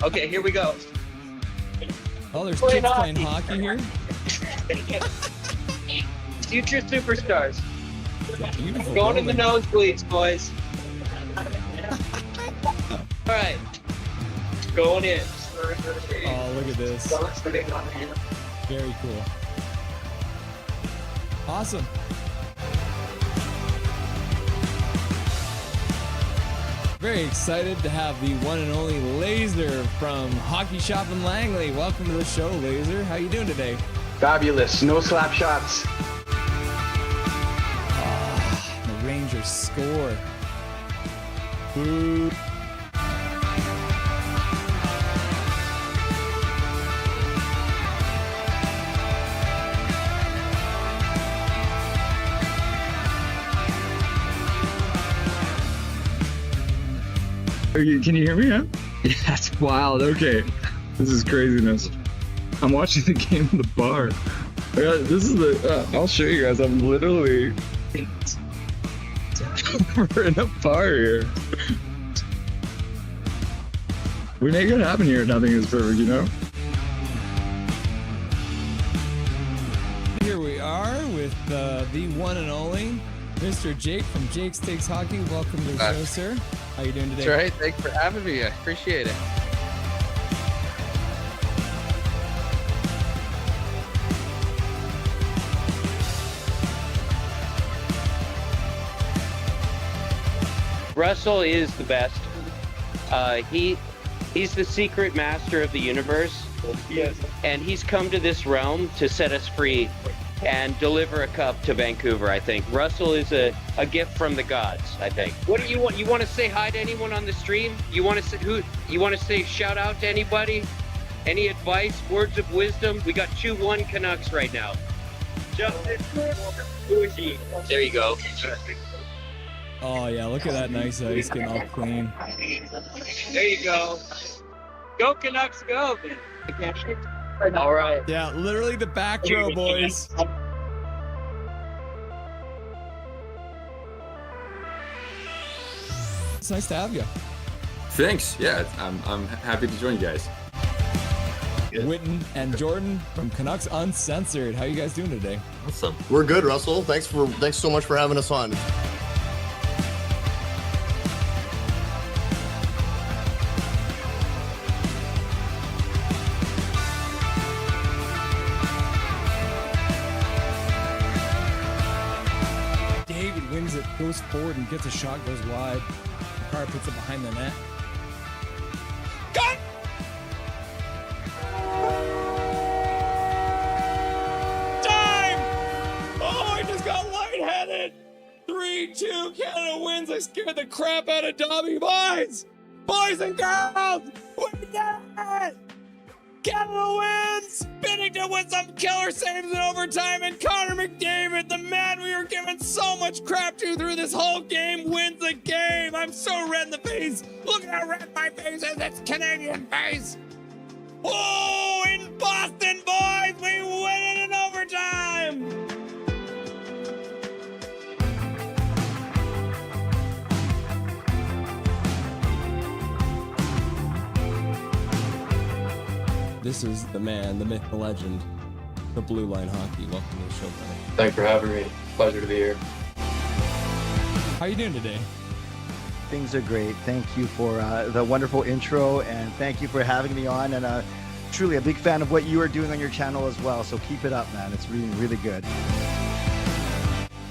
Okay, here we go. Oh, there's kids playing hockey here. Future superstars. Beautiful. Going in the building. nosebleeds, boys. All right. Going in. Oh, look at this. Very cool. Awesome. Very excited to have the one and only Laser from Hockey Shop in Langley. Welcome to the show, Laser. How you doing today? Fabulous. No slap shots. The Rangers score. Boo. Can you hear me? Yeah? Yeah, that's wild. Okay. This is craziness. I'm watching the game in the bar. This is the, I'll show you guys. I'm literally, we're in a bar here. We make it happen here. Nothing is perfect, you know? Here we are with the one and only Mr. Jake from Jake's Takes Hockey. Welcome to the show, sir. How you doing today? That's right. Thanks for having me. I appreciate it. Russell is the best. He's the secret master of the universe. Yes. And he's come to this realm to set us free and deliver a cup to Vancouver, I think. Russell is a gift from the gods, I think. What do you want? You want to say hi to anyone on the stream? You want to say shout out to anybody? Any advice, words of wisdom? We got 2-1 Canucks right now. Justin, who is he? There you go. Oh yeah, look at that nice ice getting all clean. There you go. Go Canucks, go! All right. Yeah, literally the back row, boys. It's nice to have you. Thanks. Yeah, I'm happy to join you guys. Witten and Jordan from Canucks Uncensored. How you guys doing today? Awesome. We're good, Russell. Thanks so much for having us on. David wins it, goes forward and gets a shot, goes wide. Carr puts it behind the net. Got it! Time! Oh, I just got lightheaded! 3-2, Canada wins. I scared the crap out of Dobby. Boys! Boys and girls! We did it! Canada wins! Binnington with some killer saves in overtime, and Connor McDavid, the man we were giving so much crap to through this whole game, wins the game! I'm so red in the face! Look at how red my face is! It's Canadian face! Oh, in Boston, boys! We win it in overtime! This is the man, the myth, the legend, the Blue Line Hockey. Welcome to the show, buddy. Thanks for having me. Pleasure to be here. How you doing today? Things are great. Thank you for the wonderful intro, and thank you for having me on. And truly a big fan of what you are doing on your channel as well. So keep it up, man. It's really, really good.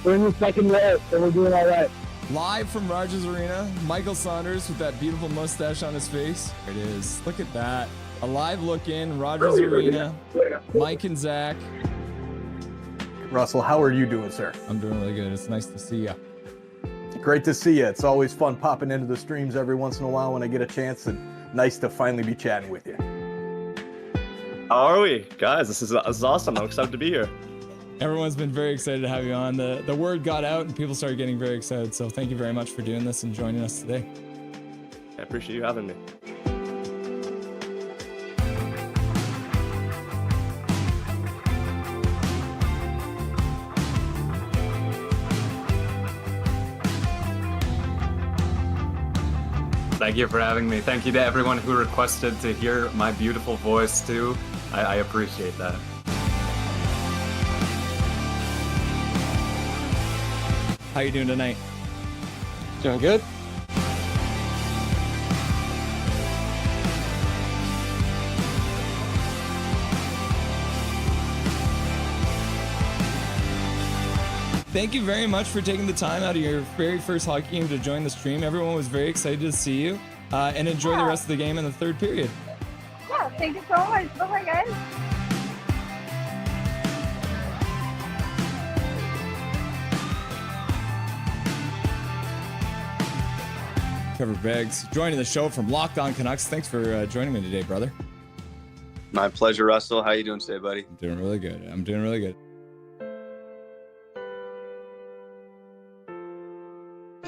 We're in the second row, so we're doing all right. Live from Rogers Arena, Michael Saunders with that beautiful mustache on his face. There it is. Look at that. A live look in Rogers Arena. Mike and Zach. Russell, how are you doing, sir? I'm doing really good. It's nice to see you. Great to see you. It's always fun popping into the streams every once in a while when I get a chance, and nice to finally be chatting with you. How are we? Guys, this is awesome. I'm excited to be here. Everyone's been very excited to have you on. The word got out and people started getting very excited. So thank you very much for doing this and joining us today. I appreciate you having me. Thank you for having me. Thank you to everyone who requested to hear my beautiful voice too. I appreciate that. How you doing tonight? Doing good. Thank you very much for taking the time out of your very first hockey game to join the stream. Everyone was very excited to see you, and enjoy the rest of the game in the third period. Yeah, thank you so much. Bye-bye, guys. Trevor Beggs joining the show from Locked On Canucks. Thanks for joining me today, brother. My pleasure, Russell. How you doing today, buddy? I'm doing really good. I'm doing really good.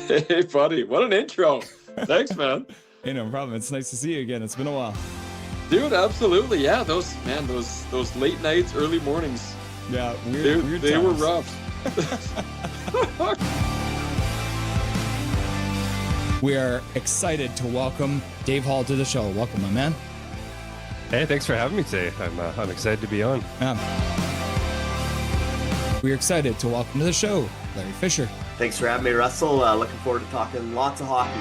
Hey, buddy. What an intro. Thanks, man. Hey, no problem. It's nice to see you again. It's been a while. Dude, absolutely. Yeah, those late nights, early mornings. Yeah, weird they were times. rough. We are excited to welcome Dave Hall to the show. Welcome, my man. Hey, thanks for having me today. I'm excited to be on. We're excited to welcome to the show Larry Fisher. Thanks for having me, Russell. Looking forward to talking lots of hockey.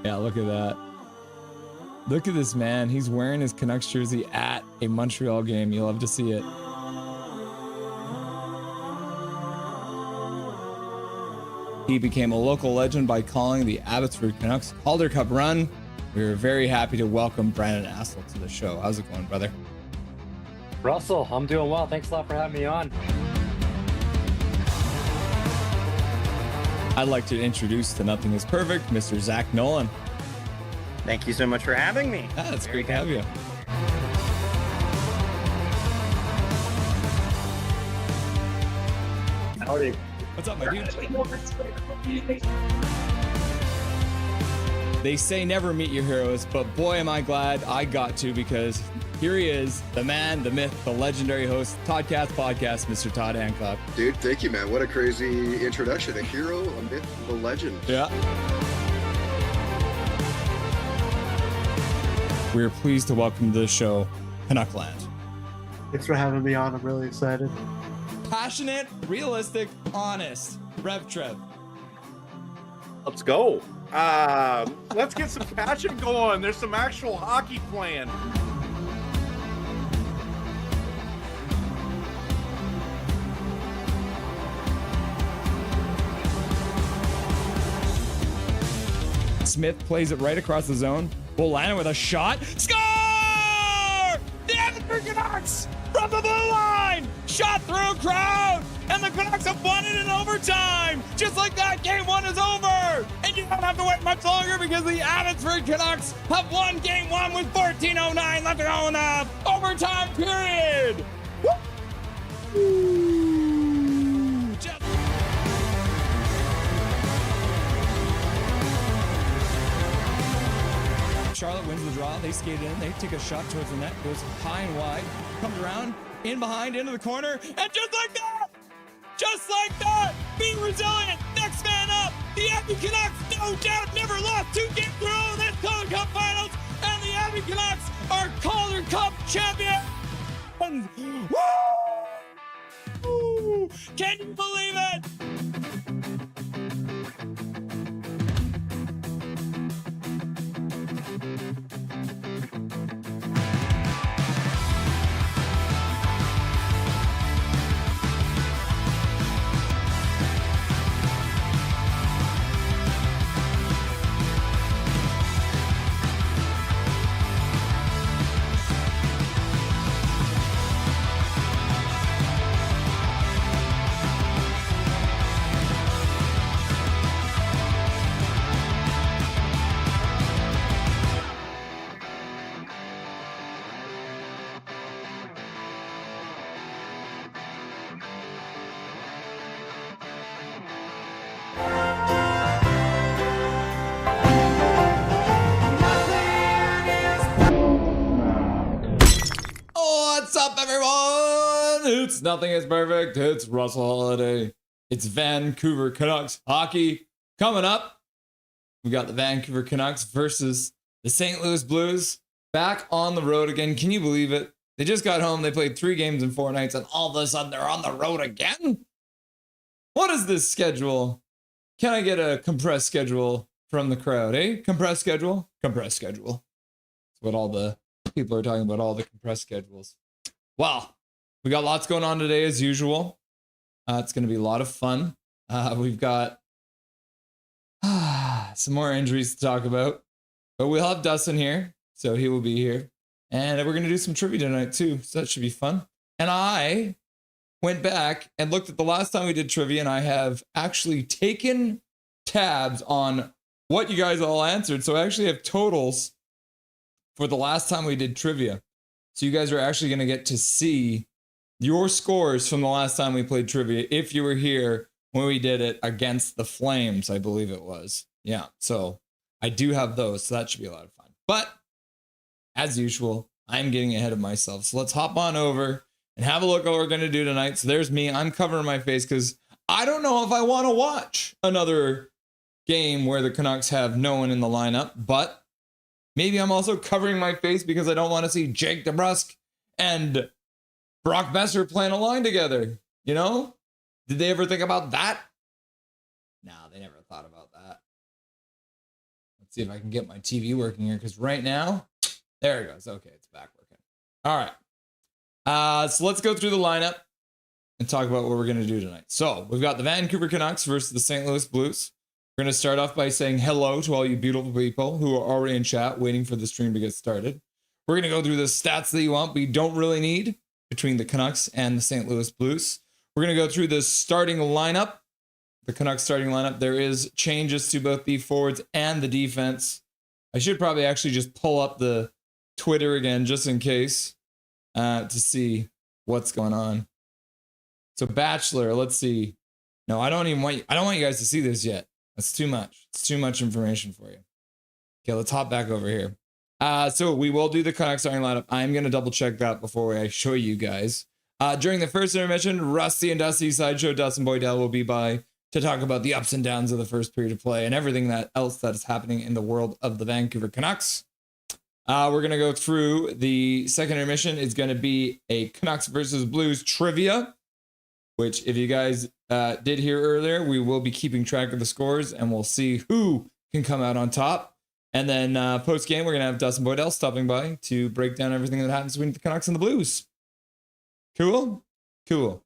Yeah, look at that. Look at this man. He's wearing his Canucks jersey at a Montreal game. You love to see it. He became a local legend by calling the Abbotsford Canucks Calder Cup run. We are very happy to welcome Brandon Astle to the show. How's it going, brother? Russell, I'm doing well. Thanks a lot for having me on. I'd like to introduce to Nothing is Perfect, Mr. Zach Nolan. Thank you so much for having me. Yeah, it's great to have you. Howdy. What's up, my dude? They say never meet your heroes, but boy, am I glad I got to, because here he is, the man, the myth, the legendary host, Toddcast Podcast, Mr. Todd Hancock. Dude, thank you, man. What a crazy introduction. A hero, a myth, a legend. Yeah. We are pleased to welcome to the show, Canuckland. Thanks for having me on. I'm really excited. Passionate, realistic, honest. Rev Trev. Let's go. Let's get some passion going. There's some actual hockey playing. Smith plays it right across the zone. Willander with a shot. Score! The Abbotsford Canucks from the blue line! Shot through crowd! And the Canucks have won it in overtime! Just like that, game one is over! And you don't have to wait much longer, because the Abbotsford Canucks have won game one with 14:09 left to go in the overtime period! Woo! Charlotte wins the draw. They skate in. They take a shot towards the net. Goes high and wide. Comes around. In behind. Into the corner. And just like that, be resilient. Next man up. The Abbey Canucks, no doubt, never lost 2 games in a row in this Calder Cup Finals. And the Abbey Canucks are Calder Cup champions. Woo! Can you believe it? What's up, everyone? It's Nothing is Perfect. It's Russell Holiday. It's Vancouver Canucks hockey coming up. We got the Vancouver Canucks versus the St. Louis Blues back on the road again. Can you believe it? They just got home. They played 3 games in 4 nights, and all of a sudden they're on the road again. What is this schedule? Can I get a compressed schedule from the crowd, eh? Compressed schedule? Compressed schedule. That's what all the people are talking about, all the compressed schedules. Well, we got lots going on today as usual. It's going to be a lot of fun. We've got some more injuries to talk about, but we'll have Dustin here, so he will be here. And we're going to do some trivia tonight too, so that should be fun. And I went back and looked at the last time we did trivia, and I have actually taken tabs on what you guys all answered. So I actually have totals for the last time we did trivia. So you guys are actually going to get to see your scores from the last time we played trivia, if you were here when we did it against the Flames, I believe it was. Yeah, so I do have those, so that should be a lot of fun. But as usual, I'm getting ahead of myself. So let's hop on over and have a look at what we're going to do tonight. So there's me. I'm covering my face because I don't know if I want to watch another game where the Canucks have no one in the lineup, but maybe I'm also covering my face because I don't want to see Jake DeBrusk and Brock Besser playing a line together. You know? Did they ever think about that? No, they never thought about that. Let's see if I can get my TV working here, because right now, there it goes. Okay, it's back working. All right. So let's go through the lineup and talk about what we're going to do tonight. So we've got the Vancouver Canucks versus the St. Louis Blues. We're going to start off by saying hello to all you beautiful people who are already in chat waiting for the stream to get started. We're going to go through the stats that you want, but you don't really need between the Canucks and the St. Louis Blues. We're going to go through the starting lineup, the Canucks starting lineup. There is changes to both the forwards and the defense. I should probably actually just pull up the Twitter again just in case to see what's going on. So Bachelor, let's see. No, I don't want you guys to see this yet. That's too much. It's too much information for you. Okay, let's hop back over here. So we will do the Canucks starting lineup. I'm going to double check that before I show you guys. During the first intermission, Rusty and Dusty Sideshow, Dustin Boydell will be by to talk about the ups and downs of the first period of play and everything else that is happening in the world of the Vancouver Canucks. We're going to go through the second intermission. It's going to be a Canucks versus Blues trivia, which if you guys did hear earlier, we will be keeping track of the scores and we'll see who can come out on top. And then post-game, we're going to have Dustin Boydell stopping by to break down everything that happens between the Canucks and the Blues. Cool? Cool.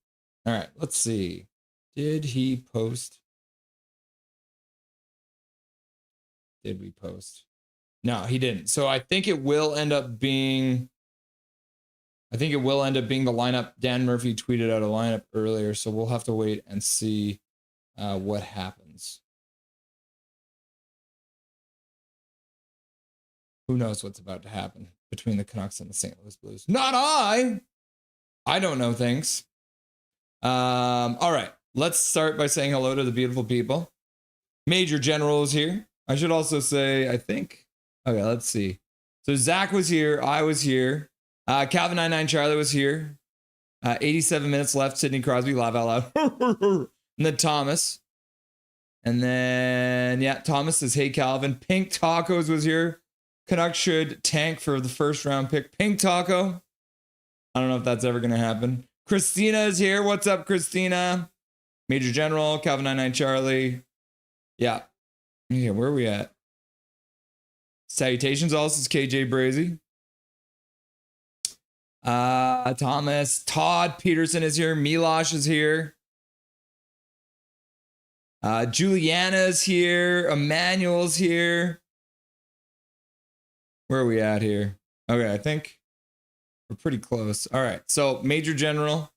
All right, let's see. Did he post? Did we post? No, he didn't. So I think it will end up being... the lineup. Dan Murphy tweeted out a lineup earlier, so we'll have to wait and see what happens. Who knows what's about to happen between the Canucks and the St. Louis Blues? Not I! I don't know things. All right. Let's start by saying hello to the beautiful people. Major General is here. I should also say, I think... Okay, let's see. So Zach was here. I was here. Calvin 99 Charlie was here. 87 minutes left. Sidney Crosby, laugh out loud. And then Thomas. And then, yeah, Thomas says, hey, Calvin. Pink Tacos was here. Canucks should tank for the first round pick. Pink Taco. I don't know if that's ever going to happen. Christina is here. What's up, Christina? Major General, Calvin 99 Charlie. Yeah. Yeah, where are we at? Salutations also is KJ Brazy. Thomas, Todd Peterson is here. Milosh is here. Juliana's here. Emmanuel's here. Where are we at here? Okay, I think we're pretty close. All right, so Major General,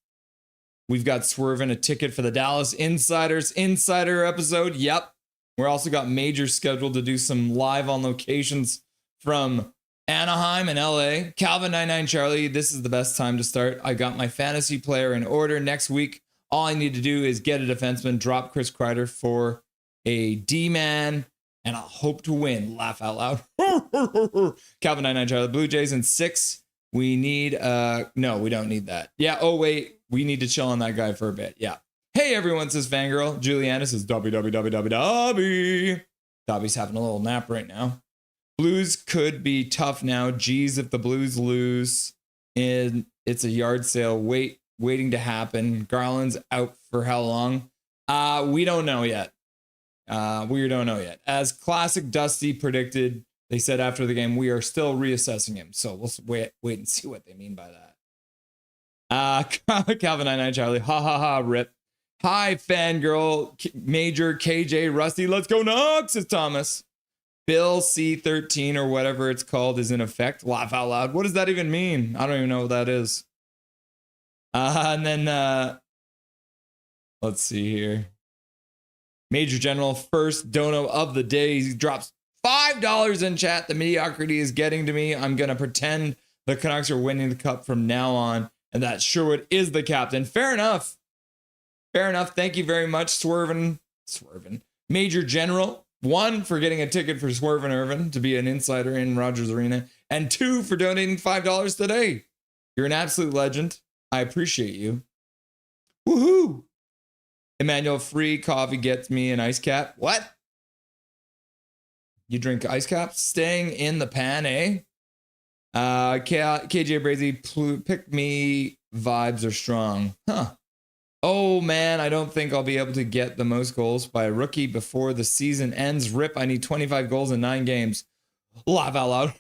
we've got Swervin' a ticket for the Dallas Insiders Insider episode. Yep. We're also got Major scheduled to do some live on locations from Anaheim and LA. Calvin 99 Charlie, this is the best time to start. I got my fantasy player in order. Next week, all I need to do is get a defenseman, drop Chris Kreider for a D-man, and I'll hope to win. Laugh out loud. Calvin 99 Charlie, Blue Jays in 6. We need, no, we don't need that. Yeah, oh wait, we need to chill on that guy for a bit. Yeah. Hey everyone, says Fangirl. Juliana says Dobby. Dobby's having a little nap right now. Blues could be tough now. Geez, if the Blues lose, and it's a yard sale waiting to happen. Garland's out for how long? We don't know yet. As classic Dusty predicted, they said after the game, we are still reassessing him. So we'll wait and see what they mean by that. Calvin 99 Charlie, ha ha ha, rip. Hi, Fangirl, Major, KJ, Rusty, let's go Knox, says Thomas. Bill C13 or whatever it's called is in effect. Laugh out loud. What does that even mean? I don't even know what that is. And then, let's see here. Major General, first dono of the day. He drops $5 in chat. The mediocrity is getting to me. I'm going to pretend the Canucks are winning the cup from now on, and that Sherwood is the captain. Fair enough. Thank you very much, Swervin. Major General. 1, for getting a ticket for Swervin Irvin to be an insider in Rogers Arena. And 2, for donating $5 today. You're an absolute legend. I appreciate you. Woohoo! Emmanuel, free coffee gets me an ice cap. What? You drink ice caps? Staying in the pan, eh? KJ Brazy, pick me vibes are strong. Huh. Oh man, I don't think I'll be able to get the most goals by a rookie before the season ends. Rip, I need 25 goals in 9 games. Laugh out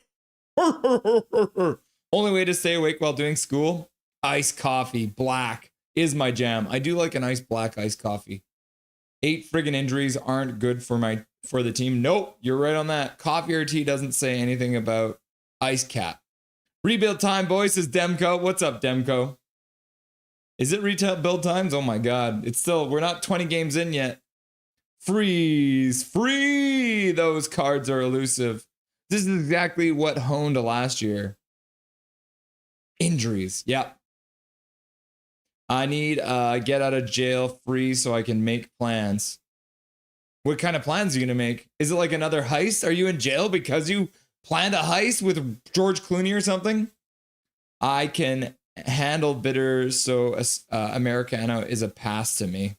loud. Only way to stay awake while doing school? Iced coffee, black, is my jam. I do like a nice black iced coffee. 8 friggin' injuries aren't good for the team. Nope, you're right on that. Coffee or tea doesn't say anything about ice cap. Rebuild time, boys, says Demko. What's up, Demko? Is it retail build times? Oh my God. We're not 20 games in yet. Freeze. Free. Those cards are elusive. This is exactly what honed last year. Injuries. Yep. I need get out of jail free so I can make plans. What kind of plans are you going to make? Is it like another heist? Are you in jail because you planned a heist with George Clooney or something? I can handle bitter, so Americano is a pass to me.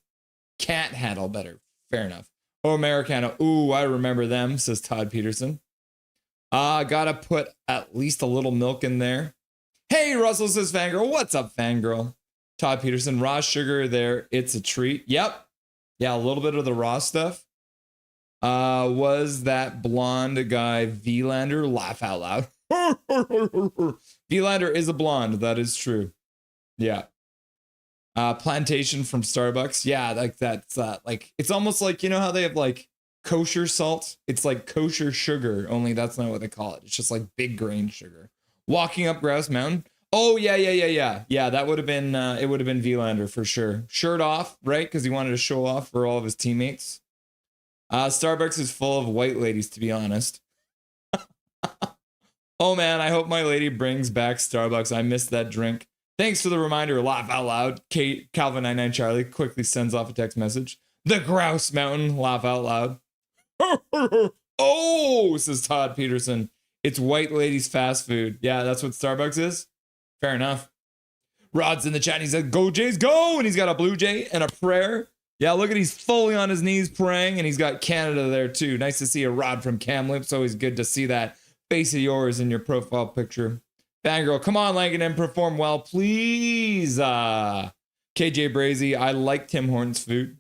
Can't handle better. Fair enough. Oh, Americano. Ooh, I remember them, says Todd Peterson. Gotta put at least a little milk in there. Hey, Russell, says Fangirl. What's up, Fangirl? Todd Peterson, raw sugar there. It's a treat. Yep. Yeah, a little bit of the raw stuff. Was that blonde guy Willander? Laugh out loud. Willander is a blonde. That is true. Yeah. Plantation from Starbucks. Yeah, like that's like it's almost like, you know how they have like kosher salt? It's like kosher sugar, only that's not what they call it. It's just like big grain sugar. Walking up Grouse Mountain. Oh yeah. Yeah, that would have been it would have been Willander for sure. Shirt off, right? Because he wanted to show off for all of his teammates. Starbucks is full of white ladies, to be honest. Oh man, I hope my lady brings back Starbucks. I missed that drink. Thanks for the reminder. Laugh out loud. Kate Calvin 99 Charlie quickly sends off a text message. The Grouse Mountain. Laugh out loud. Oh, says Todd Peterson. It's white ladies fast food. Yeah, that's what Starbucks is. Fair enough. Rod's in the chat. He said, "Go Jays, go!" And he's got a Blue Jay and a prayer. Yeah, look at he's fully on his knees praying, and he's got Canada there too. Nice to see a Rod from Kamloops. Always good to see that face of yours in your profile picture. Fangirl, come on, Langan, and perform well, please. KJ Brazy, I like Tim Hortons food.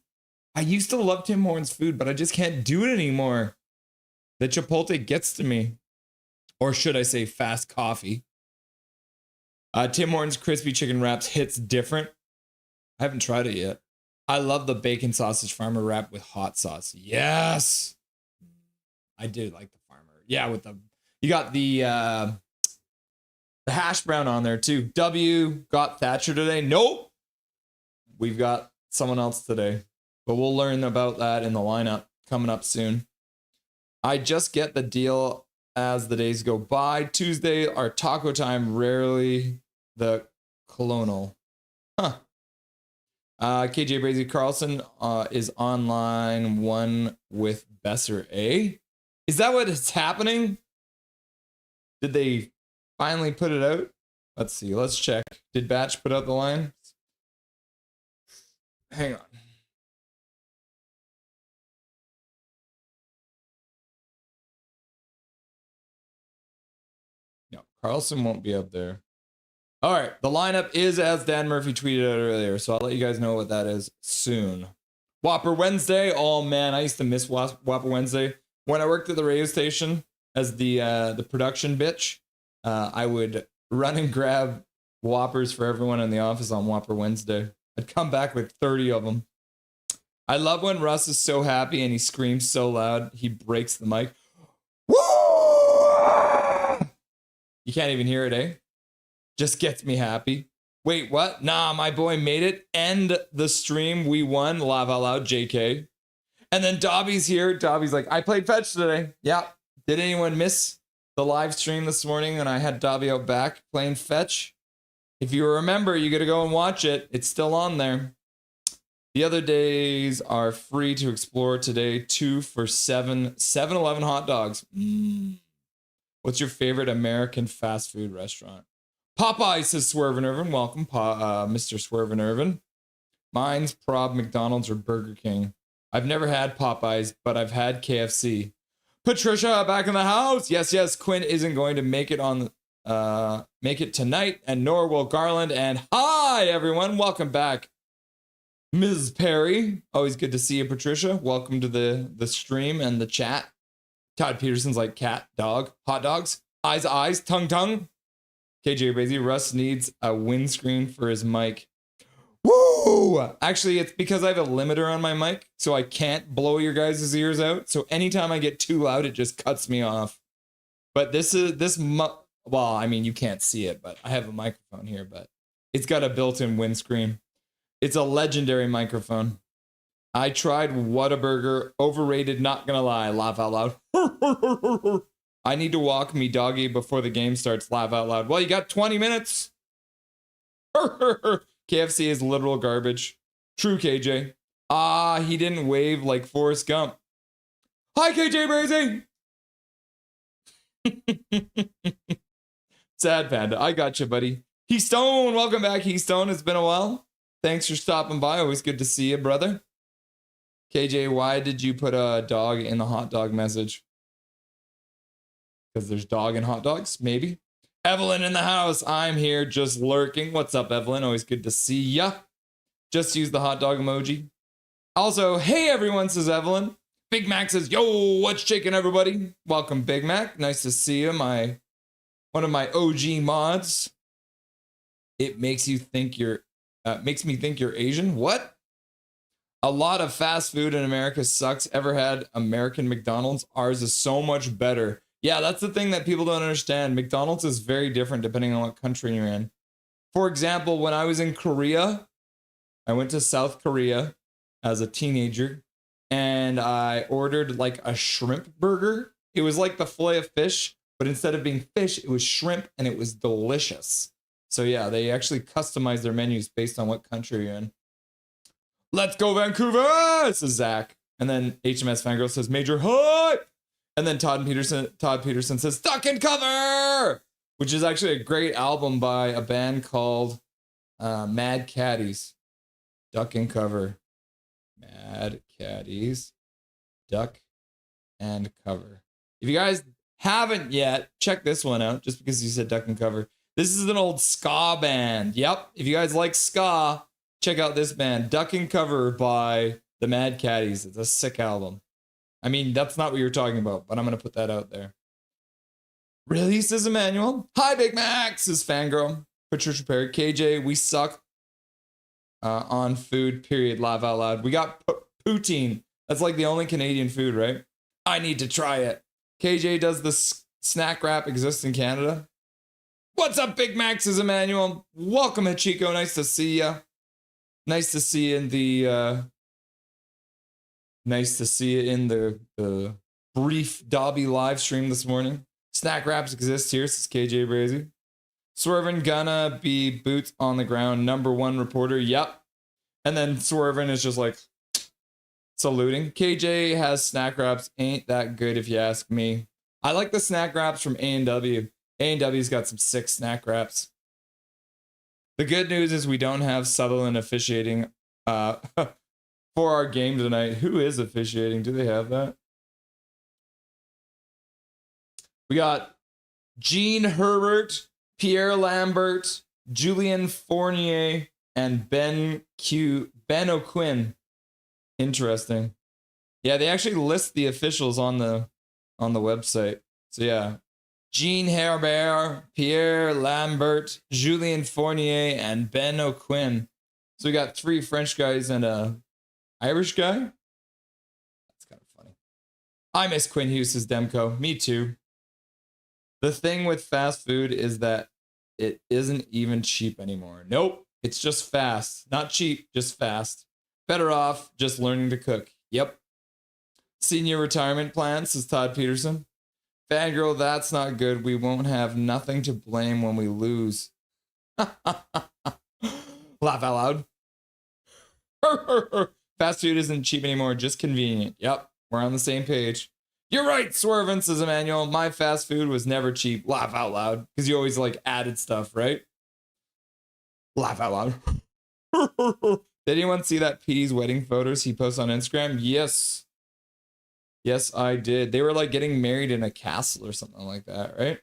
I used to love Tim Hortons food, but I just can't do it anymore. The Chipotle gets to me. Or should I say fast coffee? Tim Hortons crispy chicken wraps hits different. I haven't tried it yet. I love the bacon sausage farmer wrap with hot sauce. Yes. I do like the farmer. Yeah, with the you got the hash brown on there too. W got Thatcher today. Nope. We've got someone else today. But we'll learn about that in the lineup coming up soon. I just get the deal as the days go by. Tuesday, our taco time, rarely the colonel. Huh. KJ Brazy Carlson is online one with Besser, eh? Is that what is happening? Did they finally put it out? Let's see. Let's check. Did Batch put out the line? Hang on. Carlson won't be up there. All right, the lineup is as Dan Murphy tweeted out earlier, so I'll let you guys know what that is soon. Whopper Wednesday. Oh man, I used to miss Whopper Wednesday. When I worked at the radio station as the production bitch, I would run and grab Whoppers for everyone in the office on Whopper Wednesday. I'd come back with 30 of them. I love when Russ is so happy and he screams so loud he breaks the mic. Woo! You can't even hear it, eh? Just gets me happy. Wait, what? Nah, my boy made it. End the stream. We won. Laugh out loud, JK. And then Dobby's here. Dobby's like, I played fetch today. Yeah. Did anyone miss the live stream this morning when I had Dobby out back playing fetch? If you remember, you got to go and watch it. It's still on there. The other days are free to explore today. 2 for $7. 7-Eleven hot dogs. What's your favorite American fast food restaurant? Popeye, says Swervin' Irvin. Welcome, Mr. Swervin' Irvin. Mine's prob McDonald's or Burger King. I've never had Popeyes, but I've had KFC. Patricia, back in the house. Yes, yes. Quinn isn't going to make it tonight, and nor will Garland. And hi, everyone. Welcome back, Ms. Perry. Always good to see you, Patricia. Welcome to the stream and the chat. Todd Peterson's like cat, dog, hot dogs, eyes, tongue. KJ Basie, Russ needs a windscreen for his mic. Woo! Actually, it's because I have a limiter on my mic, so I can't blow your guys' ears out. So anytime I get too loud, it just cuts me off. But well, I mean, you can't see it, but I have a microphone here, but it's got a built-in windscreen. It's a legendary microphone. I tried Whataburger, overrated, not gonna lie, laugh out loud. I need to walk me doggy before the game starts, laugh out loud. Well, you got 20 minutes. KFC is literal garbage. True, KJ. He didn't wave like Forrest Gump. Hi, KJ Brazy. Sad Panda. I got you, buddy. Heystone, welcome back, Heystone. It's been a while. Thanks for stopping by. Always good to see you, brother. KJ, why did you put a dog in the hot dog message? Because there's dog and hot dogs, maybe. Evelyn in the house. I'm here just lurking. What's up, Evelyn? Always good to see ya. Just use the hot dog emoji. Also, hey everyone, says Evelyn. Big Mac says, yo, what's shaking, everybody? Welcome, Big Mac. Nice to see you, one of my OG mods. It makes you think makes me think you're Asian. What? A lot of fast food in America sucks. Ever had American McDonald's? Ours is so much better. Yeah, that's the thing that people don't understand. McDonald's is very different depending on what country you're in. For example, when I was in Korea, I went to South Korea as a teenager and I ordered like a shrimp burger. It was like the fillet of fish, but instead of being fish, it was shrimp and it was delicious. So yeah, they actually customize their menus based on what country you're in. Let's go, Vancouver! This is Zach. And then HMS Fangirl says, Major hype! And then Todd Peterson says, Stuck in Cover! Which is actually a great album by a band called Mad Caddies. Duck and Cover. Mad Caddies. Duck and Cover. If you guys haven't yet, check this one out, just because you said Duck and Cover. This is an old ska band. Yep. If you guys like ska, check out this band, Duck and Cover by the Mad Caddies. It's a sick album. I mean, that's not what you're talking about, but I'm going to put that out there. Really, says Emmanuel. Hi, Big Mac, says Fangirl. Patricia Perry. KJ, we suck on food, period. Laugh out loud. We got poutine. That's like the only Canadian food, right? I need to try it. KJ, does the snack wrap exist in Canada? What's up, Big Mac, says Emmanuel. Welcome, Hachiko. Nice to see ya. Nice to see you in the brief Dobby live stream this morning. Snack wraps exist here, says KJ Brazy. Swervin gonna be boots on the ground, #1 reporter. Yep. And then Swervin is just like saluting. KJ has snack wraps. Ain't that good if you ask me. I like the snack wraps from A&W. A&W's got some sick snack wraps. The good news is we don't have Sutherland officiating for our game tonight. Who is officiating? Do they have that? We got Jean Herbert, Pierre Lambert, Julien Fournier, and Ben O'Quinn. Interesting. Yeah, they actually list the officials on the website. So yeah, Jean Herbert, Pierre Lambert, Julien Fournier, and Ben O'Quinn. So we got 3 French guys and a Irish guy. That's kind of funny. I miss Quinn Hughes' Demko. Me too. The thing with fast food is that it isn't even cheap anymore. Nope, it's just fast. Not cheap, just fast. Better off just learning to cook. Yep. Senior retirement plan, says Todd Peterson. Fangirl, that's not good. We won't have nothing to blame when we lose. Laugh out loud. Fast food isn't cheap anymore, just convenient. Yep, we're on the same page. You're right, Swervin, says Emmanuel. My fast food was never cheap. Laugh out loud. Because you always like added stuff, right? Laugh out loud. Did anyone see that Petey's wedding photos he posts on Instagram? Yes. Yes, I did. They were like getting married in a castle or something like that, right?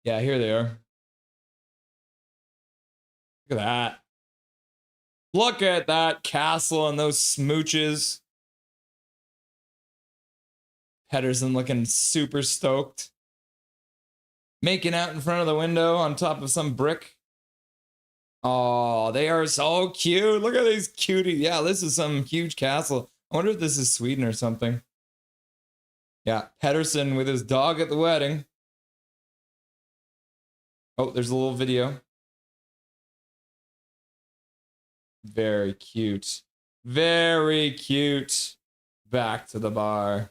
Yeah, here they are. Look at that. Look at that castle and those smooches. Pedersen looking super stoked. Making out in front of the window on top of some brick. Oh, they are so cute. Look at these cuties. Yeah, this is some huge castle. I wonder if this is Sweden or something. Yeah, Pedersen with his dog at the wedding. Oh, there's a little video. Very cute. Very cute. Back to the bar.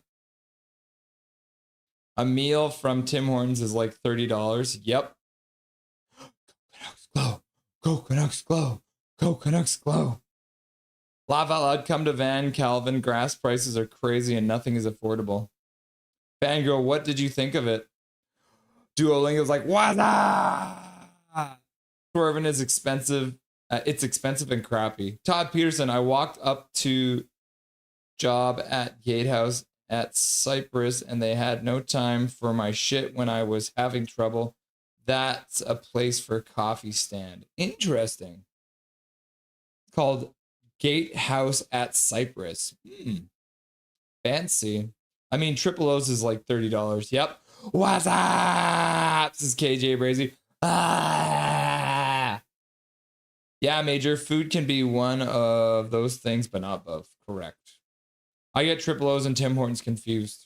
A meal from Tim Hortons is like $30. Yep. Canucks glow. Go Canucks glow. Go Canucks glow. Laugh out loud. Come to Van Calvin. Grass prices are crazy and nothing is affordable. Fangirl, what did you think of it? Duolingo's like, what's up? Swervin is expensive. It's expensive and crappy. Todd Peterson, I walked up to job at Gatehouse at Cyprus and they had no time for my shit when I was having trouble. That's a place for coffee stand. Interesting. It's called Gatehouse at Cyprus. Fancy. I mean, Triple O's is like $30. Yep. What's up? This is KJ Brazy. Yeah, Major. Food can be one of those things, but not both. Correct. I get Triple O's and Tim Hortons confused.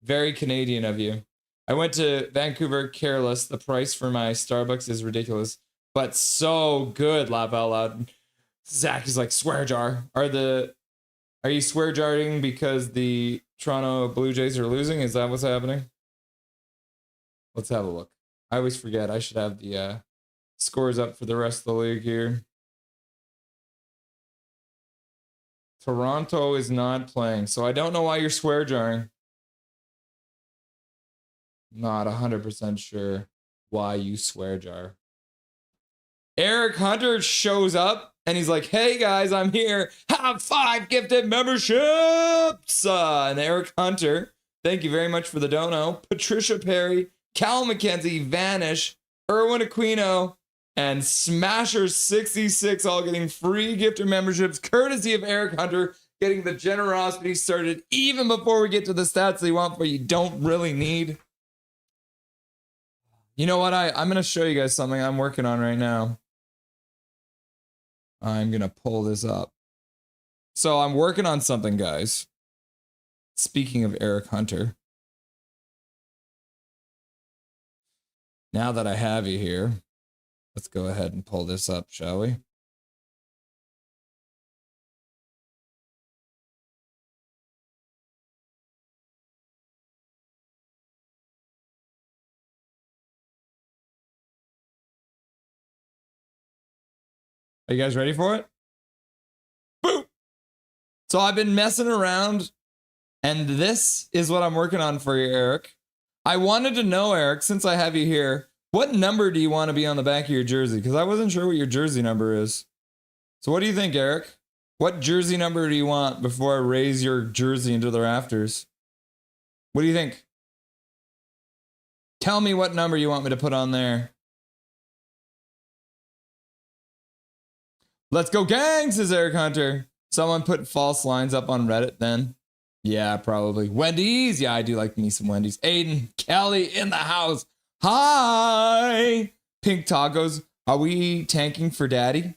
Very Canadian of you. I went to Vancouver careless. The price for my Starbucks is ridiculous, but so good. Laugh out loud. Zach is like, swear jar. Are you swear jarring because the Toronto Blue Jays are losing? Is that what's happening? Let's have a look. I always forget. I should have the scores up for the rest of the league here. Toronto is not playing, so I don't know why you're swear jarring. Not 100% sure why you swear jar. Eric Hunter shows up and he's like, hey guys, I'm here. Have 5 gifted memberships. And Eric Hunter, thank you very much for the dono. Patricia Perry, Cal McKenzie, Vanish, Erwin Aquino, and Smasher66 all getting free gifted memberships courtesy of Eric Hunter, getting the generosity started even before we get to the stats they want, but you don't really need. You know what? I'm going to show you guys something I'm working on right now. I'm going to pull this up. So I'm working on something, guys. Speaking of Eric Hunter. Now that I have you here, let's go ahead and pull this up, shall we? Are you guys ready for it? Boom! So I've been messing around, and this is what I'm working on for you, Eric. I wanted to know, Eric, since I have you here, What number do you want to be on the back of your jersey? Because I wasn't sure what your jersey number is. So what do you think, Eric? What jersey number do you want before I raise your jersey into the rafters? What do you think? Tell me what number you want me to put on there. Let's go, gang, says Eric Hunter. Someone put false lines up on Reddit then. Yeah, probably. Wendy's. Yeah, I do like me some Wendy's. Aiden, Kelly in the house. Hi. Pink Tacos. Are we tanking for daddy?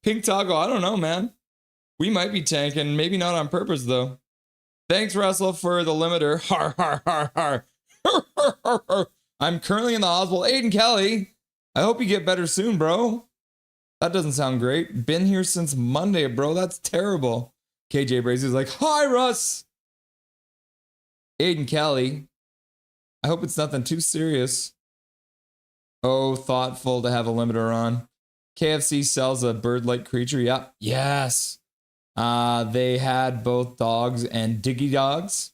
Pink Taco, I don't know, man. We might be tanking. Maybe not on purpose, though. Thanks, Russell, for the limiter. Har, har, har, har. I'm currently in the hospital. Aiden Kelly, I hope you get better soon, bro. That doesn't sound great. Been here since Monday, bro. That's terrible. KJ Brazy's like, hi, Russ. Aiden Kelly, I hope it's nothing too serious. Oh, thoughtful to have a limiter on. KFC sells a bird-like creature. Yep. Yes. They had both dogs and diggy dogs.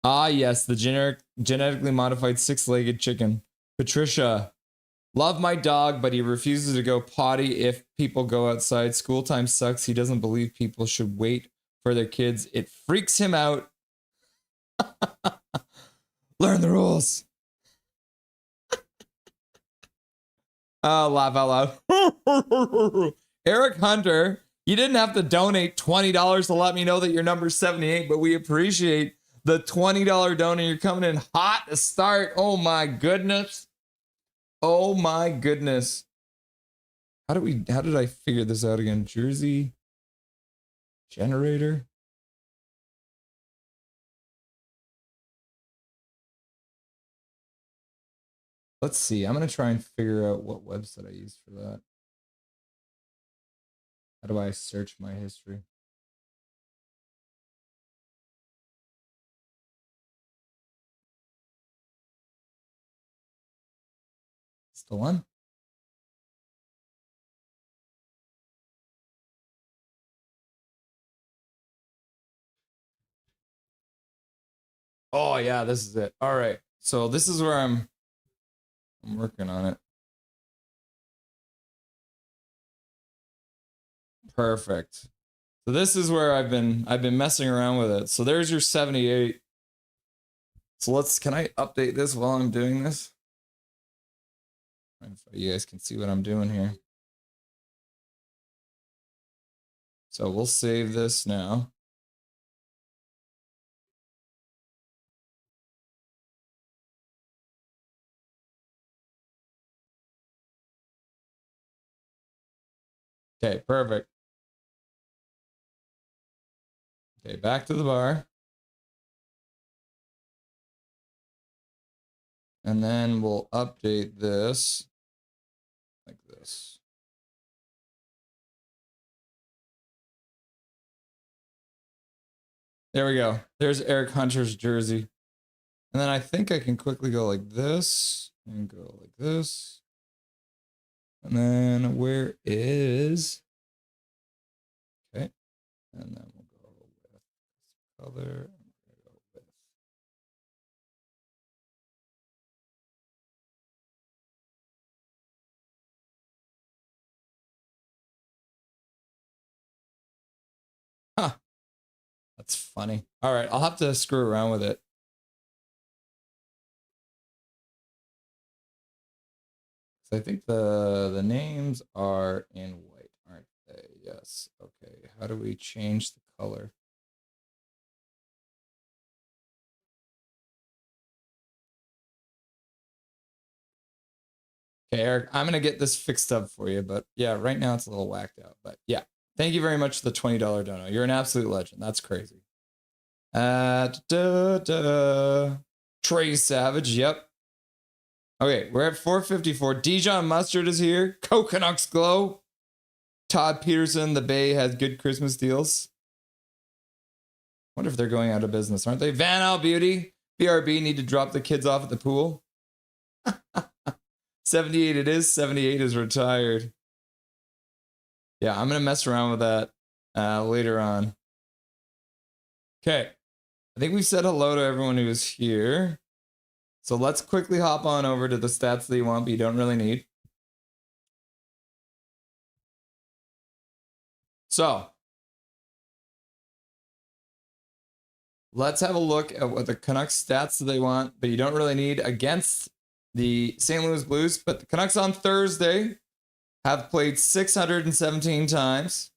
Ah, yes, the genetically modified 6-legged chicken. Patricia, love my dog, but he refuses to go potty if people go outside. School time sucks. He doesn't believe people should wait for their kids. It freaks him out. Learn the rules. Laugh out loud. Eric Hunter, you didn't have to donate $20 to let me know that your number's 78, but we appreciate the $20 donate. You're coming in hot to start. Oh my goodness. Oh my goodness. How did I figure this out again? Jersey generator. Let's see. I'm going to try and figure out what website I use for that. How do I search my history? It's the one. Oh, yeah, this is it. All right. So this is where I'm working on it. Perfect. So this is where I've been messing around with it. So there's your 78. So can I update this while I'm doing this? So you guys can see what I'm doing here. So we'll save this now. Okay, perfect. Okay, back to the bar. And then we'll update this like this. There we go. There's Eric Hunter's jersey. And then I think I can quickly go like this and go like this. And then where is, okay. And then we'll go with color. Huh. That's funny. All right, I'll have to screw around with it. So I think the names are in white, aren't they? Yes. Okay. How do we change the color? Okay, Eric, I'm gonna get this fixed up for you, but yeah, right now it's a little whacked out. But yeah, thank you very much for the $20 dono. You're an absolute legend. That's crazy. Trey Savage, yep. Okay, we're at 454. Dijon Mustard is here. Canucks Glow. Todd Peterson, the Bay has good Christmas deals. Wonder if they're going out of business, aren't they? Van Al Beauty. BRB need to drop the kids off at the pool. 78 it is. 78 is retired. Yeah, I'm going to mess around with that later on. Okay. I think we said hello to everyone who is here. So let's quickly hop on over to the stats that you want, but you don't really need. So let's have a look at what the Canucks stats that they want, but you don't really need against the St. Louis Blues. But the Canucks on Thursday have played 617 times.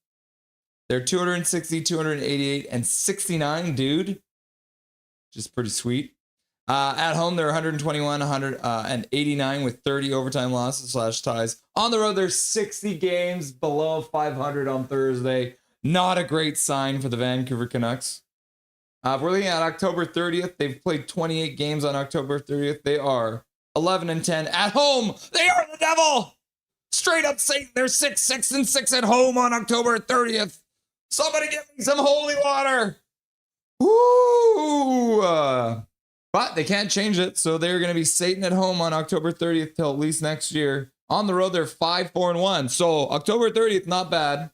They're 260, 288, and 69, dude. Which is pretty sweet. At home, they're 121, 189 with 30 overtime losses / ties. On the road, they're 60 games below 500 on Thursday. Not a great sign for the Vancouver Canucks. We're looking at October 30th. They've played 28 games on October 30th. They are 11-10 at home. They are the devil. Straight up Satan. They're 6-6-6 at home on October 30th. Somebody get me some holy water. Woo! But they can't change it, so they're going to be Satan at home on October 30th till at least next year. On the road, they're 5-4-1. So October 30th, not bad.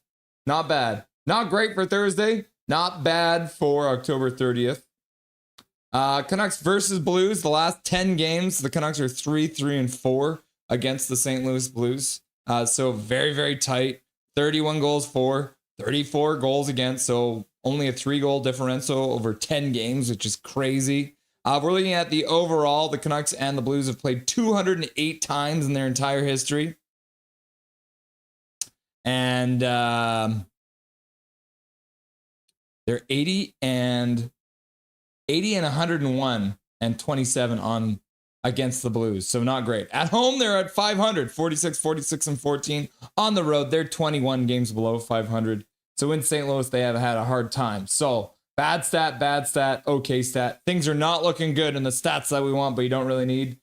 Not bad. Not great for Thursday. Not bad for October 30th. Canucks versus Blues. The last 10 games, the Canucks are 3-3-4 against the St. Louis Blues. So very, very tight. 31 goals for, 34 goals against. So only a 3-goal differential over 10 games, which is crazy. We're looking at the overall. The Canucks and the Blues have played 208 times in their entire history. And they're 80 and 101 and 27 on against the Blues. So not great. At home, they're at 500, 46, 46, and 14. On the road, they're 21 games below 500. So in St. Louis, they have had a hard time. So bad stat, okay stat. Things are not looking good in the stats that we want, but you don't really need.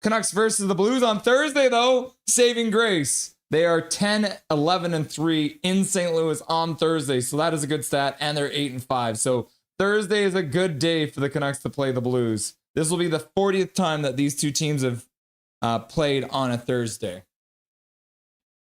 Canucks versus the Blues on Thursday, though. Saving grace. They are 10, 11, and 3 in St. Louis on Thursday. So that is a good stat. And they're 8-5. So Thursday is a good day for the Canucks to play the Blues. This will be the 40th time that these two teams have played on a Thursday.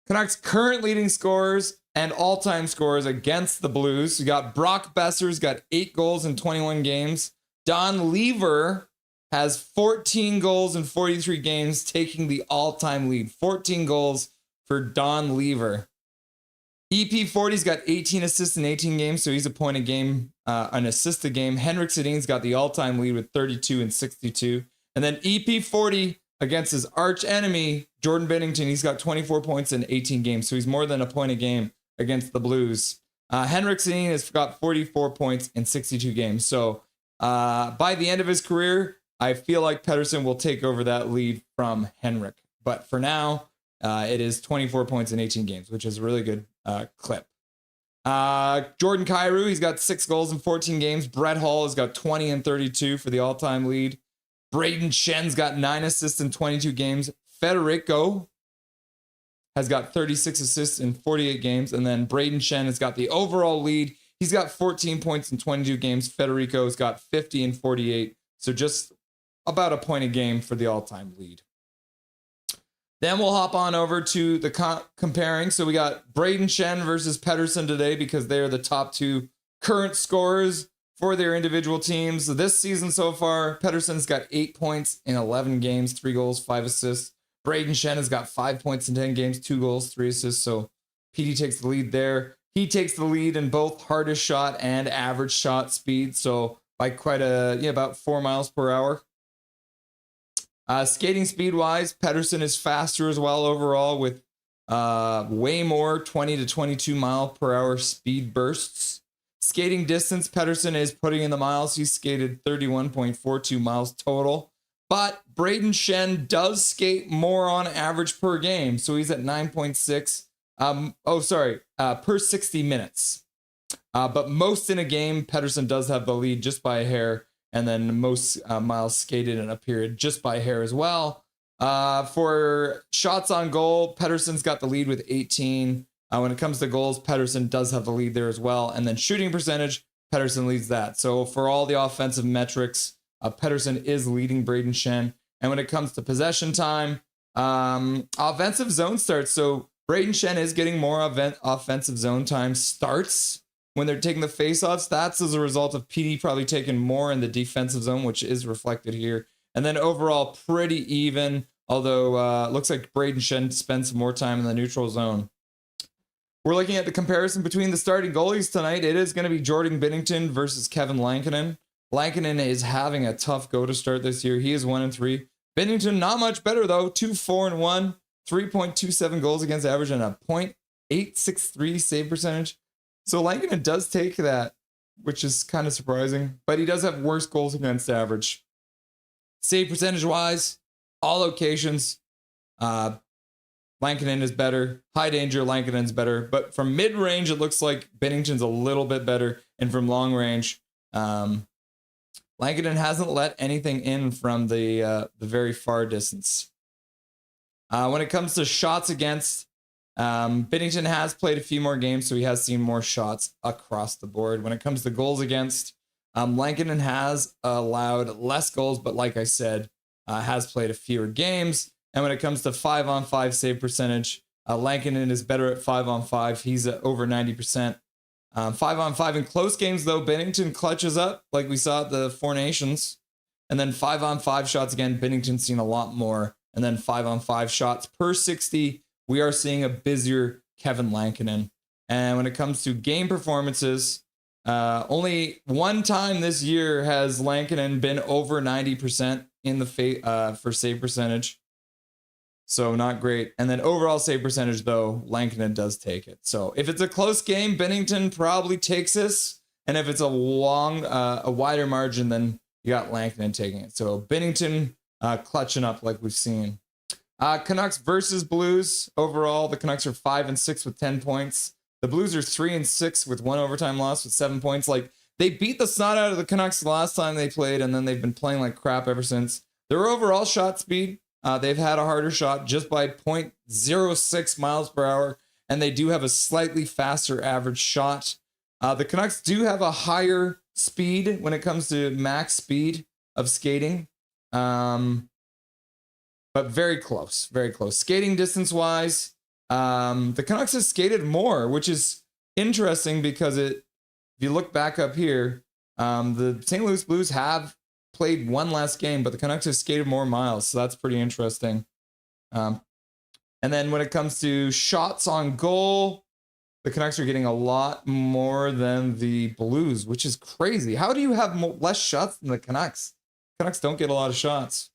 Canucks current leading scorers and all-time scorers against the Blues. You got Brock Besser's got 8 goals in 21 games. Don Lever has 14 goals in 43 games, taking the all-time lead. 14 goals for Don Lever. EP40's got 18 assists in 18 games, so he's a point a game, an assist a game. Henrik Sedin's got the all-time lead with 32 and 62. And then EP40 against his arch enemy, Jordan Binnington, he's got 24 points in 18 games, so he's more than a point a game against the Blues. Henrik Sedin has got 44 points in 62 games. So by the end of his career, I feel like Pettersson will take over that lead from Henrik. But for now, it is 24 points in 18 games, which is a really good clip. Jordan Kyrou, he's got 6 goals in 14 games. Brett Hull has got 20 and 32 for the all-time lead. Braden Schen's got 9 assists in 22 games. Federico has got 36 assists in 48 games. And then Braden Schenn has got the overall lead. He's got 14 points in 22 games. Federico's got 50 and 48. So just about a point a game for the all-time lead. Then we'll hop on over to the comparing. So we got Braden Schenn versus Pettersson today because they are the top 2 current scorers for their individual teams. So this season so far, Pettersson's got 8 points in 11 games, 3 goals, 5 assists. Braden Schenn has got 5 points in 10 games, 2 goals, 3 assists. So PD takes the lead there. He takes the lead in both hardest shot and average shot speed. So by quite about 4 miles per hour. Skating speed wise, Pettersson is faster as well overall with way more 20 to 22 mile per hour speed bursts. Skating distance, Pettersson is putting in the miles. He skated 31.42 miles total. But Braden Schenn does skate more on average per game. So he's at 9.6. Per 60 minutes. But most in a game, Pettersson does have the lead just by a hair. And then most miles skated in a period just by a hair as well. For shots on goal, Pettersson's got the lead with 18. When it comes to goals, Pettersson does have the lead there as well. And then shooting percentage, Pettersson leads that. So for all the offensive metrics, Pettersson is leading Braden Schenn. And when it comes to possession time, offensive zone starts. So Braden Schenn is getting more offensive zone time starts when they're taking the faceoffs. That's as a result of PD probably taking more in the defensive zone, which is reflected here. And then overall, pretty even, although looks like Braden Shen spent some more time in the neutral zone. We're looking at the comparison between the starting goalies tonight. It is going to be Jordan Binnington versus Kevin Lankinen. Lankinen is having a tough go to start this year. He is 1-3. Binnington, not much better though. 2-4-1, 3.27 goals against average and a .863 save percentage. So Lankinen does take that, which is kind of surprising, but he does have worse goals against average. Save percentage wise, all locations, Lankinen is better. High danger, Lankinen's better. But from mid range, it looks like Binnington's a little bit better. And from long range, Lankinen hasn't let anything in from the very far distance. When it comes to shots against, Binnington has played a few more games, so he has seen more shots across the board. When it comes to goals against, Lankinen has allowed less goals, but like I said, has played a fewer games. And when it comes to 5-on-5 save percentage, Lankinen is better at 5-on-5. He's at over 90%. 5-on-5 in close games, though, Binnington clutches up, like we saw at the Four Nations. And then 5-on-5 shots, again, Binnington's seen a lot more. And then 5-on-5 shots per 60, we are seeing a busier Kevin Lankinen. And when it comes to game performances, only one time this year has Lankinen been over 90% in the for save percentage. So not great. And then overall save percentage, though, Lankinen does take it. So if it's a close game, Binnington probably takes this. And if it's a wider margin, then you got Lankinen taking it. So Binnington clutching up like we've seen. Canucks versus Blues. Overall, the Canucks are 5-6 with 10 points. The Blues are 3-6 with 1 overtime loss with 7 points. Like, they beat the snot out of the Canucks the last time they played, and then they've been playing like crap ever since. Their overall shot speed, they've had a harder shot just by 0.06 miles per hour, and they do have a slightly faster average shot. The Canucks do have a higher speed when it comes to max speed of skating, but very close, very close. Skating distance-wise, the Canucks have skated more, which is interesting because if you look back up here, the St. Louis Blues have played one less game, but the Canucks have skated more miles, so that's pretty interesting. And then when it comes to shots on goal, the Canucks are getting a lot more than the Blues, which is crazy. How do you have less shots than the Canucks? Canucks don't get a lot of shots.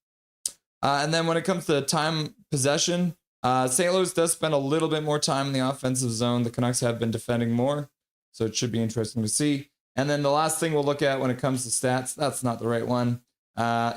And then when it comes to time possession, St. Louis does spend a little bit more time in the offensive zone. The Canucks have been defending more, so it should be interesting to see. And then the last thing we'll look at when it comes to stats, that's not the right one,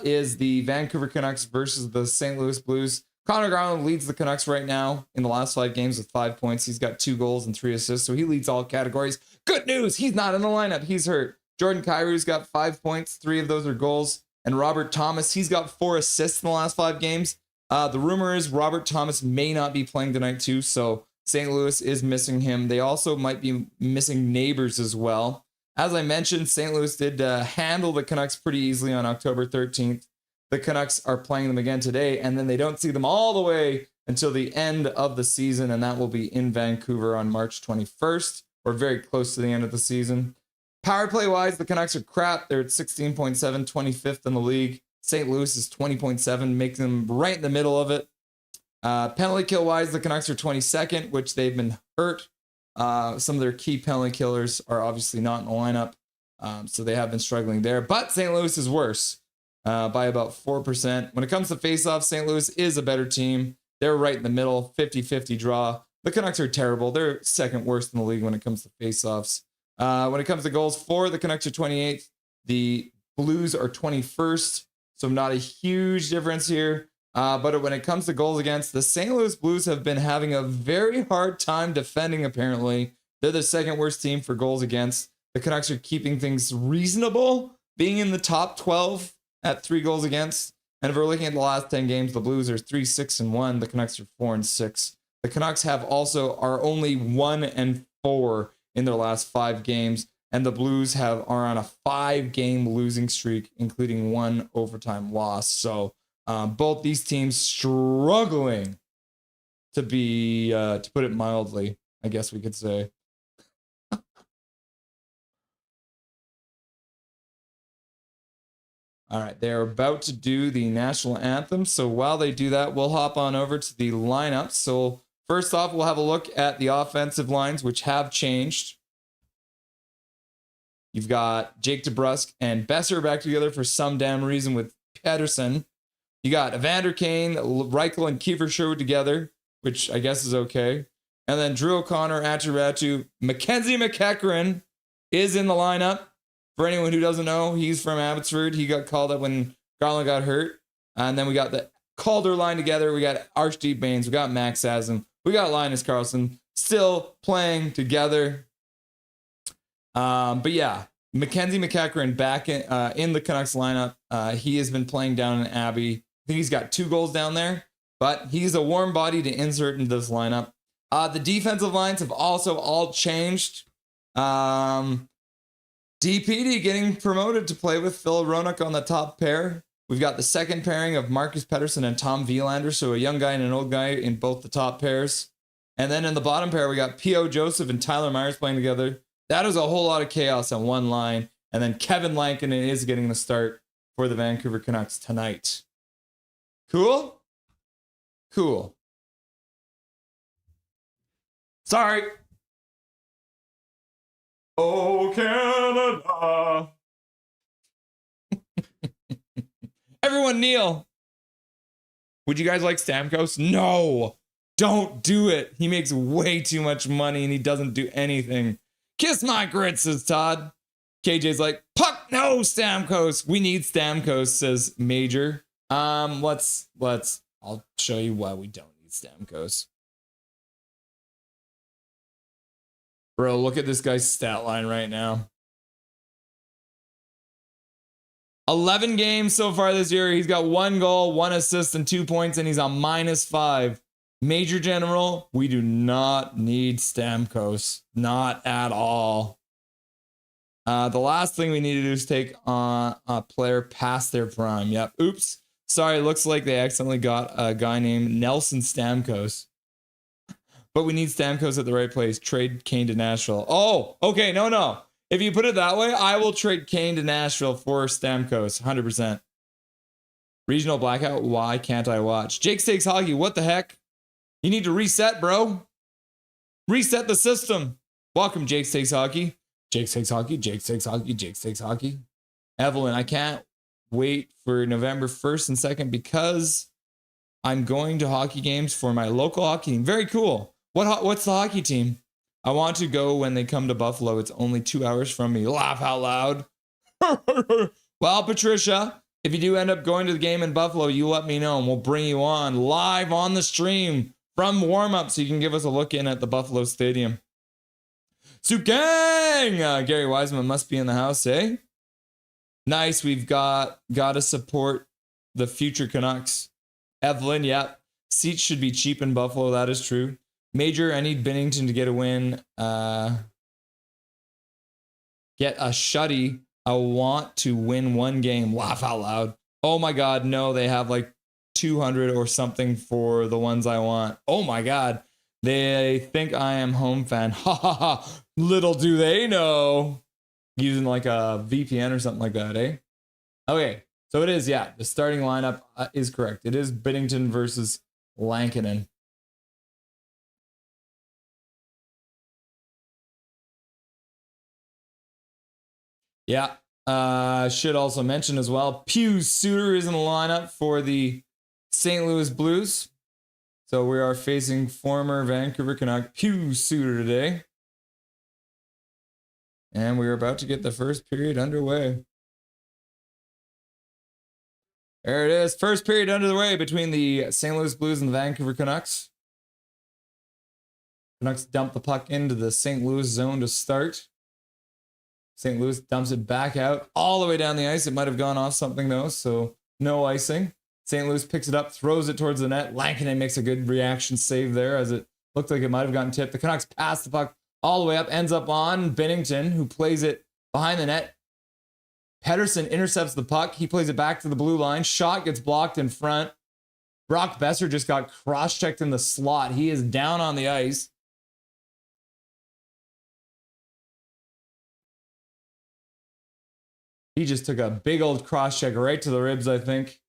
is the Vancouver Canucks versus the St. Louis Blues. Connor Garland leads the Canucks right now in the last 5 games with 5 points. He's got 2 goals and 3 assists, so he leads all categories. Good news, he's not in the lineup. He's hurt. Jordan Kyrie's got 5 points. 3 of those are goals. And Robert Thomas, he's got 4 assists in the last 5 games. The rumor is Robert Thomas may not be playing tonight too, so St. Louis is missing him. They also might be missing Neighbors as well. As I mentioned, St. Louis did handle the Canucks pretty easily on October 13th. The Canucks are playing them again today, and then they don't see them all the way until the end of the season, and that will be in Vancouver on March 21st, or very close to the end of the season. Power play-wise, the Canucks are crap. They're at 16.7, 25th in the league. St. Louis is 20.7, making them right in the middle of it. Penalty kill-wise, the Canucks are 22nd, which they've been hurt. Some of their key penalty killers are obviously not in the lineup, so they have been struggling there. But St. Louis is worse by about 4%. When it comes to face-offs, St. Louis is a better team. They're right in the middle, 50-50 draw. The Canucks are terrible. They're second worst in the league when it comes to face-offs. When it comes to goals for, the Canucks are 28th. The Blues are 21st, so not a huge difference here. But when it comes to goals against, the St. Louis Blues have been having a very hard time defending, apparently. They're the second worst team for goals against. The Canucks are keeping things reasonable, being in the top 12 at 3 goals against. And if we're looking at the last 10 games, the Blues are 3-6-1. The Canucks are 4-6. The Canucks are only 1-4 in their last 5 games. And the Blues are on a 5-game losing streak, including 1 overtime loss. So both these teams struggling to be, to put it mildly, I guess we could say. All right, they're about to do the national anthem. So while they do that, we'll hop on over to the lineups. So first off, we'll have a look at the offensive lines, which have changed. You've got Jake DeBrusk and Besser back together for some damn reason with Pedersen. You got Evander Kane, Reichel, and Kiefer Sherwood together, which I guess is okay. And then Drew O'Connor, Atchiratu, Mackenzie McEachran is in the lineup. For anyone who doesn't know, he's from Abbotsford. He got called up when Garland got hurt. And then we got the Calder line together. We got Archdeep Baines. We got Max Asm. We got Linus Carlson still playing together. But yeah, Mackenzie McEachran back in the Canucks lineup. He has been playing down in Abbey. I think he's got 2 goals down there, but he's a warm body to insert into this lineup. The defensive lines have also all changed. DPD getting promoted to play with Phil Roenick on the top pair. We've got the second pairing of Marcus Pettersson and Tom Willander, so a young guy and an old guy in both the top pairs. And then in the bottom pair, we got P.O. Joseph and Tyler Myers playing together. That is a whole lot of chaos on one line. And then Kevin Lankinen is getting the start for the Vancouver Canucks tonight. Cool? Cool. Sorry. Oh, Canada. Everyone kneel. Would you guys like Stamkos? No, don't do it. He makes way too much money and he doesn't do anything. Kiss my grits, says Todd. KJ's like, puck, no, Stamkos. We need Stamkos, says Major. Let's, I'll show you why we don't need Stamkos. Bro, look at this guy's stat line right now. 11 games so far this year. He's got 1 goal, 1 assist, and 2 points, and he's on -5. Major General, we do not need Stamkos. Not at all. The last thing we need to do is take on a player past their prime. Yep. Oops. Sorry, looks like they accidentally got a guy named Nelson Stamkos. But we need Stamkos at the right place. Trade Kane to Nashville. Oh, okay. No. If you put it that way, I will trade Kane to Nashville for Stamkos. 100%. Regional blackout. Why can't I watch? Jake Stakes Hockey. What the heck? You need to reset, bro. Reset the system. Welcome, Jake Stakes Hockey. Jake Stakes Hockey. Jake Stakes Hockey. Jake Stakes Hockey. Evelyn, I can't wait for November 1st and 2nd because I'm going to hockey games for my local hockey team. Very cool. What's the hockey team? I want to go when they come to Buffalo. It's only 2 hours from me. Laugh out loud. Well, Patricia, if you do end up going to the game in Buffalo, you let me know and we'll bring you on live on the stream from warm-up so you can give us a look in at the Buffalo Stadium. Soup Gang! Gary Wiseman must be in the house, eh? Nice. We've got to support the future Canucks. Evelyn, yep. Seats should be cheap in Buffalo. That is true. Major, I need Binnington to get a win. Get a shutty. I want to win 1 game. Laugh out loud. Oh my God, no, they have like 200 or something for the ones I want. Oh my God. They think I am home fan. Ha ha ha. Little do they know. Using like a VPN or something like that, eh? Okay, so it is, yeah. The starting lineup is correct. It is Binnington versus Lankinen. Yeah. Should also mention as well, Pius Suter is in the lineup for the St. Louis Blues. So we are facing former Vancouver Canuck Pius Suter today. And we're about to get the first period underway. There it is. First period underway between the St. Louis Blues and the Vancouver Canucks. Canucks dump the puck into the St. Louis zone to start. St. Louis dumps it back out all the way down the ice. It might have gone off something though, so no icing. St. Louis picks it up, throws it towards the net. Lankinen makes a good reaction save there as it looked like it might have gotten tipped. The Canucks pass the puck all the way up, ends up on Binnington, who plays it behind the net. Pettersson intercepts the puck. He plays it back to the blue line. Shot gets blocked in front. Brock Besser just got cross-checked in the slot. He is down on the ice. He just took a big old cross check right to the ribs, I think.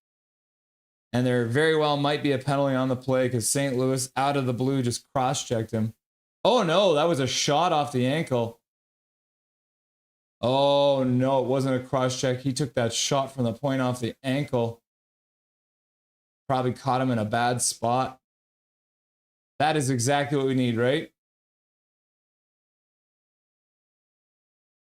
And there very well might be a penalty on the play because St. Louis, out of the blue, just cross checked him. Oh no, that was a shot off the ankle. Oh no, it wasn't a cross check. He took that shot from the point off the ankle. Probably caught him in a bad spot. That is exactly what we need, right?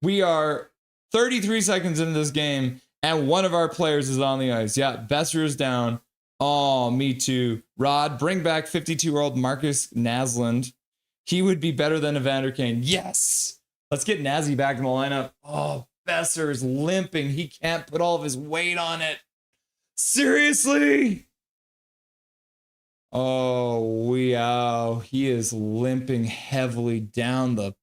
We are 33 seconds into this game, and one of our players is on the ice. Yeah, Besser is down. Oh, me too. Rod, bring back 52-year-old Marcus Naslund. He would be better than Evander Kane. Yes! Let's get Nazi back in the lineup. Oh, Besser is limping. He can't put all of his weight on it. Seriously? Oh, wow. He is limping heavily down the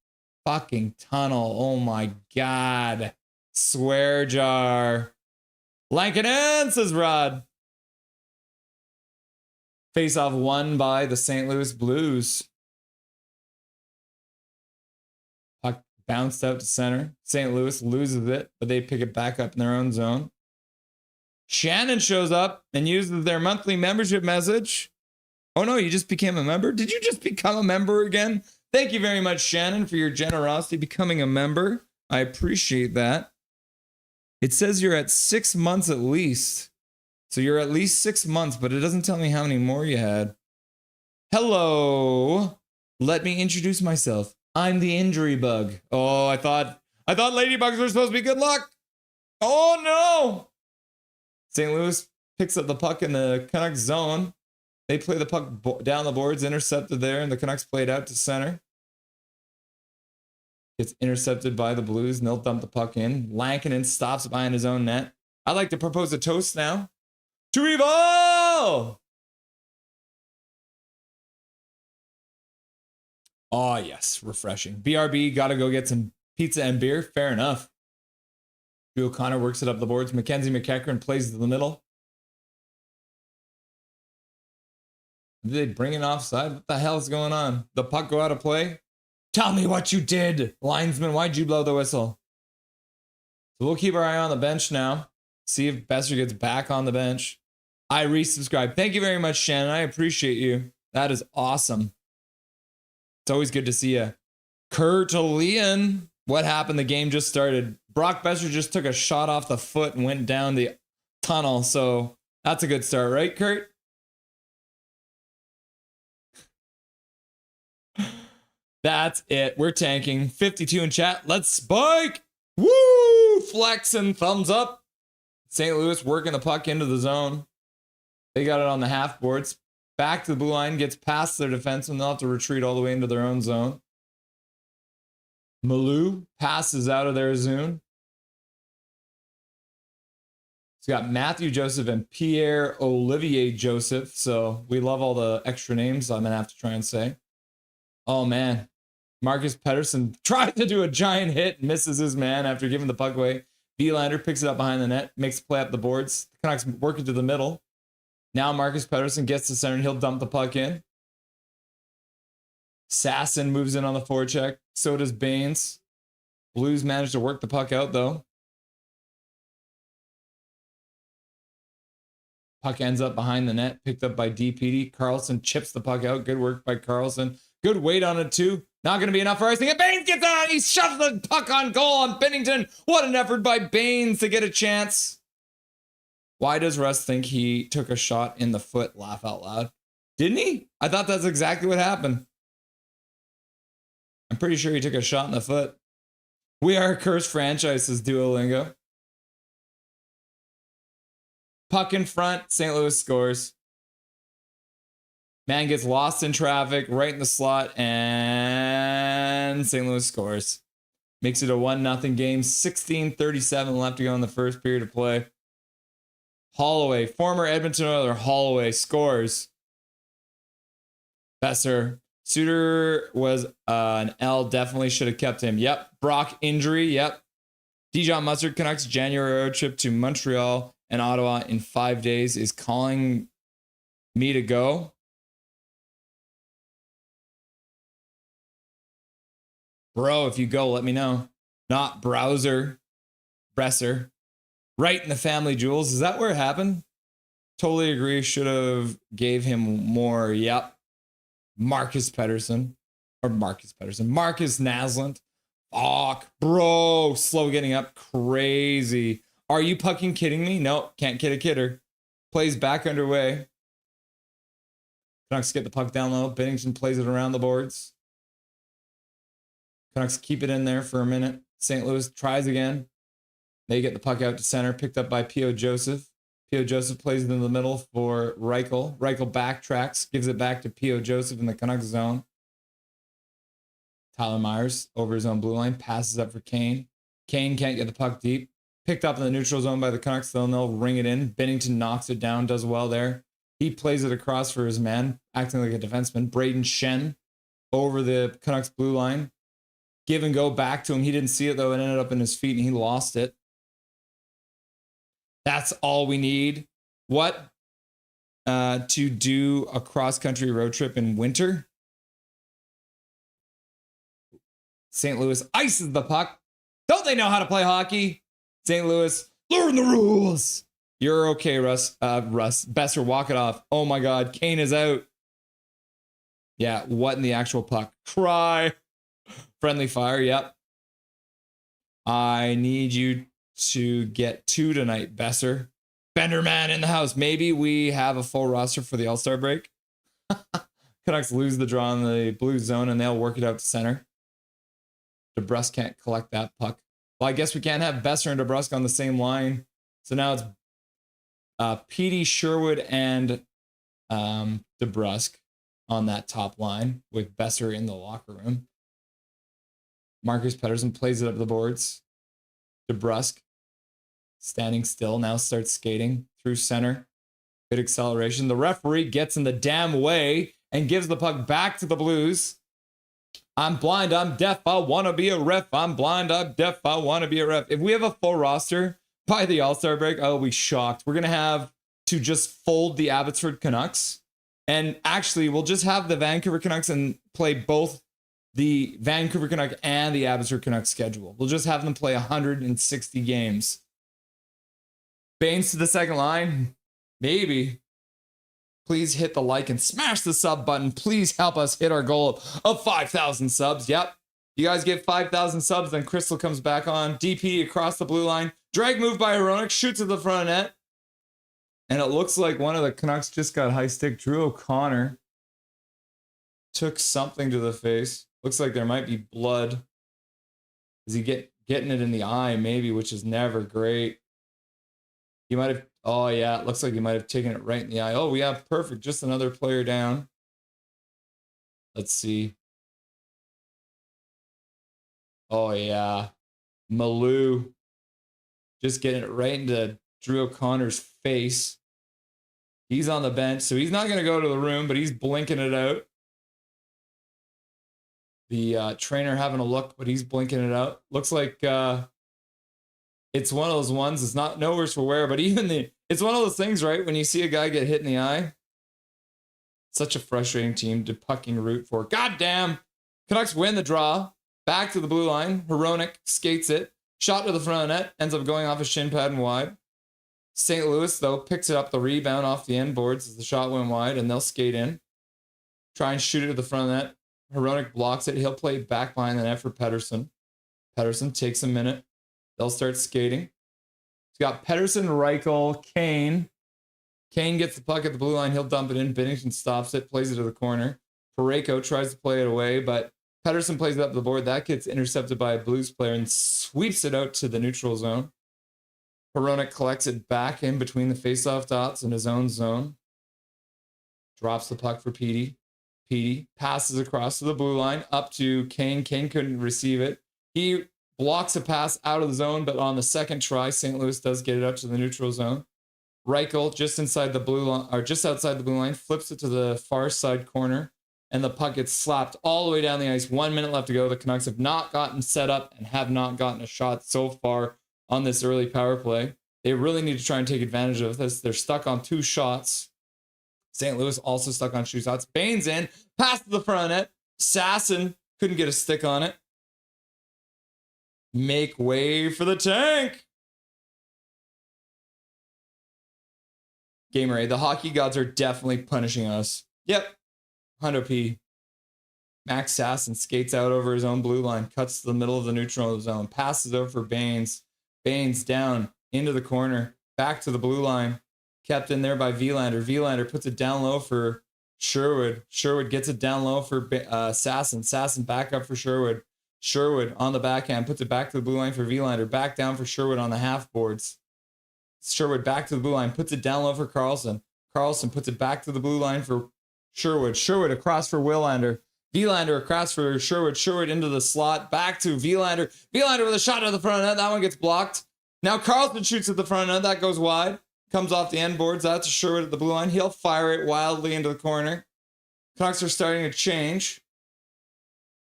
fucking tunnel. Oh my God. Swear jar. Lankin in, says Rod. Face off won by the St. Louis Blues. Puck bounced out to center. St. Louis loses it, but they pick it back up in their own zone. Shannon shows up and uses their monthly membership message. Oh no, you just became a member? Did you just become a member again? Thank you very much, Shannon, for your generosity becoming a member. I appreciate that. It says you're at 6 months at least. So you're at least 6 months, but it doesn't tell me how many more you had. Hello. Let me introduce myself. I'm the injury bug. Oh, I thought ladybugs were supposed to be good luck. Oh no. St. Louis picks up the puck in the Canucks zone. They play the puck down the boards, intercepted there, and the Canucks play it out to center. Gets intercepted by the Blues, and they'll dump the puck in. Lankinen stops behind his own net. I'd like to propose a toast now. To Evil! Oh, yes, refreshing. BRB, gotta go get some pizza and beer. Fair enough. Drew O'Connor works it up the boards. Mackenzie McEachran plays to the middle. Did they bring it offside? What the hell is going on? The puck go out of play? Tell me what you did, linesman. Why'd you blow the whistle? So we'll keep our eye on the bench now. See if Besser gets back on the bench. I resubscribe. Thank you very much, Shannon. I appreciate you. That is awesome. It's always good to see you. Kurt Leon. What happened? The game just started. Brock Besser just took a shot off the foot and went down the tunnel. So that's a good start, right, Kurt? That's it. We're tanking. 52 in chat. Let's spike. Woo! Flex and thumbs up. St. Louis working the puck into the zone. They got it on the half boards. Back to the blue line. Gets past their defenseman. They'll have to retreat all the way into their own zone. Malou passes out of their zone. It's got Matthew Joseph and Pierre Olivier Joseph. So we love all the extra names I'm going to have to try and say. Oh, man. Marcus Pettersson tries to do a giant hit, misses his man after giving the puck away. Willander picks it up behind the net, makes a play up the boards. The Canucks work it to the middle. Now Marcus Pettersson gets to center and he'll dump the puck in. Sasson moves in on the forecheck. So does Baines. Blues manage to work the puck out, though. Puck ends up behind the net, picked up by DPD. Carlson chips the puck out. Good work by Carlson. Good weight on it, too. Not going to be enough for icing. And Baines gets on. He shoves the puck on goal on Bennington. What an effort by Baines to get a chance. Why does Russ think he took a shot in the foot? Laugh out loud. Didn't he? I thought that's exactly what happened. I'm pretty sure he took a shot in the foot. We are a cursed franchise, says Duolingo. Puck in front. St. Louis scores. Man gets lost in traffic right in the slot, and St. Louis scores. Makes it a 1-0 game. 16:37 left to go in the first period of play. Holloway, former Edmonton Oiler Holloway, scores. Besser. Suter was an L. Definitely should have kept him. Yep. Brock injury. Yep. Dijon Mustard Canucks January road trip to Montreal and Ottawa in 5 days is calling me to go. Bro, if you go, let me know. Not browser. Bresser. Right in the family jewels. Is that where it happened? Totally agree. Should have gave him more. Yep. Marcus Naslund. Fuck, bro. Slow getting up. Crazy. Are you fucking kidding me? No, can't kid a kidder. Plays back underway. Canucks get the puck down low. Binnington plays it around the boards. Canucks keep it in there for a minute. St. Louis tries again. They get the puck out to center, picked up by P.O. Joseph. P.O. Joseph plays it in the middle for Reichel. Reichel backtracks, gives it back to P.O. Joseph in the Canucks zone. Tyler Myers over his own blue line, passes up for Kane. Kane can't get the puck deep. Picked up in the neutral zone by the Canucks, they'll ring it in. Binnington knocks it down, does well there. He plays it across for his man, acting like a defenseman. Braden Shen over the Canucks blue line. Give and go back to him. He didn't see it, though. It ended up in his feet, and he lost it. That's all we need. What to do a cross-country road trip in winter? St. Louis ices the puck. Don't they know how to play hockey? St. Louis, learn the rules. You're okay, Russ. Besser, walk it off. Oh my God, Kane is out. Yeah, what in the actual puck? Cry. Friendly fire, yep. I need you to get 2 tonight, Besser. Benderman in the house. Maybe we have a full roster for the All-Star break. Canucks lose the draw in the blue zone, and they'll work it out to center. DeBrusk can't collect that puck. Well, I guess we can't have Besser and DeBrusk on the same line. So now it's Petey, Sherwood, and DeBrusk on that top line with Besser in the locker room. Marcus Pettersson plays it up the boards. DeBrusk standing still, now starts skating through center. Good acceleration. The referee gets in the damn way and gives the puck back to the Blues. I'm blind, I'm deaf, I want to be a ref. I'm blind, I'm deaf, I want to be a ref. If we have a full roster by the All-Star break, I'll be shocked. We're going to have to just fold the Abbotsford Canucks. And actually, we'll just have the Vancouver Canucks and play both the Vancouver Canucks and the Abbotsford Canucks schedule. We'll just have them play 160 games. Baines to the second line? Maybe. Please hit the like and smash the sub button. Please help us hit our goal of 5,000 subs. Yep. You guys get 5,000 subs, then Crystal comes back on. DP across the blue line. Drag move by Hronek. Shoots at the front net. And it looks like one of the Canucks just got high stick. Drew O'Connor took something to the face. Looks like there might be blood. Is he getting it in the eye, maybe, which is never great. He might have, oh yeah, it looks like he might have taken it right in the eye. Oh, yeah, perfect. Just another player down. Let's see. Oh yeah. Malou just getting it right into Drew O'Connor's face. He's on the bench, so he's not going to go to the room, but he's blinking it out. The trainer having a look, but he's blinking it out. Looks like it's one of those ones. It's not no worse for wear, but it's one of those things, right? When you see a guy get hit in the eye, such a frustrating team to fucking root for. Goddamn! Canucks win the draw. Back to the blue line. Hronek skates it. Shot to the front of the net. Ends up going off his shin pad and wide. St. Louis, though, picks it up the rebound off the end boards as the shot went wide, and they'll skate in. Try and shoot it to the front of the net. Hronek blocks it. He'll play back behind the net for Pettersson. Pettersson takes a minute. They'll start skating. He's got Pettersson, Reichel, Kane. Kane gets the puck at the blue line. He'll dump it in. Binnington stops it, plays it to the corner. Parayko tries to play it away, but Pettersson plays it up the board. That gets intercepted by a Blues player and sweeps it out to the neutral zone. Hronek collects it back in between the faceoff dots in his own zone. Drops the puck for Petey. Petey passes across to the blue line, up to Kane. Kane couldn't receive it. He blocks a pass out of the zone, but on the second try, St. Louis does get it up to the neutral zone. Reichel, just inside the blue line, or just outside the blue line, flips it to the far side corner, and the puck gets slapped all the way down the ice. 1 minute left to go. The Canucks have not gotten set up and have not gotten a shot so far on this early power play. They really need to try and take advantage of this. They're stuck on 2 shots. St. Louis also stuck on 2 shots. Baines in, pass to the front net. Sasson couldn't get a stick on it. Make way for the tank. Gamerade. The hockey gods are definitely punishing us. Yep. Hundo P. Max Sasson skates out over his own blue line, cuts to the middle of the neutral zone, passes over for Baines. Baines down into the corner, back to the blue line, kept in there by Willander. Willander puts it down low for Sherwood. Sherwood gets it down low for Sasson. Sasson back up for Sherwood. Sherwood on the backhand, puts it back to the blue line for Willander. Back down for Sherwood on the half boards. Sherwood back to the blue line, puts it down low for Carlson. Carlson puts it back to the blue line for Sherwood. Sherwood across for Willander. Willander across for Sherwood. Sherwood into the slot. Back to Willander. Willander with a shot to the front of net. That one gets blocked. Now Carlson shoots at the front of net. That goes wide. Comes off the end boards. That's a Sherwood at the blue line. He'll fire it wildly into the corner. Canucks are starting to change.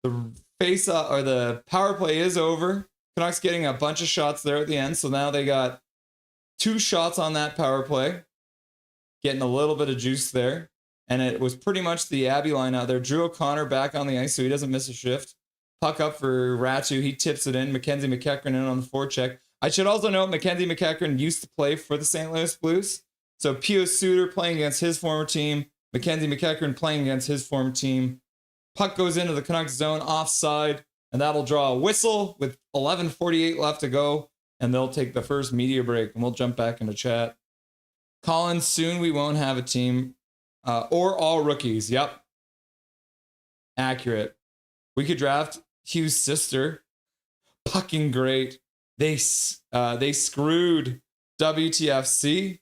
The or the power play is over. Canucks getting a bunch of shots there at the end. So now they got 2 shots on that power play. Getting a little bit of juice there. And it was pretty much the Abbey line out there. Drew O'Connor back on the ice so he doesn't miss a shift. Puck up for Ratu. He tips it in. Mackenzie McEachran in on the forecheck. I should also note Mackenzie McEachran used to play for the St. Louis Blues. So Pio Suter playing against his former team. Mackenzie McEachran playing against his former team. Puck goes into the Canucks zone offside. And that'll draw a whistle with 11:48 left to go. And they'll take the first media break. And we'll jump back into chat. Colin, soon we won't have a team. Or all rookies. Yep. Accurate. We could draft Hughes' sister. Fucking great. They screwed WTFC.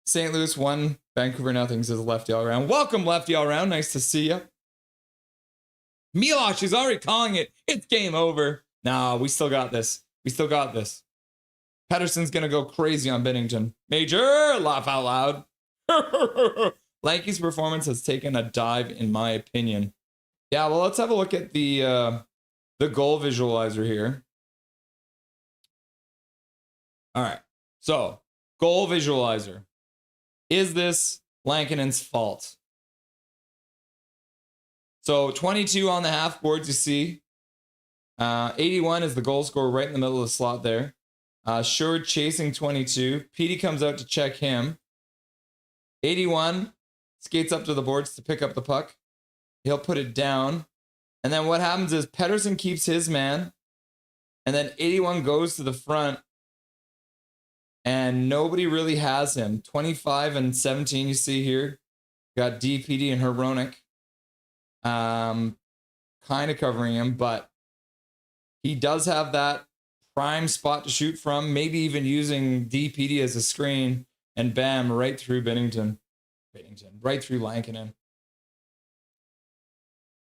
St. Louis won. Vancouver nothing, says Lefty All Around. Welcome, Lefty All Around. Nice to see you. Milosh is already calling it. It's game over. Nah, we still got this. We still got this. Pedersen's going to go crazy on Binnington. Major, laugh out loud. Lanky's performance has taken a dive, in my opinion. Yeah, well, let's have a look at the goal visualizer here. All right, so goal visualizer. Is this Lankinen's fault? So 22 on the half boards, you see. 81 is the goal scorer right in the middle of the slot there. Sherwood chasing 22. Petey comes out to check him. 81 skates up to the boards to pick up the puck. He'll put it down. And then what happens is Pedersen keeps his man. And then 81 goes to the front. And nobody really has him. 25 and 17 you see here. Got DPD and Hronek. Kind of covering him. But he does have that prime spot to shoot from. Maybe even using DPD as a screen. And bam, right through Binnington. Right through Lankinen.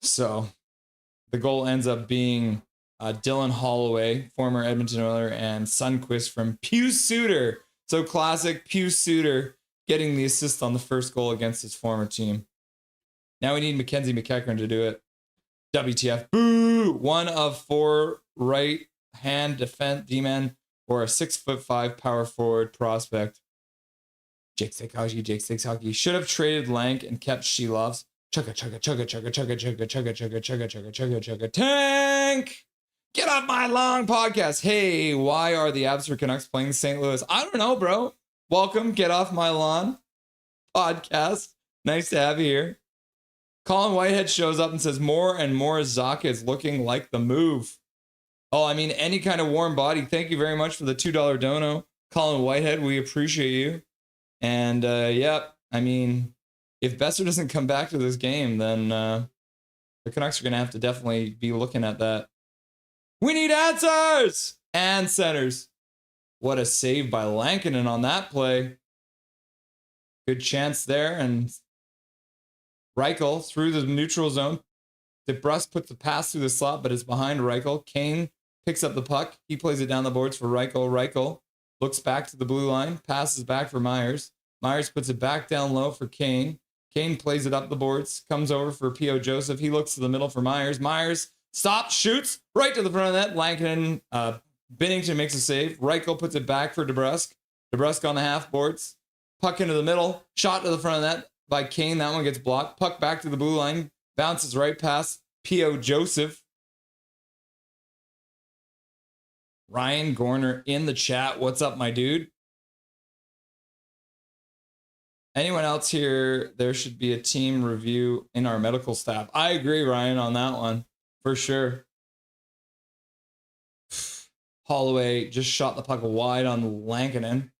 So the goal ends up being Dylan Holloway, former Edmonton Oiler, and Sundqvist from Pew Suter. So classic Pew Suter getting the assist on the first goal against his former team. Now we need Mackenzie McEachran to do it. WTF. Boo! 1 of 4 right hand defense D-men or a 6'5" power forward prospect. Jake Stakes Hockey should have traded Lank and kept Shelovs. Chugga. Tank! Get off my lawn podcast. Hey, why are the Abbotsford Canucks playing St. Louis? I don't know, bro. Welcome, Get Off My Lawn podcast. Nice to have you here. Colin Whitehead shows up and says more and more Zaka is looking like the move. Oh, I mean, any kind of warm body. Thank you very much for the $2 dono. Colin Whitehead, we appreciate you. And, yep, I mean, if Besser doesn't come back to this game, then the Canucks are going to have to definitely be looking at that. We need answers! And centers. What a save by Lankinen on that play. Good chance there. And Reichel through the neutral zone. DeBrusque puts the pass through the slot, but it's behind Reichel. Kane picks up the puck. He plays it down the boards for Reichel. Reichel looks back to the blue line, passes back for Myers. Myers puts it back down low for Kane. Kane plays it up the boards, comes over for P.O. Joseph. He looks to the middle for Myers. Myers stops, shoots right to the front of that. Lankinen, Binnington makes a save. Reichel puts it back for DeBrusque. DeBrusque on the half boards. Puck into the middle. Shot to the front of that by Kane. That one gets blocked. Puck back to the blue line. Bounces right past P.O. Joseph. Ryan Gorner in the chat. What's up, my dude? Anyone else here? There should be a team review in our medical staff. I agree, Ryan, on that one for sure. Holloway just shot the puck wide on Lankinen.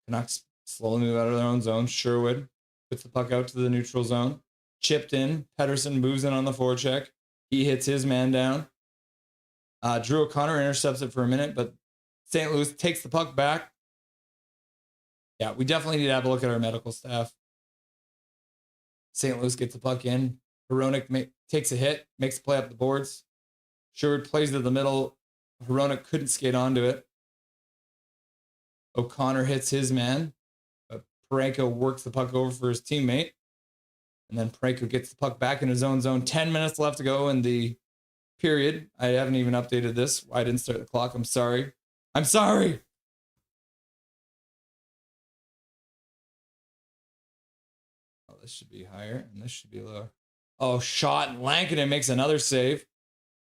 Canucks slowly move out of their own zone. Sherwood puts the puck out to the neutral zone. Chipped in. Pettersson moves in on the forecheck. He hits his man down. Drew O'Connor intercepts it for a minute, but St. Louis takes the puck back. Yeah, we definitely need to have a look at our medical staff. St. Louis gets the puck in. Hronek takes a hit, makes a play up the boards. Sherwood plays to the middle. Hronek couldn't skate onto it. O'Connor hits his man. But Parayko works the puck over for his teammate. And then Parayko gets the puck back in his own zone. 10 minutes left to go in the period. I haven't even updated this. I didn't start the clock. I'm sorry. I'm sorry. Oh, this should be higher and this should be lower. Oh, shot, and Lankinen makes another save.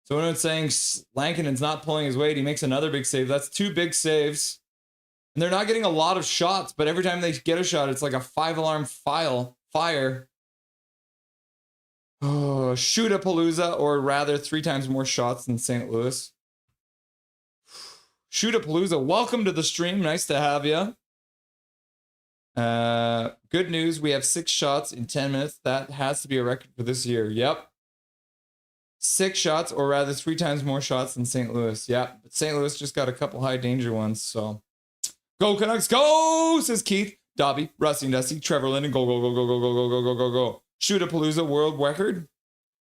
So when I'm saying Lankinen's not pulling his weight, he makes another big save. That's 2 big saves. And they're not getting a lot of shots, but every time they get a shot, it's like a 5-alarm fire. Oh, Shootapalooza, or rather 3 times more shots than St. Louis. Shootapalooza, welcome to the stream. Nice to have you. Good news, we have 6 shots in 10 minutes. That has to be a record for this year. Yep. 6 shots, or rather 3 times more shots than St. Louis. Yep. But St. Louis just got a couple high danger ones, so. Go Canucks, go, says Keith. Dobby, Rusty and Dusty, Trevor Linden, go, go, go, go, go, go, go, go, go, go, go. Shootapalooza world record.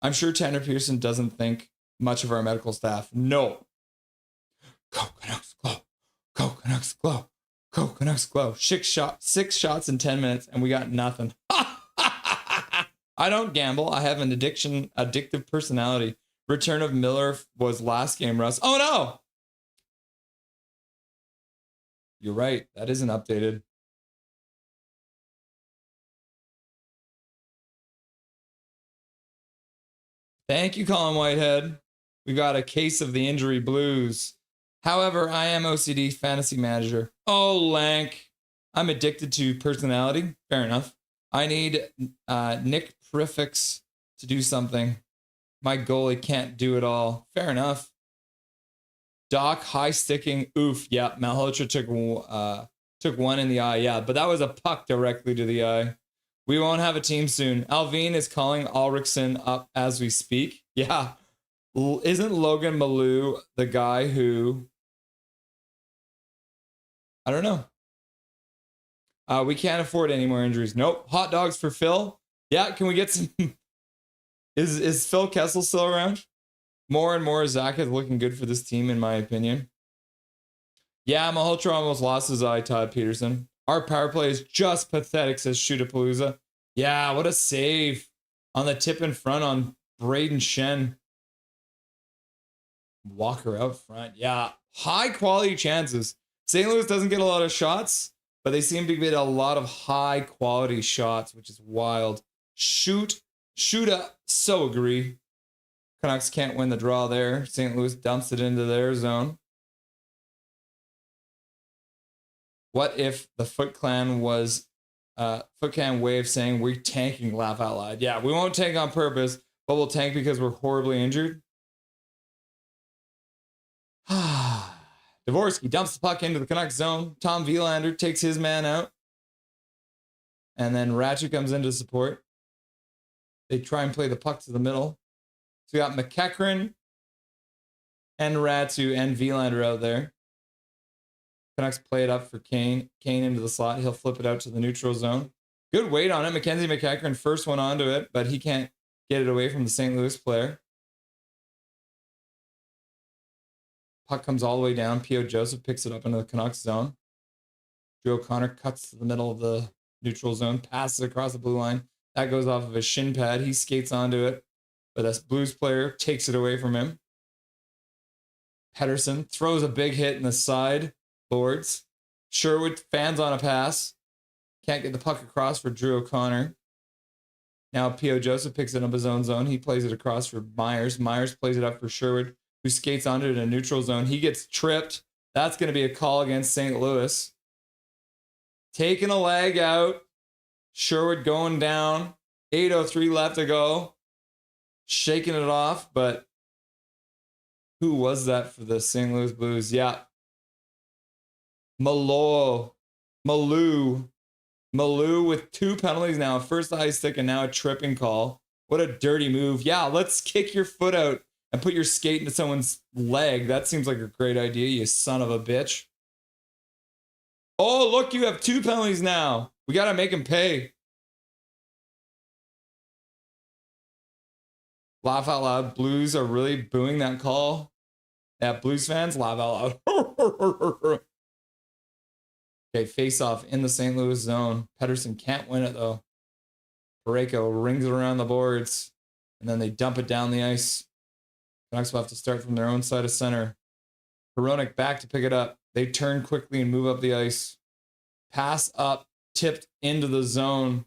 I'm sure Tanner Pearson doesn't think much of our medical staff. No. Go Canucks, glow. Go Canucks, glow. Go Canucks, glow. 6 shots in 10 minutes, and we got nothing. I don't gamble. I have an addictive personality. Return of Miller was last game, Russ. Oh no! You're right. That isn't updated. Thank you, Colin Whitehead. We got a case of the injury blues. However, I am OCD fantasy manager. Oh, Lank. I'm addicted to personality. Fair enough. I need Nick Prefix to do something. My goalie can't do it all. Fair enough. Doc, high sticking. Oof. Yeah, Malhotra took one in the eye. Yeah, but that was a puck directly to the eye. We won't have a team soon. Alvin is calling Ulrichsen up as we speak. Yeah. Isn't Logan Malou the guy who... I don't know. We can't afford any more injuries. Nope. Hot dogs for Phil. Yeah, can we get some... Is Phil Kessel still around? More and more, Zach is looking good for this team, in my opinion. Yeah, Malhotra almost lost his eye, Todd Peterson. Our power play is just pathetic, says Shootapalooza. Yeah, what a save on the tip in front on Braden Shen. Walker out front. Yeah, high quality chances. St. Louis doesn't get a lot of shots, but they seem to get a lot of high quality shots, which is wild. Shootout. So agree. Canucks can't win the draw there. St. Louis dumps it into their zone. What if the Foot Clan was Foot Clan way of saying we're tanking, laugh out loud? Yeah, we won't tank on purpose, but we'll tank because we're horribly injured. Dvorsky dumps the puck into the Canucks zone. Tom Willander takes his man out. And then Ratchet comes in to support. They try and play the puck to the middle. So we got McEachran and Ratu and Willander out there. Canucks play it up for Kane. Kane into the slot. He'll flip it out to the neutral zone. Good weight on it. Mackenzie McEachran first one onto it, but he can't get it away from the St. Louis player. Puck comes all the way down. P.O. Joseph picks it up into the Canucks zone. Drew O'Connor cuts to the middle of the neutral zone, passes across the blue line. That goes off of his shin pad. He skates onto it, but this Blues player takes it away from him. Pettersson throws a big hit in the side boards. Sherwood fans on a pass. Can't get the puck across for Drew O'Connor. Now P.O. Joseph picks it up his own zone. He plays it across for Myers. Myers plays it up for Sherwood, who skates onto it in a neutral zone. He gets tripped. That's going to be a call against St. Louis. taking a leg out. Sherwood going down. 8:03 left to go. Shaking it off, but who was that for the St. Louis Blues? Yeah. Malou with 2 penalties now. First the high stick and now a tripping call. What a dirty move. Yeah, let's kick your foot out and put your skate into someone's leg. That seems like a great idea, you son of a bitch. Oh, look, you have 2 penalties now. We got to make him pay. Laugh out loud. Blues are really booing that call. Yeah, Blues fans, laugh out loud. Okay, face off in the St. Louis zone. Pedersen can't win it though. Parayko rings it around the boards, and then they dump it down the ice. Canucks will have to start from their own side of center. Hronek back to pick it up. They turn quickly and move up the ice. Pass up, tipped into the zone.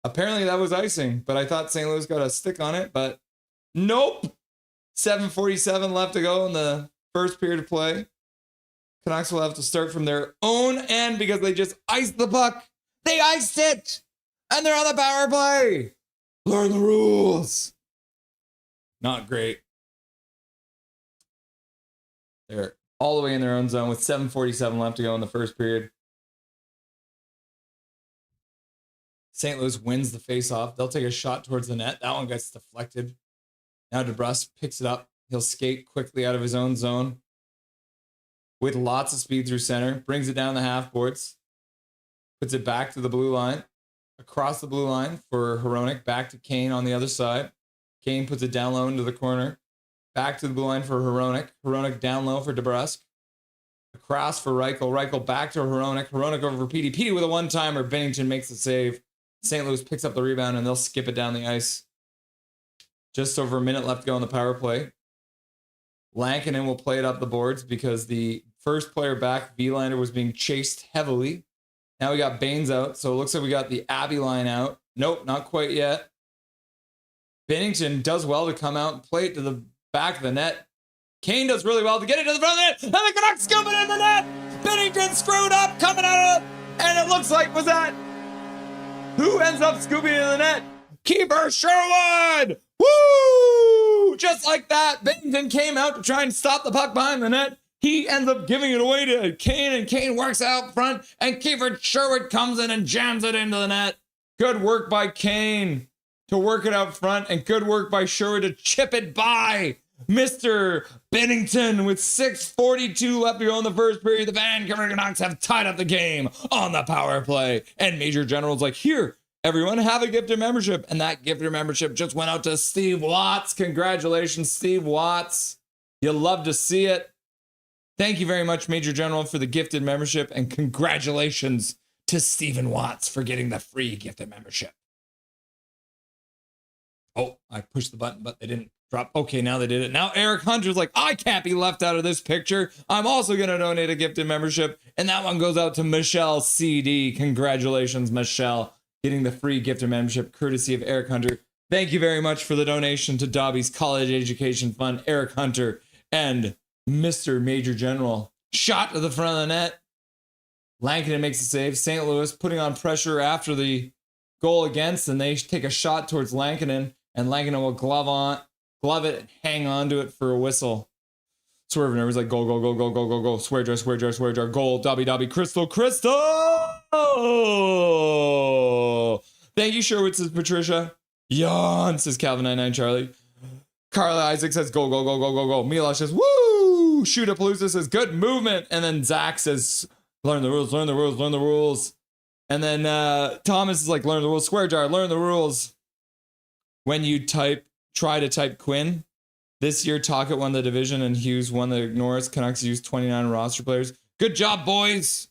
Apparently that was icing, but I thought St. Louis got a stick on it, but nope. 7:47 left to go in the first period of play. Canucks will have to start from their own end because they just iced the puck. They iced it, and they're on the power play. Learn the rules. Not great. They're all the way in their own zone with 7:47 left to go in the first period. St. Louis wins the faceoff. They'll take a shot towards the net. That one gets deflected. Now DeBrusk picks it up. He'll skate quickly out of his own zone with lots of speed through center. Brings it down the half boards. Puts it back to the blue line. Across the blue line for Hronek. Back to Kane on the other side. Kane puts it down low into the corner. Back to the blue line for Hronek. Hronek down low for DeBrusk. Across for Reichel. Reichel back to Hronek. Hronek over for Petey. Petey with a one-timer. Bennington makes the save. St. Louis picks up the rebound and they'll skip it down the ice. Just over a minute left to go on the power play. Lankinen will play it up the boards because the first player back, Willander, was being chased heavily. Now we got Baines out, so it looks like we got the Abbey line out. Nope, not quite yet. Bennington does well to come out and play it to the back of the net. Kane does really well to get it to the front of the net, and the Canucks scoop it in the net. Bennington screwed up, coming out of it, and it looks like, was that? Who ends up scooping in the net? Keeper Sherwood! Woo! Just like that, Bennington came out to try and stop the puck behind the net. He ends up giving it away to Kane, and Kane works out front, and Keeper Sherwood comes in and jams it into the net. Good work by Kane to work it out front, and good work by Sherwood to chip it by Mr. Bennington with 6:42 left to go in the first period. The Vancouver Canucks have tied up the game on the power play. And Major General's like, here, everyone, have a gifted membership. And that gifted membership just went out to Steve Watts. Congratulations, Steve Watts. You love to see it. Thank you very much, Major General, for the gifted membership. And congratulations to Stephen Watts for getting the free gifted membership. Oh, I pushed the button, but they didn't drop. Okay, now they did it. Now Eric Hunter's like, I can't be left out of this picture. I'm also going to donate a gifted membership. And that one goes out to Michelle CD. Congratulations, Michelle, getting the free gifted membership courtesy of Eric Hunter. Thank you very much for the donation to Dobby's College Education Fund, Eric Hunter and Mr. Major General. Shot to the front of the net. Lankinen makes a save. St. Louis putting on pressure after the goal against, and they take a shot towards Lankinen, and Lankinen will glove it and hang on to it for a whistle. Swerve was like, go, go, go, go, go, go, go. Swear jar, swear jar, swear jar. Goal, Dobby, Dobby, Crystal, Crystal. Thank you, Sherwood, says Patricia. Yawn, says Calvin99 Charlie. Carla Isaac says, go, go, go, go, go, go. Milosh says, woo. Shootapalooza says, good movement. And then Zach says, learn the rules, learn the rules, learn the rules. And then Thomas is like, learn the rules. Square jar, learn the rules. When you try to type Quinn. This year, Tocchet won the division and Hughes won the Norris. Canucks used 29 roster players. Good job, boys.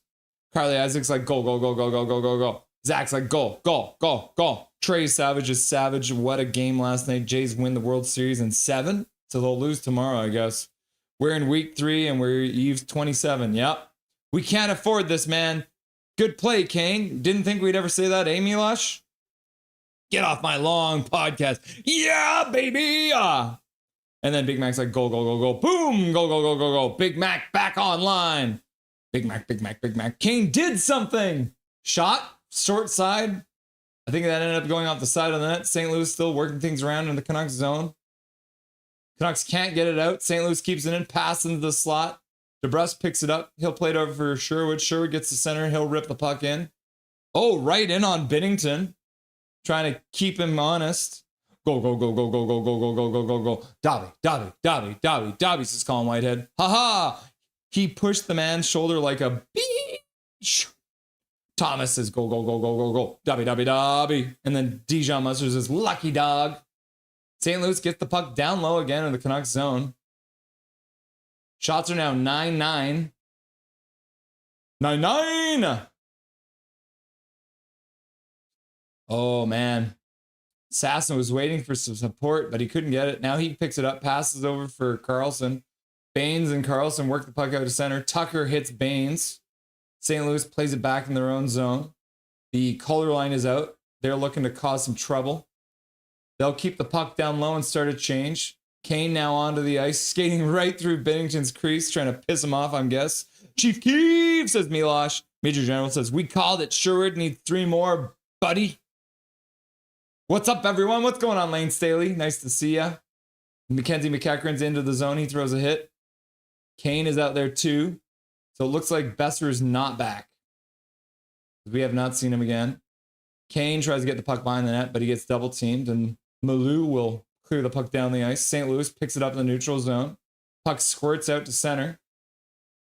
Carly Isaac's like, go, go, go, go, go, go, go, go. Zach's like, go, go, go, go. Trey Savage is savage. What a game last night. Jays win the World Series in 7. So they'll lose tomorrow, I guess. We're in week 3 and we're Eve's 27. Yep. We can't afford this, man. Good play, Kane. Didn't think we'd ever say that, eh, Milosh? Get off my long podcast. Yeah, baby. And then Big Mac's like, go, go, go, go. Boom. Go, go, go, go, go. Big Mac back online. Big Mac, Big Mac, Big Mac. Kane did something. Shot, short side. I think that ended up going off the side of the net. St. Louis still working things around in the Canucks zone. Canucks can't get it out. St. Louis keeps it in, pass into the slot. DeBrusque picks it up. He'll play it over for Sherwood. Sherwood gets the center. He'll rip the puck in. Oh, right in on Binnington. Trying to keep him honest. Go, go, go, go, go, go, go, go, go, go, go, go. Dobby, says Colin Whitehead. Ha-ha! He pushed the man's shoulder like a beach. Thomas says, go, go, go, go, go, go. Dobby. And then Dijon Mustard says, lucky dog. St. Louis gets the puck down low again in the Canucks zone. Shots are now 9-9. 9-9! Oh, man. Sasson was waiting for some support, but he couldn't get it. Now he picks it up, passes over for Carlson. Baines and Carlson work the puck out to center. Tucker hits Baines. St. Louis plays it back in their own zone. The color line is out. They're looking to cause some trouble. They'll keep the puck down low and start a change. Kane now onto the ice, skating right through Binnington's crease, trying to piss him off, I guess. Chief Keef, says Milosh. Major General says, we called it. Sherwood need 3 more, buddy. What's up, everyone? What's going on, Lane Staley? Nice to see ya. Mackenzie McEachran's into the zone. He throws a hit. Kane is out there too. So it looks like Besser's not back. We have not seen him again. Kane tries to get the puck behind the net, but he gets double teamed, and Malou will clear the puck down the ice. St. Louis picks it up in the neutral zone. Puck squirts out to center.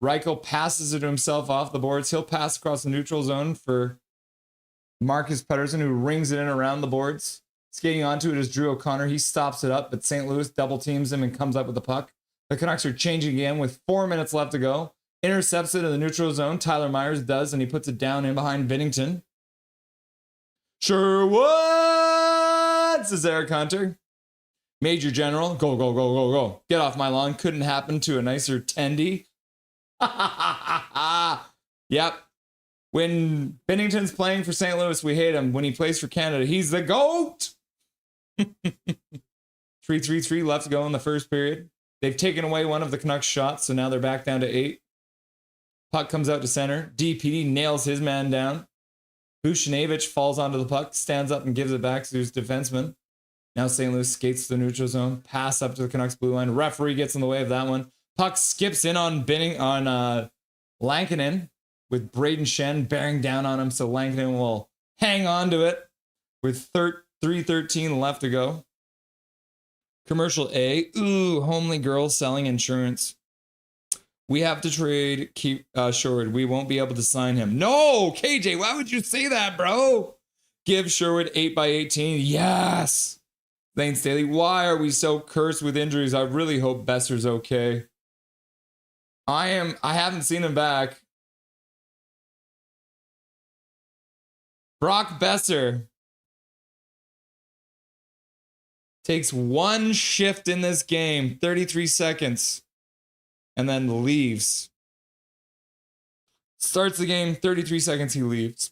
Reichel passes it to himself off the boards. He'll pass across the neutral zone for Marcus Pettersson, who rings it in around the boards. Skating onto it is Drew O'Connor. He stops it up, but St. Louis double teams him and comes up with the puck. The Canucks are changing again with 4 minutes left to go. Intercepts it in the neutral zone. Tyler Myers does, and he puts it down in behind Binnington. Sherwood, says Eric Hunter. Major General, go, go, go, go, go. Get off my lawn. Couldn't happen to a nicer tendy. Yep. When Binnington's playing for St. Louis, we hate him. When he plays for Canada, he's the GOAT. 3-3-3 left to go in the first period. They've taken away one of the Canucks shots, so now they're back down to 8. Puck comes out to center. DPD nails his man down. Buchnevich falls onto the puck, stands up and gives it back to his defenseman. Now St. Louis skates to the neutral zone. Pass up to the Canucks blue line. Referee gets in the way of that one. Puck skips in on Lankinen with Braden Shen bearing down on him, so Lankinen will hang on to it with 3:13 left to go. Commercial A. Ooh, homely girl selling insurance. We have to trade Sherwood. We won't be able to sign him. No, KJ, why would you say that, bro? Give Sherwood 8x18. Yes. Lane Staley, why are we so cursed with injuries? I really hope Besser's okay. I haven't seen him back. Brock Besser takes one shift in this game, 33 seconds, and then leaves. Starts the game, 33 seconds, he leaves.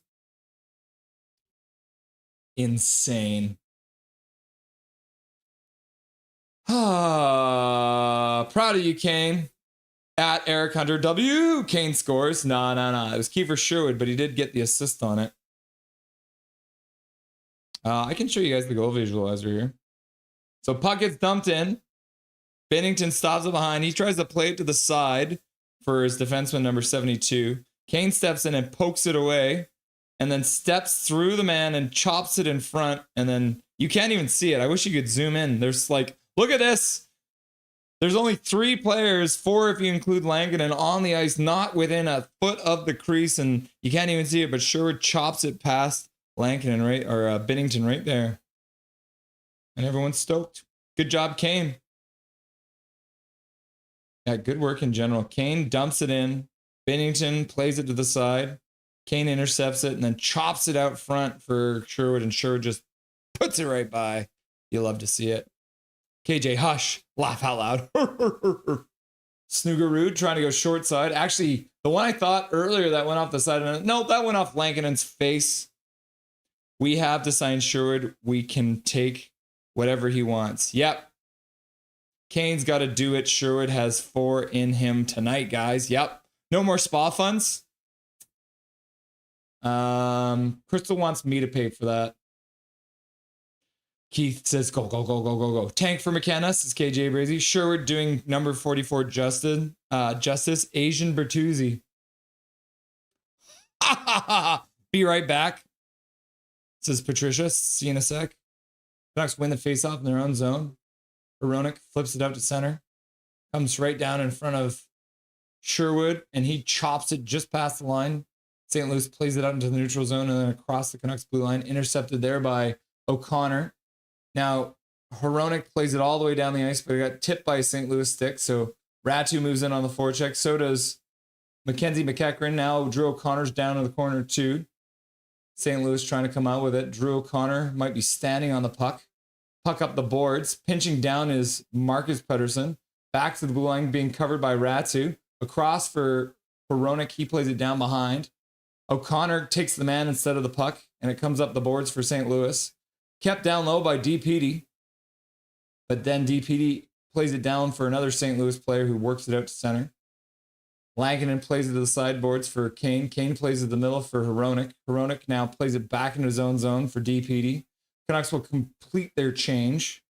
Insane. Proud of you, Kane. At Eric Hunter W. Kane scores. Nah. It was Kiefer Sherwood, but he did get the assist on it. I can show you guys the goal visualizer here. So puck gets dumped in. Binnington stops it behind. He tries to play it to the side for his defenseman number 72. Kane steps in and pokes it away and then steps through the man and chops it in front. And then you can't even see it. I wish you could zoom in. There's like, look at this. There's only 3 players, 4 if you include Lankinen, on the ice, not within a foot of the crease, and you can't even see it, but Sherwood chops it past Lankinen, right, or Binnington right there. And everyone's stoked. Good job, Kane. Yeah, good work in general. Kane dumps it in. Binnington plays it to the side. Kane intercepts it and then chops it out front for Sherwood, and Sherwood just puts it right by. You love to see it. KJ, hush. Laugh out loud. Snoogaroo trying to go short side. Actually, the one I thought earlier that went off the side. No, that went off Lankinen's face. We have to sign Sherwood. We can take whatever he wants. Yep. Kane's got to do it. Sherwood has 4 in him tonight, guys. Yep. No more spa funds. Crystal wants me to pay for that. Keith says, go, go, go, go, go, go. Tank for McKenna, says KJ Brazy. Sherwood doing number 44 Justice. Asian Bertuzzi. Be right back, says Patricia. See you in a sec. Canucks win the faceoff in their own zone. Hronek flips it out to center. Comes right down in front of Sherwood, and he chops it just past the line. St. Louis plays it out into the neutral zone and then across the Canucks blue line. Intercepted there by O'Connor. Now, Hronek plays it all the way down the ice, but it got tipped by a St. Louis stick. So Ratu moves in on the forecheck. So does Mackenzie McEachran. Now Drew O'Connor's down in the corner too. St. Louis trying to come out with it. Drew O'Connor might be standing on the puck. Puck up the boards. Pinching down is Marcus Pettersson. Back to the blue line, being covered by Ratu. Across for Hronek. He plays it down behind. O'Connor takes the man instead of the puck, and it comes up the boards for St. Louis. Kept down low by DPD. But then DPD plays it down for another St. Louis player who works it out to center. Lankinen plays it to the sideboards for Kane. Kane plays it to the middle for Hronek. Hronek now plays it back into his own zone for DPD. Canucks will complete their change.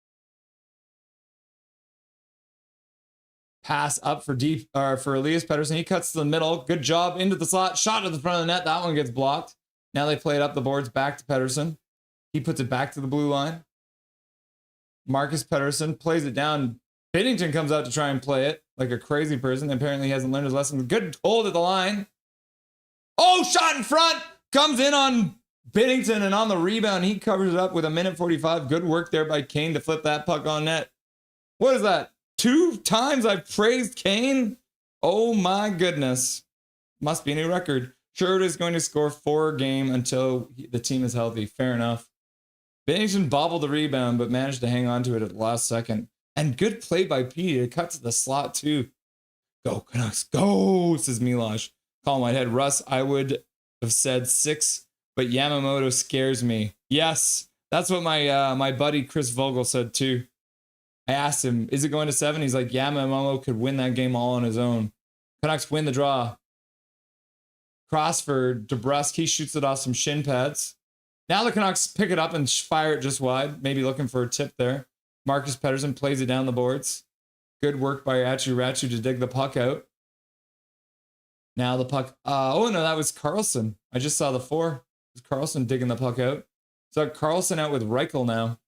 Pass up for Elias Pettersson. He cuts to the middle. Good job into the slot. Shot to the front of the net. That one gets blocked. Now they play it up the boards back to Pettersson. He puts it back to the blue line. Marcus Pettersson plays it down. Binnington comes out to try and play it like a crazy person. Apparently he hasn't learned his lesson. Good hold at the line. Oh, shot in front. Comes in on Binnington, and on the rebound, he covers it up with 1:45. Good work there by Kane to flip that puck on net. What is that? 2 times I've praised Kane? Oh my goodness. Must be a new record. Sherwood is going to score 4 a game until the team is healthy. Fair enough. Binnington bobbled the rebound, but managed to hang on to it at the last second. And good play by Petey to cut to the slot too. Go Canucks, go, says Milosh. Colin Whitehead. Russ, I would have said 6, but Yamamoto scares me. Yes, that's what my buddy Chris Vogel said too. I asked him, is it going to 7? He's like, Yamamoto could win that game all on his own. Canucks win the draw. Cross for DeBrusque. He shoots it off some shin pads. Now the Canucks pick it up and fire it just wide. Maybe looking for a tip there. Marcus Pettersson plays it down the boards. Good work by Ratu to dig the puck out. Now the puck. Oh, no, that was Carlson. I just saw the 4. It was Carlson digging the puck out. So Carlson out with Reichel now.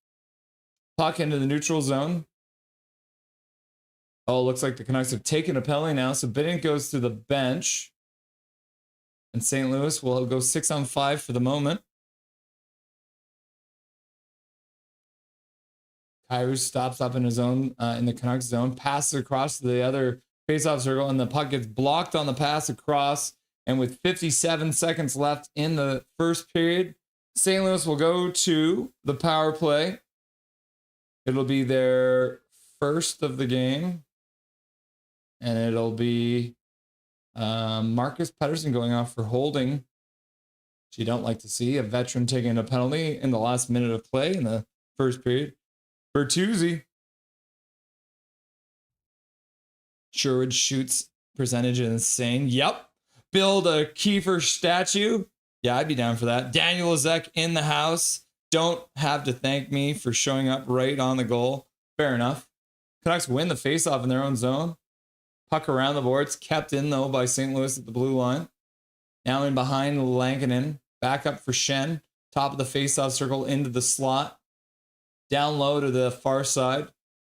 Puck into the neutral zone. Oh, looks like the Canucks have taken a penalty now. So Binnington goes to the bench. And St. Louis will go 6-on-5 for the moment. Kyrou stops up in his own, in the Canucks zone, passes across to the other faceoff circle, and the puck gets blocked on the pass across. And with 57 seconds left in the first period, St. Louis will go to the power play. It'll be their first of the game. And it'll be Marcus Pettersson going off for holding, which you don't like to see. A veteran taking a penalty in the last minute of play in the first period. Bertuzzi. Sherwood shoots percentage is insane. Yep. Build a Kiefer statue. Yeah, I'd be down for that. Daniel Lezek in the house. Don't have to thank me for showing up right on the goal. Fair enough. Canucks win the faceoff in their own zone. Puck around the boards. Kept in, though, by St. Louis at the blue line. Now in behind Lankinen. Back up for Shen. Top of the faceoff circle into the slot. Down low to the far side.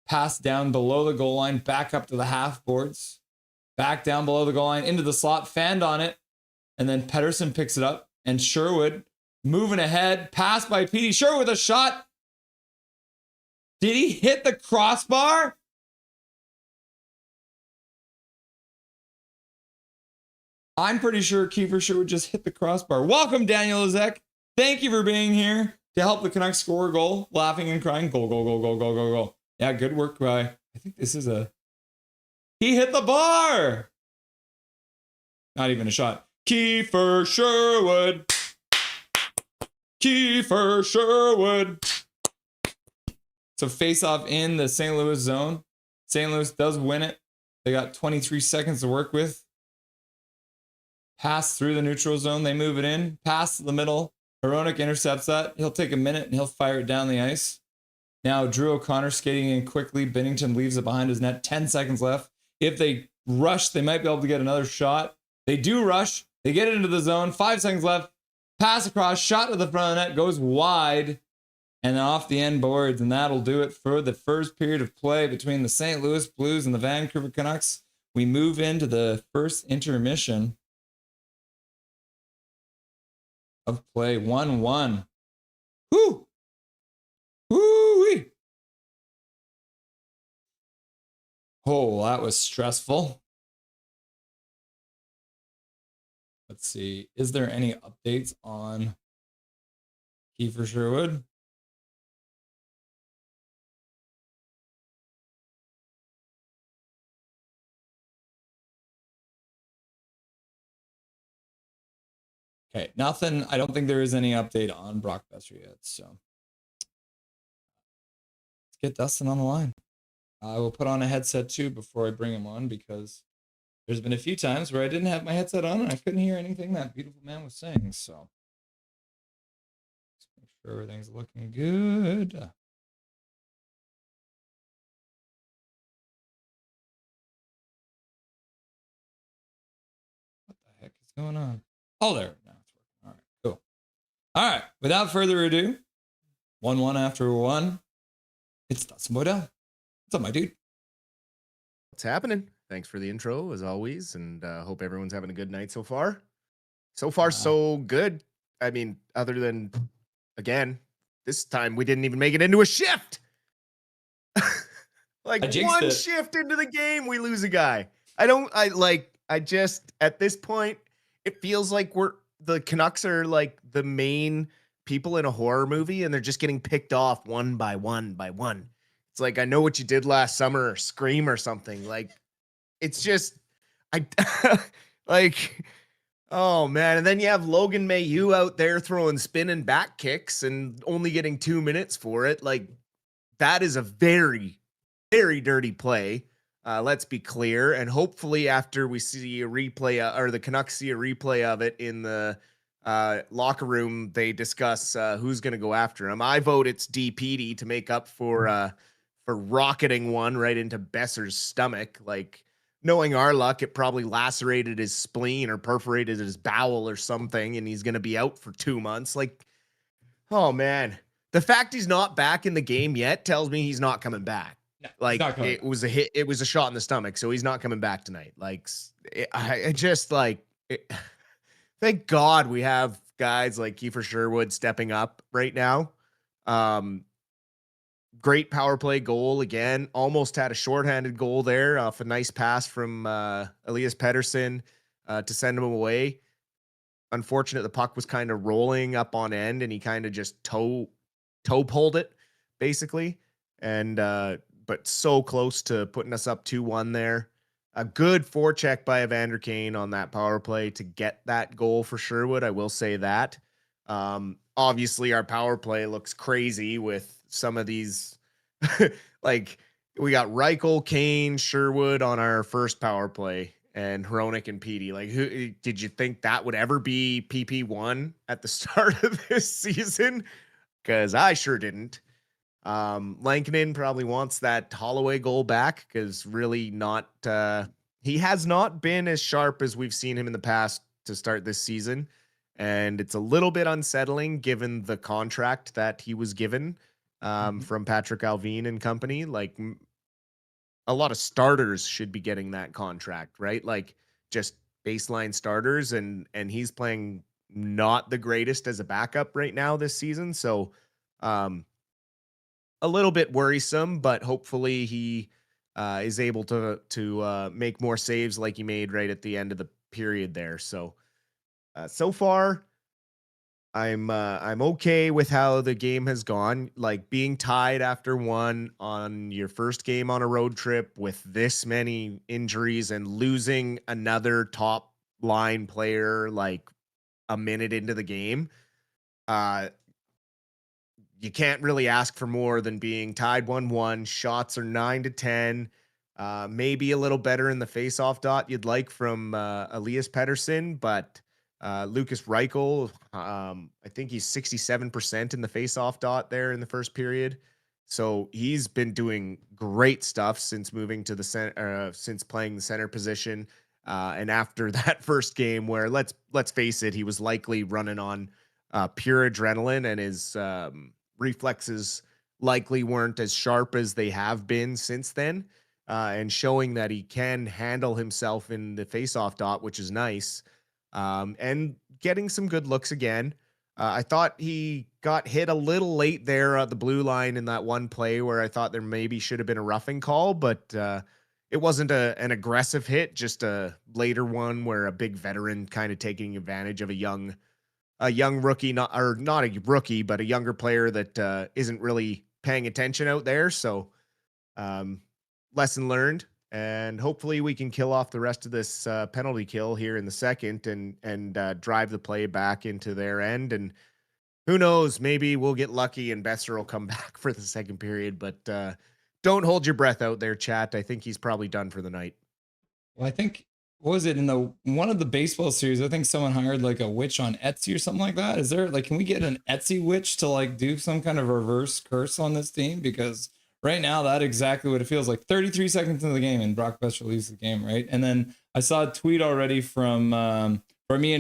Pass down below the goal line. Back up to the half boards. Back down below the goal line. Into the slot. Fanned on it. And then Pettersson picks it up. And Sherwood moving ahead. Pass by Petey. Sherwood with a shot. Did he hit the crossbar? I'm pretty sure Kiefer Sherwood just hit the crossbar. Welcome, Daniel Lezek. Thank you for being here to help the Canucks score a goal. Laughing and crying. Goal, goal, goal, goal, goal, goal, goal. Yeah, good work by, I think this is a, he hit the bar. Not even a shot. Kiefer Sherwood. Kiefer Sherwood. So face off in the St. Louis zone. St. Louis does win it. They got 23 seconds to work with. Pass through the neutral zone. They move it in. Pass to the middle. Hronek intercepts that. He'll take a minute and he'll fire it down the ice. Now Drew O'Connor skating in quickly. Binnington leaves it behind his net. 10 seconds left. If they rush, they might be able to get another shot. They do rush. They get into the zone. 5 seconds left. Pass across. Shot to the front of the net. Goes wide. And then off the end boards. And that'll do it for the first period of play between the St. Louis Blues and the Vancouver Canucks. We move into the first intermission of play. 1-1. Whoo! Woo-wee! Oh, that was stressful. Let's see. Is there any updates on Kiefer Sherwood? Okay, nothing. I don't think there is any update on Brock Besser yet. So let's get Dustin on the line. I will put on a headset too before I bring him on, because there's been a few times where I didn't have my headset on and I couldn't hear anything that beautiful man was saying. So let's make sure everything's looking good. What the heck is going on? Oh, there. Now it's working. All right, cool. All right, without further ado, 1-1 after 1. It's Dustin Boydell. What's up, my dude? What's happening? Thanks for the intro, as always, and hope everyone's having a good night so far. So far, so good. I mean, other than, again, this time we didn't even make it into a shift. Like one shift into the game, we lose a guy. I just, at this point, it feels like the Canucks are like the main people in a horror movie, and they're just getting picked off one by one by one. It's like, I know what you did last summer, or Scream or something. Like, it's just, like, oh man. And then you have Logan Mailloux out there throwing spinning back kicks and only getting 2 minutes for it. Like, that is a very, very dirty play. Let's be clear. And hopefully after we see a replay, or the Canucks see a replay of it in the locker room, they discuss who's going to go after him. I vote it's DPD to make up for rocketing one right into Besser's stomach. Like, knowing our luck, it probably lacerated his spleen or perforated his bowel or something, and he's going to be out for 2 months. Like, oh man, the fact he's not back in the game yet tells me he's not coming back. No, like, it was a hit. It was a shot in the stomach. So he's not coming back tonight. Like, I just like, thank God we have guys like Kiefer Sherwood stepping up right now. Great power play goal again. Almost had a shorthanded goal there off a nice pass from Elias Pettersson to send him away. Unfortunate, the puck was kind of rolling up on end, and he kind of just toe pulled it, basically. And but so close to putting us up 2-1 there. A good forecheck by Evander Kane on that power play to get that goal for Sherwood. I will say that. Obviously, our power play looks crazy with some of these. Like, we got Reichel, Kane, Sherwood on our first power play, and Hronek and Petey. Like, who did you think that would ever be PP1 at the start of this season? Because I sure didn't. Lankinen probably wants that Holloway goal back, because really not he has not been as sharp as we've seen him in the past to start this season, and it's a little bit unsettling given the contract that he was given from Patrick Alvin and company. Like, a lot of starters should be getting that contract, right? Like, just baseline starters, and he's playing not the greatest as a backup right now this season. So a little bit worrisome, but hopefully he is able to make more saves like he made right at the end of the period there. So so far, I'm okay with how the game has gone. Like, being tied after one on your first game on a road trip with this many injuries and losing another top line player like a minute into the game, you can't really ask for more than being tied 1-1. Shots are 9-10. Maybe a little better in the face-off dot you'd like from Elias Pettersson, but Lucas Reichel, I think he's 67% in the face-off dot there in the first period. So he's been doing great stuff since moving to the center, since playing the center position. And after that first game where let's face it, he was likely running on pure adrenaline, and his reflexes likely weren't as sharp as they have been since then. And showing that he can handle himself in the face-off dot, which is nice. And getting some good looks again. I thought he got hit a little late there at the blue line in that one play where I thought there maybe should have been a roughing call, but it wasn't an aggressive hit, just a later one where a big veteran kind of taking advantage of a young rookie, not a rookie, but a younger player that isn't really paying attention out there. So lesson learned, and hopefully we can kill off the rest of this penalty kill here in the second and drive the play back into their end. And who knows, maybe we'll get lucky and Besser will come back for the second period, but don't hold your breath out there, chat. I think he's probably done for the night. Well, I think, what was it, in one of the baseball series, I think someone hired like a witch on Etsy or something like that. Is there, like, can we get an Etsy witch to like do some kind of reverse curse on this team? Because right now, that's exactly what it feels like. 33 seconds into the game, and Brock Besser leaves the game, right? And then I saw a tweet already from Ian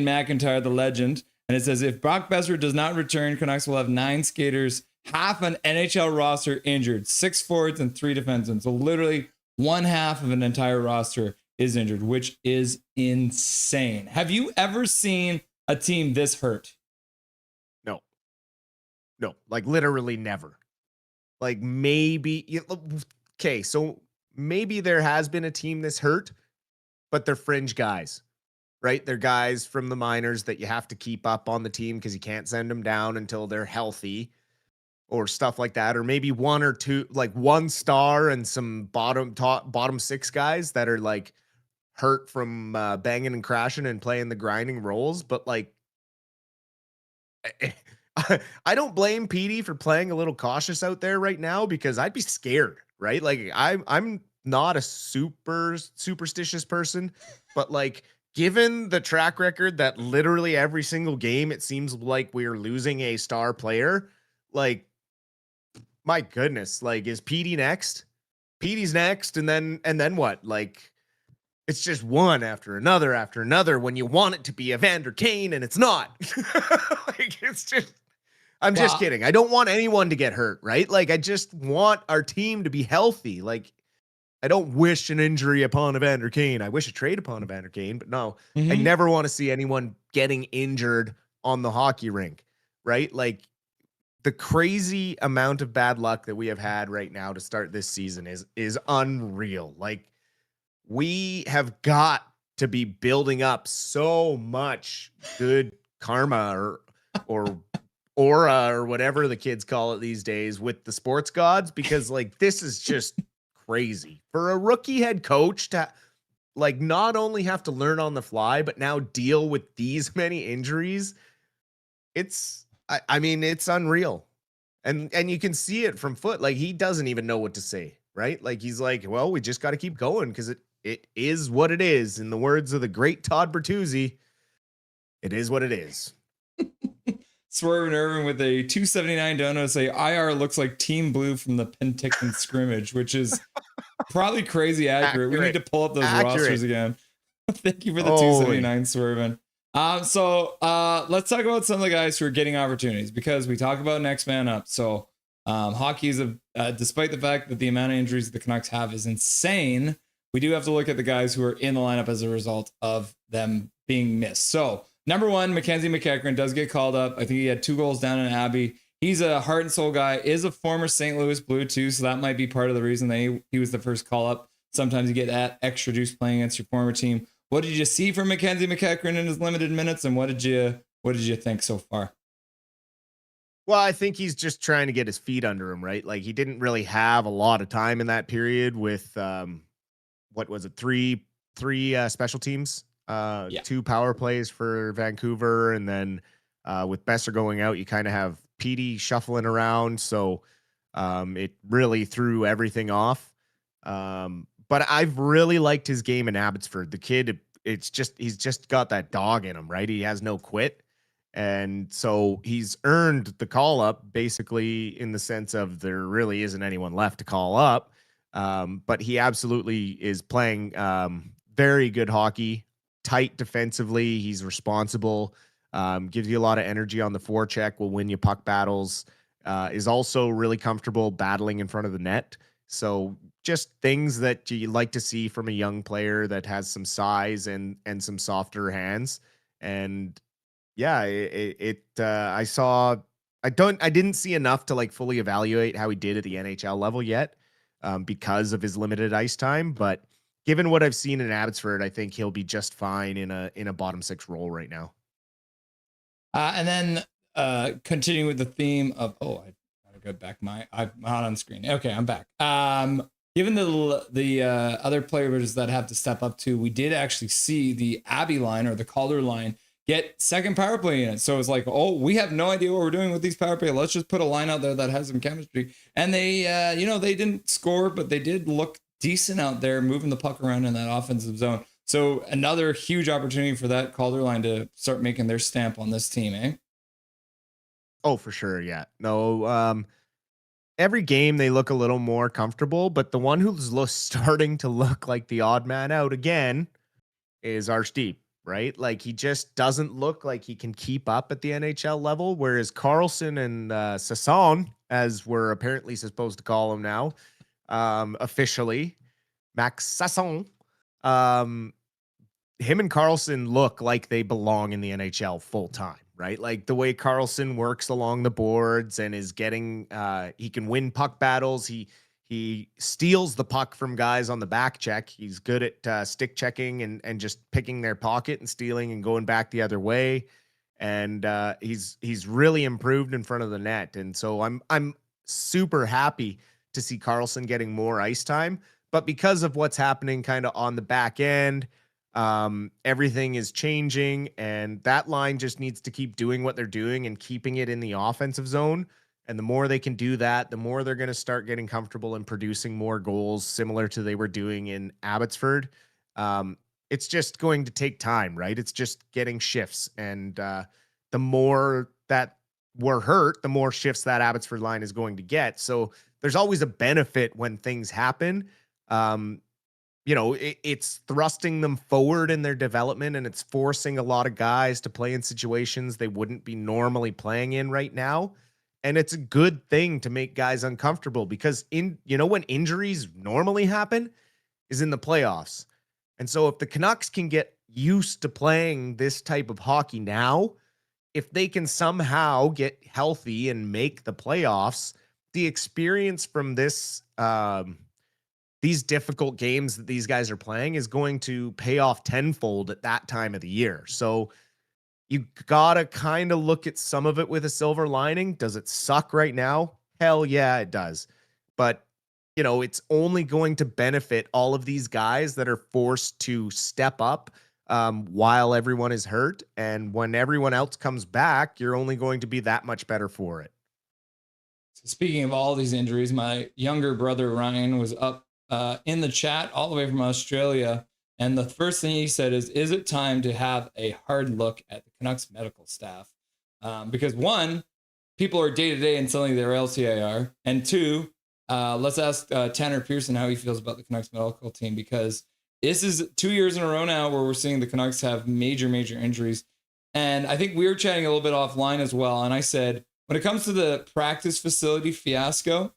McIntyre, the legend, and it says, if Brock Besser does not return, Canucks will have 9 skaters, half an NHL roster injured, 6 forwards and 3 defensemen. So literally one half of an entire roster is injured, which is insane. Have you ever seen a team this hurt? No, like literally never. Like maybe, okay, so maybe there has been a team this hurt, but they're fringe guys, right? They're guys from the minors that you have to keep up on the team because you can't send them down until they're healthy or stuff like that. Or maybe 1 or 2, like 1 star and some bottom 6 guys that are like hurt from banging and crashing and playing the grinding roles. But like, I don't blame Petey for playing a little cautious out there right now because I'd be scared, right? Like I'm not a super superstitious person, but like given the track record that literally every single game it seems like we're losing a star player, like my goodness, like is Petey next? Petey's next, and then what? Like it's just one after another when you want it to be Evander Kane and it's not. Like it's just, I'm just kidding. I don't want anyone to get hurt, right? Like I just want our team to be healthy. Like I don't wish an injury upon Evander Kane. I wish a trade upon Evander Kane, but no, I never want to see anyone getting injured on the hockey rink, right? Like the crazy amount of bad luck that we have had right now to start this season is unreal. Like we have got to be building up so much good karma or aura or whatever the kids call it these days with the sports gods, because like this is just crazy for a rookie head coach to like not only have to learn on the fly but now deal with these many injuries. I mean it's unreal, and you can see it from Foot. Like he doesn't even know what to say, right? Like he's like, well, we just got to keep going because it is what it is. In the words of the great Todd Bertuzzi, it is what it is. Swerve and Irvin with a 279 dono say IR looks like Team Blue from the Penticton scrimmage, which is probably crazy accurate. We need to pull up those rosters again. Thank you for the 279, Swervin. So let's talk about some of the guys who are getting opportunities because we talk about next man up. So hockey is despite the fact that the amount of injuries the Canucks have is insane, we do have to look at the guys who are in the lineup as a result of them being missed. So number 1, Mackenzie McEachran does get called up. I think he had 2 goals down in Abbey. He's a heart and soul guy, is a former St. Louis Blue too, so that might be part of the reason that he was the first call up. Sometimes you get that extra juice playing against your former team. What did you see from Mackenzie McEachran in his limited minutes, and what did you think so far? Well, I think he's just trying to get his feet under him, right? Like he didn't really have a lot of time in that period with what was it, three special teams, 2 power plays for Vancouver, and then with Besser going out, you kind of have Petey shuffling around, so it really threw everything off. But I've really liked his game in Abbotsford. The kid, he's just got that dog in him, right? He has no quit. And so he's earned the call up basically in the sense of there really isn't anyone left to call up. But he absolutely is playing very good hockey, tight defensively. He's responsible, gives you a lot of energy on the forecheck, will win you puck battles, is also really comfortable battling in front of the net. So just things that you like to see from a young player that has some size and some softer hands. And yeah, I didn't see enough to like fully evaluate how he did at the NHL level yet, because of his limited ice time. But given what I've seen in Abbotsford, I think he'll be just fine in a bottom six role right now. And then continuing with the theme of, I gotta go back. I'm not on screen. Okay, I'm back. Given the other players that have to step up to, we did actually see the Abby line or the Calder line get second power play in it. So it's like, we have no idea what we're doing with these power play. Let's just put a line out there that has some chemistry. And they, they didn't score, but they did look decent out there, moving the puck around in that offensive zone. So another huge opportunity for that Calder line to start making their stamp on this team, eh? Oh, for sure. Yeah. No, every game they look a little more comfortable, but the one who's starting to look like the odd man out again is Archdeep. Right? Like he just doesn't look like he can keep up at the NHL level, whereas Carlson and Sasson, as we're apparently supposed to call him now, officially, Max Sasson, him and Carlson look like they belong in the NHL full time, right? Like the way Carlson works along the boards and is getting, he can win puck battles. He steals the puck from guys on the back check. He's good at stick checking and just picking their pocket and stealing and going back the other way. And he's really improved in front of the net. And so I'm super happy to see Carlson getting more ice time. But because of what's happening kind of on the back end, everything is changing, and that line just needs to keep doing what they're doing and keeping it in the offensive zone. And the more they can do that, the more they're going to start getting comfortable and producing more goals, similar to they were doing in Abbotsford. It's just going to take time, right? It's just getting shifts. And the more that we're hurt, the more shifts that Abbotsford line is going to get. So there's always a benefit when things happen. It's thrusting them forward in their development, and it's forcing a lot of guys to play in situations they wouldn't be normally playing in right now. And it's a good thing to make guys uncomfortable, because when injuries normally happen is in the playoffs. And so if the Canucks can get used to playing this type of hockey now, if they can somehow get healthy and make the playoffs, the experience from this, these difficult games that these guys are playing is going to pay off tenfold at that time of the year. So you gotta kind of look at some of it with a silver lining. Does it suck right now? Hell yeah, it does. But, it's only going to benefit all of these guys that are forced to step up while everyone is hurt. And when everyone else comes back, you're only going to be that much better for it. So speaking of all these injuries, my younger brother Ryan was up in the chat all the way from Australia. And the first thing he said is it time to have a hard look at the Canucks medical staff? Because one, people are day-to-day and suddenly they're LTIR. And two, let's ask Tanner Pearson how he feels about the Canucks medical team, because this is 2 years in a row now where we're seeing the Canucks have major, major injuries. And I think we were chatting a little bit offline as well. And I said, when it comes to the practice facility fiasco,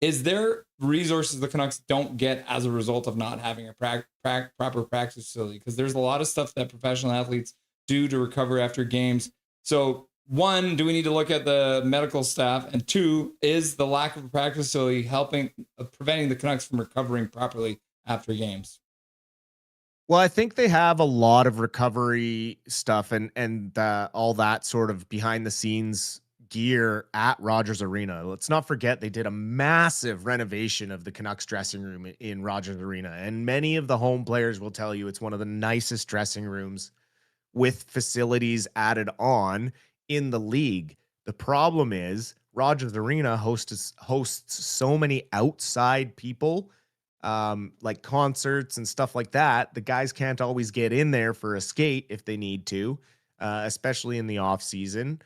is there resources the Canucks don't get as a result of not having a proper practice facility? Because there's a lot of stuff that professional athletes do to recover after games. So one, do we need to look at the medical staff? And two, is the lack of a practice facility preventing the Canucks from recovering properly after games? Well, I think they have a lot of recovery stuff and all that sort of behind the scenes gear at Rogers Arena. Let's not forget they did a massive renovation of the Canucks dressing room in Rogers Arena, and many of the home players will tell you it's one of the nicest dressing rooms with facilities added on in the league. The problem is Rogers Arena hosts so many outside people like concerts and stuff like that, the guys can't always get in there for a skate if they need to, especially in the off season.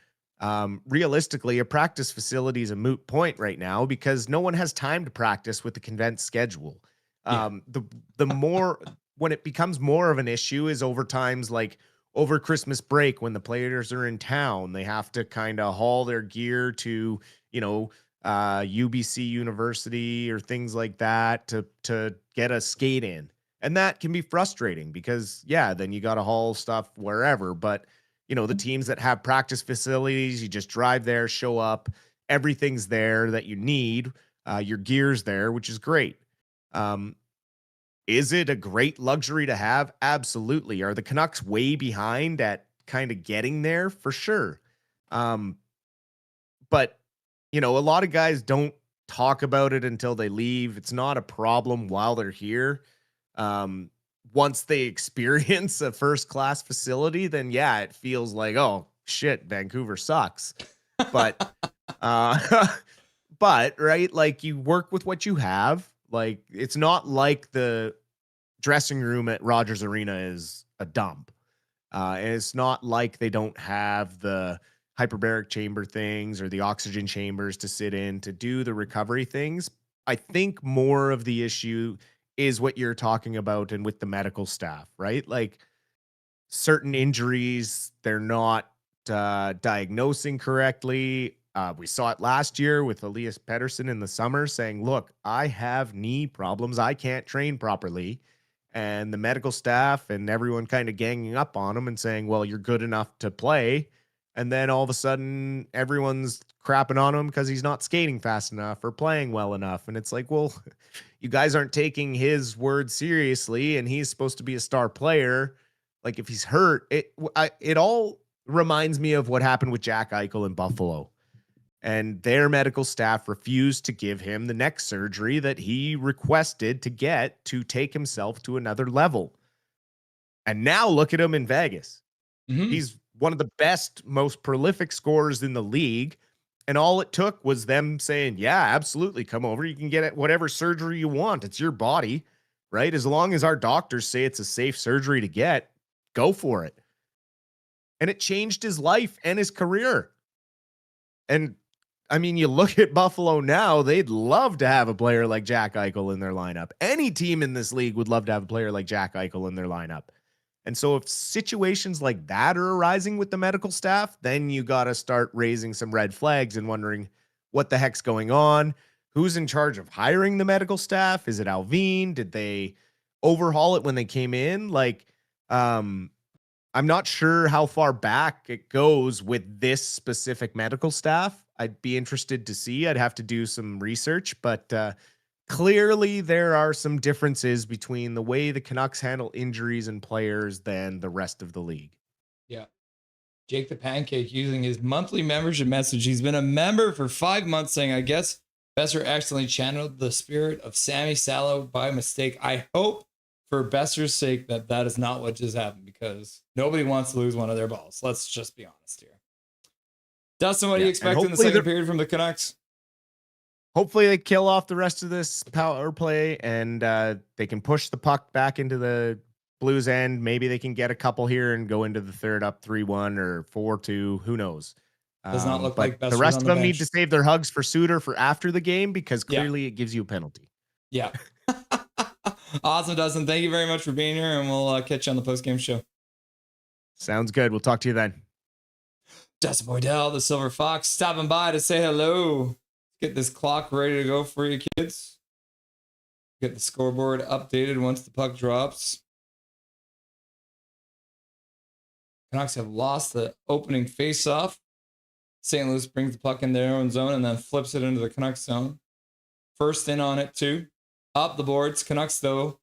Realistically, a practice facility is a moot point right now because no one has time to practice with the condensed schedule. The more when it becomes more of an issue is over times like over Christmas break when the players are in town, they have to kind of haul their gear to, UBC University or things like that to get a skate in. And that can be frustrating because then you got to haul stuff wherever. But, the teams that have practice facilities, you just drive there, show up, everything's there that you need. Your gear's there, which is great. Is it a great luxury to have? Absolutely. Are the Canucks way behind at kind of getting there? For sure. But a lot of guys don't talk about it until they leave. It's not a problem while they're here. Once they experience a first-class facility, then it feels like, oh shit, Vancouver sucks. But, right, like you work with what you have. Like it's not like the dressing room at Rogers Arena is a dump. And it's not like they don't have the hyperbaric chamber things or the oxygen chambers to sit in to do the recovery things. I think more of the issue is what you're talking about and with the medical staff, right? Like certain injuries, they're not diagnosing correctly. We saw it last year with Elias Pettersson in the summer saying, look, I have knee problems. I can't train properly. And the medical staff and everyone kind of ganging up on him and saying, well, you're good enough to play. And then all of a sudden, everyone's crapping on him because he's not skating fast enough or playing well enough. And it's like, well, you guys aren't taking his word seriously, and he's supposed to be a star player. Like, if he's hurt, it all reminds me of what happened with Jack Eichel in Buffalo. And their medical staff refused to give him the neck surgery that he requested to get to take himself to another level. And now look at him in Vegas. Mm-hmm. He's one of the best, most prolific scorers in the league. And all it took was them saying, yeah, absolutely, come over. You can get whatever surgery you want. It's your body, right? As long as our doctors say it's a safe surgery to get, go for it. And it changed his life and his career. And I mean, you look at Buffalo now, they'd love to have a player like Jack Eichel in their lineup. Any team in this league would love to have a player like Jack Eichel in their lineup. And so if situations like that are arising with the medical staff, then you got to start raising some red flags and wondering what the heck's going on. Who's in charge of hiring the medical staff? Is it Alvin? Did they overhaul it when they came in? Like, I'm not sure how far back it goes with this specific medical staff. I'd be interested to see. I'd have to do some research, but clearly there are some differences between the way the Canucks handle injuries and players than the rest of the league. Yeah. Jake the Pancake using his monthly membership message. He's been a member for 5 months saying, I guess Besser accidentally channeled the spirit of Sammy Salo by mistake. I hope for Besser's sake that is not what just happened, because nobody wants to lose one of their balls. Let's just be honest here. Dustin, what do you expect in the second period from the Canucks? Hopefully they kill off the rest of this power play and they can push the puck back into the Blues end. Maybe they can get a couple here and go into the third up 3-1 or 4-2. Who knows? Does not look like the rest of them need to save their hugs for Suter for after the game, because clearly it gives you a penalty. Yeah. Awesome, Dustin. Thank you very much for being here, and we'll catch you on the post-game show. Sounds good. We'll talk to you then. Dustin Boydell, the Silver Fox, stopping by to say hello. Get this clock ready to go for you kids. Get the scoreboard updated once the puck drops. Canucks have lost the opening faceoff. St. Louis brings the puck in their own zone and then flips it into the Canucks zone. First in on it too. Up the boards. Canucks though.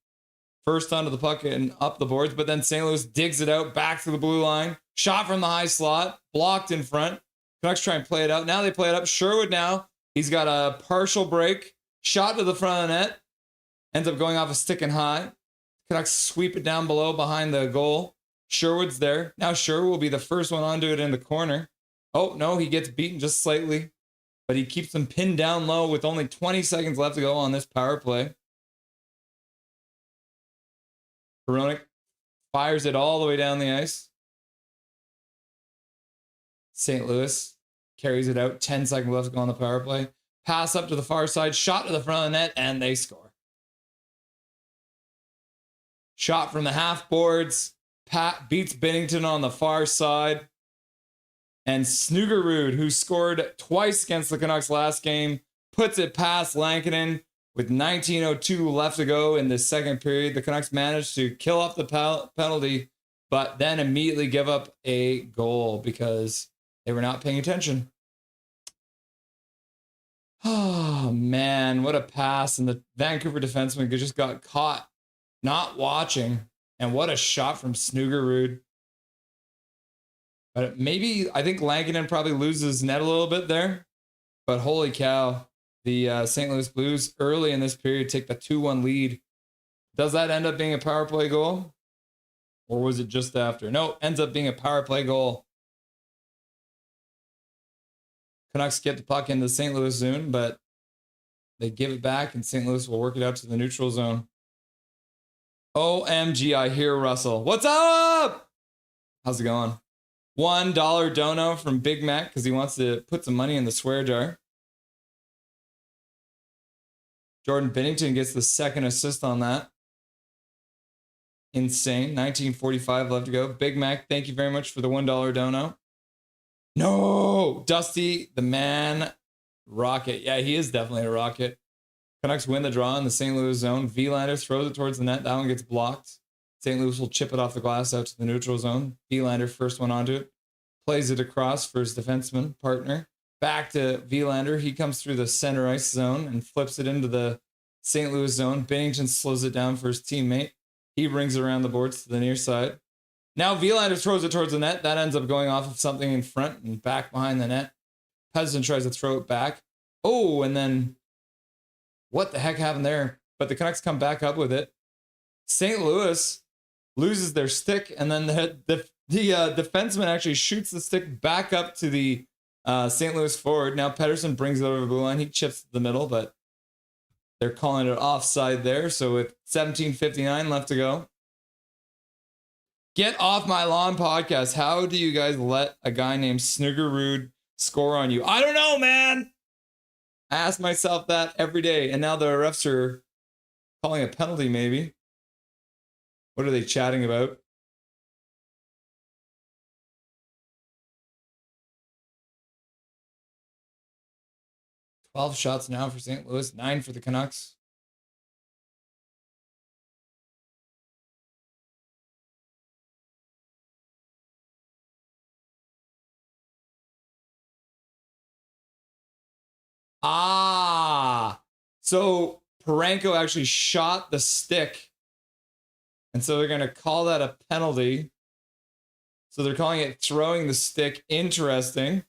First onto the puck and up the boards, but then St. Louis digs it out back to the blue line. Shot from the high slot. Blocked in front. Canucks try and play it out. Now they play it up. Sherwood now. He's got a partial break. Shot to the front of the net. Ends up going off a stick and high. Canucks sweep it down below behind the goal. Sherwood's there. Now Sherwood will be the first one onto it in the corner. Oh, no, he gets beaten just slightly. But he keeps them pinned down low with only 20 seconds left to go on this power play. Hronek fires it all the way down the ice. St. Louis carries it out. 10 seconds left to go on the power play. Pass up to the far side. Shot to the front of the net, and they score. Shot from the half boards. Pat beats Binnington on the far side. And Snuggerud, who scored twice against the Canucks last game, puts it past Lankinen with 19:02 left to go in the second period. The Canucks managed to kill off the penalty, but then immediately give up a goal because they were not paying attention. Oh, man, what a pass. And the Vancouver defenseman just got caught not watching. And what a shot from Snuggerud. But maybe, I think Lankinen probably loses net a little bit there. But holy cow, the St. Louis Blues early in this period take the 2-1 lead. Does that end up being a power play goal? Or was it just after? No, ends up being a power play goal. Canucks get the puck in the St. Louis zone, but they give it back, and St. Louis will work it out to the neutral zone. OMG, I hear Russell. What's up? How's it going? $1 dono from Big Mac because he wants to put some money in the swear jar. Jordan Binnington gets the second assist on that. Insane. 19:45 left to go. Big Mac, thank you very much for the $1 dono. No! Dusty, the man, rocket. Yeah, he is definitely a rocket. Canucks win the draw in the St. Louis zone. Willander throws it towards the net. That one gets blocked. St. Louis will chip it off the glass out to the neutral zone. Willander, first one onto it. Plays it across for his defenseman partner. Back to Willander. He comes through the center ice zone and flips it into the St. Louis zone. Binnington slows it down for his teammate. He brings it around the boards to the near side. Now Willander throws it towards the net. That ends up going off of something in front and back behind the net. Pezden tries to throw it back. Oh, and then what the heck happened there? But the Canucks come back up with it. St. Louis loses their stick, and then the defenseman actually shoots the stick back up to the St. Louis forward. Now Pettersson brings it over the blue line. He chips to the middle, but they're calling it offside there. So with 17:59 left to go. Get off my lawn podcast. How do you guys let a guy named Snuggerud score on you? I don't know, man. I ask myself that every day. And now the refs are calling a penalty, maybe. What are they chatting about? $12 shots now for St. Louis, 9 for the Canucks. So Parenko actually shot the stick. And so they're going to call that a penalty. So they're calling it throwing the stick. Interesting.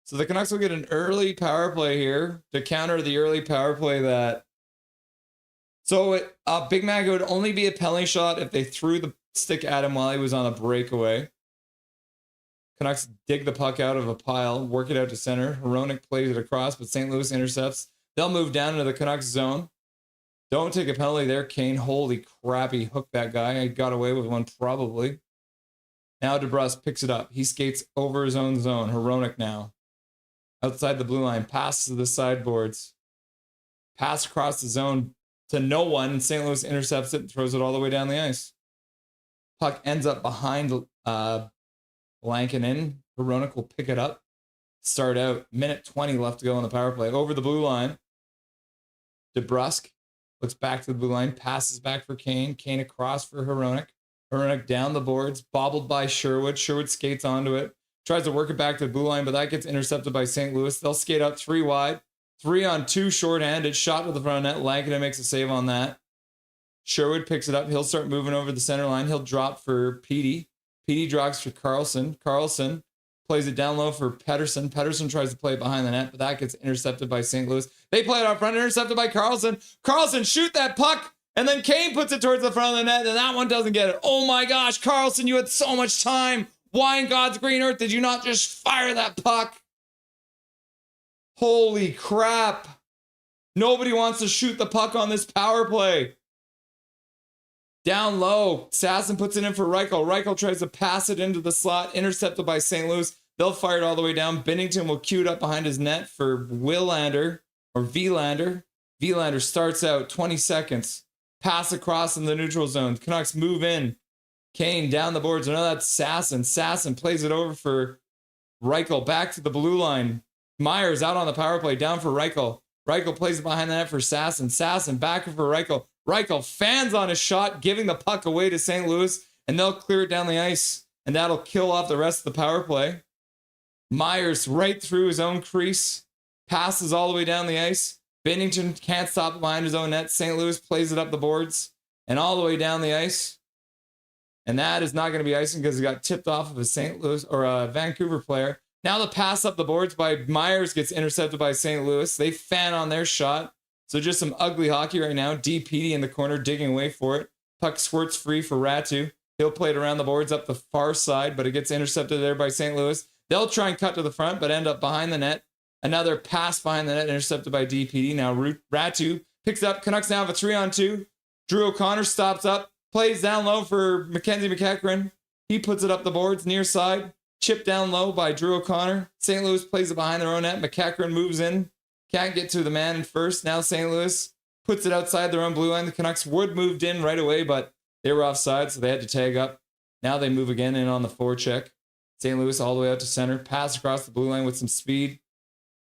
So the Canucks will get an early power play here to counter the early power play that. So Big Mac, it would only be a penalty shot if they threw the stick at him while he was on a breakaway. Canucks dig the puck out of a pile, work it out to center. Hronek plays it across, but St. Louis intercepts. They'll move down into the Canucks zone. Don't take a penalty there, Kane. Holy crap, he hooked that guy. I got away with one probably. Now DeBrusque picks it up. He skates over his own zone. Hronek now. Outside the blue line, passes to the sideboards. Pass across the zone to no one, and St. Louis intercepts it and throws it all the way down the ice. Puck ends up behind Lankinen. Hronek will pick it up. Start out. Minute 20 left to go on the power play. Over the blue line. DeBrusque looks back to the blue line. Passes back for Kane. Kane across for Hronek. Hronek down the boards. Bobbled by Sherwood. Sherwood skates onto it. Tries to work it back to the blue line, but that gets intercepted by St. Louis. They'll skate out 3 wide. 3-on-2 shorthanded. Shot to the front of net. Lankinen makes a save on that. Sherwood picks it up. He'll start moving over the center line. He'll drop for Petey. Petey drops for Carlson. Carlson plays it down low for Pettersson. Pettersson tries to play it behind the net, but that gets intercepted by St. Louis. They play it out front, intercepted by Carlson. Carlson shoot that puck, and then Kane puts it towards the front of the net, and that one doesn't get it. Oh my gosh, Carlson, you had so much time. Why in God's green earth did you not just fire that puck? Holy crap. Nobody wants to shoot the puck on this power play. Down low, Sasson puts it in for Reichel. Reichel tries to pass it into the slot, intercepted by St. Louis. They'll fire it all the way down. Binnington will cue it up behind his net for Willander or Villander. Villander starts out 20 seconds. Pass across in the neutral zone. Canucks move in. Kane down the boards. No, that's Sasson. Sasson plays it over for Reichel. Back to the blue line. Myers out on the power play. Down for Reichel. Reichel plays it behind the net for Sasson. Sasson back for Reichel. Reichel fans on his shot, giving the puck away to St. Louis, and they'll clear it down the ice, and that'll kill off the rest of the power play. Myers right through his own crease, passes all the way down the ice. Binnington can't stop it behind his own net. St. Louis plays it up the boards and all the way down the ice. And that is not going to be icing because it got tipped off of a St. Louis or a Vancouver player. Now the pass up the boards by Myers gets intercepted by St. Louis. They fan on their shot. So just some ugly hockey right now. DPD in the corner digging away for it. Puck squirts free for Ratu. He'll play it around the boards up the far side, but it gets intercepted there by St. Louis. They'll try and cut to the front, but end up behind the net. Another pass behind the net, intercepted by DPD. Now Ratu picks up. Canucks now have a 3-on-2. Drew O'Connor stops up, plays down low for Mackenzie McEachran. He puts it up the boards, near side. Chipped down low by Drew O'Connor. St. Louis plays it behind their own net. McEachran moves in. Can't get to the man in first. Now St. Louis puts it outside their own blue line. The Canucks would moved in right away, but they were offside, so they had to tag up. Now they move again in on the forecheck. St. Louis all the way out to center. Pass across the blue line with some speed.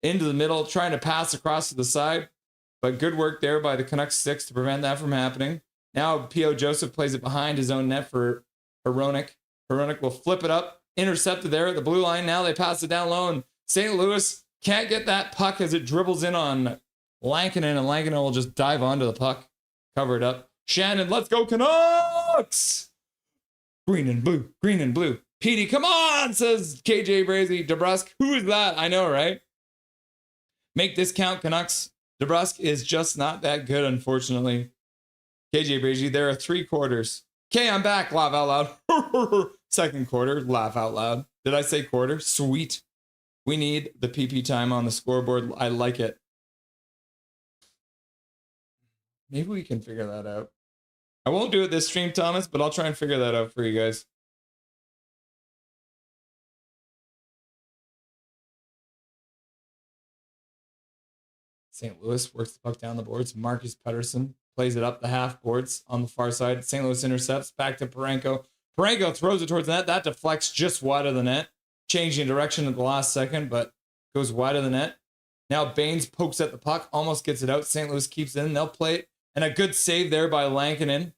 Into the middle, trying to pass across to the side. But good work there by the Canucks 6 to prevent that from happening. Now P.O. Joseph plays it behind his own net for Hronek. Hronek will flip it up. Intercepted there at the blue line. Now they pass it down low, and St. Louis can't get that puck as it dribbles in on Lankinen, and Lankinen will just dive onto the puck, cover it up. Shannon, let's go Canucks! Green and blue, green and blue. Petey, come on, says KJ Brazy. DeBrusk, who is that? I know, right? Make this count, Canucks. DeBrusk is just not that good, unfortunately. KJ Brazy, there are 3 quarters. Okay, I'm back, laugh out loud. Second quarter, laugh out loud. Did I say quarter? Sweet. We need the PP time on the scoreboard. I like it. Maybe we can figure that out. I won't do it this stream, Thomas, but I'll try and figure that out for you guys. St. Louis works the puck down the boards. Marcus Pettersson plays it up the half boards on the far side. St. Louis intercepts. Back to Parenko. Parenko throws it towards the net. That deflects just wide of the net. Changing direction at the last second, but goes wide of the net. Now Baines pokes at the puck, almost gets it out. St. Louis keeps it in. They'll play it. And a good save there by Lankinen.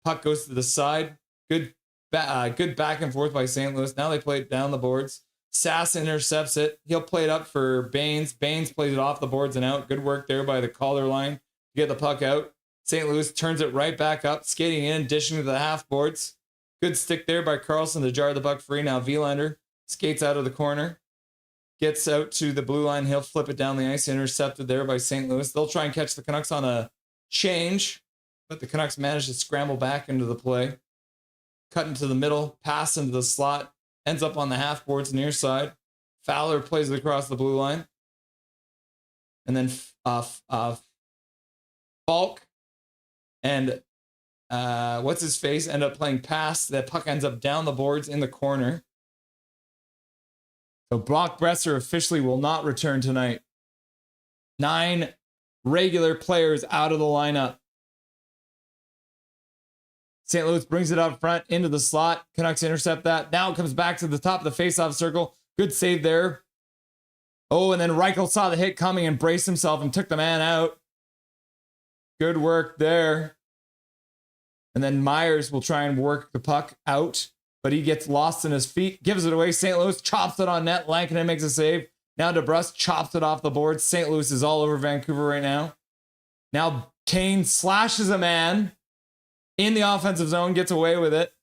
Puck goes to the side. Good back and forth by St. Louis. Now they play it down the boards. Sass intercepts it. He'll play it up for Baines. Baines plays it off the boards and out. Good work there by the Calder line to get the puck out. St. Louis turns it right back up, skating in, dishing to the half boards. Good stick there by Carlson to jar the puck free. Now Villander skates out of the corner, gets out to the blue line. He'll flip it down the ice, intercepted there by St. Louis. They'll try and catch the Canucks on a change, but the Canucks manage to scramble back into the play. Cut into the middle, pass into the slot, ends up on the half boards near side. Fowler plays it across the blue line. And then Falk and what's his face end up playing pass. That puck ends up down the boards in the corner. So Brock Besser officially will not return tonight. 9 regular players out of the lineup. St. Louis brings it up front into the slot. Canucks intercept that. Now it comes back to the top of the faceoff circle. Good save there. Oh, and then Reichel saw the hit coming and braced himself and took the man out. Good work there. And then Myers will try and work the puck out, but he gets lost in his feet, gives it away. St. Louis chops it on net. Lankinen makes a save. Now DeBrusk chops it off the board. St. Louis is all over Vancouver right now. Now Kane slashes a man in the offensive zone, gets away with it.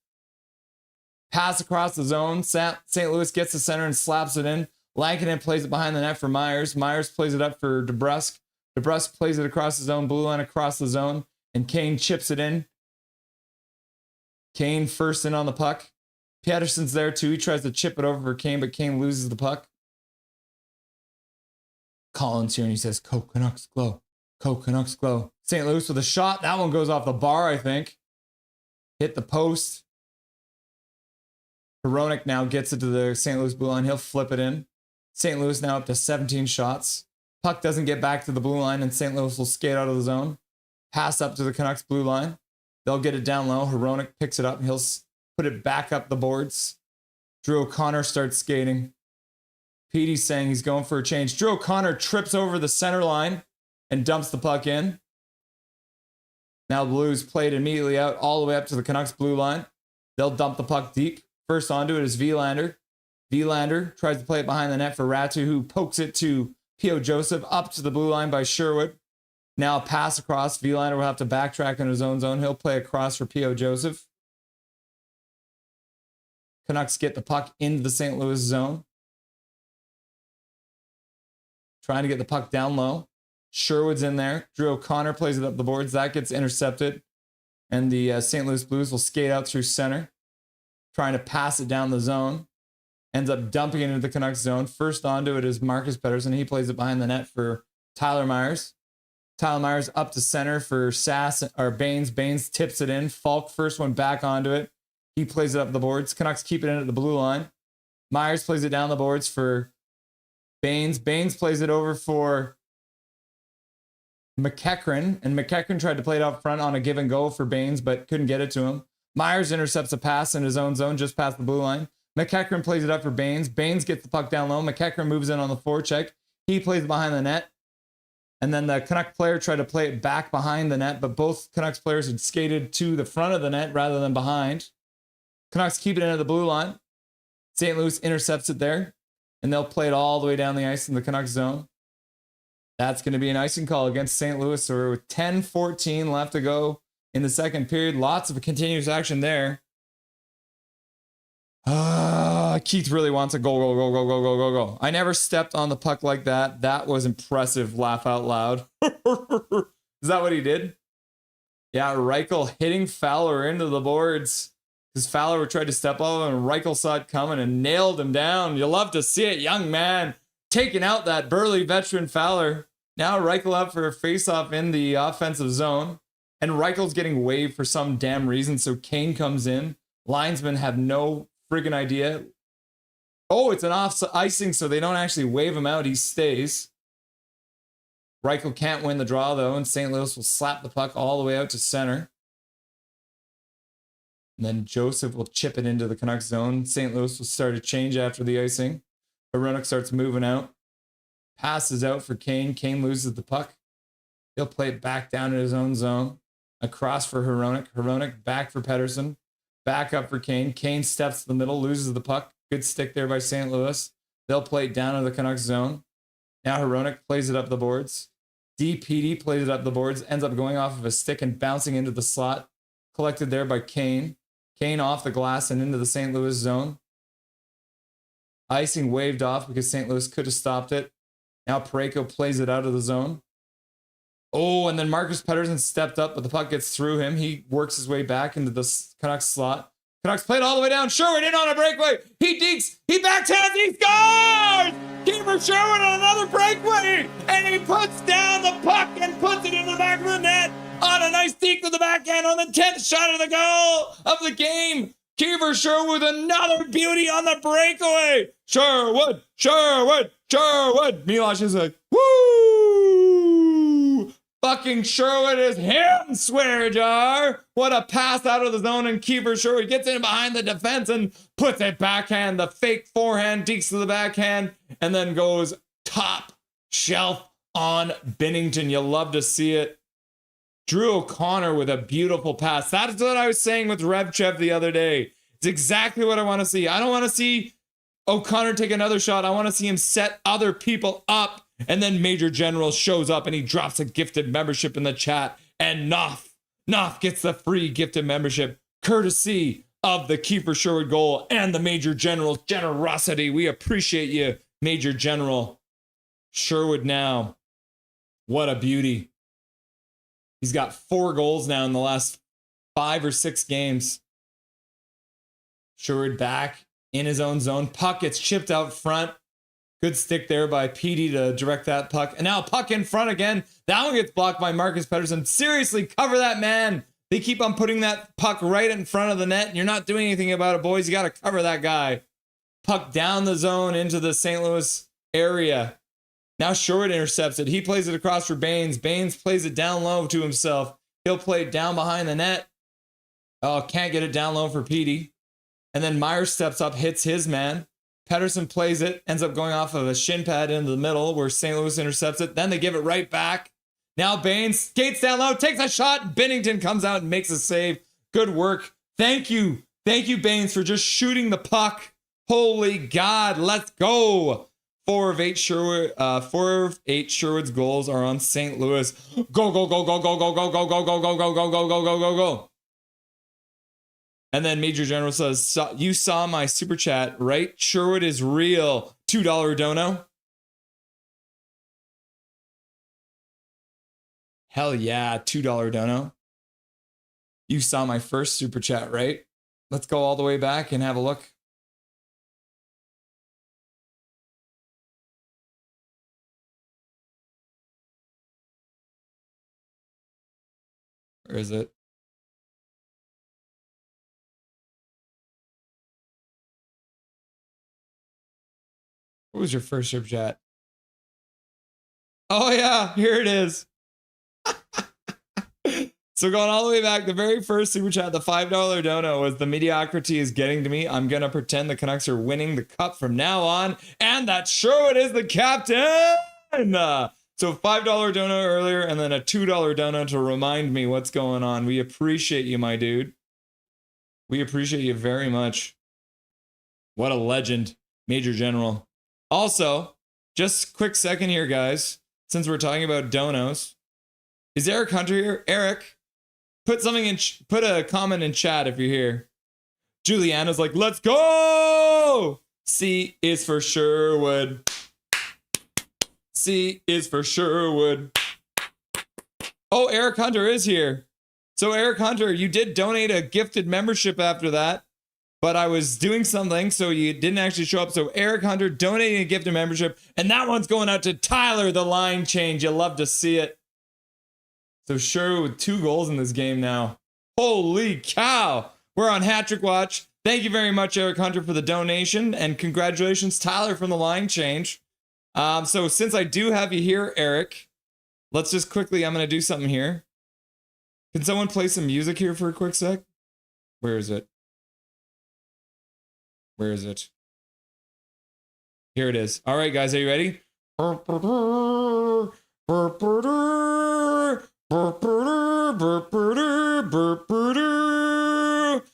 Pass across the zone. St. Louis gets the center and slaps it in. Lankinen plays it behind the net for Myers. Myers plays it up for DeBrusk. DeBrusk plays it across the zone, blue line across the zone, and Kane chips it in. Kane first in on the puck. Pettersson's there too. He tries to chip it over for Kane, but Kane loses the puck. Collins here, and he says, "Go Canucks, glow. Go Canucks, glow." St. Louis with a shot. That one goes off the bar, I think. hit the post. Hronek now gets it to the St. Louis blue line. He'll flip it in. St. Louis now up to 17 shots. Puck doesn't get back to the blue line, and St. Louis will skate out of the zone. Pass up to the Canucks blue line. They'll get it down low. Hronek picks it up. He'll put it back up the boards. Drew O'Connor starts skating. Petey's saying he's going for a change. Drew O'Connor trips over the center line and dumps the puck in. Now the Blues played immediately out all the way up to the Canucks blue line. They'll dump the puck deep. First onto it is Willander. Willander tries to play it behind the net for Ratu, who pokes it to P.O. Joseph up to the blue line by Sherwood. Now pass across. Willander will have to backtrack in his own zone. He'll play across for P.O. Joseph. Canucks get the puck into the St. Louis zone. Trying to get the puck down low. Sherwood's in there. Drew O'Connor plays it up the boards. That gets intercepted. And the St. Louis Blues will skate out through center. Trying to pass it down the zone. Ends up dumping it into the Canucks zone. First onto it is Marcus Pettersson. He plays it behind the net for Tyler Myers. Tyler Myers up to center for Baines. Baines tips it in. Falk first one back onto it. He plays it up the boards. Canucks keep it in at the blue line. Myers plays it down the boards for Baines. Baines plays it over for McEachran. And McEachran tried to play it out front on a give and go for Baines, but couldn't get it to him. Myers intercepts a pass in his own zone just past the blue line. McEachran plays it up for Baines. Baines gets the puck down low. McEachran moves in on the forecheck. He plays behind the net. And then the Canuck player tried to play it back behind the net, but both Canucks players had skated to the front of the net rather than behind. Canucks keep it into the blue line. St. Louis intercepts it there, and they'll play it all the way down the ice in the Canucks zone. That's going to be an icing call against St. Louis. So with 10:14 left to go in the second period, lots of continuous action there. Keith really wants a goal, go. I never stepped on the puck like that. That was impressive. Laugh out loud. Is that what he did? Yeah, Reichel hitting Fowler into the boards. Because Fowler tried to step over and Reichel saw it coming and nailed him down. You love to see it, young man. Taking out that burly veteran Fowler. Now Reichel up for a faceoff in the offensive zone. And Reichel's getting waived for some damn reason. So Kane comes in. Linesmen have no friggin' idea. Oh, it's an off-icing, so they don't actually wave him out. He stays. Reichel can't win the draw, though, and St. Louis will slap the puck all the way out to center. And then Joseph will chip it into the Canucks zone. St. Louis will start a change after the icing. Hronek starts moving out. Passes out for Kane. Kane loses the puck. He'll play it back down in his own zone. Across for Hronek. Hronek back for Pettersson. Back up for Kane. Kane steps to the middle, loses the puck. Good stick there by St. Louis. They'll play it down in the Canucks zone. Now Hronek plays it up the boards. DPD plays it up the boards. Ends up going off of a stick and bouncing into the slot. Collected there by Kane. Kane off the glass and into the St. Louis zone. Icing waved off because St. Louis could have stopped it. Now Parayko plays it out of the zone. Oh, and then Marcus Pettersson stepped up, but the puck gets through him. He works his way back into the Canucks slot. Canucks played all the way down. Sherwood in on a breakaway. He dekes. He backhands. He scores! Keeper Sherwood on another breakaway. And he puts down the puck and puts it in the back of the net on a nice deke with the backhand on the 10th shot of the goal of the game. Keeper Sherwood with another beauty on the breakaway. Sherwood. Milosh is like, woo! Fucking Sherwood is him, swear jar. What a pass out of the zone, and Keeper Sherwood gets in behind the defense and puts it backhand. The fake forehand dekes to the backhand and then goes top shelf on Binnington. You love to see it. Drew O'Connor with a beautiful pass. That's what I was saying with Revchev the other day. It's exactly what I want to see. I don't want to see O'Connor take another shot. I want to see him set other people up. And then Major General shows up and he drops a gifted membership in the chat. And Knopf gets the free gifted membership courtesy of the Keeper Sherwood goal and the Major General's generosity. We appreciate you, Major General. Sherwood now. What a beauty. He's got 4 goals now in the last 5 or 6 games. Sherwood back in his own zone. Puck gets chipped out front. Good stick there by PD to direct that puck. And now puck in front again. That one gets blocked by Marcus Pettersson. Seriously, cover that man. They keep on putting that puck right in front of the net, and you're not doing anything about it, boys. You got to cover that guy. Puck down the zone into the St. Louis area. Now Sherwood intercepts it. He plays it across for Baines. Baines plays it down low to himself. He'll play it down behind the net. Oh, can't get it down low for Petey. And then Myers steps up, hits his man. Pedersen plays it, ends up going off of a shin pad into the middle where St. Louis intercepts it. Then they give it right back. Now Baines skates down low, takes a shot. Bennington comes out and makes a save. Good work. Thank you. Thank you, Baines, for just shooting the puck. Holy God, let's go. 4 of 8 Sherwood's goals are on St. Louis. Go, go, go, go, go, go, go, go, go, go, go, go, go, go, go, go, go, go. And then Major General says, you saw my super chat, right? Sherwood is real. $2 dono. Hell yeah, $2 dono. You saw my first super chat, right? Let's go all the way back and have a look. Where is it? What was your first super chat? Oh yeah, here it is. So going all the way back, the very first super chat, the $5 dono was the mediocrity is getting to me. I'm going to pretend the Canucks are winning the cup from now on. And that Sherwood is the captain. So $5 dono earlier and then a $2 dono to remind me what's going on. We appreciate you, my dude. We appreciate you very much. What a legend, Major General. Also, just quick second here, guys. Since we're talking about donos, is Eric Hunter here? Eric, put a comment in chat if you're here. Juliana's like, let's go. C is for Sherwood. C is for Sherwood. Oh, Eric Hunter is here. So Eric Hunter, you did donate a gifted membership after that, but I was doing something, so you didn't actually show up. So Eric Hunter donating a gifted membership, and that one's going out to Tyler, the line change. You'll love to see it. So Sherwood with 2 goals in this game now. Holy cow. We're on hat trick watch. Thank you very much, Eric Hunter, for the donation, and congratulations, Tyler, from the line change. So since I do have you here, Eric, let's just quickly, I'm going to do something here. Can someone play some music here for a quick sec? Where is it? Where is it? Here it is. All right, guys, are you ready?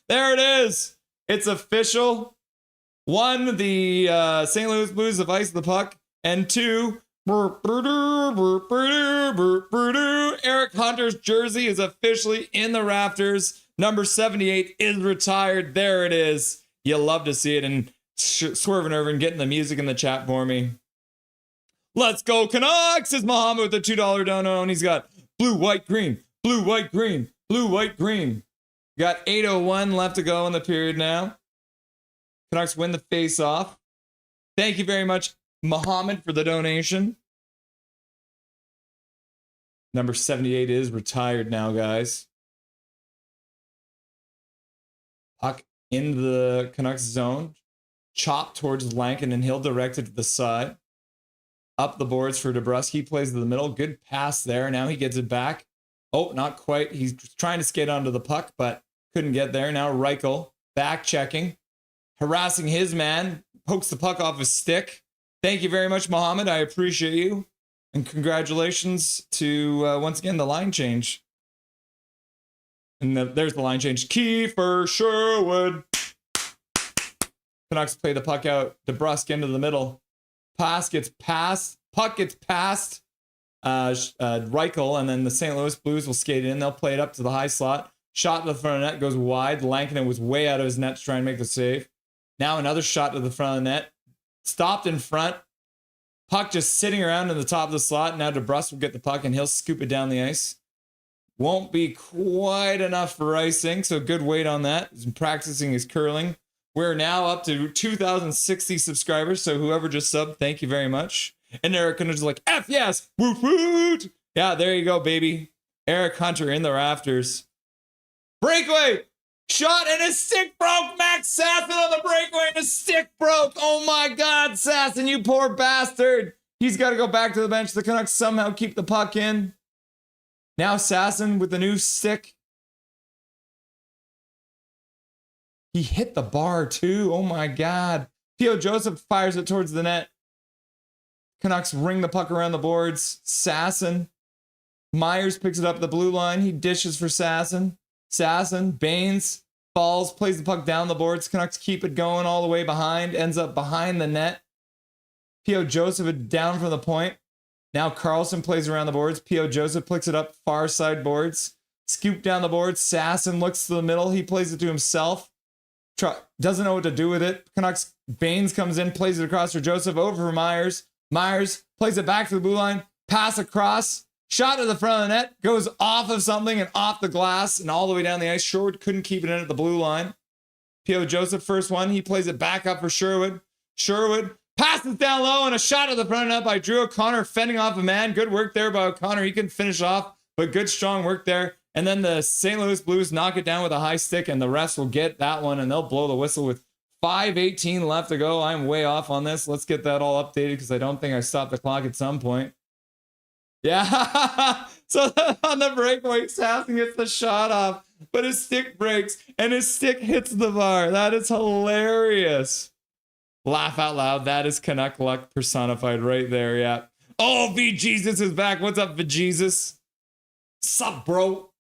There it is. It's official. 1, the St. Louis Blues have iced the puck. And 2, Eric Hunter's jersey is officially in the rafters. Number 78 is retired. There it is. You love to see it. And Swerving Irvin getting the music in the chat for me. Let's go Canucks, is Muhammad with the $2 dono. And he's got blue, white, green, blue, white, green, blue, white, green. Got 8:01 left to go in the period now. Canucks win the face-off. Thank you very much, Muhammad, for the donation. Number 78 is retired now, guys. Puck in the Canucks zone. Chop towards Lankin, and he'll direct it to the side. Up the boards for DeBrusk. He plays to the middle. Good pass there. Now he gets it back. Oh, not quite. He's trying to skate onto the puck, but couldn't get there. Now Reichel back checking. Harassing his man. Pokes the puck off his stick. Thank you very much, Mohammed. I appreciate you. And congratulations to, once again, the line change. And there's the line change. Kiefer Sherwood. Canucks play the puck out. DeBrusk into the middle. Pass gets passed. Puck gets passed. Reichel, and then the St. Louis Blues will skate in. They'll play it up to the high slot. Shot to the front of the net. Goes wide. Lankinen was way out of his net to try and make the save. Now another shot to the front of the net. Stopped in front. Puck just sitting around in the top of the slot. Now DeBrusk will get the puck and he'll scoop it down the ice. Won't be quite enough for icing, so good weight on that. He's been practicing his curling. We're now up to 2,060 subscribers, so whoever just subbed, thank you very much. And Eric Hunter's like, F yes, woot woot. Yeah, there you go, baby. Eric Hunter in the rafters. Breakaway. Shot and his stick broke. Max Sasson on the breakaway and his stick broke. Oh my God, Sasson, you poor bastard. He's got to go back to the bench. The Canucks somehow keep the puck in. Now Sasson with the new stick. He hit the bar too. Oh my God. Theo Joseph fires it towards the net. Canucks ring the puck around the boards. Sasson. Myers picks it up the blue line. He dishes for Sasson. Sasson, Baines, falls, plays the puck down the boards. Canucks keep it going all the way behind. Ends up behind the net. P.O. Joseph down from the point. Now Carlson plays around the boards. P.O. Joseph picks it up far side boards. Scoop down the boards. Sasson looks to the middle. He plays it to himself. Doesn't know what to do with it. Canucks, Baines comes in, plays it across for Joseph, over for Myers. Myers plays it back to the blue line. Pass across. Shot to the front of the net, goes off of something and off the glass and all the way down the ice. Sherwood couldn't keep it in at the blue line. P.O. Joseph, first one. He plays it back up for Sherwood. Sherwood passes down low and a shot to the front of the net by Drew O'Connor, fending off a man. Good work there by O'Connor. He can finish off, but good, strong work there. And then the St. Louis Blues knock it down with a high stick, and the refs will get that one, and they'll blow the whistle with 5:18 left to go. I'm way off on this. Let's get that all updated because I don't think I stopped the clock at some point. Yeah, so on the breakaway, Sasson gets the shot off, but his stick breaks and his stick hits the bar. That is hilarious. Laugh out loud. That is Canuck luck personified right there. Yeah. Oh, V Jesus is back. What's up, V Jesus? Sup, bro?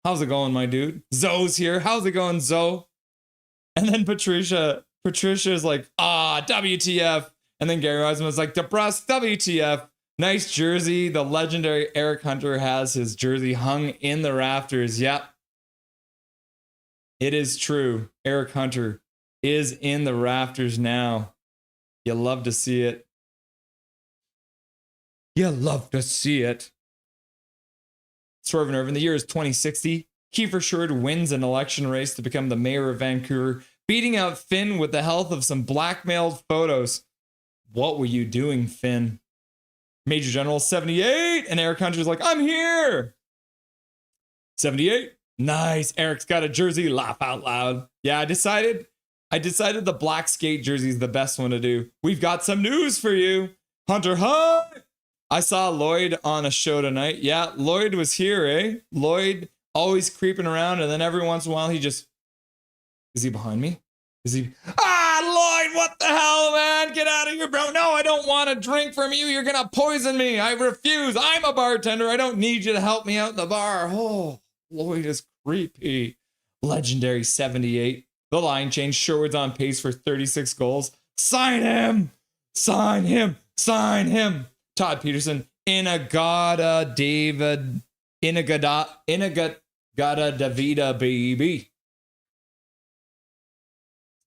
How's it going, my dude? Zoe's here. How's it going, Zoe? And then Patricia is like, WTF. And then Gary Wiseman was like, DeBrusque, WTF. Nice jersey. The legendary Eric Hunter has his jersey hung in the rafters. Yep. It is true. Eric Hunter is in the rafters now. You love to see it. You love to see it. Swerve and Irvin, the year is 2060. Kiefer Sherwood wins an election race to become the mayor of Vancouver, beating out Finn with the help of some blackmailed photos. What were you doing, Finn? Major General 78, and Eric Hunter's like, I'm here. 78, nice. Eric's got a jersey. Laugh out loud. Yeah, I decided the black skate jersey is the best one to do. We've got some news for you. Hunter Hunt. I saw Lloyd on a show tonight. Yeah, Lloyd was here, eh? Lloyd always creeping around, and then every once in a while he just... Is he behind me? Is he... Lloyd, what the hell, man? Get out of here, bro. No, I don't want a drink from you. You're going to poison me. I refuse. I'm a bartender. I don't need you to help me out in the bar. Oh, Lloyd is creepy. Legendary 78. The line change. Sherwood's on pace for 36 goals. Sign him. Sign him. Sign him. Todd Peterson. Inagata David. Inagata Davida, baby.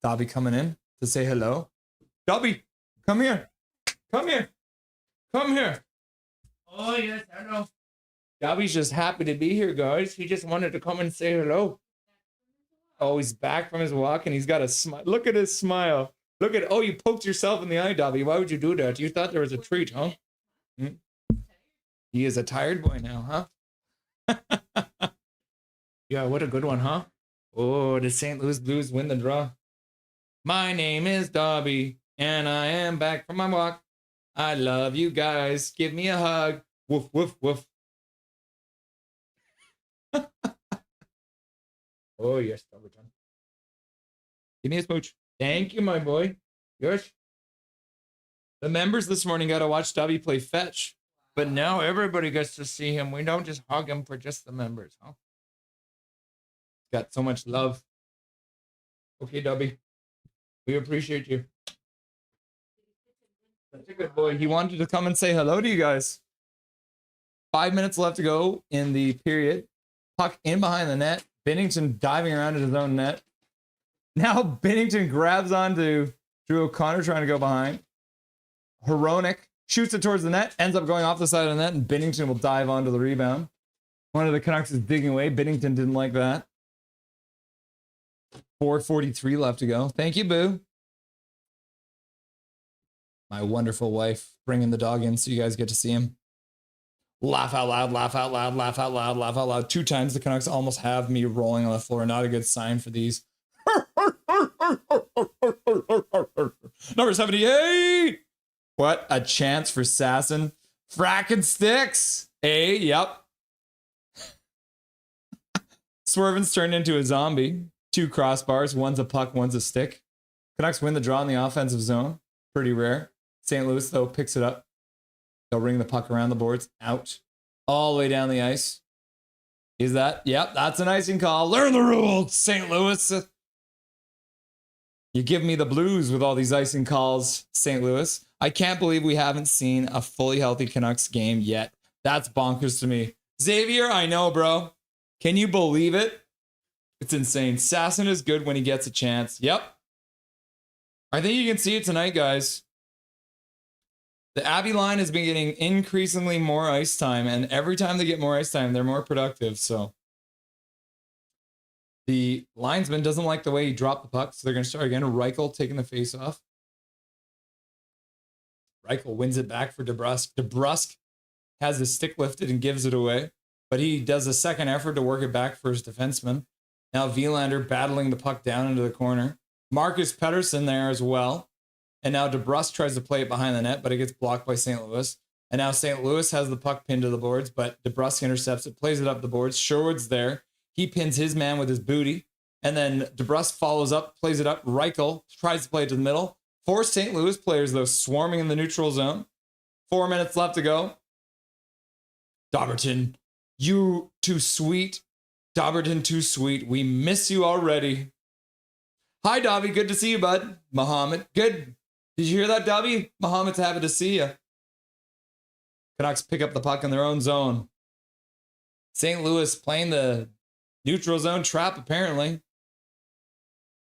Dobby coming in to say hello. Dobby, come here. Come here. Come here. Oh, yes, hello. Dobby's just happy to be here, guys. He just wanted to come and say hello. Oh, he's back from his walk and he's got a smile. Look at his smile. Look at, oh, you poked yourself in the eye, Dobby. Why would you do that? You thought there was a treat, huh? He is a tired boy now, huh? Yeah, what a good one, huh? Oh, the St. Louis Blues win the draw. My name is Dobby, and I am back from my walk. I love you guys. Give me a hug. Woof, woof, woof. Oh, yes, Dobby. Give me a smooch. Thank you, my boy. Yours. The members this morning got to watch Dobby play fetch, but now everybody gets to see him. We don't just hug him for just the members, huh? Got so much love. Okay, Dobby. We appreciate you. Such a good boy. He wanted to come and say hello to you guys. 5 minutes left to go in the period. Puck in behind the net. Binnington diving around in his own net. Now Binnington grabs onto Drew O'Connor trying to go behind. Hronek shoots it towards the net. Ends up going off the side of the net, and Binnington will dive onto the rebound. One of the Canucks is digging away. Binnington didn't like that. 4:43 left to go. Thank you, Boo. My wonderful wife bringing the dog in so you guys get to see him. Laugh out loud, laugh out loud, laugh out loud, laugh out loud. 2 times the Canucks almost have me rolling on the floor. Not a good sign for these. Number 78. What a chance for Sasson. Frackin' sticks. Yep. Swervin's turned into a zombie. 2 crossbars. One's a puck, one's a stick. Canucks win the draw in the offensive zone. Pretty rare. St. Louis, though, picks it up. They'll ring the puck around the boards. Out. All the way down the ice. Is that? Yep, that's an icing call. Learn the rules, St. Louis. You give me the blues with all these icing calls, St. Louis. I can't believe we haven't seen a fully healthy Canucks game yet. That's bonkers to me. Xavier, I know, bro. Can you believe it? It's insane. Sasson is good when he gets a chance. Yep. I think you can see it tonight, guys. The Abbey line has been getting increasingly more ice time, and every time they get more ice time, they're more productive. So the linesman doesn't like the way he dropped the puck, so they're going to start again. Reichel taking the face off. Reichel wins it back for DeBrusk. DeBrusk has his stick lifted and gives it away, but he does a second effort to work it back for his defenseman. Now Willander battling the puck down into the corner. Marcus Pettersson there as well. And now DeBrusk tries to play it behind the net, but it gets blocked by St. Louis. And now St. Louis has the puck pinned to the boards, but DeBrusk intercepts it, plays it up the boards. Sherwood's there. He pins his man with his booty. And then DeBrusk follows up, plays it up. Reichel tries to play it to the middle. 4 St. Louis players, though, swarming in the neutral zone. 4 minutes left to go. Dobberton, you too sweet. Dobberton, too sweet. We miss you already. Hi, Dobby. Good to see you, bud. Muhammad, good. Did you hear that, Dobby? Muhammad's happy to see you. Canucks pick up the puck in their own zone. St. Louis playing the neutral zone trap, apparently.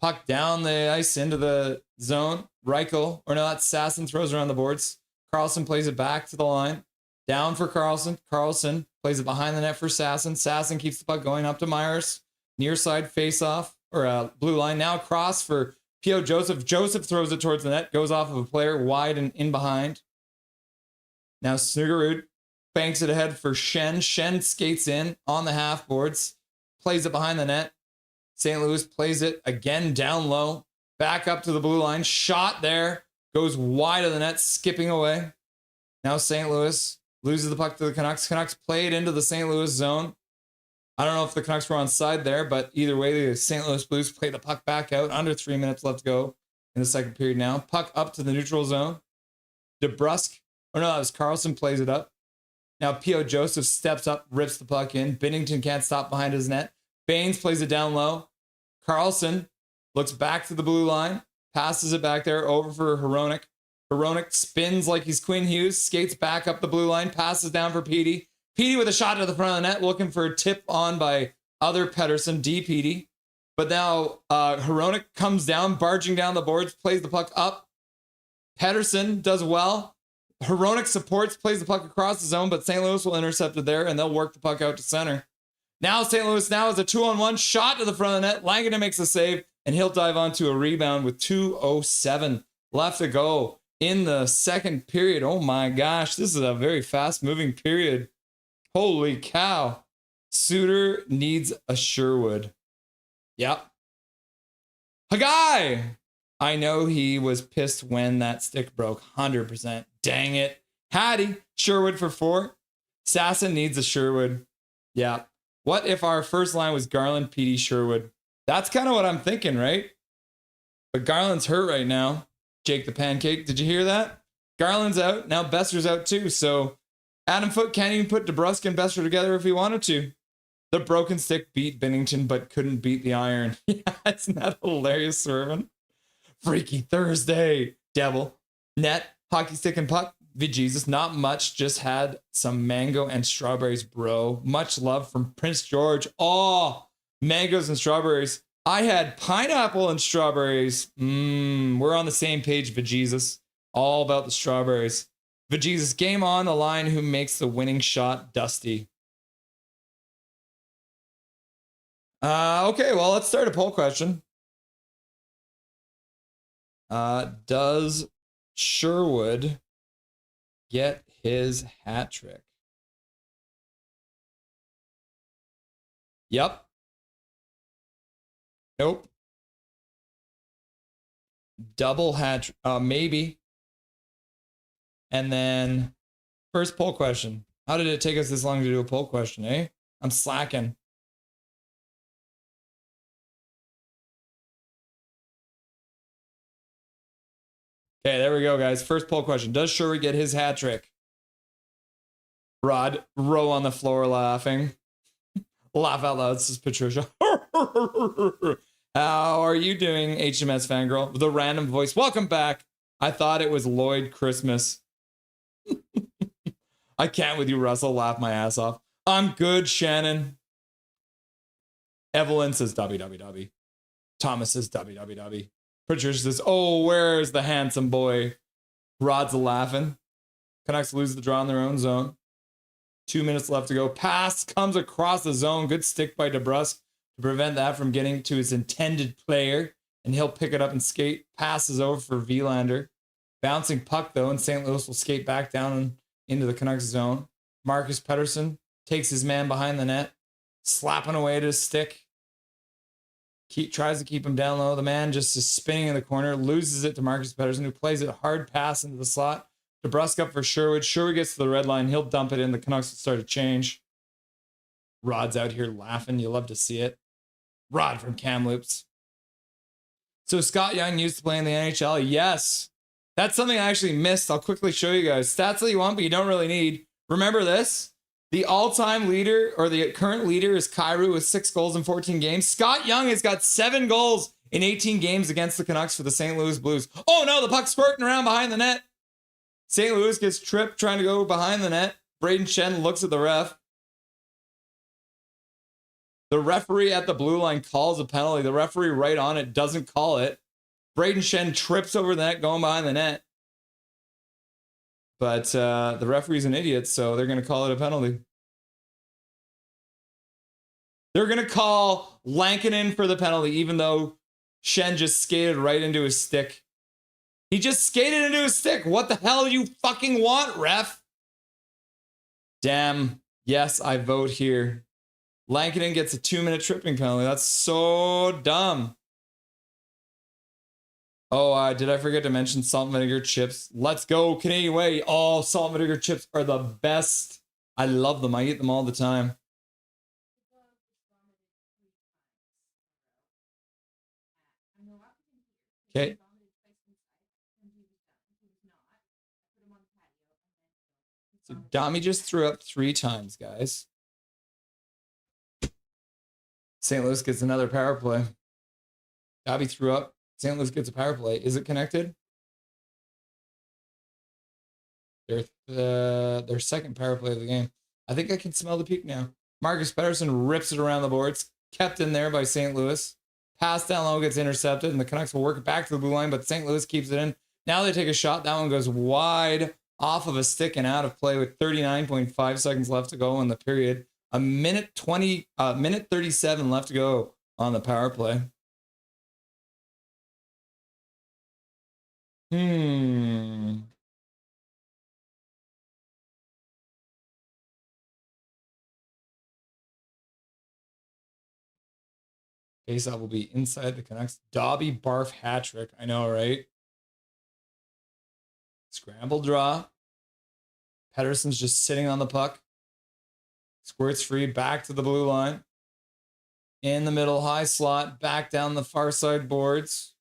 Puck down the ice into the zone. Reichel, or no, that's Sasson, throws around the boards. Carlson plays it back to the line. Down for Carlson. Carlson plays it behind the net for Sasson. Sasson keeps the puck going up to Myers. Near side face-off, or blue line. Now cross for P.O. Joseph. Joseph throws it towards the net. Goes off of a player wide and in behind. Now Snuggerud banks it ahead for Shen. Shen skates in on the half boards. Plays it behind the net. St. Louis plays it again down low. Back up to the blue line. Shot there. Goes wide of the net, skipping away. Now St. Louis loses the puck to the Canucks. Canucks play it into the St. Louis zone. I don't know if the Canucks were on side there, but either way, the St. Louis Blues play the puck back out. Under 3 minutes left to go in the second period now. Puck up to the neutral zone. DeBrusk, or no, that was Carlson, plays it up. Now P.O. Joseph steps up, rips the puck in. Binnington can't stop behind his net. Baines plays it down low. Carlson looks back to the blue line, passes it back there over for Hronek. Hronek spins like he's Quinn Hughes, skates back up the blue line, passes down for Petey. Petey with a shot to the front of the net, looking for a tip on by other Pettersson, D. Petey. But now Hronek comes down, barging down the boards, plays the puck up. Pettersson does well. Hronek supports, plays the puck across the zone, but St. Louis will intercept it there, and they'll work the puck out to center. Now St. Louis now is a 2-on-1 shot to the front of the net. Langdon makes a save, and he'll dive onto a rebound with 2:07 left to go in the second period. Oh my gosh, this is a very fast-moving period. Holy cow. Suter needs a Sherwood. Yep. Hagai! I know he was pissed when that stick broke. 100%. Dang it. Hattie, Sherwood for 4. Sasson needs a Sherwood. Yeah. What if our first line was Garland, Petey, Sherwood? That's kind of what I'm thinking, right? But Garland's hurt right now. Jake the Pancake, did you hear that? Garland's out. Now Besser's out too. So Adam Foote can't even put DeBrusk and Besser together if he wanted to. The broken stick beat Binnington, but couldn't beat the iron. Yeah, isn't that hilarious, Servant? Freaky Thursday. Devil. Net. Hockey stick and puck. Jesus, not much. Just had some mango and strawberries, bro. Much love from Prince George. Oh, mangoes and strawberries. I had pineapple and strawberries. We're on the same page, Jesus. All about the strawberries. Jesus, game on the line. Who makes the winning shot? Dusty. Okay, well, let's start a poll question. Does Sherwood get his hat trick? Yep. Nope. Double hat, maybe. And then first poll question. How did it take us this long to do a poll question, eh? I'm slacking. Okay, there we go, guys. First poll question. Does Sherwood get his hat trick? Rod, row on the floor laughing. Laugh out loud, says Patricia. How are you doing, HMS fangirl? The random voice. Welcome back. I thought it was Lloyd Christmas. I can't with you, Russell. Laugh my ass off. I'm good, Shannon. Evelyn says www. Thomas says www. Patricia says, oh, where's the handsome boy? Rod's laughing. Canucks lose the draw in their own zone. 2 minutes left to go. Pass comes across the zone. Good stick by DeBrusque to prevent that from getting to his intended player. And he'll pick it up and skate. Passes over for Willander. Bouncing puck, though, and St. Louis will skate back down into the Canucks zone. Marcus Pettersson takes his man behind the net. Slapping away at his stick. Tries to keep him down low. The man just is spinning in the corner. Loses it to Marcus Pettersson, who plays it hard pass into the slot. DeBrusque up for Sherwood. Sherwood gets to the red line. He'll dump it in. The Canucks will start to change. Rod's out here laughing. You love to see it. Rod from Kamloops. So Scott Young used to play in the NHL. Yes. That's something I actually missed. I'll quickly show you guys. Stats that you want, but you don't really need. Remember this? The all-time leader, or the current leader, is Kyrou with 6 goals in 14 games. Scott Young has got 7 goals in 18 games against the Canucks for the St. Louis Blues. Oh no, the puck's squirting around behind the net. St. Louis gets tripped trying to go behind the net. Braden Shen looks at the ref. The referee at the blue line calls a penalty. The referee right on it doesn't call it. Braden Shen trips over the net going behind the net. But the referee's an idiot, so they're going to call it a penalty. They're going to call Lankinen for the penalty, even though Shen just skated right into his stick. He just skated into his stick. What the hell do you fucking want, ref? Damn. Yes, I vote here. Lankinen gets a 2-minute tripping penalty. That's so dumb. Oh, did I forget to mention salt and vinegar chips? Let's go, Canadian way. Oh, salt and vinegar chips are the best. I love them. I eat them all the time. Okay. So Dami just threw up 3 times, guys. St. Louis gets another power play. Dami threw up. St. Louis gets a power play. Is it connected? Their second power play of the game. I think I can smell the peak now. Marcus Pettersson rips it around the boards. Kept in there by St. Louis. Pass down low gets intercepted, and the Canucks will work it back to the blue line, but St. Louis keeps it in. Now they take a shot. That one goes wide off of a stick and out of play with 39.5 seconds left to go in the period. Minute 37 left to go on the power play. Faceoff will be inside the Canucks. Dobby barf hat trick. I know, right? Scramble draw. Pettersson's just sitting on the puck. Squirts free back to the blue line. In the middle, high slot, back down the far side boards.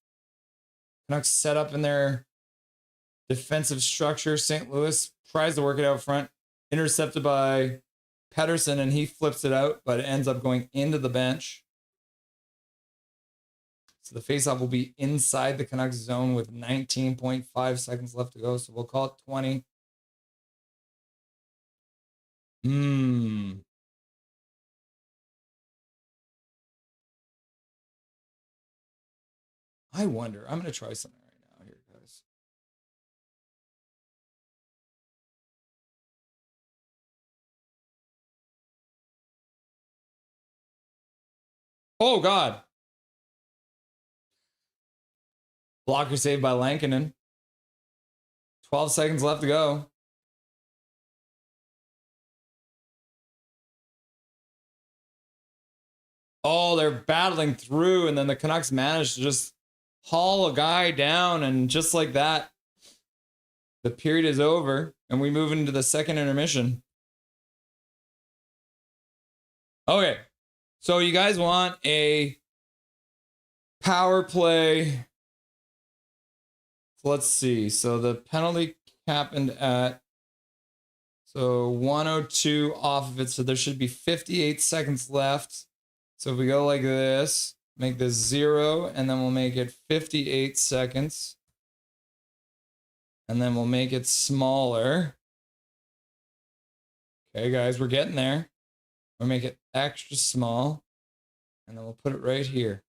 Canucks set up in their defensive structure. St. Louis tries to work it out front. Intercepted by Pettersson, and he flips it out, but it ends up going into the bench. So the faceoff will be inside the Canucks zone with 19.5 seconds left to go. So we'll call it 20. I wonder. I'm going to try something right now here, guys. Oh, God. Blocker saved by Lankinen. 12 seconds left to go. Oh, they're battling through, and then the Canucks managed to just haul a guy down, and just like that, the period is over, and we move into the second intermission. Okay, so you guys want a power play. So let's see. So the penalty happened at 102 off of it, so there should be 58 seconds left. So if we go like this, make this 0, and then we'll make it 58 seconds. And then we'll make it smaller. Okay, guys, we're getting there. We'll make it extra small. And then we'll put it right here.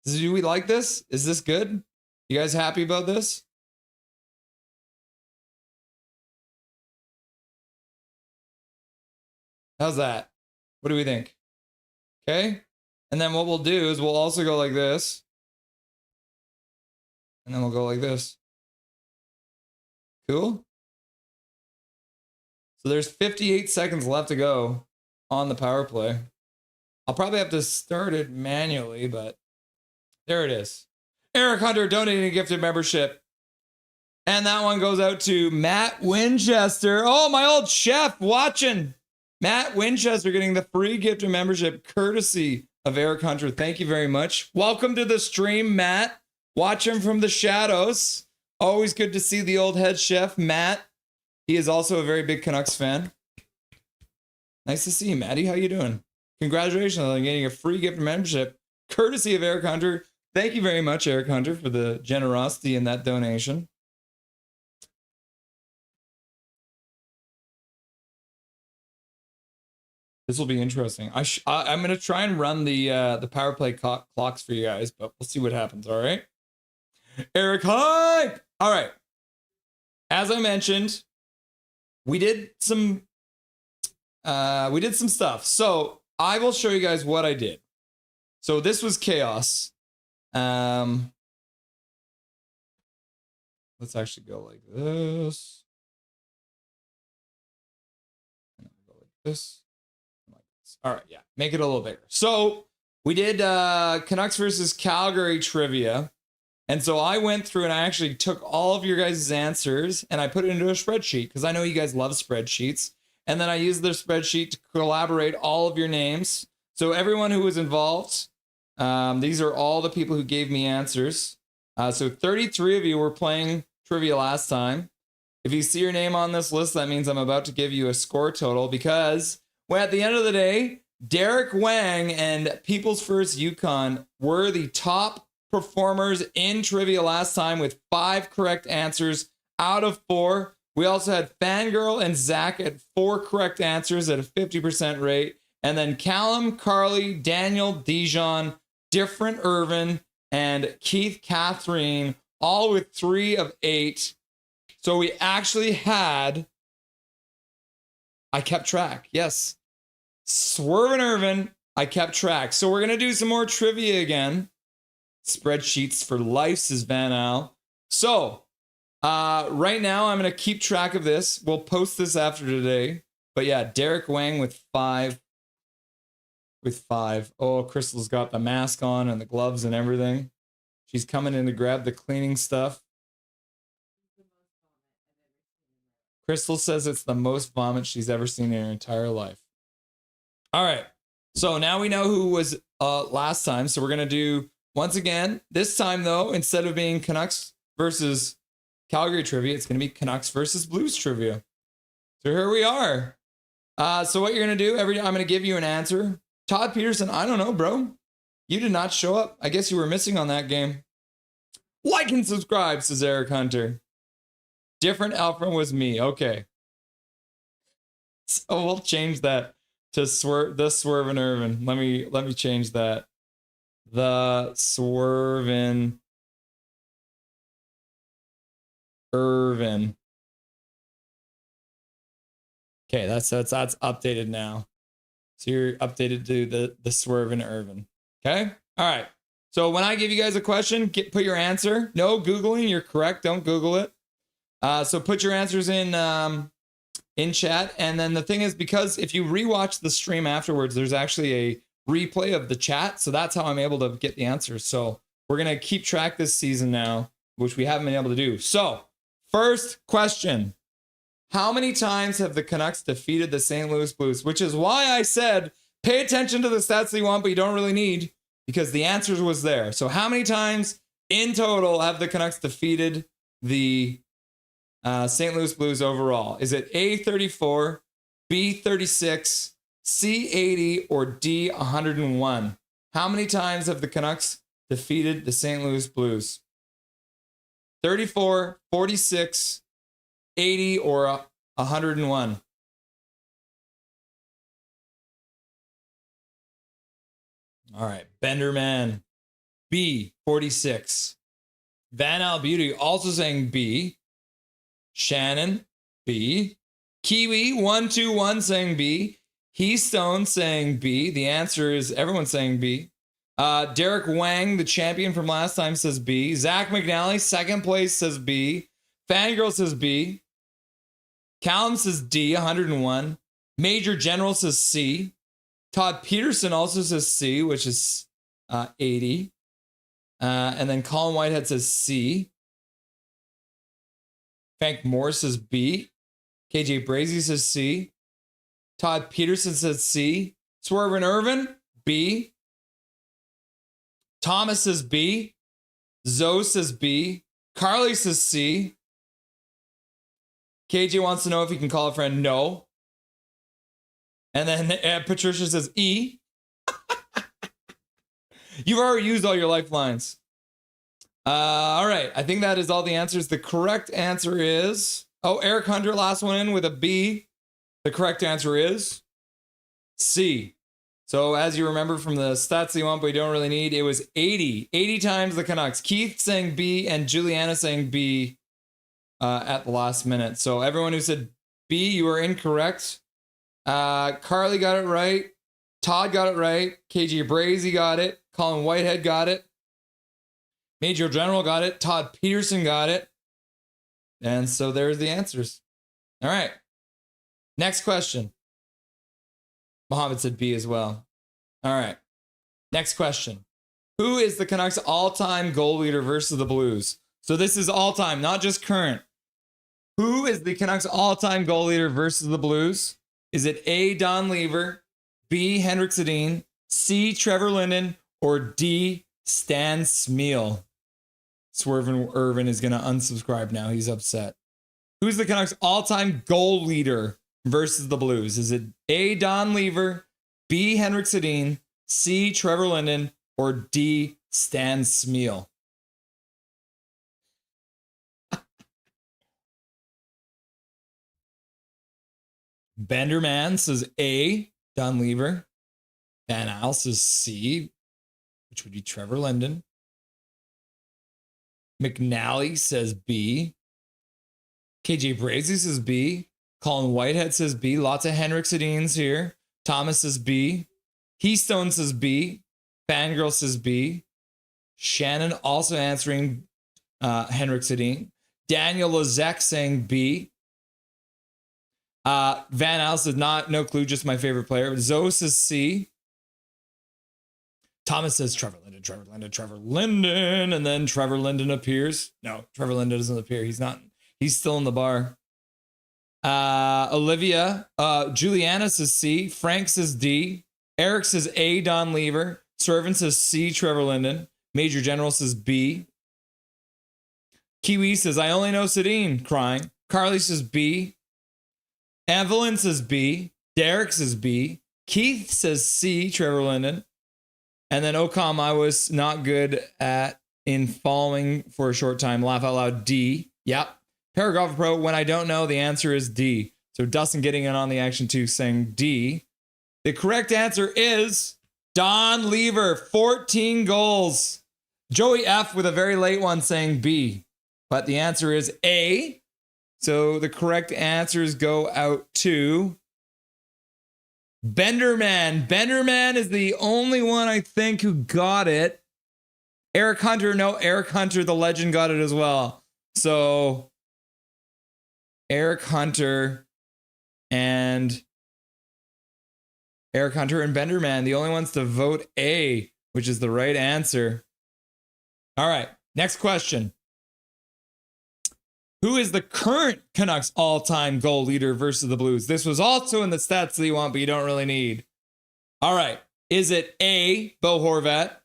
Do we like this? Is this good? You guys happy about this? How's that? What do we think? Okay. And then what we'll do is we'll also go like this. And then we'll go like this. Cool. So there's 58 seconds left to go on the power play. I'll probably have to start it manually, but there it is. Eric Hunter donating a gifted membership. And that one goes out to Matt Winchester. Oh, my old chef watching. Matt Winchester getting the free gifted membership courtesy of Eric Hunter. Thank you very much. Welcome to the stream, Matt. Watching from the shadows. Always good to see the old head chef, Matt. He is also a very big Canucks fan. Nice to see you, Matty. How you doing? Congratulations on getting a free gift membership courtesy of Eric Hunter. Thank you very much, Eric Hunter, for the generosity in that donation. This will be interesting. I'm going to try and run the power play clocks for you guys, but we'll see what happens, all right? Eric, hi! All right. As I mentioned, we did some stuff. So I will show you guys what I did. So this was chaos. Let's actually go like this. And go like this. All right, yeah, make it a little bigger. So we did Canucks versus Calgary trivia. And so I went through and I actually took all of your guys' answers and I put it into a spreadsheet because I know you guys love spreadsheets. And then I used their spreadsheet to collaborate all of your names. So everyone who was involved, these are all the people who gave me answers. So 33 of you were playing trivia last time. If you see your name on this list, that means I'm about to give you a score total because well, at the end of the day, Derek Wang and People's First Yukon were the top performers in trivia last time with 5 correct answers out of 4. We also had Fangirl and Zach at 4 correct answers at a 50% rate. And then Callum, Carly, Daniel, Dijon, Different Irvin, and Keith Catherine, all with 3 of 8. So we actually had... I kept track. Yes. Swerve and Irvin, I kept track. So we're going to do some more trivia again. Spreadsheets for life, says Van Al. So right now I'm going to keep track of this. We'll post this after today. But yeah, Derek Wang with 5. Oh, Crystal's got the mask on and the gloves and everything. She's coming in to grab the cleaning stuff. Crystal says it's the most vomit she's ever seen in her entire life. All right. So now we know who was last time. So we're going to do, once again, this time, though, instead of being Canucks versus Calgary trivia, it's going to be Canucks versus Blues trivia. So here we are. So what you're going to do, I'm going to give you an answer. Todd Peterson, I don't know, bro. You did not show up. I guess you were missing on that game. Like and subscribe, says Eric Hunter. Different Alfred was me. Okay. So we'll change that to the Swervin' Irvin. Let me change that. The Swervin' Irvin. Okay, that's updated now. So you're updated to the Swervin' Irvin. Okay? All right. So when I give you guys a question, put your answer. No Googling, you're correct. Don't Google it. So put your answers in in chat. And then the thing is, because if you rewatch the stream afterwards, there's actually a replay of the chat. So that's how I'm able to get the answers. So we're going to keep track this season now, which we haven't been able to do. So first question. How many times have the Canucks defeated the St. Louis Blues? Which is why I said, pay attention to the stats that you want, but you don't really need, because the answers was there. So how many times in total have the Canucks defeated the St. Louis Blues overall? Is it A, 34, B, 36, C, 80, or D, 101? How many times have the Canucks defeated the St. Louis Blues? 34, 46, 80, or 101? All right, Benderman, B, 46. Van Al Beauty also saying B. Shannon, B. Kiwi, 121 saying B. Heystone saying B. The answer is everyone's saying B. Derek Wang, the champion from last time, says B. Zach McNally, second place, says B. Fangirl says B. Callum says D, 101. Major General says C. Todd Peterson also says C, which is 80. And then Colin Whitehead says C. Frank Morris says B. KJ Brazy says C. Todd Peterson says C. Swervin Irvin, B. Thomas says B. Zoe says B. Carly says C. KJ wants to know if he can call a friend. No. And then Patricia says E. You've already used all your lifelines. All right. I think that is all the answers. The correct answer is... Oh, Eric Hunter, last one in with a B. The correct answer is C. So as you remember from the stats you want but you don't really need, it was 80. 80 times the Canucks. Keith saying B and Juliana saying B at the last minute. So everyone who said B, you are incorrect. Carly got it right. Todd got it right. KJ Brazy got it. Colin Whitehead got it. Major General got it. Todd Peterson got it. And so there's the answers. All right. Next question. Mohammed said B as well. All right. Next question. Who is the Canucks all-time goal leader versus the Blues? So this is all-time, not just current. Who is the Canucks all-time goal leader versus the Blues? Is it A, Don Lever, B, Henrik Sedin, C, Trevor Linden, or D, Stan Smeal? Swervin Irvin is going to unsubscribe now. He's upset. Who's the Canucks all-time goal leader versus the Blues? Is it A, Don Lever, B, Henrik Sedin, C, Trevor Linden, or D, Stan Smeal? Benderman says A, Don Lever. Van Al says C, which would be Trevor Linden. McNally says B. KJ Brazy says B. Colin Whitehead says B. Lots of Henrik Sedins here. Thomas says B. Heystone says B. Fangirl says B. Shannon also answering Henrik Sedin. Daniel Lezek saying B. Van Al says no clue, just my favorite player. Zoe says C. Thomas says Trevor Linden, and then Trevor Linden appears. No, Trevor Linden doesn't appear. He's still in the bar. Olivia, Juliana says C. Frank says D. Eric says A, Don Lever. Servant says C, Trevor Linden. Major General says B. Kiwi says, I only know Sedin, crying. Carly says B. Evelyn says B. Derek says B. Keith says C, Trevor Linden. And then Ocom, I was not good in following for a short time. Laugh out loud, D. Yep. Paragraph Pro, when I don't know, the answer is D. So Dustin getting in on the action too, saying D. The correct answer is Don Lever, 14 goals. Joey F with a very late one saying B. But the answer is A. So the correct answers go out to Benderman. Benderman is the only one I think who got it. Eric Hunter, no, Eric Hunter, the legend, got it as well. So Eric Hunter and Eric Hunter and Benderman, the only ones to vote A, which is the right answer. All right, next question. Who is the current Canucks all-time goal leader versus the Blues? This was also in the stats that you want, but you don't really need. All right, is it A, Bo Horvat,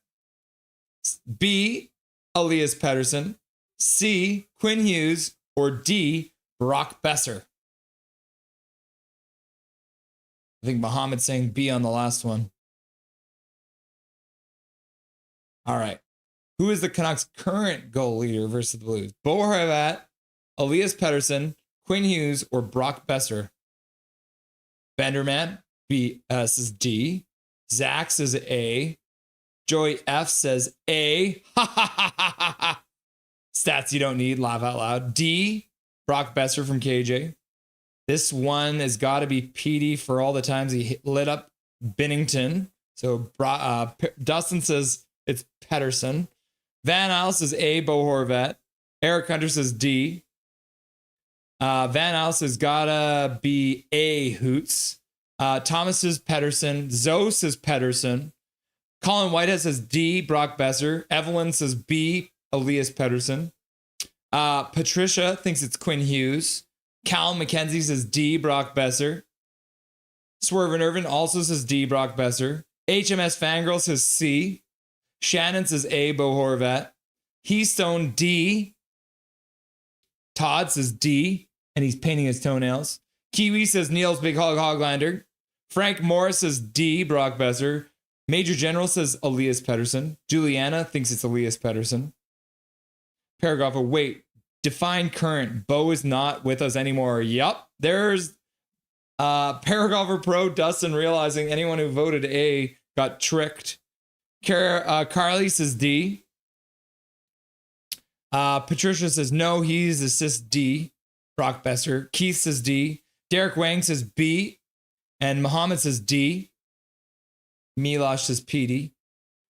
B, Elias Pettersson, C, Quinn Hughes, or D, Brock Besser? I think Mohammed's saying B on the last one. All right. Who is the Canucks' current goal leader versus the Blues? Bo Horvat, Elias Pettersson, Quinn Hughes, or Brock Besser? Benderman, B says D. Zach says A. Joey F says A. Stats you don't need, laugh out loud. D, Brock Besser from KJ. This one has got to be PD for all the times he lit up Binnington. So Dustin says it's Pettersson. Van Al says A, Bo Horvat. Eric Hunter says D. Van Al says gotta be A, Hoots. Thomas says Pettersson. Zoe says Pettersson. Colin Whitehead says D, Brock Besser. Evelyn says B, Elias Pettersson. Patricia thinks it's Quinn Hughes. Callum McKenzie says D, Brock Besser. Swerve Irvin also says D, Brock Besser. HMS Fangirl says C. Shannon says A, Bo Horvat. Heystone D. Todd says D, and he's painting his toenails. Kiwi says Niels Big Hog Hoglander. Frank Morris says D, Brock Besser. Major General says Elias Pettersson. Juliana thinks it's Elias Pettersson. Paragrapher, wait. Define current. Bo is not with us anymore. Yup. There's Paragrapher Pro Dustin realizing anyone who voted A got tricked. Carly says D. Patricia says no, he's assist D. Brock Besser. Keith says D. Derek Wang says B. And Muhammad says D. Milosh says PD.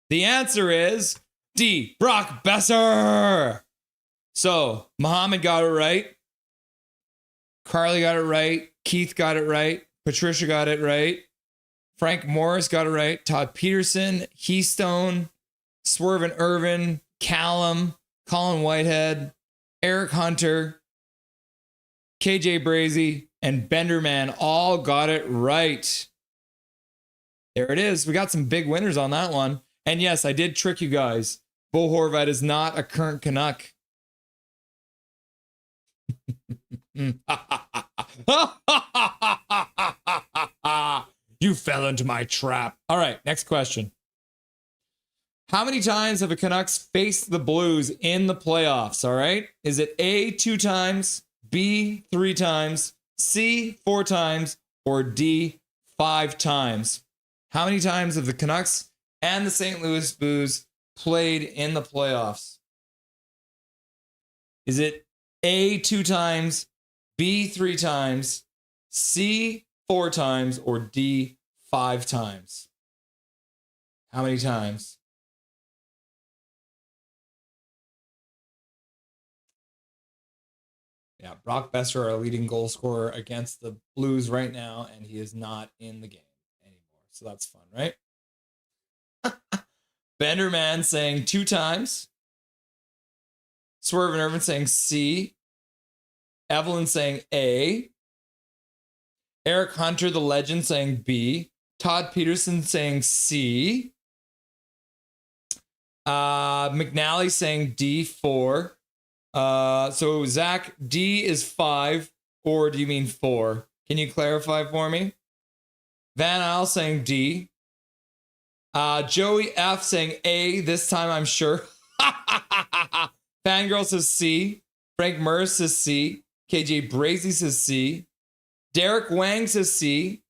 The answer is D. Brock Besser. So Muhammad got it right. Carly got it right. Keith got it right. Patricia got it right. Frank Morris got it right. Todd Peterson, Heystone, Swerve and Irvin, Callum, Colin Whitehead, Eric Hunter, KJ Brazy, and Benderman all got it right. There it is. We got some big winners on that one. And yes, I did trick you guys. Bo Horvat is not a current Canuck. You fell into my trap. All right, next question. How many times have the Canucks faced the Blues in the playoffs? All right. Is it A, 2 times, B, 3 times, C, 4 times, or D, 5 times? How many times have the Canucks and the St. Louis Blues played in the playoffs? Is it A, 2 times, B, 3 times, C, 4 times, or D, 5 times? How many times? Yeah, Brock Besser, our leading goal scorer against the Blues right now, and he is not in the game anymore. So that's fun, right? Benderman saying 2 times. Swerve and Irvin saying C. Evelyn saying A. Eric Hunter, the legend, saying B. Todd Peterson saying C. McNally saying D4. So Zach, D is 5, or do you mean 4? Can you clarify for me? Van Al saying D. Joey F saying A. This time I'm sure. Fangirl says C. Frank Murrs says C. KJ Brazy says C. Derek Wang says C.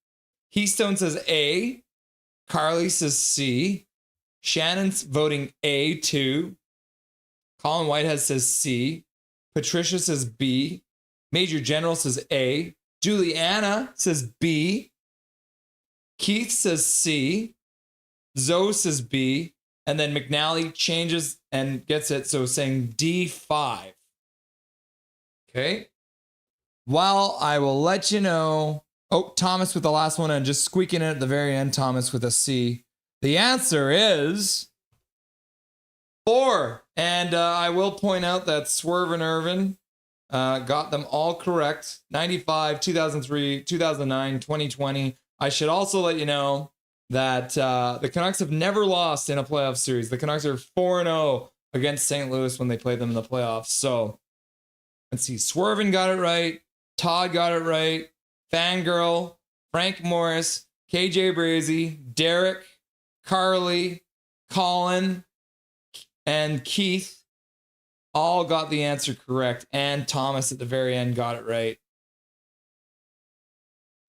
Heystone says A. Carly says C. Shannon's voting A too. Colin Whitehead says C. Patricia says B. Major General says A. Juliana says B. Keith says C. Zoe says B. And then McNally changes and gets it, so saying D5. Okay. Well, I will let you know. Oh, Thomas with the last one and just squeaking in at the very end. Thomas with a C. The answer is 4. And I will point out that Swerve and Irvin got them all correct. 95, 2003, 2009, 2020. I should also let you know that the Canucks have never lost in a playoff series. The Canucks are 4-0 against St. Louis when they played them in the playoffs. So let's see. Swervin got it right. Todd got it right. Fangirl, Frank Morris, KJ Brazy, Derek, Carly, Colin, and Keith all got the answer correct. And Thomas at the very end got it right.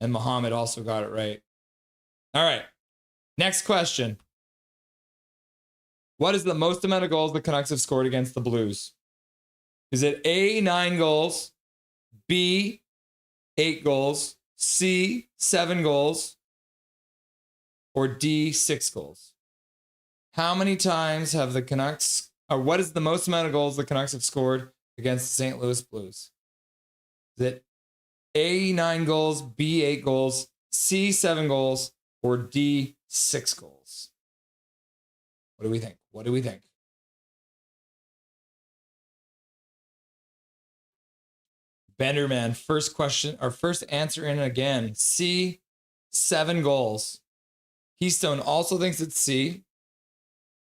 And Muhammad also got it right. All right. Next question. What is the most amount of goals the Canucks have scored against the Blues? Is it A, 9 goals, B, 8 goals, C, 7 goals, or D, 6 goals? How many times have the Canucks, or what is the most amount of goals the Canucks have scored against the St. Louis Blues? Is it A, 9 goals, B, 8 goals, C, 7 goals, or D, 6 goals? What do we think? What do we think? Benderman, first question, or first answer in again. C, 7 goals. Keystone also thinks it's C.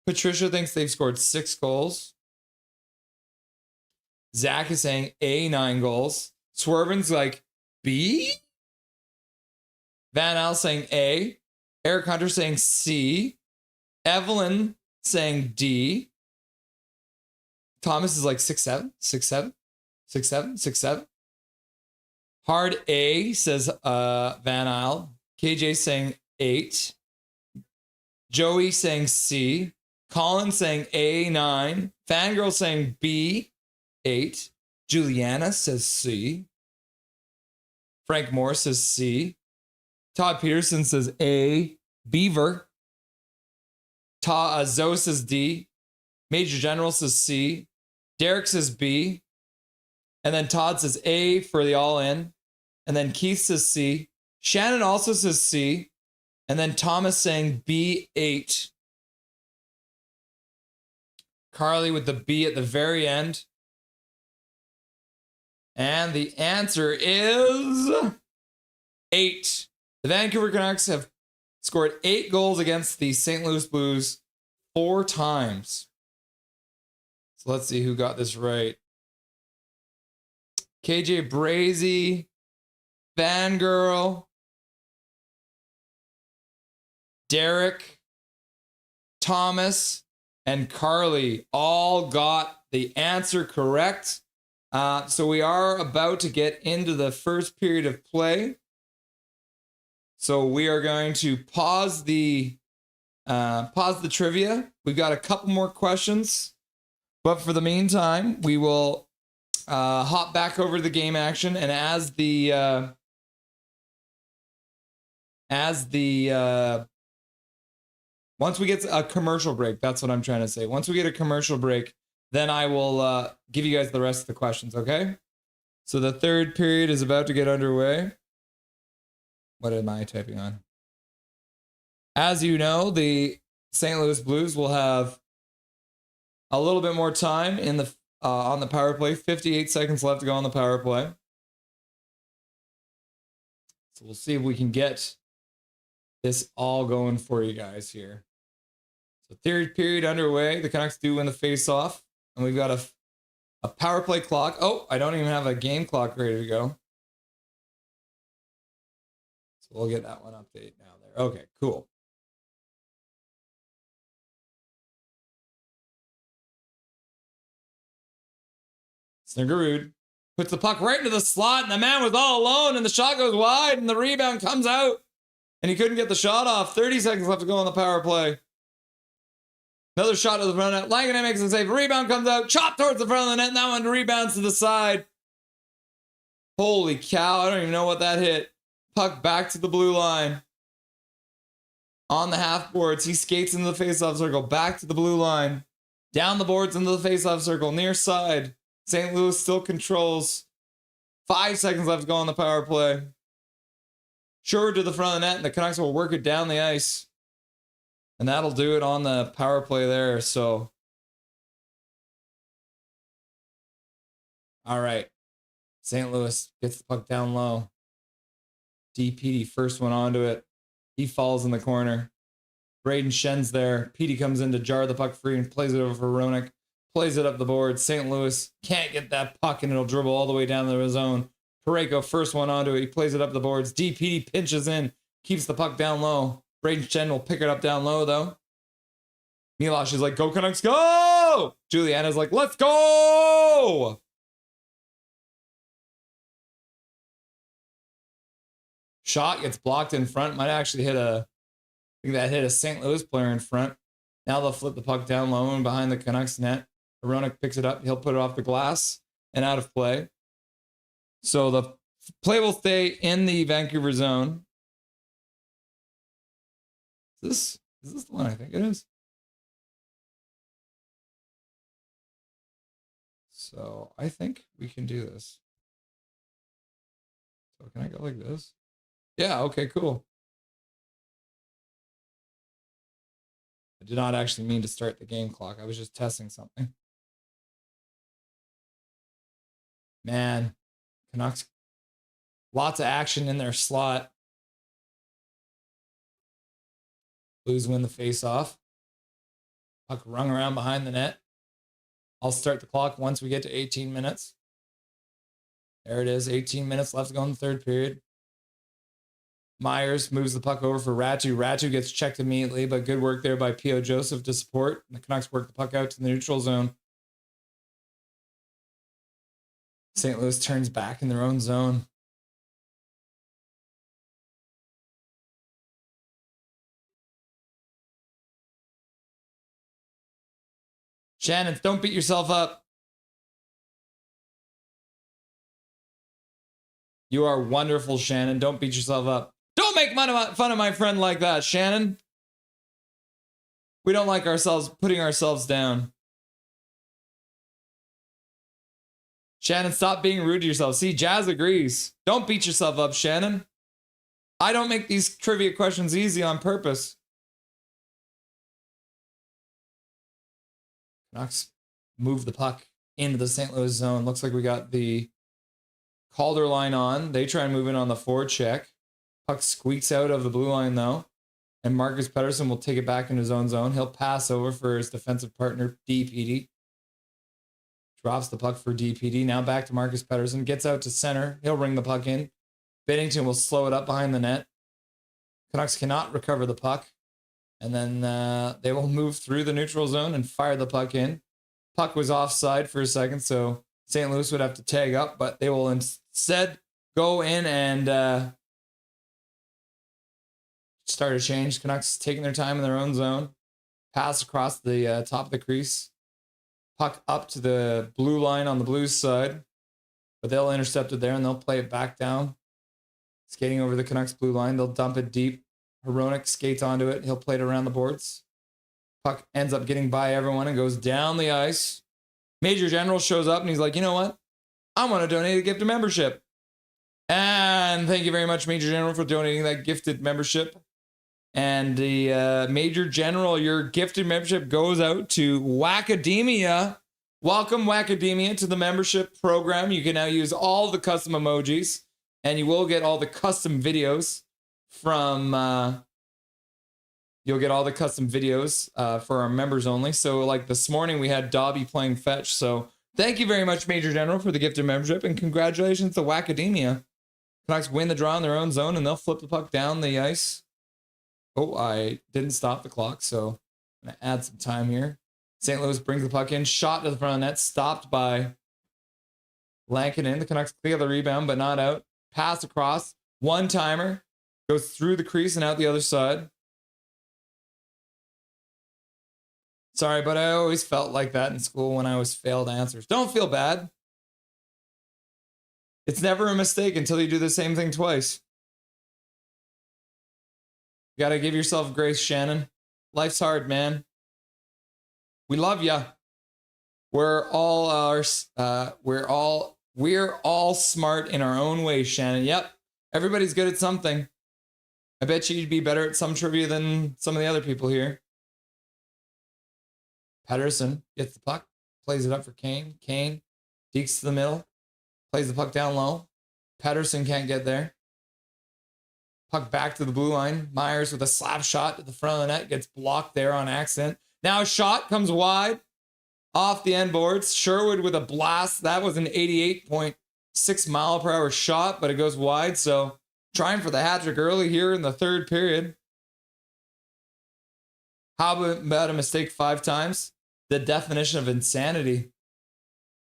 Patricia thinks they've scored 6 goals. Zach is saying A, 9 goals. Swervin's like B. Van Al saying A. Eric Hunter saying C. Evelyn saying D. Thomas is like 6-7, 6-7. 6-7, 6-7. Hard A says Van Isle. KJ saying 8. Joey saying C. Colin saying A, 9. Fangirl saying B, 8. Juliana says C. Frank Moore says C. Todd Peterson says A. Beaver. Zoe says D. Major General says C. Derek says B. And then Todd says A for the all-in. And then Keith says C. Shannon also says C. And then Thomas saying B8. Carly with the B at the very end. And the answer is 8. The Vancouver Canucks have scored 8 goals against the St. Louis Blues 4 times. So let's see who got this right. KJ Brazy, Fangirl, Derek, Thomas, and Carly all got the answer correct. So we are about to get into the first period of play. So we are going to pause the trivia. We've got a couple more questions, but for the meantime, we will hop back over to the game action. And as the once we get a commercial break, that's what I'm trying to say. Once we get a commercial break, then I will give you guys the rest of the questions, okay? So the third period is about to get underway. What am I typing on? As you know, the St. Louis Blues will have a little bit more time in the on the power play. 58 seconds left to go on the power play. So we'll see if we can get this all going for you guys here. So third period underway. The Canucks do win the face-off. And we've got a power play clock. Oh, I don't even have a game clock ready to go. So we'll get that one updated now there. Okay, cool. Snuggerud puts the puck right into the slot, and the man was all alone, and the shot goes wide, and the rebound comes out, and he couldn't get the shot off. 30 seconds left to go on the power play. Another shot to the front net. Langenheim makes the save. Rebound comes out. Chop towards the front of the net. And that one rebounds to the side. Holy cow. I don't even know what that hit. Puck back to the blue line. On the half boards. He skates into the faceoff circle. Back to the blue line. Down the boards into the faceoff circle. Near side. St. Louis still controls. 5 seconds left to go on the power play. Short to the front of the net, and the Canucks will work it down the ice. And that'll do it on the power play there. So, all right. St. Louis gets the puck down low. DPD first one onto it. He falls in the corner. Braden Schen's there. Petey comes in to jar the puck free and plays it over for Ronick. Plays it up the board. St. Louis can't get that puck, and it'll dribble all the way down to the zone. Pareko first one onto it. He plays it up the boards. DPD pinches in. Keeps the puck down low. Braden Shen will pick it up down low, though. Milosh is like, go Canucks, go! Juliana's like, let's go! Shot gets blocked in front. Might actually hit I think that hit a St. Louis player in front. Now they'll flip the puck down low and behind the Canucks net. Ronick picks it up. He'll put it off the glass and out of play. So the play will stay in the Vancouver zone. Is this the one I think it is? So I think we can do this. So can I go like this? Yeah, okay, cool. I did not actually mean to start the game clock. I was just testing something. Man, Canucks, lots of action in their slot. Blues win the face-off. Puck rung around behind the net. I'll start the clock once we get to 18 minutes. There it is, 18 minutes left to go in the third period. Myers moves the puck over for Ratu. Ratu gets checked immediately, but good work there by P.O. Joseph to support. The Canucks work the puck out to the neutral zone. St. Louis turns back in their own zone. Shannon, don't beat yourself up. You are wonderful, Shannon. Don't beat yourself up. Don't make fun of my friend like that, Shannon. We don't like ourselves putting ourselves down. Shannon, stop being rude to yourself. See, Jazz agrees. Don't beat yourself up, Shannon. I don't make these trivia questions easy on purpose. Canucks move the puck into the St. Louis zone. Looks like we got the Calder line on. They try and move in on the forward check. Puck squeaks out of the blue line, though. And Marcus Pettersson will take it back into his own zone. He'll pass over for his defensive partner, DPD. Drops the puck for DPD. Now back to Marcus Pettersson. Gets out to center. He'll ring the puck in. Binnington will slow it up behind the net. Canucks cannot recover the puck. And then they will move through the neutral zone and fire the puck in. Puck was offside for a second, so St. Louis would have to tag up, but they will instead go in and start a change. Canucks taking their time in their own zone. Pass across the top of the crease. Puck up to the blue line on the Blues side. But they'll intercept it there and they'll play it back down. Skating over the Canucks blue line. They'll dump it deep. Hronek skates onto it. He'll play it around the boards. Puck ends up getting by everyone and goes down the ice. Major General shows up and he's like, you know what? I want to donate a gift of membership. And thank you very much, Major General, for donating that gifted membership. And the Major General, your gifted membership goes out to Wackademia. Welcome, Wackademia, to the membership program. You can now use all the custom emojis, and you will get all the custom videos from... you'll get all the custom videos for our members only. So, like this morning, we had Dobby playing fetch. So, thank you very much, Major General, for the gifted membership, and congratulations to Wackademia. Canucks win the draw in their own zone, and they'll flip the puck down the ice. Oh, I didn't stop the clock, so I'm going to add some time here. St. Louis brings the puck in. Shot to the front of the net. Stopped by Lankinen. The Canucks clear the rebound, but not out. Pass across. One-timer. Goes through the crease and out the other side. Sorry, but I always felt like that in school when I was failed answers. Don't feel bad. It's never a mistake until you do the same thing twice. You got to give yourself grace, Shannon. Life's hard, man. We love ya. We're all smart in our own way, Shannon. Yep. Everybody's good at something. I bet you'd be better at some trivia than some of the other people here. Pedersen gets the puck, plays it up for Kane. Kane dekes to the middle, plays the puck down low. Pedersen can't get there. Puck back to the blue line. Myers with a slap shot to the front of the net, gets blocked there on accident. Now a shot comes wide off the end boards. Sherwood with a blast. That was an 88.6 mile per hour shot, but it goes wide. So trying for the hat trick early here in the third period. How about a mistake 5 times? The definition of insanity.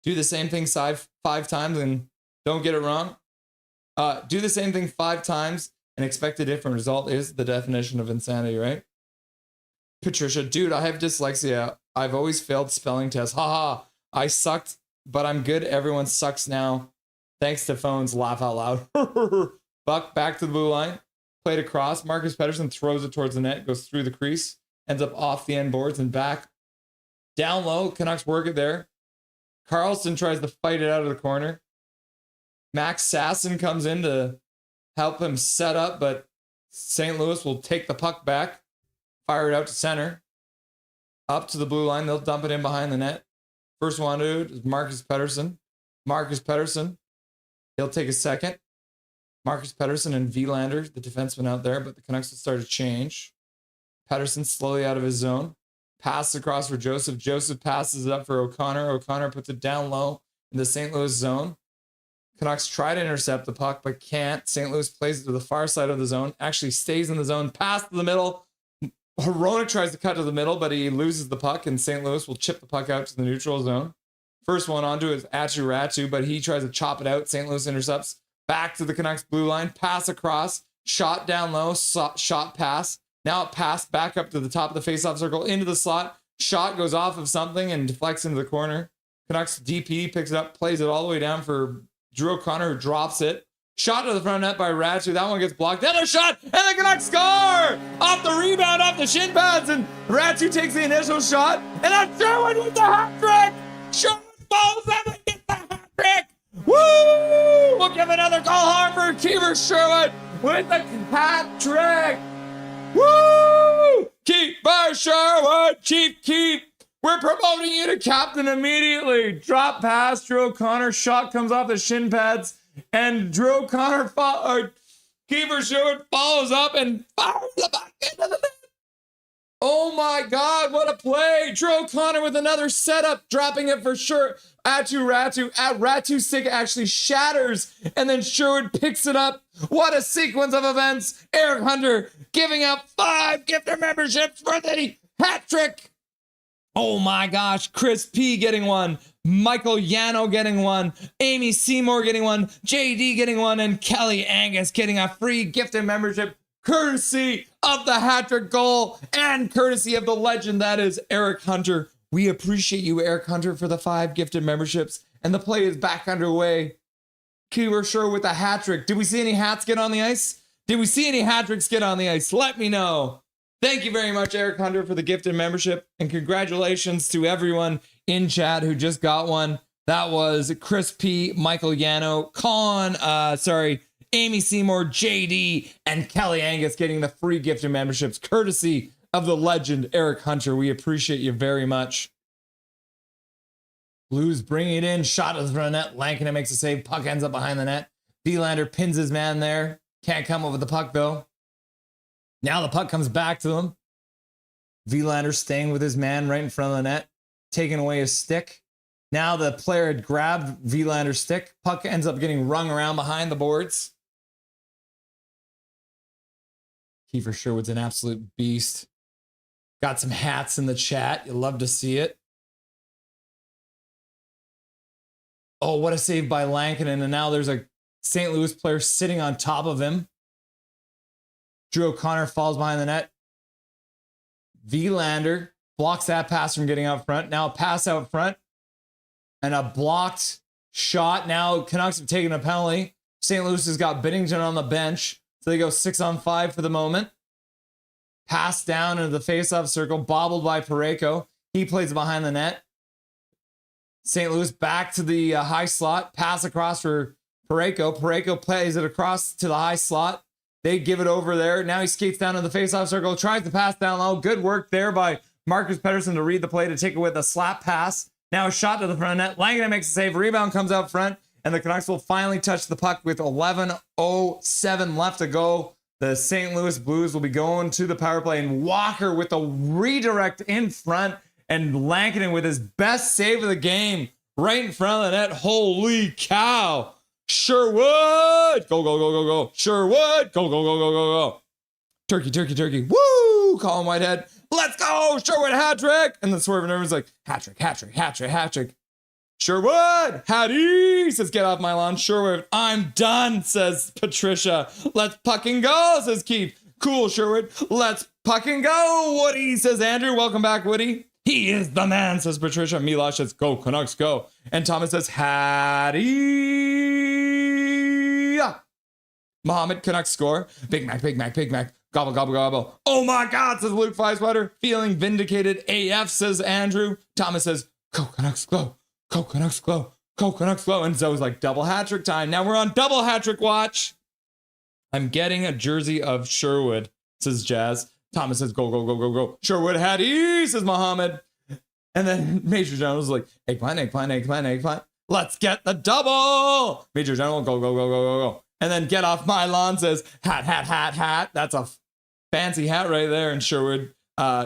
Do the same thing 5 times and don't get it wrong. Do the same thing 5 times and expect a different result is the definition of insanity, right? Patricia, dude, I have dyslexia. I've always failed spelling tests. Haha, I sucked, but I'm good. Everyone sucks now. Thanks to phones. Laugh out loud. Buck back to the blue line. Played across. Marcus Pedersen throws it towards the net. Goes through the crease. Ends up off the end boards and back. Down low. Canucks work it there. Carlson tries to fight it out of the corner. Max Sasson comes in to help him set up, but St. Louis will take the puck back. Fire it out to center. Up to the blue line. They'll dump it in behind the net. First one to do is Marcus Pedersen. Marcus Pedersen. He'll take a second. Marcus Pedersen and Willander, the defenseman out there, but the Canucks will start to change. Pedersen slowly out of his zone. Pass across for Joseph. Joseph passes it up for O'Connor. O'Connor puts it down low in the St. Louis zone. Canucks try to intercept the puck, but can't. St. Louis plays it to the far side of the zone. Actually stays in the zone. Pass to the middle. Hronek tries to cut to the middle, but he loses the puck, and St. Louis will chip the puck out to the neutral zone. First one onto it is Ratu, but he tries to chop it out. St. Louis intercepts. Back to the Canucks blue line. Pass across. Shot down low. Shot pass. Now it passed back up to the top of the faceoff circle into the slot. Shot goes off of something and deflects into the corner. Canucks DP picks it up, plays it all the way down for Drew O'Connor, who drops it. Shot to the front net by Ratu. That one gets blocked. Another shot, and the Canucks score! Off the rebound, off the shin pads, and Ratu takes the initial shot, and that's Sherwood with the hat trick! Sherwood falls and gets the hat trick! Woo! We'll give another call hard for Keefer Sherwood with the hat trick! Woo! Keeper Sherwood, Chief Keep! We're promoting you to captain immediately. Drop pass, Drew O'Connor. Shot comes off the shin pads. And Drew O'Connor, Keefer Sherwood follows up and fires the back into the net. Oh my God, what a play. Drew O'Connor with another setup, dropping it for sure. Ratu's stick actually shatters, and then Sherwood picks it up. What a sequence of events. Eric Hunter giving out 5 gifter memberships for the hat trick. Oh my gosh, Chris P getting one, Michael Yano getting one, Amy Seymour getting one, JD getting one, and Kelly Angus getting a free gifted membership courtesy of the hat-trick goal and courtesy of the legend that is Eric Hunter. We appreciate you, Eric Hunter, for the 5 gifted memberships, and the play is back underway. Keeper Sherwood with a hat-trick. Did we see any hats get on the ice? Did we see any hat-tricks get on the ice? Let me know. Thank you very much, Eric Hunter, for the gifted membership, and congratulations to everyone in chat who just got one. That was Chris P, Michael Yano, Amy Seymour, JD, and Kelly Angus getting the free gifted memberships, courtesy of the legend Eric Hunter. We appreciate you very much. Blues bringing it in, shot to the front of the net. Lankinen makes a save. Puck ends up behind the net. Willander pins his man there. Can't come over the puck though. Now the puck comes back to him. Willander staying with his man right in front of the net, taking away his stick. Now the player had grabbed Willander's stick. Puck ends up getting rung around behind the boards. Keefer Sherwood's an absolute beast. Got some hats in the chat. You'll love to see it. Oh, what a save by Lankinen. And now there's a St. Louis player sitting on top of him. Drew O'Connor falls behind the net. Willander blocks that pass from getting out front. Now a pass out front. And a blocked shot. Now Canucks have taken a penalty. St. Louis has got Binnington on the bench. So they go 6-on-5 for the moment. Pass down into the faceoff circle. Bobbled by Parayko. He plays behind the net. St. Louis back to the high slot. Pass across for Parayko. Parayko plays it across to the high slot. They give it over there. Now he skates down to the faceoff circle, tries to pass down low. Good work there by Marcus Pettersson to read the play to take it with a slap pass. Now a shot to the front net. Langdon makes a save. Rebound comes out front, and the Canucks will finally touch the puck with 11:07 left to go. The St. Louis Blues will be going to the power play, and Walker with a redirect in front, and Lankinen with his best save of the game right in front of the net. Holy cow. Sherwood! Go, go, go, go, go. Sherwood! Go, go, go, go, go, go. Turkey, turkey, turkey. Woo! Colin Whitehead. Let's go! Sherwood hat trick! And then Swerve and everyone's like, hat trick, hat trick, hat trick, hat trick. Sherwood! Hattie! Says, get off my lawn. Sherwood, I'm done, says Patricia. Let's fucking go, says Keith. Cool, Sherwood. Let's fucking go, Woody, says Andrew. Welcome back, Woody. He is the man, says Patricia. Milosh says, go, Canucks, go. And Thomas says, Hattie. Mohammed, Canucks score. Big Mac, Big Mac, Big Mac. Gobble, gobble, gobble. Oh my God, says Luke Fieswetter. Feeling vindicated AF, says Andrew. Thomas says, go, Canucks, go. Go, Canucks, go. Go, Canucks, go. And Zoe's like, double hat trick time. Now we're on double hat trick watch. I'm getting a jersey of Sherwood, says Jazz. Thomas says, go, go, go, go, go. Sherwood Hattie, says Muhammad. And then Major General's like, eggplant, eggplant, eggplant, eggplant. Let's get the double. Major General, go, go, go, go, go, go. And then get off my lawn says, hat, hat, hat, hat. That's a fancy hat right there. And Sherwood,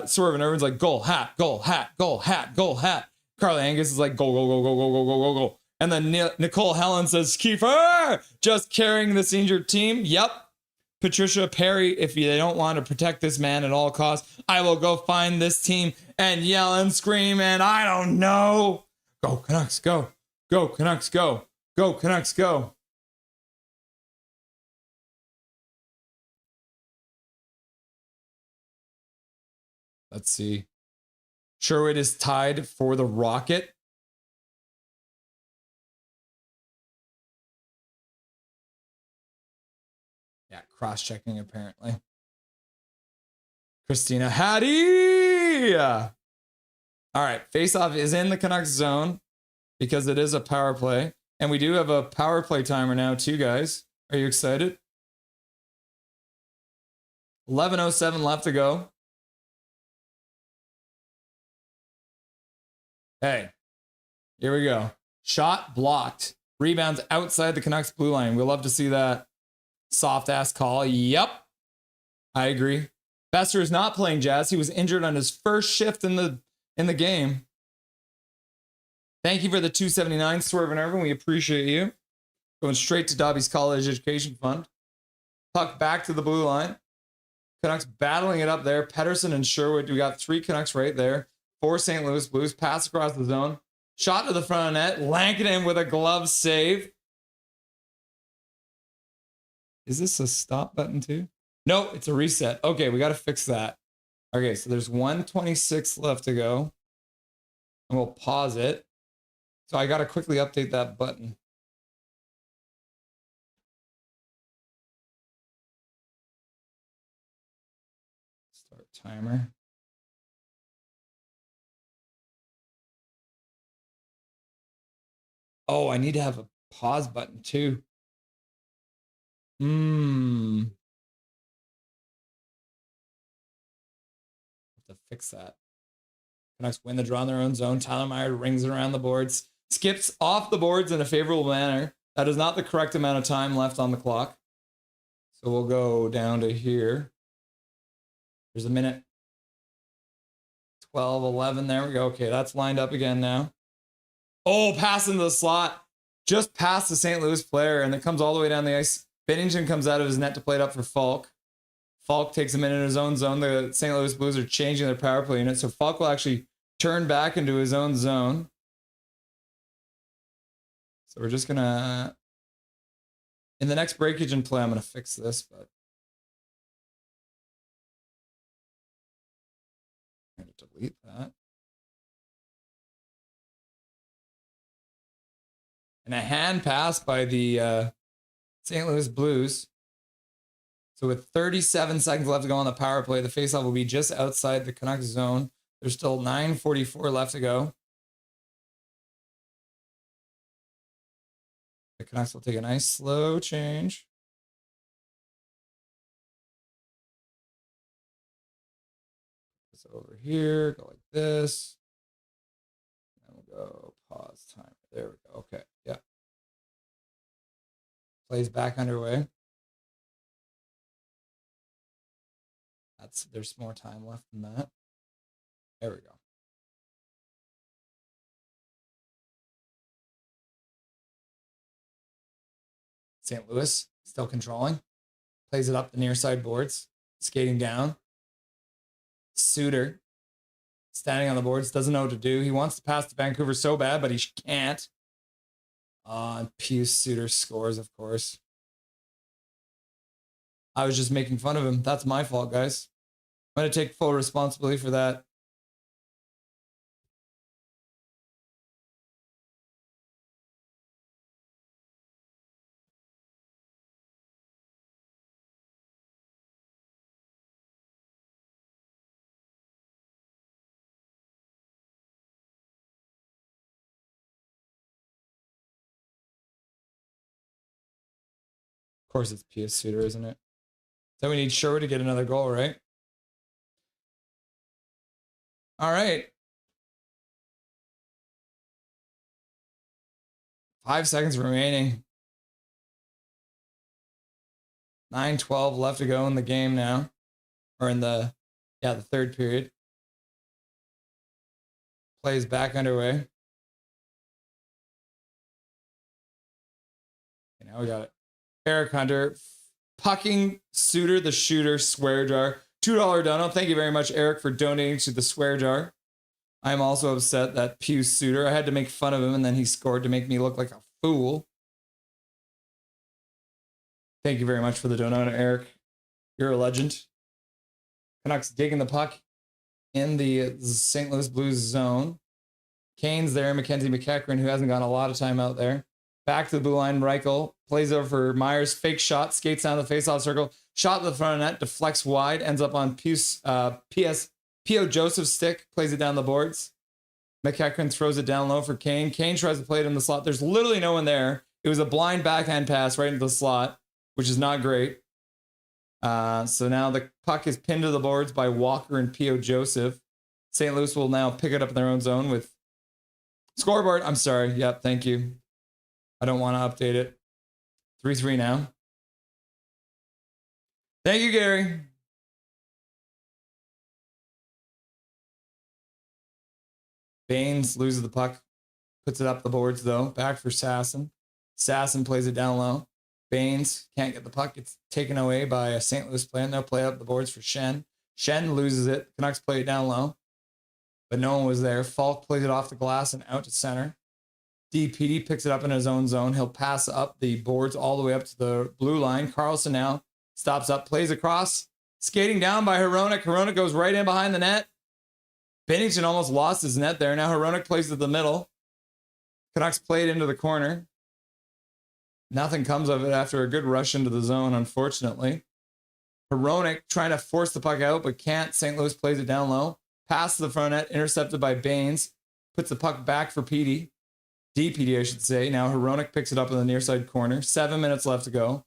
Swerve and everyone's like, goal, hat, goal, hat, goal, hat, goal, hat. Carly Angus is like, go, go, go, go, go, go, go, go, go. And then Nicole Helen says, Kiefer, just carrying this injured team. Yep. Patricia Perry, if they don't want to protect this man at all costs, I will go find this team and yell and scream, and I don't know. Go, Canucks, go. Go, Canucks, go. Go, Canucks, go. Let's see. Sherwood is tied for the Rocket. Yeah, cross-checking apparently. Christina Hattie! All right, face-off is in the Canucks zone because it is a power play. And we do have a power play timer now too, guys. Are you excited? 11:07 left to go. Hey, here we go. Shot blocked. Rebounds outside the Canucks blue line. We'll love to see that soft ass call. Yep. I agree. Besser is not playing Jazz. He was injured on his first shift in the game. Thank you for the $2.79, Swerve and Irvin. We appreciate you. Going straight to Dobby's College Education Fund. Puck back to the blue line. Canucks battling it up there. Pettersson and Sherwood. We got 3 Canucks right there. 4 St. Louis Blues. Pass across the zone. Shot to the front of net. Lankinen with a glove save. Is this a stop button too? No, it's a reset. Okay, we got to fix that. Okay, so there's 1:26 left to go. And we'll pause it. So I got to quickly update that button. Start timer. Oh, I need to have a pause button too. Have to fix that. Canucks win the draw in their own zone. Tyler Meyer rings it around the boards. Skips off the boards in a favorable manner. That is not the correct amount of time left on the clock. So we'll go down to here. There's a minute. 12:11. There we go. Okay, that's lined up again now. Oh, pass into the slot. Just past the St. Louis player, and it comes all the way down the ice. Bennington comes out of his net to play it up for Falk. Falk takes him in his own zone. The St. Louis Blues are changing their power play unit, so Falk will actually turn back into his own zone. So we're just going to... In the next breakage and play, I'm going to fix this, but... I'm going to delete that. And a hand pass by the St. Louis Blues. So with 37 seconds left to go on the power play, the faceoff will be just outside the Canucks zone. There's still 9:44 left to go. The Canucks will take a nice slow change. over here, go like this. And we'll go pause time. There we go. Okay. Yeah. Plays back underway. There's more time left than that. There we go. St. Louis still controlling. Plays it up the near side boards. Skating down. Suter standing on the boards. Doesn't know what to do. He wants to pass to Vancouver so bad, but he can't. And Pius Suter scores, of course. I was just making fun of him. That's my fault, guys. I'm going to take full responsibility for that. Of course, it's Pius Suter, isn't it? So we need Sherwood to get another goal, right? All right. 5 seconds remaining. 9:12 left to go in the game now. Or in the third period. Plays back underway. Okay, now we got it. Eric Hunter pucking Suter the Shooter swear jar. $2 dono. Thank you very much, Eric, for donating to the swear jar. I'm also upset that Pius Suter, I had to make fun of him and then he scored to make me look like a fool. Thank you very much for the dono, Eric. You're a legend. Canucks digging the puck in the St. Louis Blues zone. Kane's there, Mackenzie McEachran, who hasn't gotten a lot of time out there. Back to the blue line, Reichel plays over for Myers, fake shot, skates down the faceoff circle, shot to the front of net, deflects wide, ends up on P.O. Joseph's stick, plays it down the boards. McEachran throws it down low for Kane. Kane tries to play it in the slot. There's literally no one there. It was a blind backhand pass right into the slot, which is not great. So now the puck is pinned to the boards by Walker and P.O. Joseph. St. Louis will now pick it up in their own zone with scoreboard. I'm sorry. Yep, thank you. I don't want to update it. 3-3 now. Thank you, Gary. Baines loses the puck. Puts it up the boards, though. Back for Sasson. Sasson plays it down low. Baines can't get the puck. It's taken away by a St. Louis player. And they'll play up the boards for Shen. Shen loses it. Canucks play it down low. But no one was there. Falk plays it off the glass and out to center. DPD picks it up in his own zone. He'll pass up the boards all the way up to the blue line. Carlson now stops up, plays across. Skating down by Hronek. Hronek goes right in behind the net. Binnington almost lost his net there. Now Hronek plays to the middle. Canucks play it into the corner. Nothing comes of it after a good rush into the zone, unfortunately. Hronek trying to force the puck out, but can't. St. Louis plays it down low. Pass to the front net, intercepted by Baines. Puts the puck back for Petey. DPD, I should say. Now Hronek picks it up in the near side corner. 7 minutes left to go.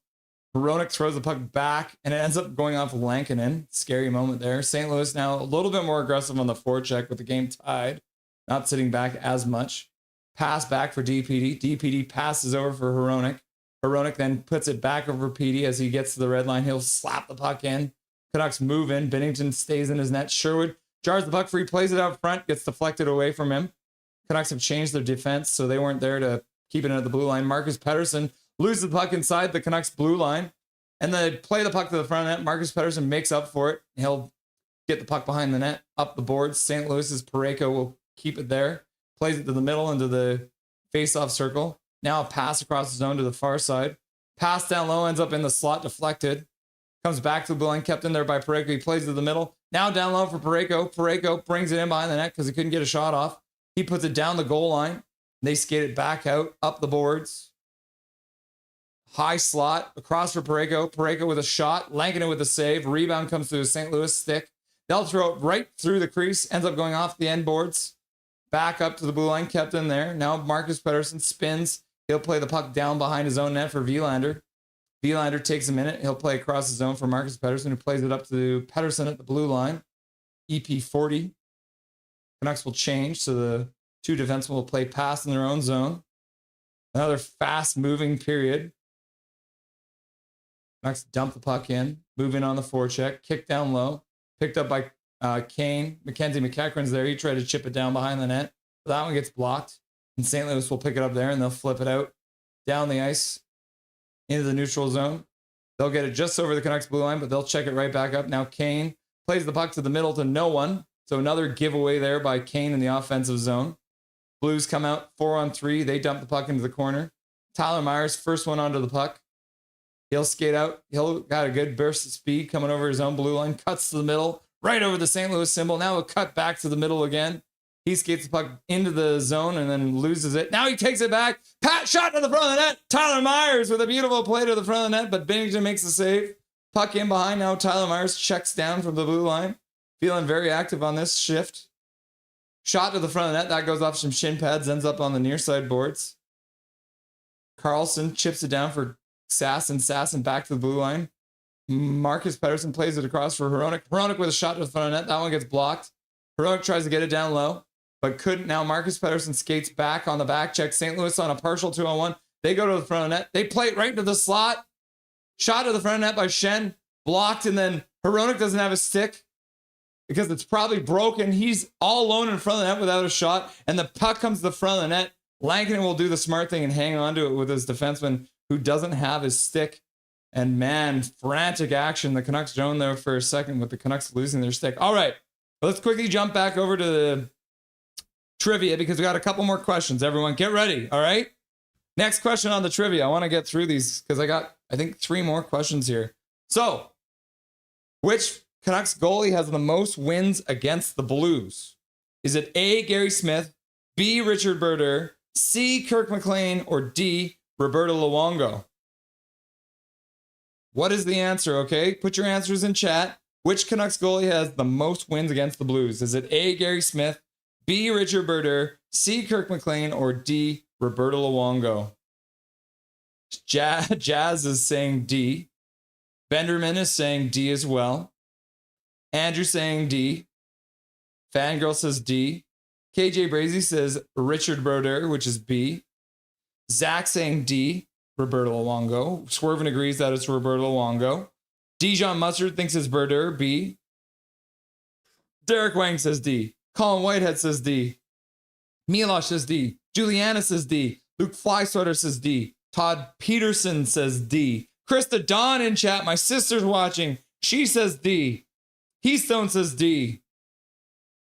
Hronek throws the puck back, and it ends up going off Lankinen. Scary moment there. St. Louis now a little bit more aggressive on the forecheck with the game tied. Not sitting back as much. Pass back for DPD. DPD passes over for Hronek. Hronek then puts it back over Petey as he gets to the red line. He'll slap the puck in. Canucks move in. Binnington stays in his net. Sherwood jars the puck free, plays it out front, gets deflected away from him. Canucks have changed their defense, so they weren't there to keep it at the blue line. Marcus Pettersson loses the puck inside the Canucks blue line, and then play the puck to the front net. Marcus Pettersson makes up for it. He'll get the puck behind the net, up the boards. St. Louis's Parayko will keep it there, plays it to the middle into the face-off circle. Now a pass across the zone to the far side. Pass down low, ends up in the slot, deflected. Comes back to the blue line, kept in there by Parayko. He plays to the middle. Now down low for Parayko. Parayko brings it in behind the net because he couldn't get a shot off. He puts it down the goal line. They skate it back out, up the boards. High slot, across for Parayko. Parayko with a shot, Lankinen with a save. Rebound comes to the St. Louis stick. They'll throw it right through the crease, ends up going off the end boards. Back up to the blue line, kept in there. Now Marcus Pettersson spins. He'll play the puck down behind his own net for Willander. Willander takes a minute. He'll play across the zone for Marcus Pettersson, who plays it up to Pettersson at the blue line. EP40. Canucks will change, so the two defensemen will play pass in their own zone. Another fast-moving period. Canucks dump the puck in, move in on the forecheck, kick down low, picked up by Kane. Mackenzie McEachran's there. He tried to chip it down behind the net. But that one gets blocked, and St. Louis will pick it up there, and they'll flip it out down the ice into the neutral zone. They'll get it just over the Canucks blue line, but they'll check it right back up. Now Kane plays the puck to the middle to no one. So another giveaway there by Kane in the offensive zone. Blues come out 4-on-3. They dump the puck into the corner. Tyler Myers, first one onto the puck. He'll skate out. He'll got a good burst of speed coming over his own blue line. Cuts to the middle, right over the St. Louis symbol. Now he'll cut back to the middle again. He skates the puck into the zone and then loses it. Now he takes it back. Pat shot to the front of the net. Tyler Myers with a beautiful play to the front of the net, but Binnington makes the save. Puck in behind. Now Tyler Myers checks down from the blue line. Feeling very active on this shift. Shot to the front of the net. That goes off some shin pads, ends up on the near side boards. Carlson chips it down for Sasson back to the blue line. Marcus Pettersson plays it across for Hronek. Hronek with a shot to the front of the net. That one gets blocked. Hronek tries to get it down low, but couldn't. Now Marcus Pettersson skates back on the back check. St. Louis on a partial 2-on-1. They go to the front of the net. They play it right into the slot. Shot to the front of the net by Shen. Blocked, and then Hronek doesn't have a stick because it's probably broken. He's all alone in front of the net without a shot, and the puck comes to the front of the net. Lankinen will do the smart thing and hang on to it with his defenseman who doesn't have his stick. And man, frantic action. The Canucks drone there for a second with the Canucks losing their stick. All right, let's quickly jump back over to the trivia because we got a couple more questions. Everyone get ready, all right? Next question on the trivia. I want to get through these because I got, I think, 3 more questions here. So, which Canucks goalie has the most wins against the Blues? Is it A, Gary Smith, B, Richard Berder, C, Kirk McLean, or D, Roberto Luongo? What is the answer, okay? Put your answers in chat. Which Canucks goalie has the most wins against the Blues? Is it A, Gary Smith, B, Richard Berder, C, Kirk McLean, or D, Roberto Luongo? Jazz is saying D. Benderman is saying D as well. Andrew saying D. Fangirl says D. KJ Brazy says Richard Berder, which is B. Zach saying D, Roberto Luongo. Swervin agrees that it's Roberto Luongo. Dijon Mustard thinks it's Berder, B. Derek Wang says D. Colin Whitehead says D. Milosh says D. Juliana says D. Luke Flysweater says D. Todd Peterson says D. Krista Dawn in chat, my sister's watching. She says D. Heystone says D.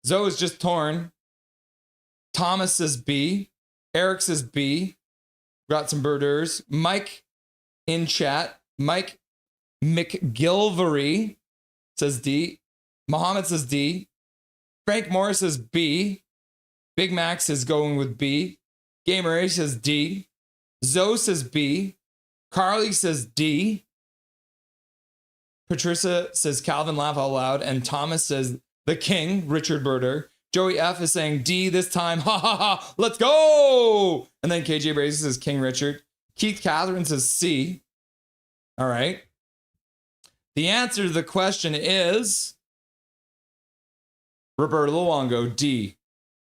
Zoe is just torn. Thomas says B. Eric says B. Got some birders. Mike in chat. Mike McGilvery says D. Mohammed says D. Frank Morris says B. Big Max is going with B. Gamer A says D. Zoe says B. Carly says D. Patricia says Calvin laugh out loud. And Thomas says the king, Richard Berder. Joey F is saying D this time. Ha ha ha. Let's go. And then KJ Brazy says King Richard. Keith Catherine says C. All right. The answer to the question is Roberto Luongo, D.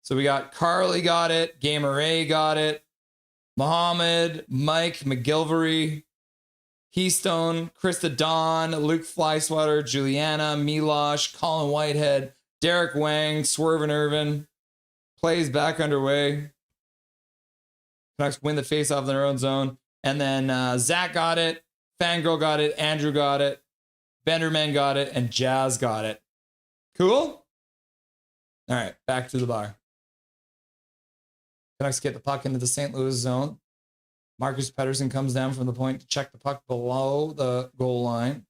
So we got Carly got it. Gamer A got it. Mohammed, Mike McGilvery, Keystone, Krista Dawn, Luke Flysweater, Juliana, Milosh, Colin Whitehead, Derek Wang, Swervin Irvin. Plays back underway. Canucks win the faceoff in their own zone. And then Zach got it. Fangirl got it. Andrew got it. Benderman got it. And Jazz got it. Cool? All right, back to the bar. Canucks get the puck into the St. Louis zone. Marcus Pettersson comes down from the point to check the puck below the goal line.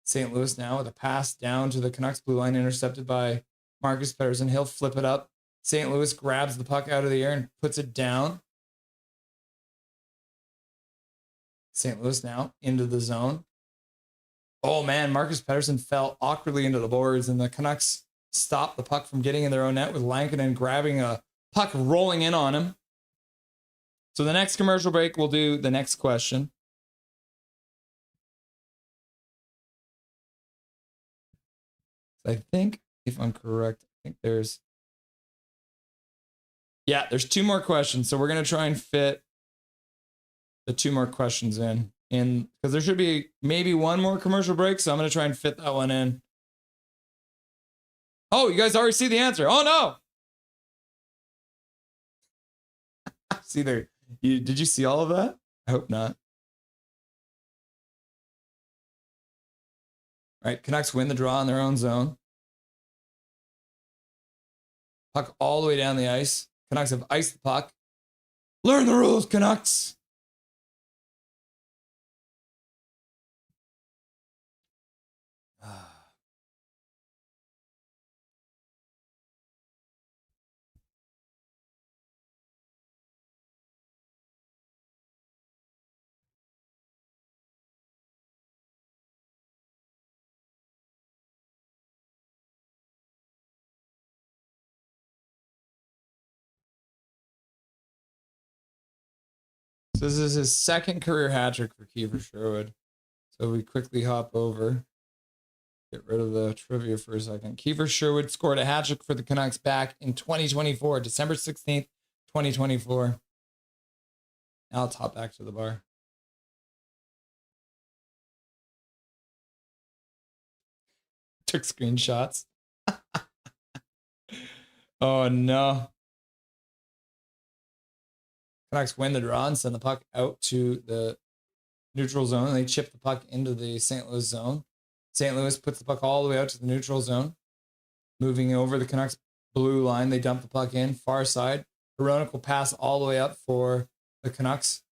St. Louis now with a pass down to the Canucks blue line, intercepted by Marcus Pettersson. He'll flip it up. St. Louis grabs the puck out of the air and puts it down. St. Louis now into the zone. Oh man, Marcus Pettersson fell awkwardly into the boards, and the Canucks stopped the puck from getting in their own net with Lankinen grabbing a puck rolling in on him. So the next commercial break, we'll do the next question. I think, if I'm correct, I think there's 2 more questions. So we're going to try and fit the 2 more questions in because there should be maybe 1 more commercial break. So I'm going to try and fit that one in. Oh, you guys already see the answer. Oh, no. See there. Did you see all of that? I hope not. All right, Canucks win the draw in their own zone. Puck all the way down the ice. Canucks have iced the puck. Learn the rules, Canucks. So this is his 2nd career hat trick for Kiefer Sherwood. So we quickly hop over. Get rid of the trivia for a second. Kiefer Sherwood scored a hat trick for the Canucks back in 2024, December 16th, 2024. Now let's hop back to the bar. Took screenshots. Oh no. Canucks win the draw and send the puck out to the neutral zone. And they chip the puck into the St. Louis zone. St. Louis puts the puck all the way out to the neutral zone. Moving over the Canucks blue line, they dump the puck in, far side. Veronic will pass all the way up for the Canucks.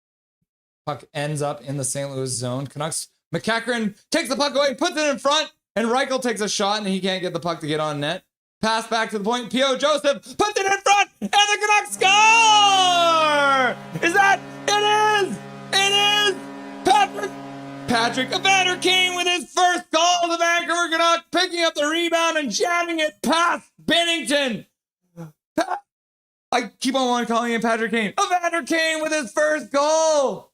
Puck ends up in the St. Louis zone. Canucks, McEachran takes the puck away, puts it in front, and Reichel takes a shot, and he can't get the puck to get on net. Pass back to the point. P.O. Joseph puts it in front, and the Canucks score! Is that? It is! It is! Patrick Evander Kane with his first goal of the Vancouver Canucks, picking up the rebound and jamming it past Binnington. I keep on calling him Patrick Kane. Evander Kane with his first goal.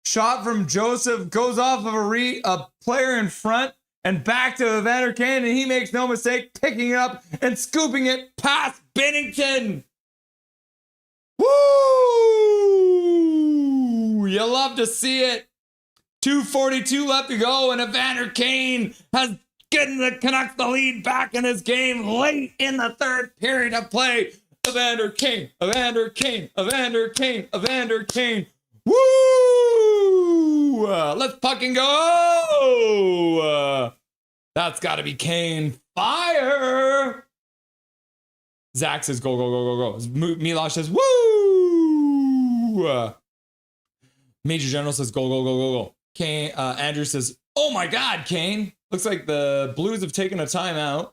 Shot from Joseph goes off of a player in front and back to Evander Kane, and he makes no mistake picking it up and scooping it past Binnington. Woo! You love to see it. 2:42 left to go, and Evander Kane has given the Canucks the lead back in this game late in the 3rd period of play. Evander Kane, Evander Kane, Evander Kane, Evander Kane. Woo! Let's fucking go! That's got to be Kane. Fire! Zach says go, go, go, go, go. Milosh says woo! Major General says go, go, go, go, go. Kane, Andrew says, oh my God, Kane. Looks like the Blues have taken a timeout.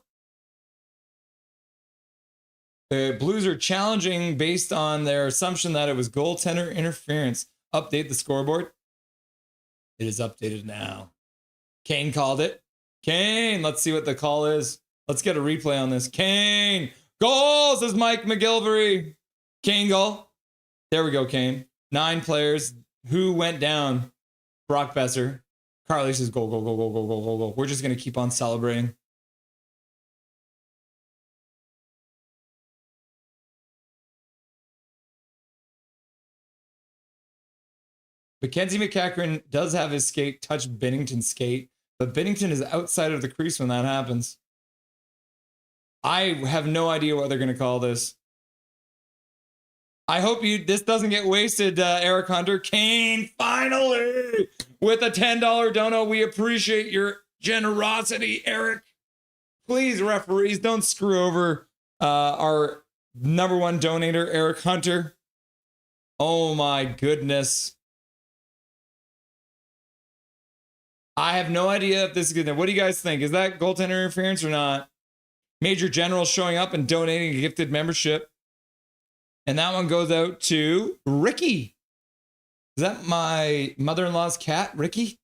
The Blues are challenging based on their assumption that it was goaltender interference. Update the scoreboard. It is updated now. Kane called it. Kane, let's see what the call is. Let's get a replay on this. Kane, goal, says Mike McGilvery. Kane goal. There we go, Kane. 9 players. Who went down? Brock Besser. Carly says go, go, go, go, go, go, go, go. We're just going to keep on celebrating. Mackenzie McEachran does have his skate touch Binnington's skate, but Binnington is outside of the crease when that happens. I have no idea what they're going to call this. I hope this doesn't get wasted, Eric Hunter. Kane, finally, with a $10 dono. We appreciate your generosity, Eric. Please, referees, don't screw over our #1 donator, Eric Hunter. Oh, my goodness. I have no idea if this is good. What do you guys think? Is that goaltender interference or not? Major General showing up and donating a gifted membership. And that one goes out to Ricky. Is that my mother-in-law's cat, Ricky?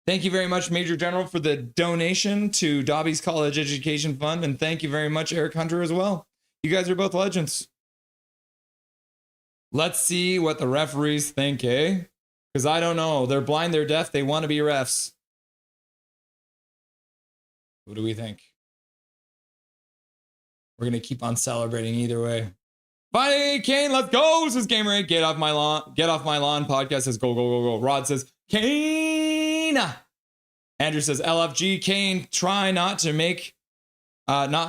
Thank you very much, Major General, for the donation to Dobby's College Education Fund. And thank you very much, Eric Hunter, as well. You guys are both legends. Let's see what the referees think, eh? Because I don't know. They're blind, they're deaf, they want to be refs. Who do we think? We're going to keep on celebrating either way. Finally, Kane, let's go, says Gamer8. Get off my lawn. Get off my lawn. Podcast says go, go, go, go. Rod says, Kane. Andrew says, LFG, Kane, try not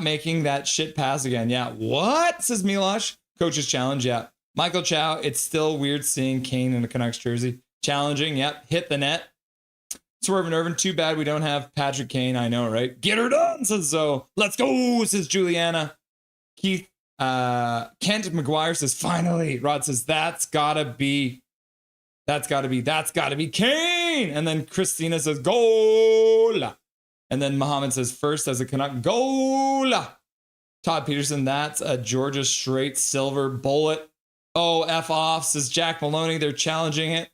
making that shit pass again. Yeah. What? Says Milosh. Coach's challenge. Yeah. Michael Chow, it's still weird seeing Kane in a Canucks jersey. Challenging. Yep. Hit the net. Swerve and Irvin, too bad we don't have Patrick Kane. I know, right? Get her done, says Zoe. Let's go, says Juliana. Keith, Kent McGuire says, finally. Rod says, that's gotta be Kane. And then Christina says, goal. And then Muhammad says, first as a Canuck, goal. Todd Peterson, that's a Georgia straight silver bullet. Oh, F off, says Jack Maloney. They're challenging it.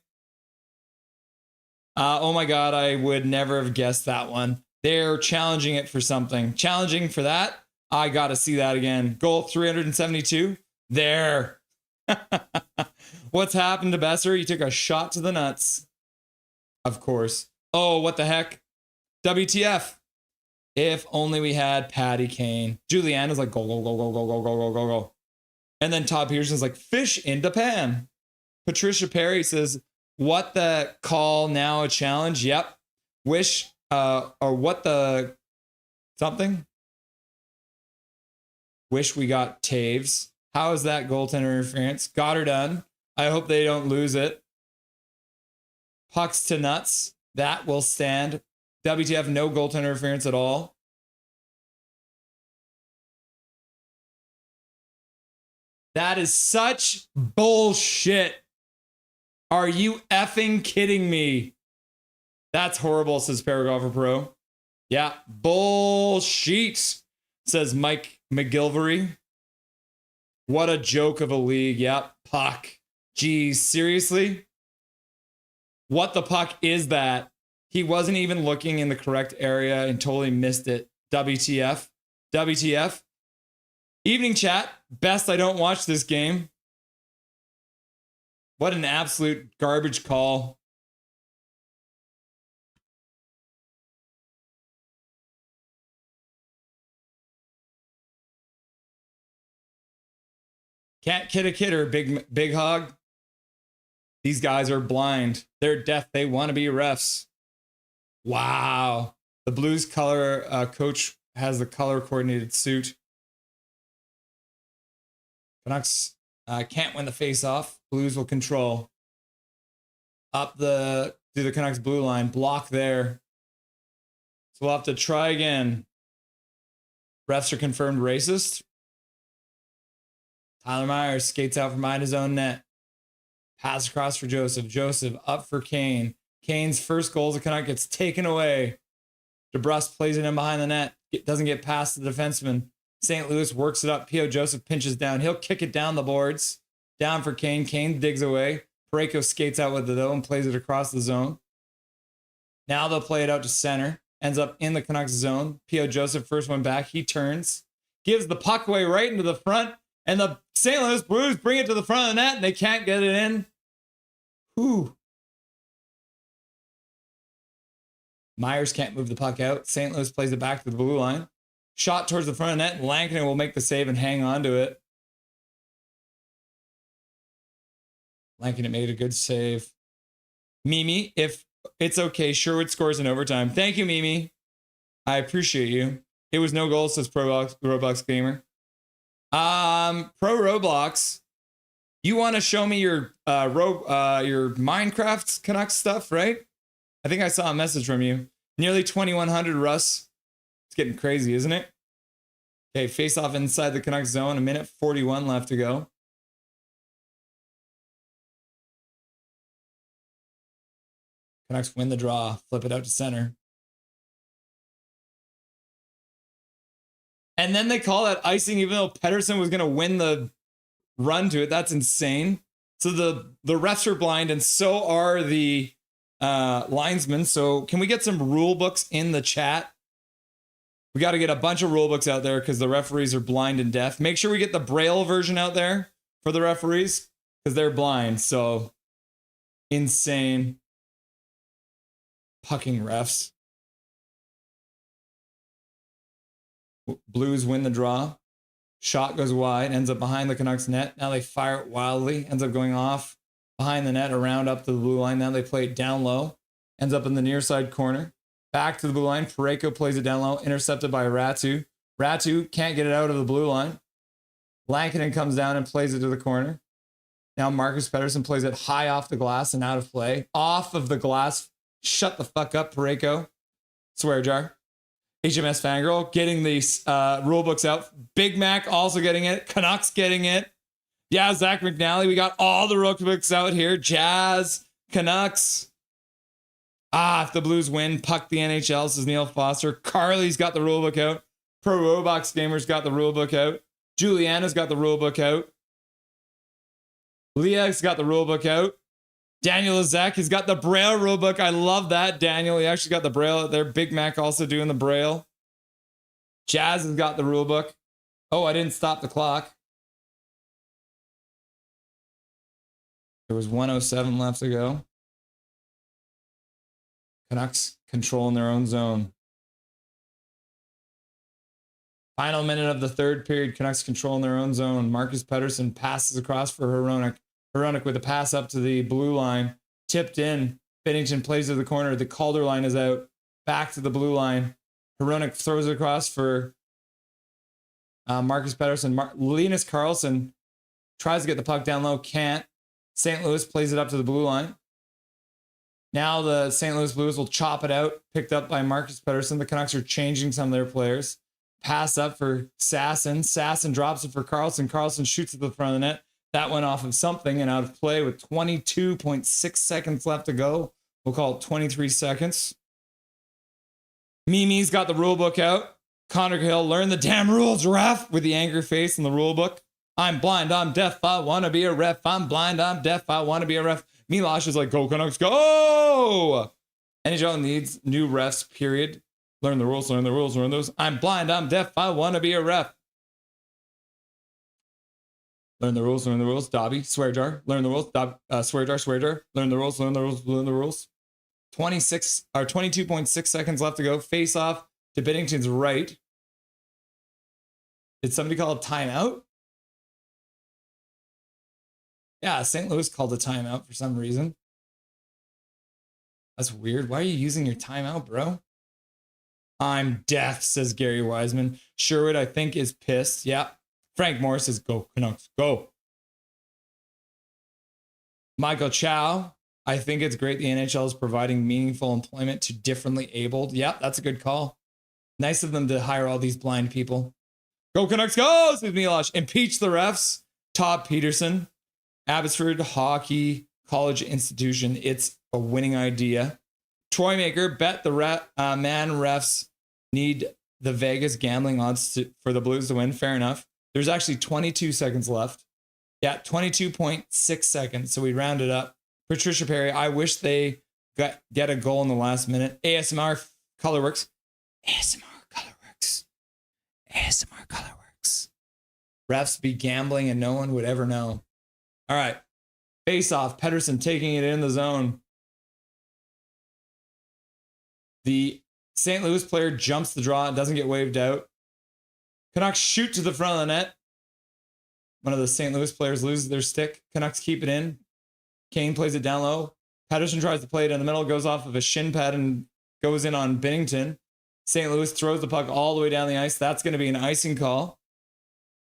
Oh my God, I would never have guessed that one. They're challenging it for something. Challenging for that? I got to see that again. Goal 372. There. What's happened to Besser? He took a shot to the nuts. Of course. Oh, what the heck? WTF. If only we had Patty Kane. Juliana's like, go, go, go, go, go, go, go, go, go, go. And then Todd Peterson's like, fish into pan. Patricia Perry says, what the call now a challenge? Yep. Wish, or what the something? Wish we got Taves. How is that goaltender interference? Got her done. I hope they don't lose it. Pucks to nuts. That will stand. WTF, no goaltender interference at all. That is such bullshit. Are you effing kidding me? That's horrible, says Paragolfer Pro. Yeah, bullshit, says Mike McGilvery. What a joke of a league. Yep, puck. Geez, seriously? What the puck is that? He wasn't even looking in the correct area and totally missed it. WTF. WTF. Evening chat. Best I don't watch this game. What an absolute garbage call. Can't kid a kidder, big hog. These guys are blind. They're deaf. They want to be refs. Wow. The Blues color coach has the color coordinated suit. Canucks can't win the face-off. Blues will control. Up through the Canucks blue line. Block there. So we'll have to try again. Refs are confirmed racist. Tyler Myers skates out from behind his own net. Pass across for Joseph. Joseph up for Kane. Kane's first goal as a Canuck gets taken away. DeBrusque plays it in behind the net. It doesn't get past the defenseman. St. Louis works it up. P.O. Joseph pinches down. He'll kick it down the boards. Down for Kane. Kane digs away. Parayko skates out with it though and plays it across the zone. Now they'll play it out to center. Ends up in the Canucks zone. P.O. Joseph, first one back. He turns. Gives the puck away right into the front. And the St. Louis Blues bring it to the front of the net and they can't get it in. Whew. Myers can't move the puck out. St. Louis plays it back to the blue line. Shot towards the front of the net, and Lankinen will make the save and hang on to it. Lankinen made a good save. Mimi, if it's okay, Sherwood scores in overtime. Thank you, Mimi. I appreciate you. It was no goal, says Roblox Gamer. Pro Roblox, you want to show me your Minecraft Canucks stuff, right? I think I saw a message from you. Nearly 2,100, Russ. It's getting crazy, isn't it? Okay, face off inside the Canucks zone. 1:41 left to go. Canucks win the draw. Flip it out to center. And then they call that icing even though Pettersson was going to win the run to it. That's insane. So the refs are blind and so are the linesmen. So can we get some rule books in the chat? We got to get a bunch of rule books out there because the referees are blind and deaf. Make sure we get the Braille version out there for the referees because they're blind. So insane. Pucking refs. Blues win the draw. Shot goes wide, ends up behind the Canucks net. Now they fire it wildly, ends up going off behind the net, around up to the blue line. Now they play it down low, ends up in the near side corner. Back to the blue line. Parayko plays it down low, intercepted by Ratu. Ratu can't get it out of the blue line. Lankinen comes down and plays it to the corner. Now Marcus Pettersson plays it high off the glass and out of play. Off of the glass. Shut the fuck up, Parayko. Swear jar. HMS Fangirl getting these rule books out. Big Mac also getting it. Canucks getting it. Yeah, Zach McNally. We got all the rule books out here. Jazz, Canucks. If the Blues win, puck the NHL, says Neil Foster. Carly's got the rule book out. Pro Roblox Gamers got the rule book out. Juliana's got the rule book out. Leah's got the rule book out. Daniel Zach has got the Braille rule book. I love that, Daniel. He actually got the Braille out there. Big Mac also doing the Braille. Jazz has got the rule book. Oh, I didn't stop the clock. There was 1:07 left to go. Canucks controlling their own zone. Final minute of the third period. Canucks controlling their own zone. Marcus Pettersson passes across for Hronek. Hronek with a pass up to the blue line. Tipped in. Binnington plays to the corner. The Calder line is out. Back to the blue line. Hronek throws it across for Marcus Pettersson. Linus Karlsson tries to get the puck down low. Can't. St. Louis plays it up to the blue line. Now the St. Louis Blues will chop it out. Picked up by Marcus Pettersson. The Canucks are changing some of their players. Pass up for Sasson. Sasson drops it for Karlsson. Karlsson shoots at the front of the net. That went off of something and out of play with 22.6 seconds left to go. We'll call it 23 seconds. Mimi's got the rule book out. Connor Hill, learn the damn rules, ref, with the angry face in the rule book. I'm blind, I'm deaf, I want to be a ref. I'm blind, I'm deaf, I want to be a ref. Milosh is like, go Canucks, go! NHL needs new refs, period. Learn the rules, learn the rules, learn those. I'm blind, I'm deaf, I want to be a ref. Learn the rules, learn the rules. Dobby, swear jar, learn the rules. Swear jar, swear jar. Learn the rules, learn the rules, learn the rules. 22.6 seconds left to go. Face off to Binnington's right. Did somebody call a timeout? Yeah, St. Louis called a timeout for some reason. That's weird. Why are you using your timeout, bro? I'm deaf, says Gary Wiseman. Sherwood, I think, is pissed. Yeah. Frank Morris says, go, Canucks, go. Michael Chow, I think it's great the NHL is providing meaningful employment to differently abled. Yep, that's a good call. Nice of them to hire all these blind people. Go, Canucks, go, says Milosh. Impeach the refs. Todd Peterson. Abbotsford Hockey College Institution. It's a winning idea. Troy Maker, bet the man refs need the Vegas gambling odds for the Blues to win. Fair enough. There's actually 22 seconds left. Yeah, 22.6 seconds. So we round it up. Patricia Perry, I wish they get a goal in the last minute. ASMR Colorworks. ASMR Colorworks. ASMR Colorworks. Refs be gambling and no one would ever know. All right. Face off. Pettersson taking it in the zone. The St. Louis player jumps the draw and doesn't get waved out. Canucks shoot to the front of the net. One of the St. Louis players loses their stick. Canucks keep it in. Kane plays it down low. Pettersson tries to play it in the middle, goes off of a shin pad and goes in on Binnington. St. Louis throws the puck all the way down the ice. That's going to be an icing call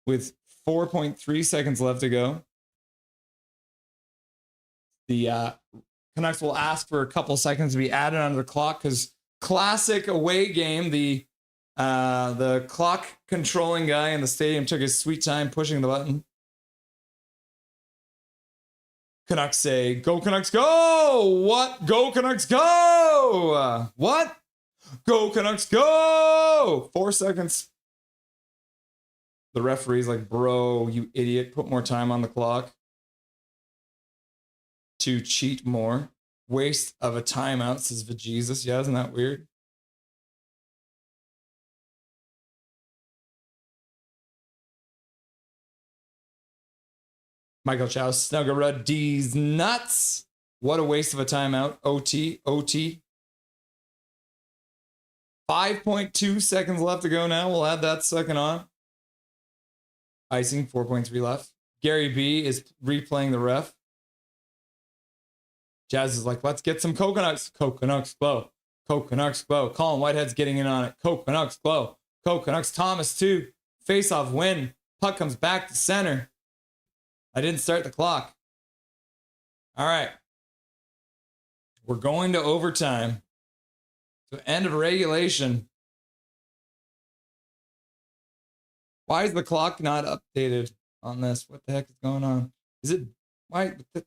with 4.3 seconds left to go. The Canucks will ask for a couple seconds to be added onto the clock because classic away game, the clock controlling guy in the stadium took his sweet time pushing the button. Canucks say, go Canucks, go! What? Go Canucks, go! What? Go Canucks, go! 4 seconds. The referee's like, bro, you idiot, put more time on the clock. To cheat more. Waste of a timeout, says Vajesus. Yeah, isn't that weird? Michael Chow, Snuggerud, D's nuts. What a waste of a timeout. OT, OT. 5.2 seconds left to go now. We'll add that second on. Icing, 4.3 left. Gary B is replaying the ref. Jazz is like, let's get some Coconuts. Coconuts glow. Coconuts glow. Colin Whitehead's getting in on it. Coconuts glow. Coconuts. Thomas too. Face off win. Puck comes back to center. I didn't start the clock. All right. We're going to overtime. So end of regulation. Why is the clock not updated on this? What the heck is going on? Is it why? I'm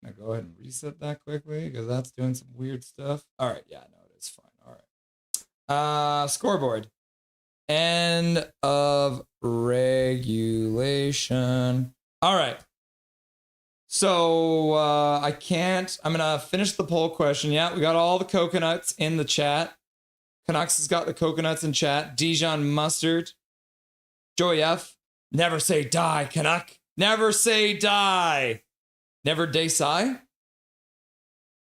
gonna go ahead and reset that quickly because that's doing some weird stuff. All right, yeah, no, it is fine. All right. Scoreboard. End of regulation. All right. So I'm gonna finish the poll question. Yeah, we got all the coconuts in the chat. Canucks has got the coconuts in chat. Dijon Mustard. Joey F. Never say die, Canuck. Never say die. Never decide.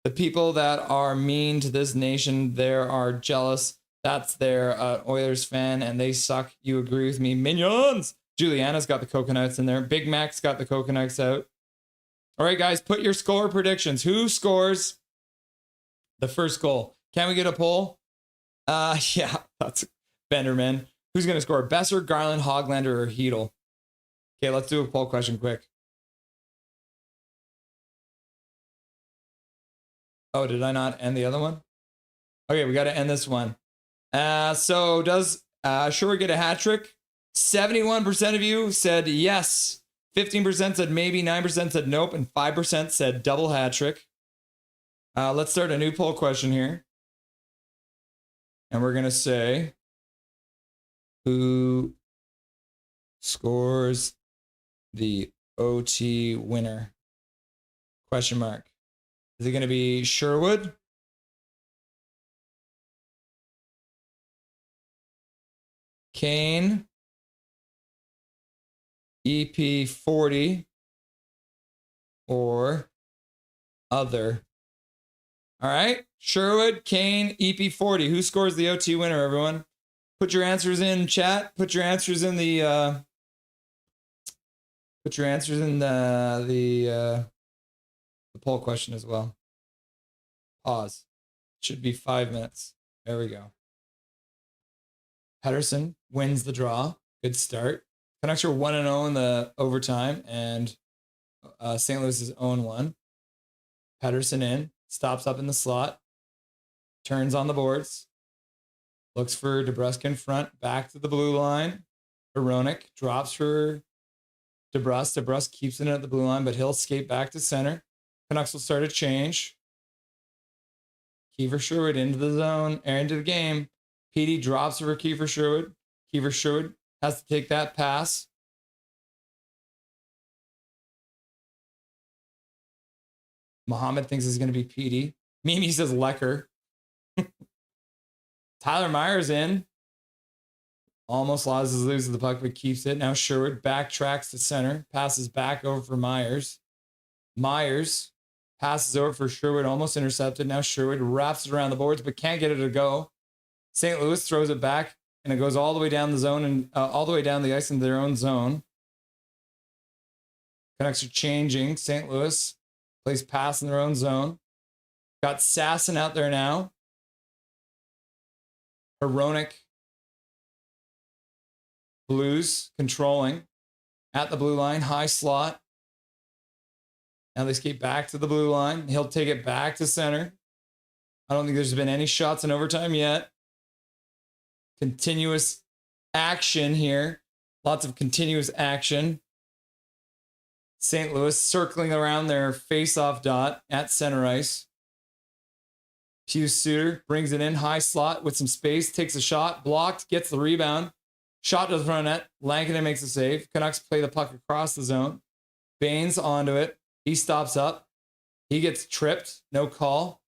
The people that are mean to this nation, they are jealous. That's their Oilers fan, and they suck. You agree with me? Minions! Juliana's got the coconuts in there. Big Mac's got the coconuts out. All right, guys, put your score predictions. Who scores the first goal? Can we get a poll? Yeah, that's Benderman. Who's going to score? Besser, Garland, Hoglander, or Hedel? Okay, let's do a poll question quick. Oh, did I not end the other one? Okay, we got to end this one. So does Sherwood get a hat trick? 71% of you said yes. 15% said maybe, 9% said nope, and 5% said double hat trick. Let's start a new poll question here. And we're going to say, who scores the OT winner? Question mark. Is it going to be Sherwood? Kane? EP40? Or other? All right. Sherwood, Kane, EP40. Who scores the OT winner, everyone? Put your answers in chat. Put your answers in the poll question as well. Pause. Should be 5 minutes. There we go. Pedersen wins the draw. Good start. Canucks are 1-0 in the overtime, and St. Louis is 0-1. Pedersen in, stops up in the slot, turns on the boards, looks for DeBrusk in front, back to the blue line. Veronic drops for DeBrusk. DeBrusk keeps it at the blue line, but he'll skate back to center. Canucks will start a change. Kiefer Sherwood into the zone, or into the game. Petey drops over Kiefer Sherwood. Kiefer Sherwood has to take that pass. Muhammad thinks it's going to be Petey. Mimi says Lecker. Tyler Myers in. Almost loses the puck, but keeps it. Now Sherwood backtracks to center. Passes back over for Myers. Myers passes over for Sherwood. Almost intercepted. Now Sherwood wraps it around the boards, but can't get it to go. St. Louis throws it back, and it goes all the way down the zone and all the way down the ice into their own zone. Canucks are changing. St. Louis plays pass in their own zone. Got Sasson out there now. Heronic. Blues controlling at the blue line. High slot. Now they skate back to the blue line. He'll take it back to center. I don't think there's been any shots in overtime yet. Continuous action here. Lots of continuous action. St. Louis circling around their face-off dot at center ice. Hughes Suter brings it in high slot with some space, takes a shot, blocked, gets the rebound. Shot to the front net. Lankinen makes a save. Canucks play the puck across the zone. Baines onto it. He stops up. He gets tripped. No call.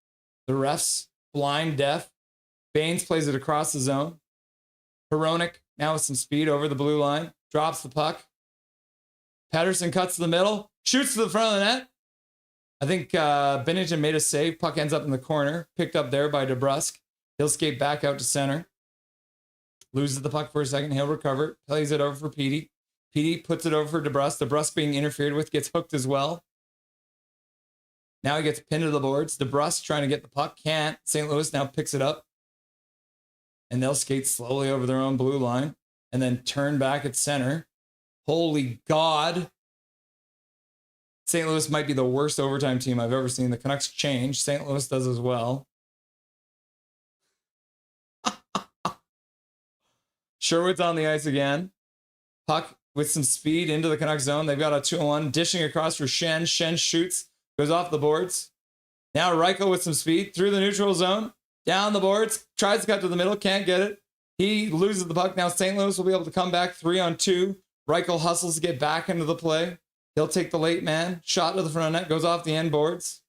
The refs blind deaf. Baines plays it across the zone. Heronic now with some speed over the blue line. Drops the puck. Pedersen cuts to the middle. Shoots to the front of the net. I think Binnington made a save. Puck ends up in the corner. Picked up there by DeBrusk. He'll skate back out to center. Loses the puck for a second. He'll recover. Plays it over for Petey. Petey puts it over for DeBrusk. DeBrusk being interfered with gets hooked as well. Now he gets pinned to the boards. DeBrusk trying to get the puck. Can't. St. Louis now picks it up. And they'll skate slowly over their own blue line. And then turn back at center. Holy God. St. Louis might be the worst overtime team I've ever seen. The Canucks change. St. Louis does as well. Sherwood's on the ice again. Puck with some speed into the Canucks zone. They've got a 2-on-1. Dishing across for Shen. Shen shoots. Goes off the boards. Now Reichel with some speed through the neutral zone. Down the boards. Tries to cut to the middle. Can't get it. He loses the puck. Now St. Louis will be able to come back 3-on-2. Reichel hustles to get back into the play. He'll take the late man. Shot to the front of net. Goes off the end boards.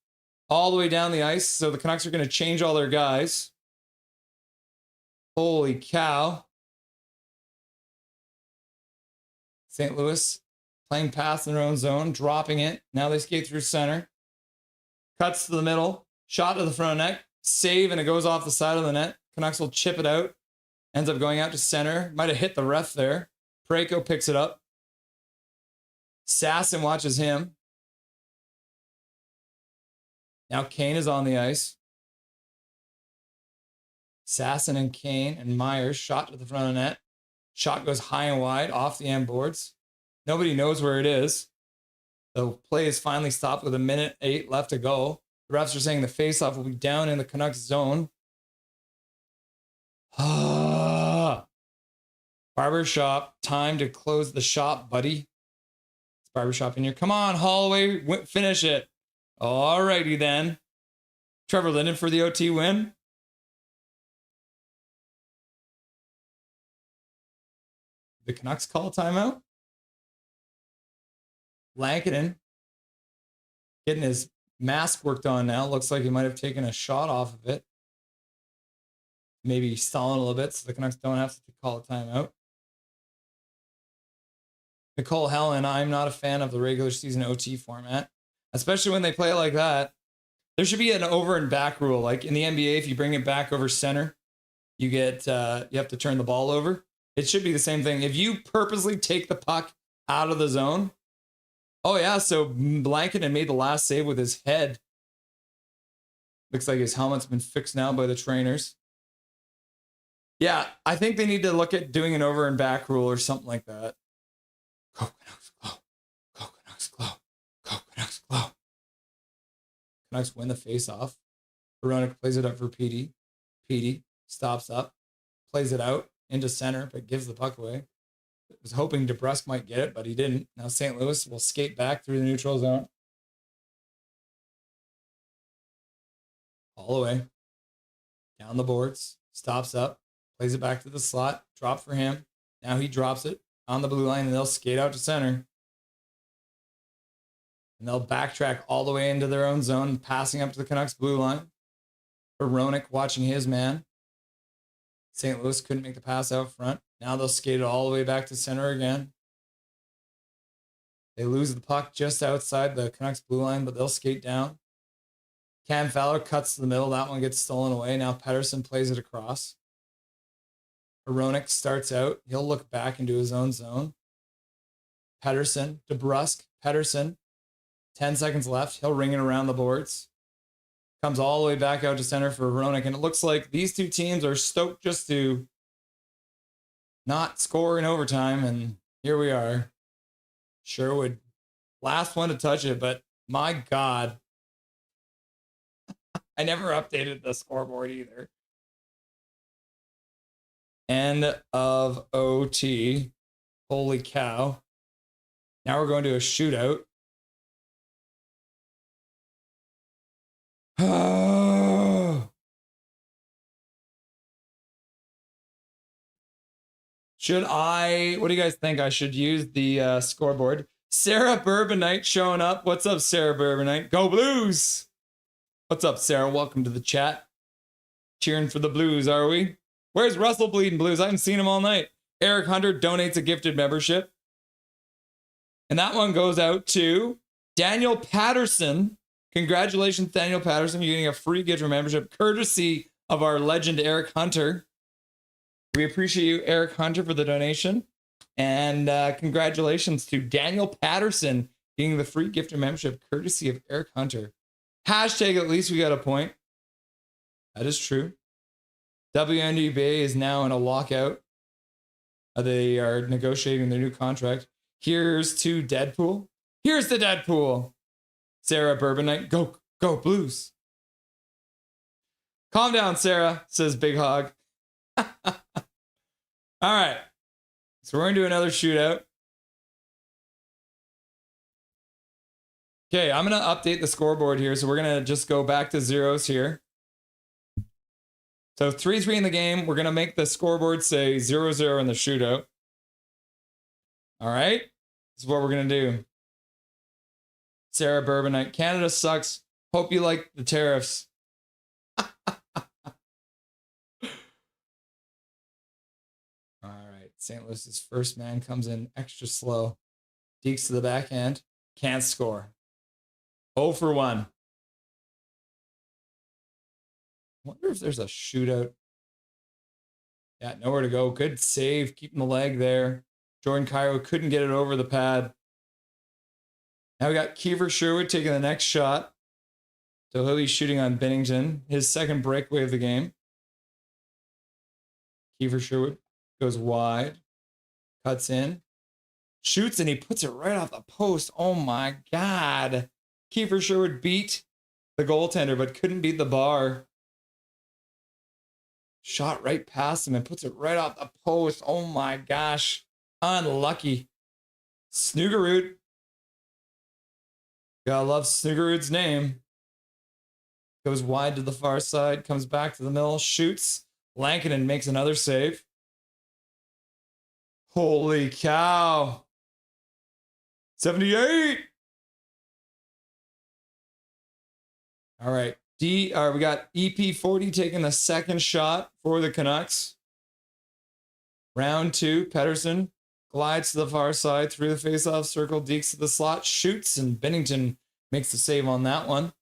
All the way down the ice. So the Canucks are going to change all their guys. Holy cow. St. Louis playing pass in their own zone. Dropping it. Now they skate through center. Cuts to the middle. Shot to the front of net. Save, and it goes off the side of the net. Canucks will chip it out. Ends up going out to center. Might have hit the ref there. Parayko picks it up. Sasson watches him. Now Kane is on the ice. Sasson and Kane and Myers shot to the front of the net. Shot goes high and wide off the end boards. Nobody knows where it is. The play is finally stopped with 1:08 left to go. The refs are saying the faceoff will be down in the Canucks zone. Barbershop, time to close the shop, buddy. It's Barbershop in here. Come on, Holloway, finish it. All righty then. Trevor Linden for the OT win. The Canucks call timeout. Lankinen getting his mask worked on now. Looks like he might have taken a shot off of it. Maybe stalling a little bit so the Canucks don't have to call a timeout. Nicole Helen, I'm not a fan of the regular season OT format, especially when they play it like that. There should be an over and back rule. Like in the NBA, if you bring it back over center, you get you have to turn the ball over. It should be the same thing. If you purposely take the puck out of the zone, oh yeah, so Lankinen made the last save with his head. Looks like his helmet's been fixed now by the trainers. Yeah, I think they need to look at doing an over and back rule or something like that. Go Canucks, glow. Go Canucks, glow. Go Canucks, glow. Canucks win the face-off. Veronica plays it up for Petey. Petey stops up, plays it out into center, but gives the puck away. Was hoping DeBrusk might get it, but he didn't. Now St. Louis will skate back through the neutral zone. All the way. Down the boards. Stops up. Plays it back to the slot. Drop for him. Now he drops it on the blue line, and they'll skate out to center. And they'll backtrack all the way into their own zone, passing up to the Canucks blue line. Veronic watching his man. St. Louis couldn't make the pass out front. Now they'll skate it all the way back to center again. They lose the puck just outside the Canucks blue line, but they'll skate down. Cam Fowler cuts to the middle. That one gets stolen away. Now Pettersson plays it across. Veronic starts out. He'll look back into his own zone. Pettersson, DeBrusk, Pettersson. 10 seconds left. He'll ring it around the boards. Comes all the way back out to center for Veronic. And it looks like these two teams are stoked just to not score in overtime. And here we are. Sherwood, last one to touch it, but my God. I never updated the scoreboard either. End of OT. Holy cow. Now we're going to a shootout. Should I, what do you guys think? I should use the scoreboard. Sarah Bourbonite showing up. What's up, Sarah Bourbonite? Go Blues! What's up, Sarah? Welcome to the chat. Cheering for the Blues, are we? Where's Russell Bleeding Blues? I haven't seen him all night. Eric Hunter donates a gifted membership. And that one goes out to Daniel Patterson. Congratulations, Daniel Patterson. You're getting a free gift membership courtesy of our legend, Eric Hunter. We appreciate you, Eric Hunter, for the donation. And congratulations to Daniel Patterson getting the free gift of membership courtesy of Eric Hunter. Hashtag at least we got a point. That is true. WNBA is now in a lockout. They are negotiating their new contract. Here's to Deadpool. Here's the Deadpool. Sarah Bourbonite, go Blues. Calm down, Sarah, says Big Hog. All right. So we're going to do another shootout. Okay, I'm going to update the scoreboard here. So we're going to just go back to zeros here. So 3-3 in the game. We're going to make the scoreboard say 0-0 in the shootout. All right. This is what we're going to do. Sarah Bourbonite, Canada sucks. Hope you like the tariffs. St. Louis's first man comes in extra slow. Deeks to the backhand. Can't score. 0 for 1. Wonder if there's a shootout. Yeah, nowhere to go. Good save. Keeping the leg there. Jordan Cairo couldn't get it over the pad. Now we got Kiefer Sherwood taking the next shot. So he'll be shooting on Bennington. His second breakaway of the game. Kiefer Sherwood goes wide, cuts in, shoots, and he puts it right off the post. Oh my God. Kiefer Sherwood beat the goaltender, but couldn't beat the bar. Shot right past him and puts it right off the post. Oh my gosh. Unlucky. Snoogerud. Gotta love Snoogerud's name. Goes wide to the far side, comes back to the middle, shoots. Lankinen makes another save. Holy cow. 78. All right. We got EP40 taking the second shot for the Canucks. Round 2, Pettersson glides to the far side through the faceoff circle, Deeks to the slot, shoots, and Bennington makes the save on that one.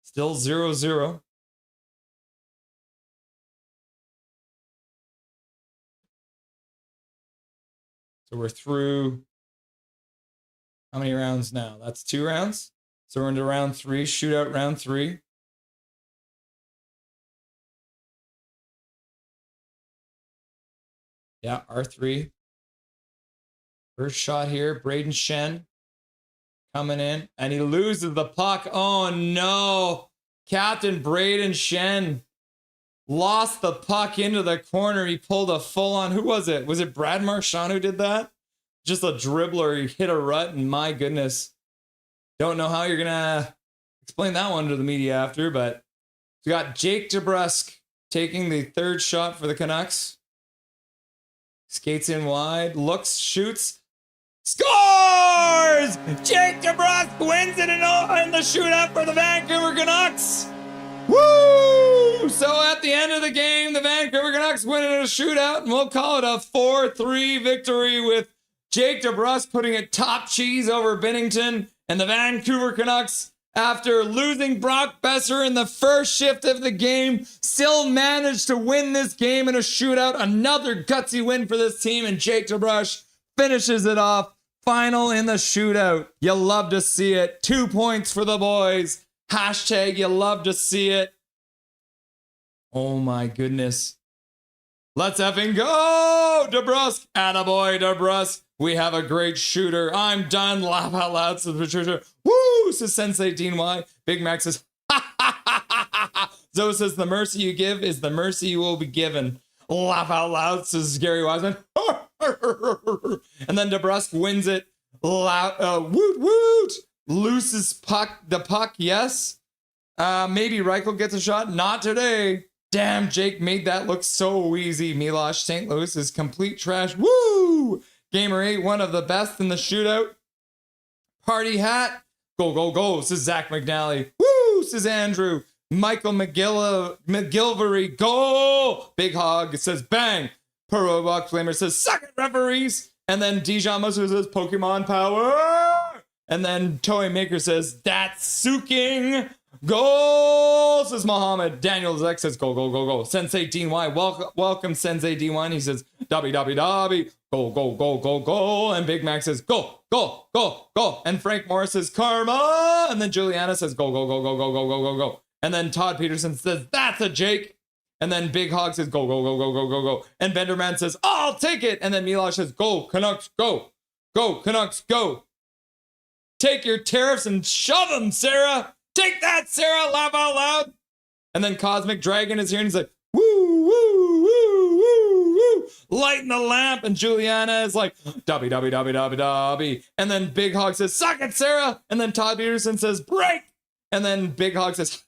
Still 0-0. So we're through how many rounds now? That's 2 rounds. So we're into round 3, shootout round 3. Yeah, R3. First shot here, Braden Shen coming in, and he loses the puck. Oh no, Captain Braden Shen lost the puck into the corner. He pulled a full-on, who was it? Was it Brad Marchand who did that? Just a dribbler. He hit a rut, and my goodness. Don't know how you're going to explain that one to the media after, but we got Jake DeBrusk taking the third shot for the Canucks. Skates in wide, looks, shoots, scores! Jake DeBrusk wins it in the shootout for the Vancouver Canucks. Woo! So at the end of the game, the Vancouver Canucks win in a shootout, and we'll call it a 4-3 victory with Jake DeBrusk putting it top cheese over Bennington, and the Vancouver Canucks, after losing Brock Besser in the first shift of the game, still managed to win this game in a shootout. Another gutsy win for this team, and Jake DeBrusk finishes it off. Final in the shootout. You love to see it. 2 points for the boys. Hashtag you love to see it. Oh my goodness. Let's effing go, DeBrusk. Attaboy, DeBrusk. We have a great shooter. I'm done. Laugh out loud, says Patricia. Woo, says Sensei Dean Y. Big Mac says, ha ha ha ha ha. Zoe says, the mercy you give is the mercy you will be given. Laugh out loud, says Gary Wiseman. And then DeBrusk wins it. Loud, woot woot. Loses the puck, yes. Maybe Reichel gets a shot. Not today. Damn, Jake made that look so easy. Milosh, St. Louis is complete trash. Woo! Gamer 8, one of the best in the shootout. Party hat. Go, go, go, says Zach McNally. Woo, says Andrew. Michael McGilvery. Go! Big Hog says bang. Puro Box Flamer says suck it, referees. And then Dijon Musu says Pokemon power. And then Toy Maker says that's suking. Goal says Muhammad. Daniel Zek says, go, go, go, go. Sensei DY, welcome Sensei DY. He says, Dobby, Dobby, Dobby. Go, go, go, go, go. And Big Mac says, go, go, go, go. And Frank Morris says, karma. And then Juliana says, go, go, go, go, go, go, go, go, go. And then Todd Peterson says, that's a Jake. And then Big Hog says, go, go, go, go, go, go, go. And Benderman says, I'll take it. And then Milosh says, go, Canucks, go. Go, Canucks, go. Take your tariffs and shove them, Sarah. Take that, Sarah. Laugh out loud. And then Cosmic Dragon is here and he's like, woo, woo, woo, woo, woo. Lighting the lamp. And Juliana is like, dobby, dobby, dobby, dobby, dobby. And then Big Hog says, suck it, Sarah. And then Todd Peterson says, break. And then Big Hog says,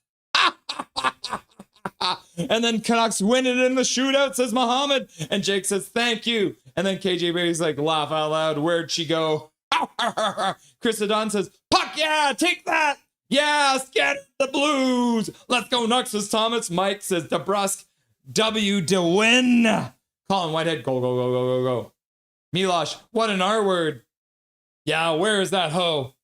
and then Canucks win it in the shootout, says Muhammad. And Jake says, thank you. And then KJ Baby's like, laugh out loud. Where'd she go? Chris Adon says, puck, yeah, take that. Yeah, scatter the Blues. Let's go, Nucks, says Thomas. Mike says, DeBrusque, W to win. Colin Whitehead, go, go, go, go, go, go. Milosh, what an R word. Yeah, where is that hoe?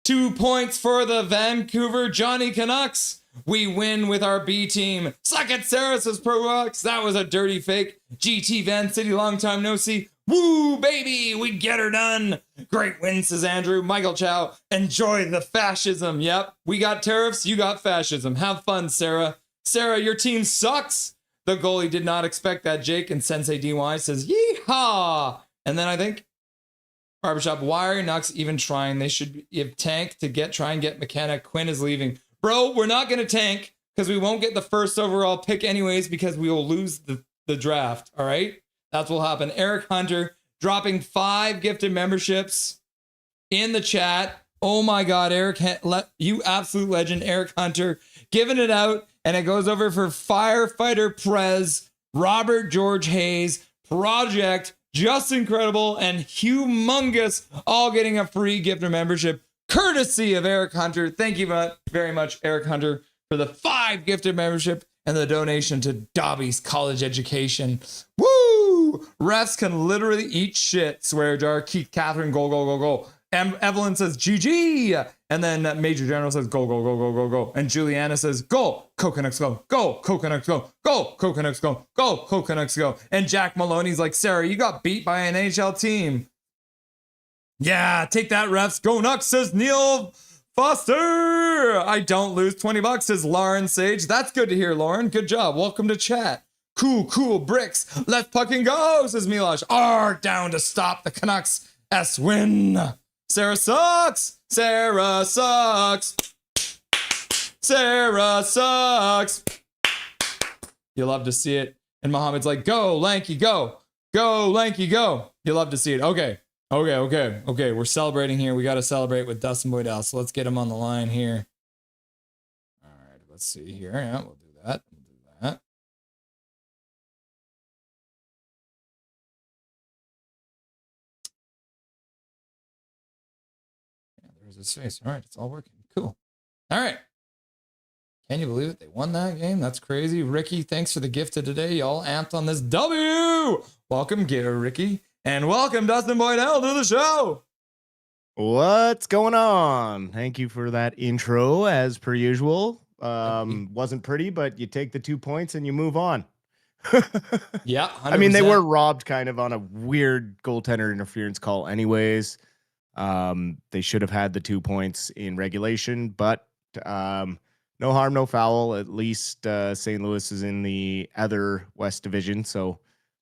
2 points for the Vancouver Johnny Canucks. We win with our B team. Suck it, Sarah, says Probox. That was a dirty fake. GT Van City, long time no see. Woo, baby, we get her done. Great win, says Andrew. Michael Chow, enjoy the fascism. Yep, we got tariffs, you got fascism. Have fun, Sarah. Sarah, your team sucks. The goalie did not expect that, Jake. And Sensei DY says, yeehaw. And then I think Barbershop, why are Nucks even trying? They should have tanked to try and get McKenna. Quinn is leaving. Bro, we're not going to tank because we won't get the first overall pick anyways because we will lose the draft. All right? That's what will happen. Eric Hunter dropping 5 gifted memberships in the chat. Oh my God, Eric, you absolute legend, Eric Hunter, giving it out. And it goes over for Firefighter Prez, Robert George Hayes, Project, Just Incredible, and Humongous, all getting a free gifted membership. Courtesy of Eric Hunter. Thank you very much, Eric Hunter, for the 5 gifted membership and the donation to Dobby's college education. Woo! Refs can literally eat shit. Swear jar. Keith Catherine, go, go, go, go. Evelyn says, GG. And then Major General says, go, go, go, go, go, go. And Juliana says, go, Canucks go. Go, Canucks go. Go, Canucks go. Go, Canucks go. And Jack Maloney's like, Sarah, you got beat by an NHL team. Yeah, take that, refs. Go Nucks, says Neil Foster. I don't lose. $20, says Lauren Sage. That's good to hear, Lauren. Good job. Welcome to chat. Cool bricks. Let's fucking go, says Milosh. R down to stop the Canucks. S win. Sarah sucks. Sarah sucks. Sarah sucks. You love to see it. And Mohammed's like, go, Lanky, go. Go, Lanky, go. You love to see it. Okay. We're celebrating here. We got to celebrate with Dustin Boydell. So let's get him on the line here. All right, let's see here. Yeah, we'll do that. Yeah, there's his face. All right, it's all working. Cool. All right. Can you believe it? They won that game. That's crazy. Ricky, thanks for the gift of today. Y'all amped on this W. Welcome, Ricky. And welcome, Dustin Boydell, to the show. What's going on? Thank you for that intro, as per usual. Wasn't pretty, but you take the 2 points and you move on. Yeah, 100%. I mean, they were robbed kind of on a weird goaltender interference call anyways. They should have had the 2 points in regulation, but no harm, no foul. At least St. Louis is in the other West Division, so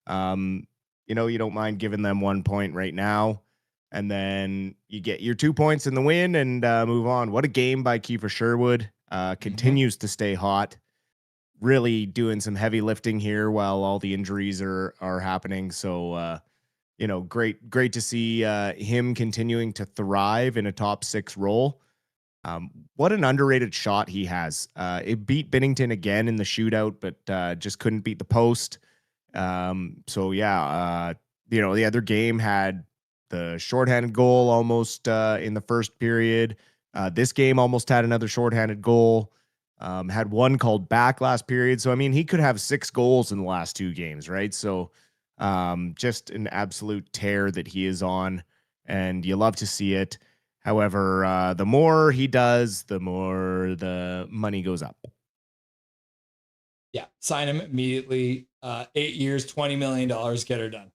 you don't mind giving them 1 point right now, and then you get your 2 points in the win and move on. What a game by Kiefer Sherwood. Continues to stay hot. Really doing some heavy lifting here while all the injuries are happening. So, great to see him continuing to thrive in a top 6 role. What an underrated shot he has. It beat Binnington again in the shootout, but just couldn't beat the post. The other game had the shorthanded goal almost in the first period. This game almost had another shorthanded goal. Had one called back last period. So, I mean, he could have 6 goals in the last 2 games, right? So just an absolute tear that he is on, and you love to see it. However, the more he does, the more the money goes up. Yeah, sign him immediately. 8 years, $20 million, get her done.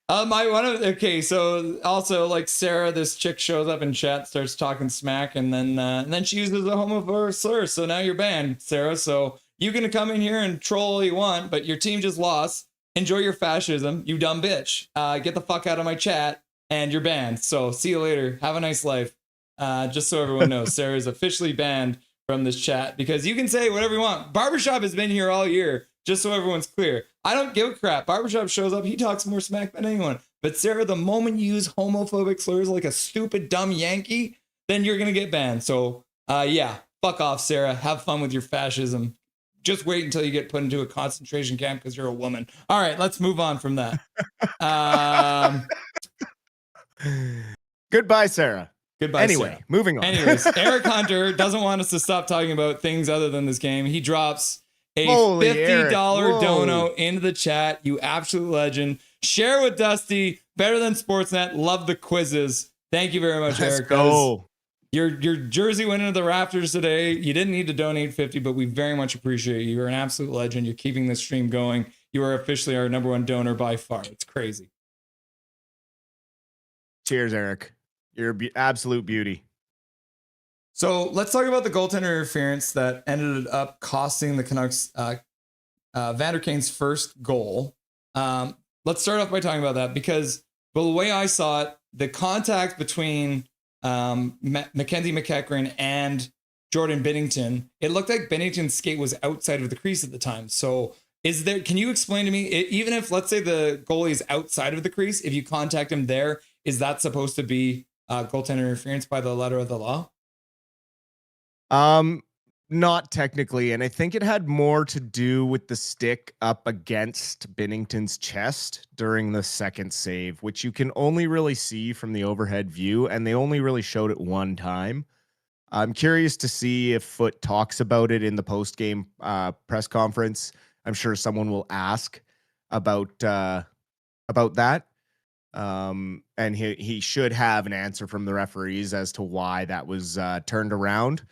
Okay, so also like Sarah, this chick shows up in chat, starts talking smack, and then she uses a homophobic slur. So now you're banned, Sarah. So you can come in here and troll all you want, but your team just lost. Enjoy your fascism, you dumb bitch. Get the fuck out of my chat, and you're banned. So see you later. Have a nice life. Just so everyone knows, Sarah is officially banned from this chat because you can say whatever you want. Barbershop has been here all year, just so everyone's clear. I don't give a crap. Barbershop shows up, he talks more smack than anyone. But Sarah, the moment you use homophobic slurs like a stupid, dumb Yankee, then you're going to get banned. So, yeah, fuck off, Sarah. Have fun with your fascism. Just wait until you get put into a concentration camp because you're a woman. All right, let's move on from that. Goodbye, Sarah. Goodbye. Anyway, Sarah. moving on. Anyways, Eric Hunter doesn't want us to stop talking about things other than this game. He drops a Holy $50 Eric. dono into the chat. You absolute legend. Share with Dusty. Better than Sportsnet. Love the quizzes. Thank you very much, Let's Eric. go. Your jersey went into the rafters today. You didn't need to donate 50, but we very much appreciate you. You're an absolute legend. You're keeping this stream going. You are officially our #1 donor by far. It's crazy. Cheers, Eric. You're absolute beauty. So let's talk about the goaltender interference that ended up costing the Canucks Vander Kane's first goal. Let's start off by talking about that because the way I saw it, the contact between Mackenzie McEachran and Jordan Binnington, it looked like Binnington's skate was outside of the crease at the time. So can you explain to me, even if let's say the goalie is outside of the crease, if you contact him there, is that supposed to be goaltender interference by the letter of the law? Not technically, and I think it had more to do with the stick up against Binnington's chest during the second save, which you can only really see from the overhead view, and they only really showed it one time. I'm curious to see if Foote talks about it in the post-game press conference. I'm sure someone will ask about that. And he should have an answer from the referees as to why that was turned around.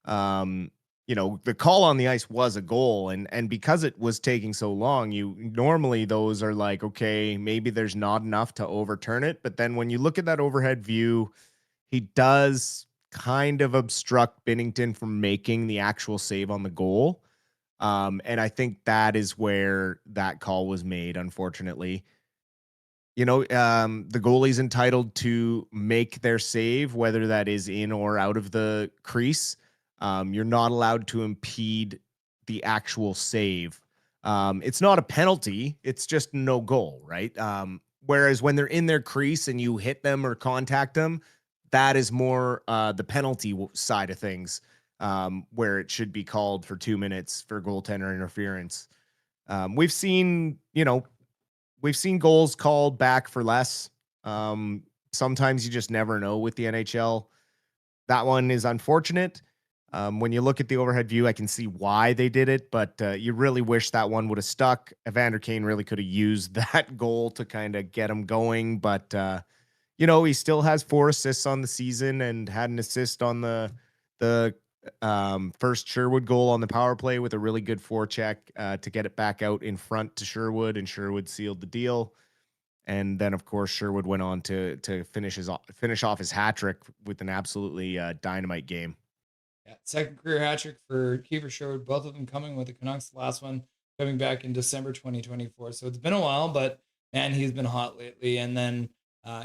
The call on the ice was a goal, and because it was taking so long, normally those are like, okay, maybe there's not enough to overturn it. But then when you look at that overhead view, he does kind of obstruct Binnington from making the actual save on the goal. And I think that is where that call was made, unfortunately. The goalie's entitled to make their save, whether that is in or out of the crease. You're not allowed to impede the actual save. It's not a penalty. It's just no goal, right? Whereas when they're in their crease and you hit them or contact them, that is more the penalty side of things, where it should be called for 2 minutes for goaltender interference. We've seen goals called back for less. Sometimes you just never know with the NHL. That one is unfortunate. When you look at the overhead view, I can see why they did it, but you really wish that one would have stuck. Evander Kane really could have used that goal to kind of get him going, but he still has 4 assists on the season and had an assist on the first Sherwood goal on the power play with a really good forecheck to get it back out in front to Sherwood, and Sherwood sealed the deal. And then, of course, Sherwood went on to finish off his hat trick with an absolutely dynamite game. Yeah, second career hat trick for Kiefer Sherwood, both of them coming with the Canucks. The last one coming back in December 2024. So it's been a while, but man, he's been hot lately. And then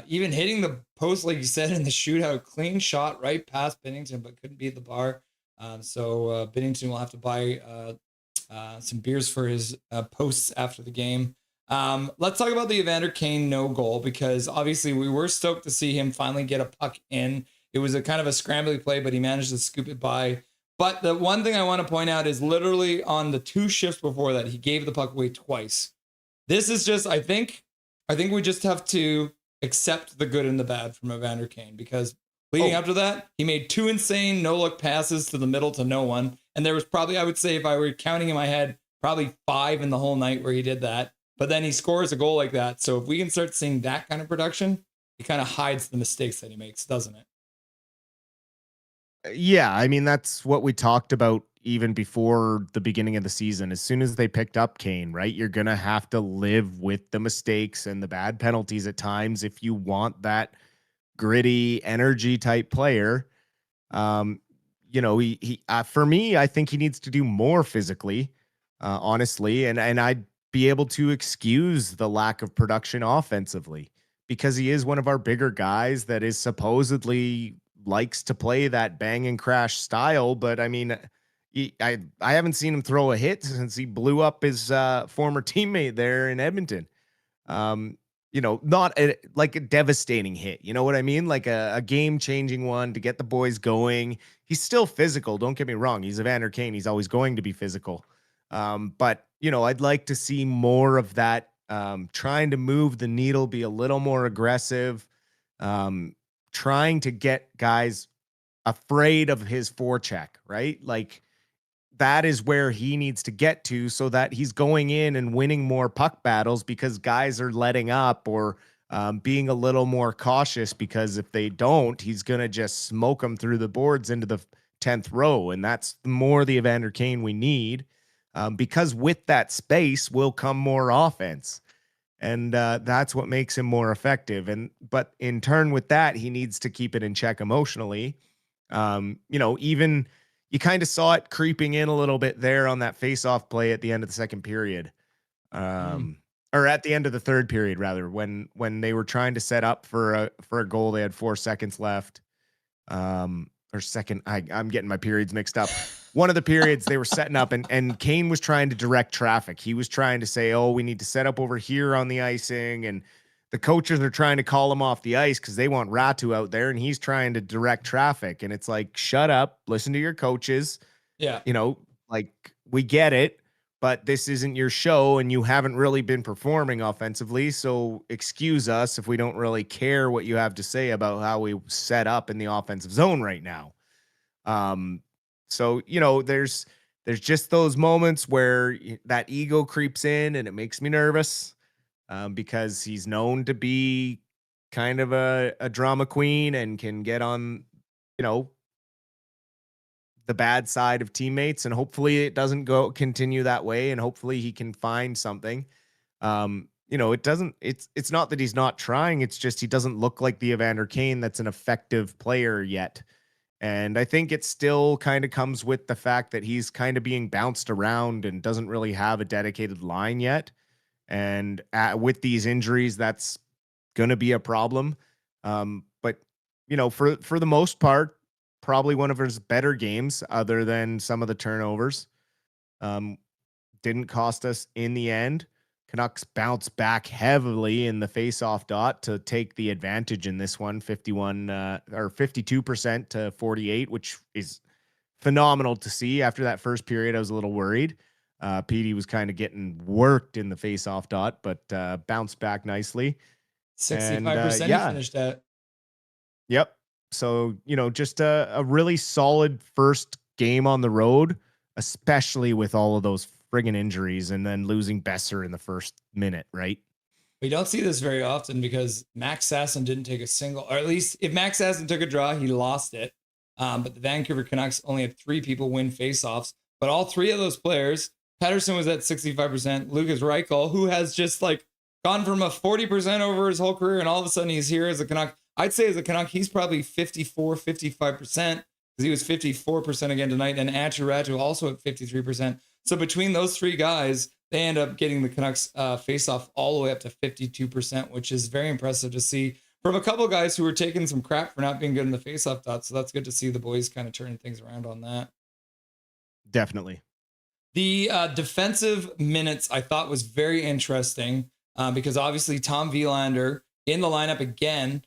even hitting the post, like you said, in the shootout, clean shot right past Binnington, but couldn't beat the bar. So Binnington will have to buy some beers for his posts after the game. Let's talk about the Evander Kane no goal, because obviously we were stoked to see him finally get a puck in. It was a kind of a scrambly play, but he managed to scoop it by. But the one thing I want to point out is literally on the 2 shifts before that, he gave the puck away twice. This is just, I think we just have to accept the good and the bad from Evander Kane, because leading up to that, he made 2 insane no-look passes to the middle to no one. And there was probably, I would say, if I were counting in my head, probably 5 in the whole night where he did that. But then he scores a goal like that. So if we can start seeing that kind of production, it kind of hides the mistakes that he makes, doesn't it? Yeah, I mean, that's what we talked about even before the beginning of the season. As soon as they picked up Kane, right, you're going to have to live with the mistakes and the bad penalties at times if you want that gritty energy type player. You know, he for me, I think he needs to do more physically, honestly, and I'd be able to excuse the lack of production offensively because he is one of our bigger guys that is supposedly likes to play that bang and crash style. But I mean, I haven't seen him throw a hit since he blew up his former teammate there in Edmonton. You know, not like a devastating hit. You know what I mean? Like a game-changing one to get the boys going. He's still physical. Don't get me wrong. He's Evander Kane. He's always going to be physical. But, you know, I'd like to see more of that, trying to move the needle, be a little more aggressive, trying to get guys afraid of his forecheck, right? Like, that is where he needs to get to so that he's going in and winning more puck battles because guys are letting up or being a little more cautious because if they don't, he's going to just smoke them through the boards into the 10th row. And that's more the Evander Kane we need because with that space will come more offense. And that's what makes him more effective. But in turn with that, he needs to keep it in check emotionally. You know, even you kind of saw it creeping in a little bit there on that face-off play at the end of the second period. Or at the end of the third period, rather, when they were trying to set up for a goal. They had 4 seconds left. Or second, I'm getting my periods mixed up. One of the periods they were setting up and Kane was trying to direct traffic. He was trying to say, oh, we need to set up over here on the icing. And the coaches are trying to call him off the ice because they want Ratu out there and he's trying to direct traffic. And it's like, shut up, listen to your coaches. Yeah. You know, like we get it, but this isn't your show and you haven't really been performing offensively. So excuse us if we don't really care what you have to say about how we set up in the offensive zone right now. So, you know, there's just those moments where that ego creeps in and it makes me nervous. Because he's known to be kind of a drama queen and can get on, you know, the bad side of teammates. And hopefully it doesn't continue that way. And hopefully he can find something. You know, it's not that he's not trying. It's just he doesn't look like the Evander Kane that's an effective player yet. And I think it still kind of comes with the fact that he's kind of being bounced around and doesn't really have a dedicated line yet. And with these injuries, that's going to be a problem. But, you know, for the most part, probably one of his better games other than some of the turnovers. Didn't cost us in the end. Canucks bounced back heavily in the face-off dot to take the advantage in this one, 52% to 48, which is phenomenal to see. After that first period, I was a little worried. Petey was kind of getting worked in the face-off dot, but bounced back nicely. 65% yeah. he finished at. Yep. So, you know, just a really solid first game on the road, especially with all of those friggin' injuries and then losing Besser in the first minute, right? We don't see this very often because Max Sasson didn't take a single, or at least if Max Sasson took a draw, he lost it. But the Vancouver Canucks only had 3 people win faceoffs, but all 3 of those players, Pettersson was at 65%. Lucas Reichel, who has just like gone from a 40% over his whole career, and all of a sudden he's here as a Canuck. I'd say as a Canuck, he's probably 54, 55%, because he was 54% again tonight, and Ratu also at 53%. So between those 3 guys, they end up getting the Canucks face-off all the way up to 52%, which is very impressive to see from a couple of guys who were taking some crap for not being good in the face-off dot. So that's good to see the boys kind of turning things around on that. Definitely. The defensive minutes I thought was very interesting because obviously Tom Willander in the lineup again.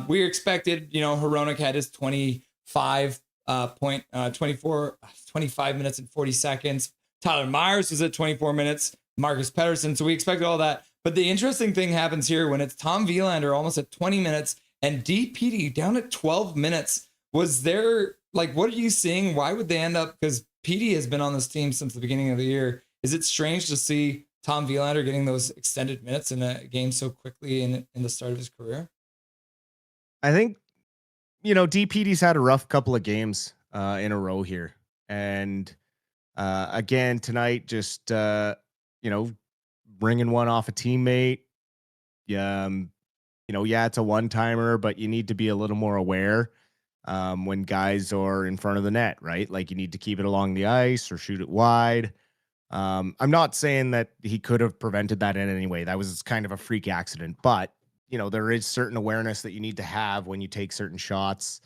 We expected, you know, Hronek had his 25 minutes and 40 seconds. Tyler Myers was at 24 minutes. Marcus Pettersson. So we expected all that. But the interesting thing happens here when it's Tom Willander almost at 20 minutes and DPD down at 12 minutes. Was there, like, what are you seeing? Why would they end up? Because PD has been on this team since the beginning of the year. Is it strange to see Tom Willander getting those extended minutes in a game so quickly in the start of his career? I think DPD's had a rough couple of games in a row here. And again, tonight, just, bringing one off a teammate. Yeah, it's a one-timer, but you need to be a little more aware when guys are in front of the net, right? Like you need to keep it along the ice or shoot it wide. I'm not saying that he could have prevented that in any way. That was kind of a freak accident, but there is certain awareness that you need to have when you take certain shots.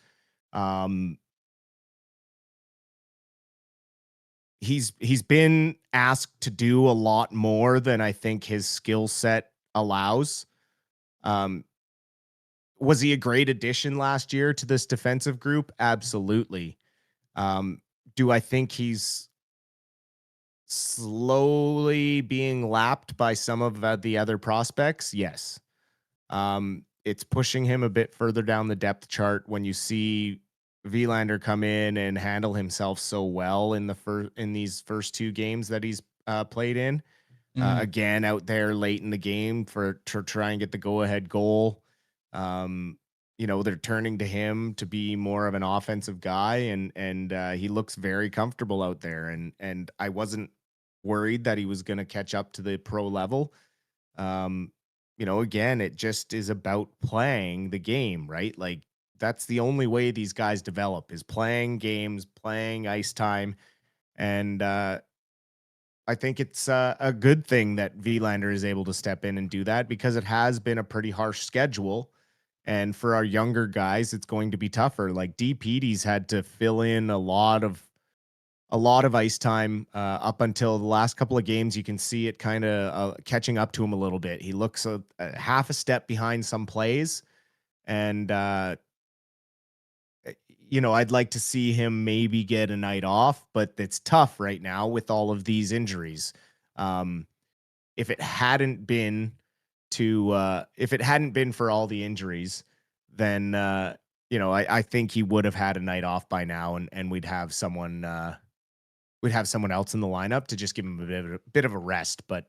He's been asked to do a lot more than I think his skill set allows. Was he a great addition last year to this defensive group? Absolutely. Do I think he's slowly being lapped by some of the other prospects? Yes. It's pushing him a bit further down the depth chart when you see Willander come in and handle himself so well in these first two games that he's played in. Again, out there late in the game to try and get the go-ahead goal. They're turning to him to be more of an offensive guy, and he looks very comfortable out there. And I wasn't worried that he was going to catch up to the pro level. Again, it just is about playing the game, right? Like that's the only way these guys develop is playing games, playing ice time. And I think it's a good thing that Willander is able to step in and do that because it has been a pretty harsh schedule. And for our younger guys, it's going to be tougher. Like DPD's had to fill in a lot of ice time up until the last couple of games. You can see it kind of catching up to him a little bit. He looks a half a step behind some plays. And, I'd like to see him maybe get a night off, but it's tough right now with all of these injuries. If it hadn't been for all the injuries, then, I think he would have had a night off by now and we'd have someone else in the lineup to just give him a bit of a rest. But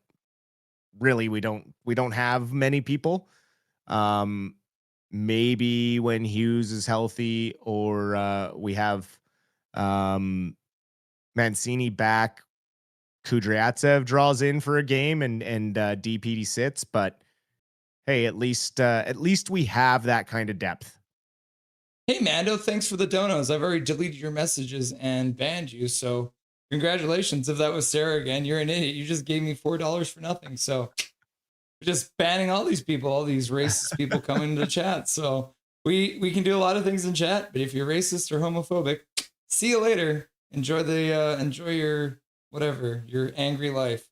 really, we don't have many people. Maybe when Hughes is healthy or we have Mancini back, Kudryavtsev draws in for a game and DPD sits. But hey, at least we have that kind of depth. Hey, Mando, thanks for the donos. I've already deleted your messages and banned you. So congratulations. If that was Sarah again, you're an idiot. You just gave me $4 for nothing. So just banning all these people, all these racist people coming into chat. So we can do a lot of things in chat, but if you're racist or homophobic, see you later. Enjoy your whatever, your angry life.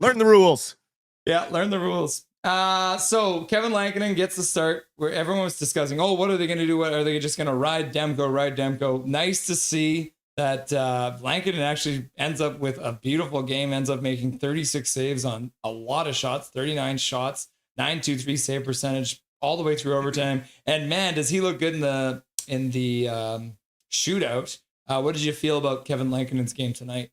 Learn the rules. Yeah, learn the rules. So Kevin Lankinen gets the start where everyone was discussing, what are they going to do? What are they just going to ride Demko? Nice to see that Lankinen actually ends up with a beautiful game, ends up making 36 saves on a lot of shots, 39 shots, 923 save percentage all the way through overtime. And man, does he look good in the shootout. What did you feel about Kevin Lankinen's game tonight?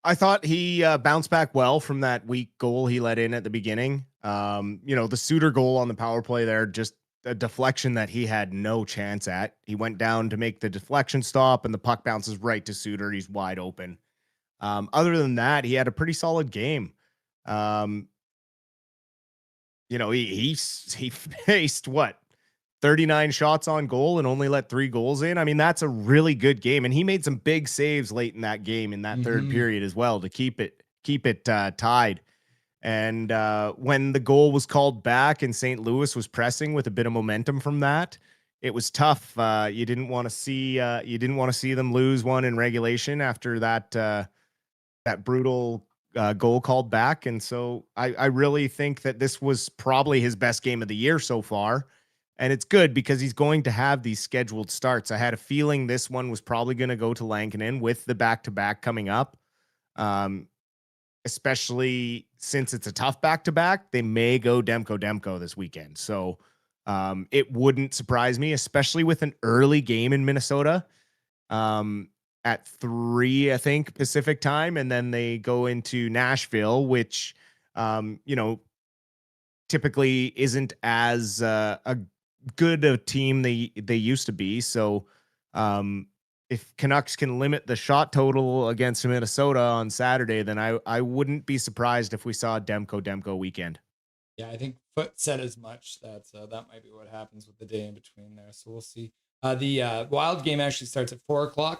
I thought he bounced back well from that weak goal he let in at the beginning. The Suter goal on the power play there, just a deflection that he had no chance at. He went down to make the deflection stop and the puck bounces right to Suter. He's wide open. Other than that, he had a pretty solid game. He faced 39 shots on goal and only let 3 goals in. I mean, that's a really good game. And he made some big saves late in that game in that third period as well to keep it tied. And when the goal was called back and St. Louis was pressing with a bit of momentum from that, it was tough. You didn't want to see them lose one in regulation after that brutal goal called back. And so I really think that this was probably his best game of the year so far. And it's good because he's going to have these scheduled starts. I had a feeling this one was probably going to go to Lankinen with the back-to-back coming up. Especially since it's a tough back-to-back, they may go Demko this weekend. So it wouldn't surprise me, especially with an early game in Minnesota at 3, I think, Pacific time. And then they go into Nashville, which, typically isn't as good a team they used to be. So if Canucks can limit the shot total against Minnesota on Saturday, then I wouldn't be surprised if we saw a Demko weekend. Yeah, I think Foot said as much. That might be what happens with the day in between there. So we'll see. The Wild game actually starts at 4:00,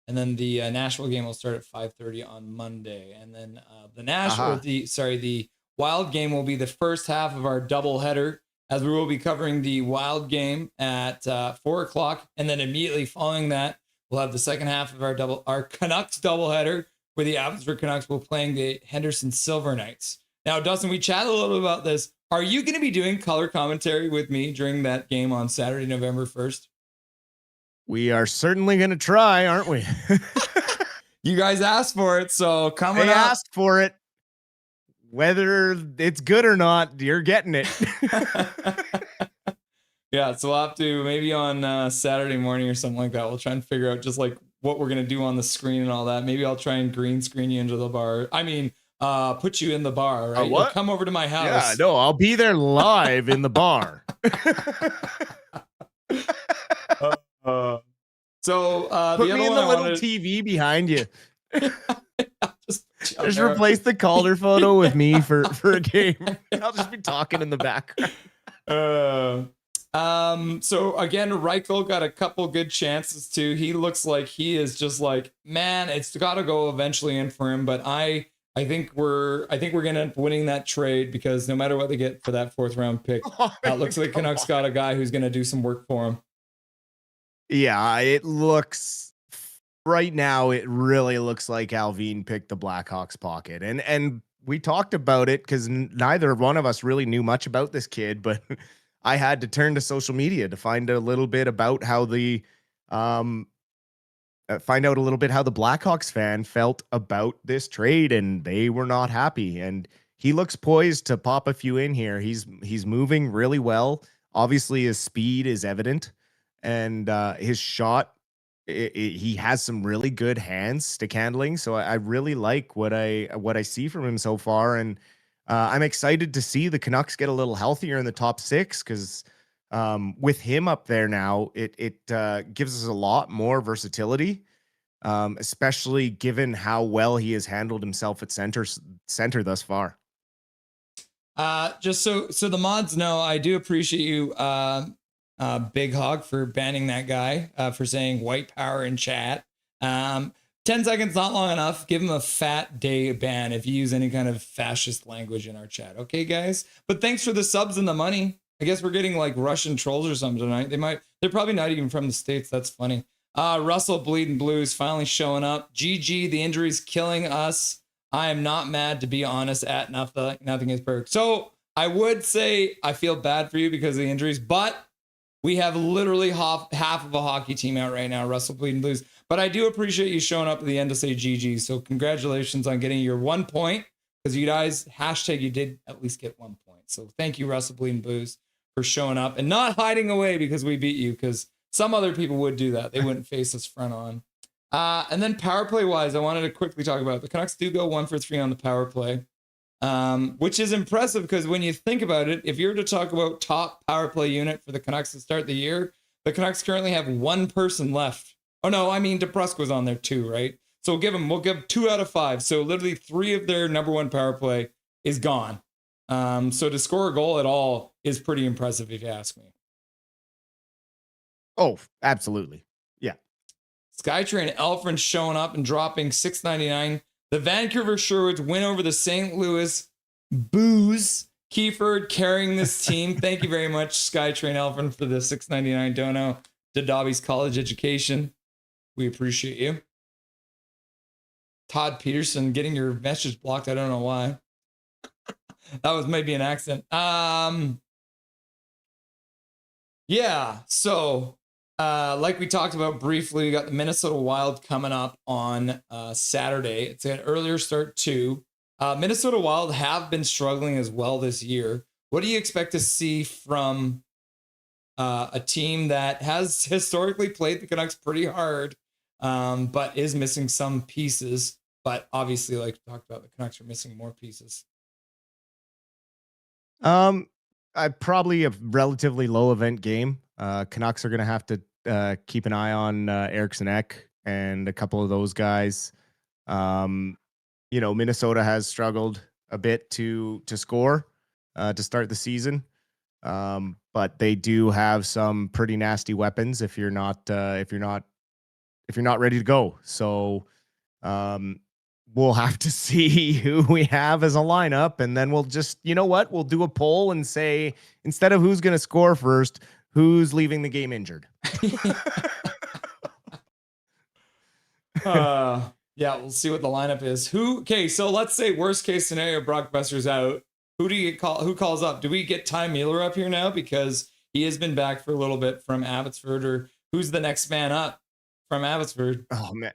and then the Nashville game will start at 5:30 on Monday, and then the Wild game will be the first half of our doubleheader, as we will be covering the Wild game at 4:00, and then immediately following that, we'll have the second half of our Canucks doubleheader, where the Abbotsford Canucks will playing the Henderson Silver Knights. Now, Dustin, we chatted a little bit about this. Are you going to be doing color commentary with me during that game on Saturday, November 1st? We are certainly going to try, aren't we? You guys asked for it, so coming they up. asked for it. Whether it's good or not, you're getting it. Yeah, so we'll have to, maybe on Saturday morning or something like that, we'll try and figure out just like what we're going to do on the screen and all that. Maybe I'll try and green screen you into the bar. I mean, put you in the bar, right? What? You'll come over to my house. Yeah, no, I'll be there live in the bar. Put me in the little TV behind you. Just replace the Calder photo with me for a game. I'll just be talking in the background. So again, Reichel got a couple good chances too. He looks like he is just like, man, it's got to go eventually in for him. But I think we're gonna end up winning that trade, because no matter what they get for that 4th round pick, it looks like Canucks got a guy who's gonna do some work for him. Yeah, it looks right now. It really looks like Alvin picked the Blackhawks pocket, and we talked about it because neither one of us really knew much about this kid, but I had to turn to social media to find a little bit about how the Blackhawks fan felt about this trade, and they were not happy. And he looks poised to pop a few in here. He's moving really well. Obviously, his speed is evident, and his shot. He has some really good stick handling. So I really like what I see from him so far, and I'm excited to see the Canucks get a little healthier in the top 6, because with him up there now, it gives us a lot more versatility, especially given how well he has handled himself at center thus far. Just so the mods know, I do appreciate you, Big Hog, for banning that guy, for saying white power in chat. 10 seconds, not long enough. Give him a fat day ban if you use any kind of fascist language in our chat. Okay, guys? But thanks for the subs and the money. I guess we're getting like Russian trolls or something tonight. They're probably not even from the States. That's funny. Russell Bleeding Blues finally showing up. GG, the injury's killing us. I am not mad, to be honest, at nothing is perfect. So I would say I feel bad for you because of the injuries, but we have literally half of a hockey team out right now, Russell Bleeding Blues. But I do appreciate you showing up at the end to say GG. So congratulations on getting your 1 point, because you guys, you did at least get 1 point. So thank you, Russell Bleeding Blues, for showing up and not hiding away because we beat you, because some other people would do that. They wouldn't face us front on. And then power play wise, I wanted to quickly talk about the Canucks do go 1 for 3 on the power play, which is impressive, because when you think about it, if you were to talk about top power play unit for the Canucks to start the year, the Canucks currently have one person left. Oh no, I mean DeBrusk was on there too, right? So we'll give 2 out of 5. So literally 3 of their number 1 power play is gone. So to score a goal at all is pretty impressive, if you ask me. Oh, absolutely. Yeah. Skytrain Elfrin showing up and dropping $6.99. The Vancouver Sherwoods win over the St. Louis Booze. Keyford carrying this team. Thank you very much, Skytrain Elfrin, for the $6.99 dono to Dobby's college education. We appreciate you. Todd Peterson getting your message blocked. I don't know why. That was maybe an accident. Yeah, so like we talked about briefly, we got the Minnesota Wild coming up on Saturday. It's an earlier start too. Minnesota Wild have been struggling as well this year. What do you expect to see from a team that has historically played the Canucks pretty hard, but is missing some pieces? But obviously, like we talked about, the Canucks are missing more pieces. probably a relatively low event game. Canucks are going to have to keep an eye on Eriksson Ek and a couple of those guys. Minnesota has struggled a bit to score to start the season. But they do have some pretty nasty weapons if you're not ready to go. So we'll have to see who we have as a lineup, and then we'll just, we'll do a poll and say, instead of who's going to score first, who's leaving the game injured. Yeah, we'll see what the lineup is. Okay, so let's say worst case scenario, Brock Besser's out. Who calls up? Do we get Ty Mueller up here now because he has been back for a little bit from Abbotsford, or who's the next man up from Abbotsford? Oh man.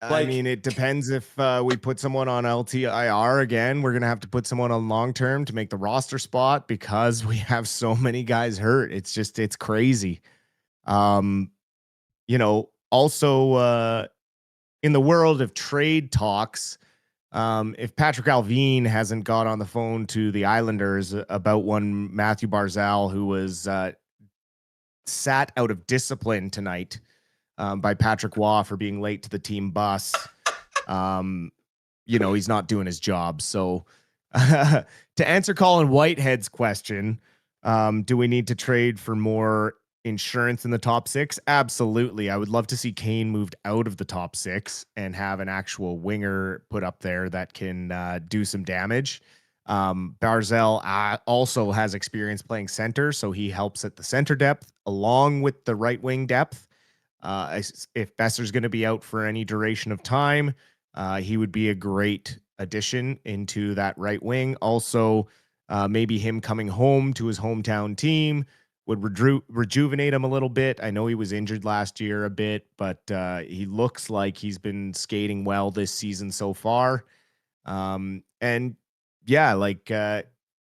I mean, it depends if we put someone on LTIR again. We're going to have to put someone on long-term to make the roster spot because we have so many guys hurt. It's crazy. Also in the world of trade talks, if Patrick Alvin hasn't got on the phone to the Islanders about one Matthew Barzal, who was sat out of discipline tonight by Patrick Waugh for being late to the team bus, he's not doing his job. So to answer Colin Whitehead's question, do we need to trade for more insurance in the top six? Absolutely. I would love to see Kane moved out of the top six and have an actual winger put up there that can do some damage. Barzal also has experience playing center, so he helps at the center depth along with the right wing depth. If Besser's going to be out for any duration of time, he would be a great addition into that right wing. Also, maybe him coming home to his hometown team would rejuvenate him a little bit. I know he was injured last year a bit, but he looks like he's been skating well this season so far.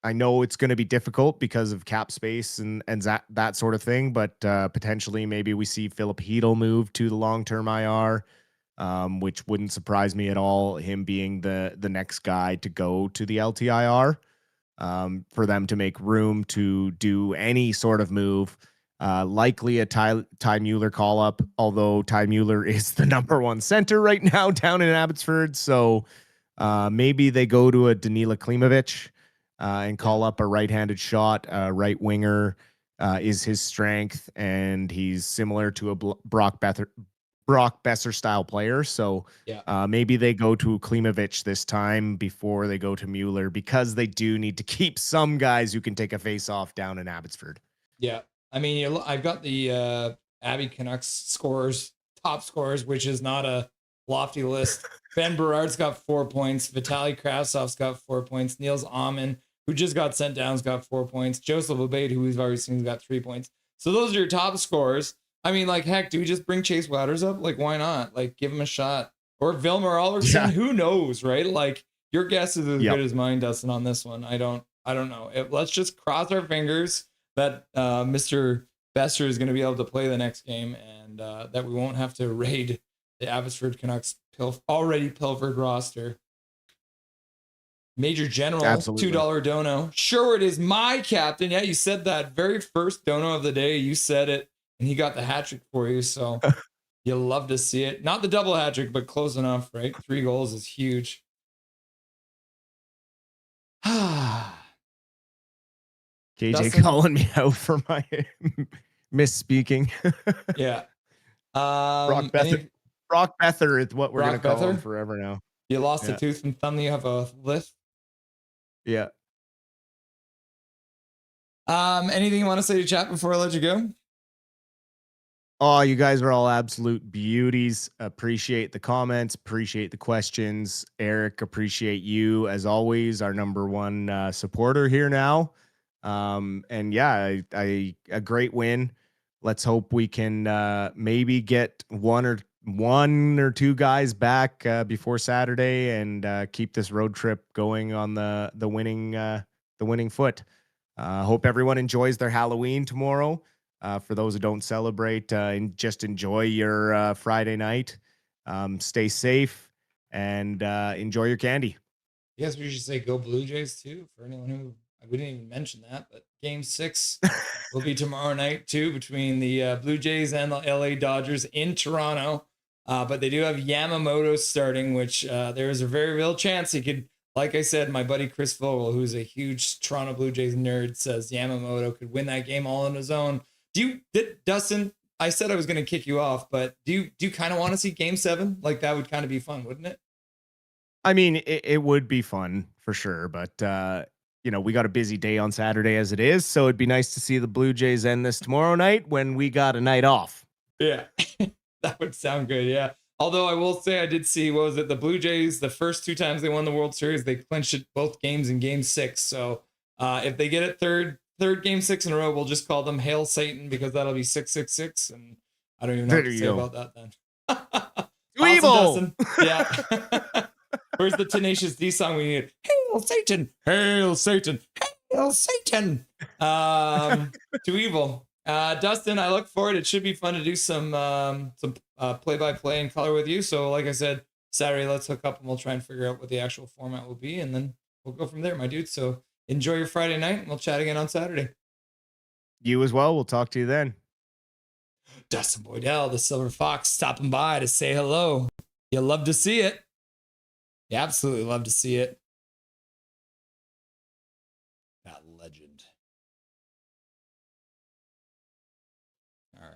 I know it's going to be difficult because of cap space and that sort of thing, but potentially maybe we see Philip Hedl move to the long-term IR, which wouldn't surprise me at all, him being the next guy to go to the LTIR. For them to make room to do any sort of move, likely a Ty Mueller call up, although Ty Mueller is the number one center right now down in Abbotsford. So maybe they go to a Danila Klimovich and call up a right-handed shot. Right winger is his strength, and he's similar to a Brock Besser style player. So maybe they go to Klimovich this time before they go to Mueller, because they do need to keep some guys who can take a face off down in Abbotsford. Yeah. I mean, I've got the Abbey Canucks top scorers, which is not a lofty list. Ben Berard's got 4 points. Vitaly Krasov's got 4 points. Niels Amen, who just got sent down, has got 4 points. Joseph Abate, who we've already seen, has got 3 points. So those are your top scorers. I mean, heck, do we just bring Chase Wouters up? Why not? Give him a shot. Or Vilmer Alderson, yeah. Who knows, right? Your guess is as good as mine, Dustin, on this one. I don't know. Let's just cross our fingers that Mr. Besser is going to be able to play the next game, and that we won't have to raid the Abbotsford Canucks already pilfered roster. Major General, Absolutely. $2 dono. Sherwood is my captain. Yeah, you said that very first dono of the day. You said it. And he got the hat trick for you, so you'll love to see it. Not the double hat trick, but close enough, right? 3 goals is huge. KJ Dustin? Calling me out for my misspeaking. Yeah. Brock Bether is what we're going to call Bether? him forever now. You lost a tooth and thumb. You have a list. Yeah. Anything you want to say to chat before I let you go? Oh, you guys are all absolute beauties. Appreciate the comments. Appreciate the questions. Eric, appreciate you as always, our number one supporter here now. And yeah, a great win. Let's hope we can maybe get one or two guys back before Saturday and keep this road trip going on the winning foot. Hope everyone enjoys their Halloween tomorrow. For those who don't celebrate, and just enjoy your Friday night. Stay safe and enjoy your candy. I guess we should say go Blue Jays too, for anyone who, we didn't even mention that, but Game 6 will be tomorrow night too, between the Blue Jays and the LA Dodgers in Toronto. But they do have Yamamoto starting, which there is a very real chance he could, like I said, my buddy Chris Vogel, who's a huge Toronto Blue Jays nerd, says Yamamoto could win that game all on his own. Dustin, I said I was going to kick you off, but do you kind of want to see Game 7? Like, that would kind of be fun, wouldn't it? I mean, it would be fun for sure, but we got a busy day on Saturday as it is, so it'd be nice to see the Blue Jays end this tomorrow night when we got a night off. Yeah, that would sound good. Yeah. Although I will say I did see, what was it? The Blue Jays, the first 2 times they won the World Series, they clinched it both games in Game 6. So if they get it third Game 6 in a row, we'll just call them Hail Satan, because that'll be 666. And I don't even know what to say about that then. Evil. Yeah. Where's the Tenacious D song we need? Hail Satan! Hail Satan! Hail Satan! To evil. Dustin, I look forward. It should be fun to do some play-by-play in color with you. So like I said, Saturday, let's hook up and we'll try and figure out what the actual format will be. And then we'll go from there, my dude. So enjoy your Friday night and we'll chat again on Saturday. You as well. We'll talk to you then. Dustin Boydell, the Silver Fox, stopping by to say hello. You'll love to see it. You absolutely love to see it. That legend. All right.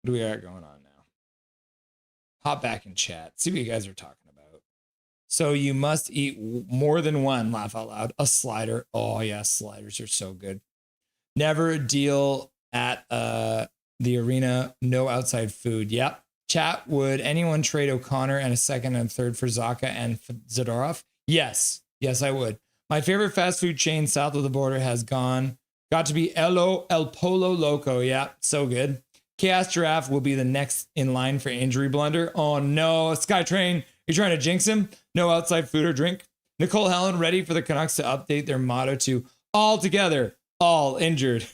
What do we got going on now? Hop back in chat. See what you guys are talking about. So you must eat more than one, laugh out loud, a slider. Oh, yeah, sliders are so good. Never a deal at the arena. No outside food. Yep. Chat, would anyone trade O'Connor and a second and third for Zaka and Zadorov? Yes. Yes, I would. My favorite fast food chain south of the border has got to be El Polo Loco. Yeah, so good. Chaos Giraffe will be the next in line for injury blunder. Oh no, Skytrain, you're trying to jinx him? No outside food or drink. Nicole Helen ready for the Canucks to update their motto to all together, all injured.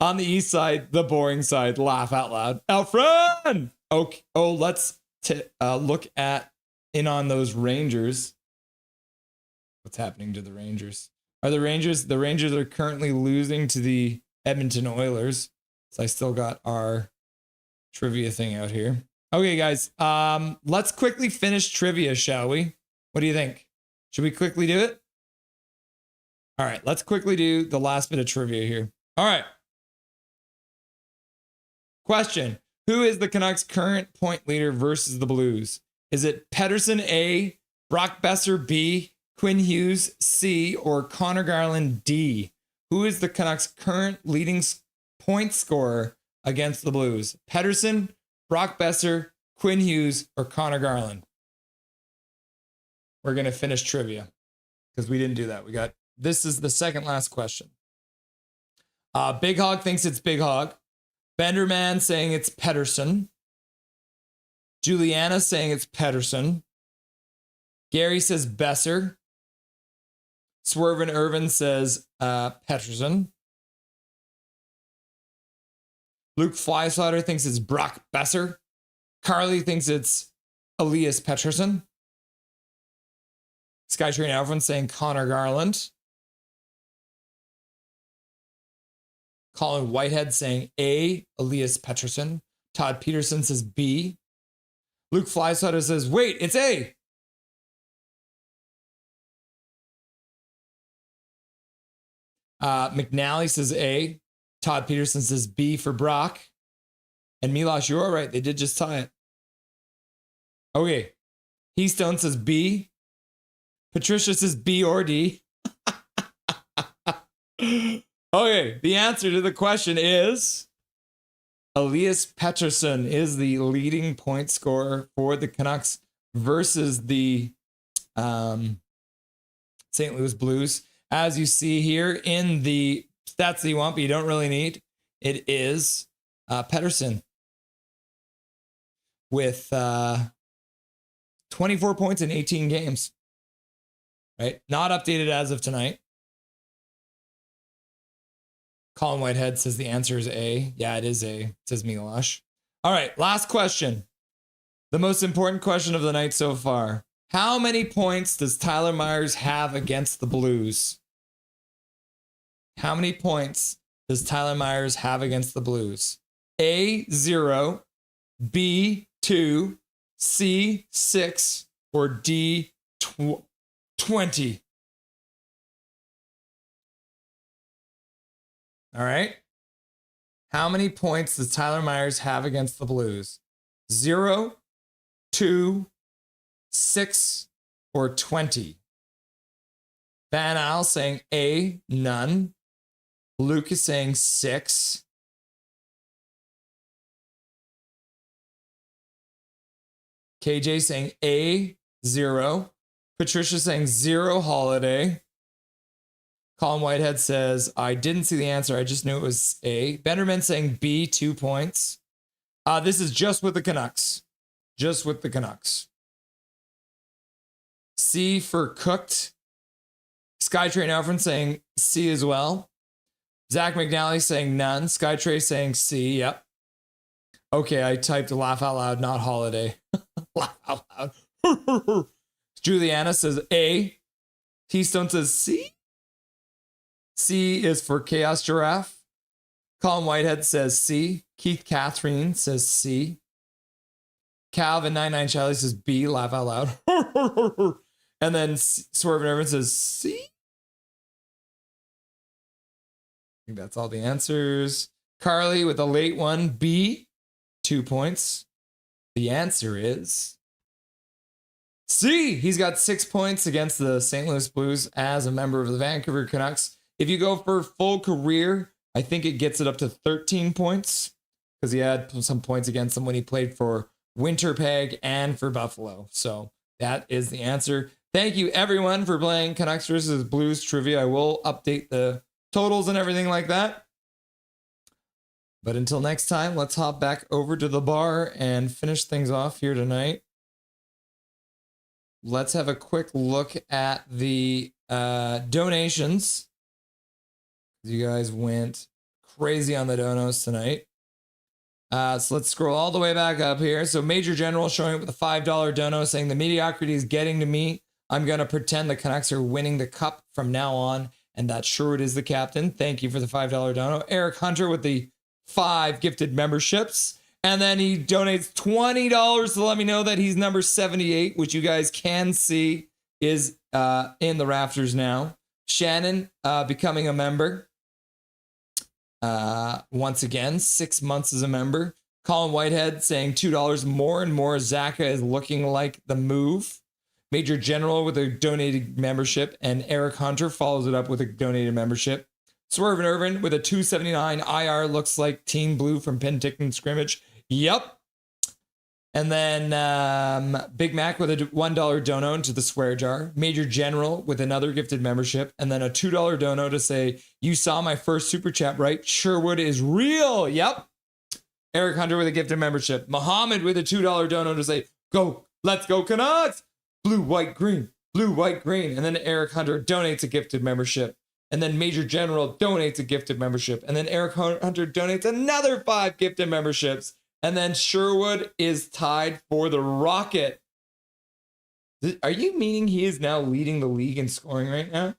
On the east side, the boring side, laugh out loud. Out front! Okay. Oh, let's look in on those Rangers. What's happening to the Rangers? The Rangers are currently losing to the Edmonton Oilers. So I still got our trivia thing out here. Okay, guys. Let's quickly finish trivia, shall we? What do you think? Should we quickly do it? All right, let's quickly do the last bit of trivia here. All right. Question. Who is the Canucks' current point leader versus the Blues? Is it Pettersson A, Brock Besser B, Quinn Hughes C, or Connor Garland D? Who is the Canucks' current leading point scorer against the Blues? Pettersson, Brock Besser, Quinn Hughes, or Connor Garland? We're going to finish trivia because we didn't do that. This is the second last question. Big Hog thinks it's Big Hog. Benderman saying it's Pettersson. Juliana saying it's Pettersson. Gary says Besser. Swervin Irvin says Pettersson. Luke Flyslider thinks it's Brock Besser. Carly thinks it's Elias Pettersson. Skytrain Alvin saying Connor Garland. Colin Whitehead saying A, Elias Pettersson. Todd Peterson says B. Luke Flyslider says, wait, it's A. McNally says A. Todd Peterson says B for Brock. And Milosh, you're all right. They did just tie it. Okay. Heastone says B. Patricia says B or D. Okay, the answer to the question is Elias Pettersson is the leading point scorer for the Canucks versus the St. Louis Blues. As you see here in the stats that you want, but you don't really need, it is Pettersson with 24 points in 18 games. Right? Not updated as of tonight. Colin Whitehead says the answer is A. Yeah, it is A, says Milosh. All right, last question. The most important question of the night so far. How many points does Tyler Myers have against the Blues? How many points does Tyler Myers have against the Blues? A, 0, B, 2, C, 6, or D, 20? All right. How many points does Tyler Myers have against the Blues? 0, 2, 6, or 20? Van Al saying A, none. Luke is saying 6. KJ saying A, 0. Patricia saying 0 Holiday. Colin Whitehead says, I didn't see the answer. I just knew it was A. Benderman saying B, 2 points. This is just with the Canucks. Just with the Canucks. C for cooked. Skytrain Alfred saying C as well. Zach McNally saying none. Skytrain saying C. Yep. Okay, I typed laugh out loud, not holiday. Laugh out loud. Juliana says A. Keystone says C. C is for Chaos Giraffe. Colin Whitehead says C. Keith Catherine says C. Calvin 99 Charlie says B. Laugh out loud. And then Swerve and Irvin says C. I think that's all the answers. Carly with a late one, B. 2 points. The answer is C. He's got 6 points against the St. Louis Blues as a member of the Vancouver Canucks. If you go for full career, I think it gets it up to 13 points because he had some points against them when he played for Winnipeg and for Buffalo. So that is the answer. Thank you, everyone, for playing Canucks versus Blues Trivia. I will update the totals and everything like that. But until next time, let's hop back over to the bar and finish things off here tonight. Let's have a quick look at the donations. You guys went crazy on the donos tonight. So let's scroll all the way back up here. So Major General showing up with a $5 dono saying the mediocrity is getting to me. I'm going to pretend the Canucks are winning the cup from now on. And that Sherwood is the captain. Thank you for the $5 dono. Eric Hunter with the 5 gifted memberships. And then he donates $20 to let me know that he's number 78, which you guys can see is in the rafters now. Shannon becoming a member. Once again, 6 months as a member. Colin Whitehead saying $2 more and more. Zaka is looking like the move. Major General with a donated membership. And Eric Hunter follows it up with a donated membership. Swerve and Irvin with a $2.79. IR looks like Team Blue from Penticton Scrimmage. Yep. And then Big Mac with a $1 dono into the swear jar. Major General with another gifted membership. And then a $2 dono to say, you saw my first super chat, right? Sherwood is real. Yep. Eric Hunter with a gifted membership. Muhammad with a $2 dono to say, go, let's go Canucks. Blue, white, green. Blue, white, green. And then Eric Hunter donates a gifted membership. And then Major General donates a gifted membership. And then Eric Hunter donates another 5 gifted memberships. And then Sherwood is tied for the Rocket. Are you meaning he is now leading the league in scoring right now?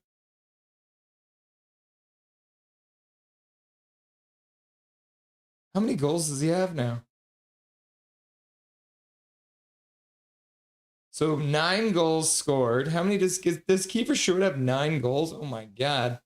How many goals does he have now? So 9 goals scored. How many does Kiefer Sherwood have 9 goals? Oh my God.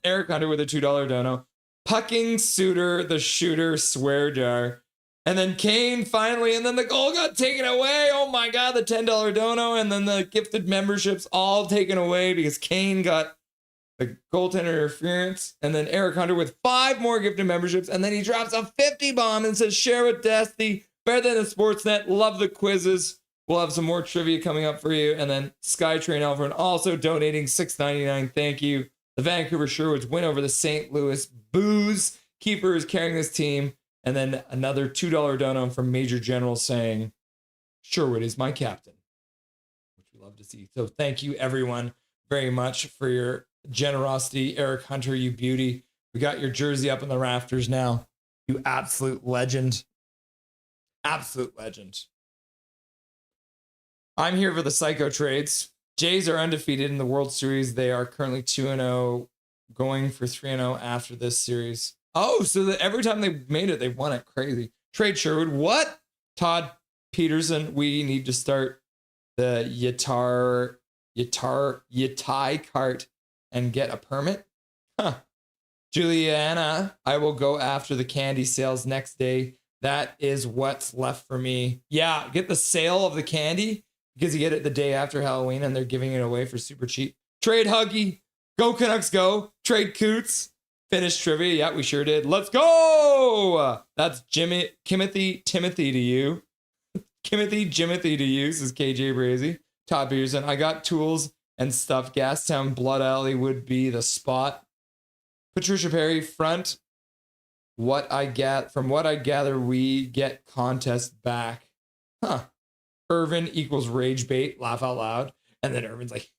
Eric Hunter with a $2 dono. Pucking Suitor, the shooter, swear jar. And then Kane finally, and then the goal got taken away. Oh my God, the $10 dono. And then the gifted memberships all taken away because Kane got the goaltender interference. And then Eric Hunter with 5 more gifted memberships. And then he drops a 50 bomb and says, share with Dusty. Better than the Sportsnet. Love the quizzes. We'll have some more trivia coming up for you. And then Skytrain Alfred also donating $6.99. Thank you. The Vancouver Sherwoods win over the St. Louis Blues. Keeper is carrying this team. And then another $2 dono from Major General saying, Sherwood is my captain, which we love to see. So thank you, everyone, very much for your generosity. Eric Hunter, you beauty. We got your jersey up in the rafters now. You absolute legend. Absolute legend. I'm here for the Psycho Trades. Jays are undefeated in the World Series. They are currently 2-0 going for 3-0 after this series. Oh, so that every time they made it, they won it. Crazy. Trade Sherwood. What? Todd Peterson. We need to start the Yatai cart and get a permit. Huh. Juliana, I will go after the candy sales next day. That is what's left for me. Yeah, get the sale of the candy because you get it the day after Halloween and they're giving it away for super cheap. Trade Huggy. Go Canucks go. Trade Coots. Finish trivia. Yeah, we sure did. Let's go. That's Timothy to you. Jimothy to you, says KJ Brazy. Todd Peterson. I got tools and stuff. Gastown Blood Alley would be the spot. Patricia Perry, front. From what I gather, we get contest back. Huh. Irvin equals rage bait. Laugh out loud. And then Irvin's like,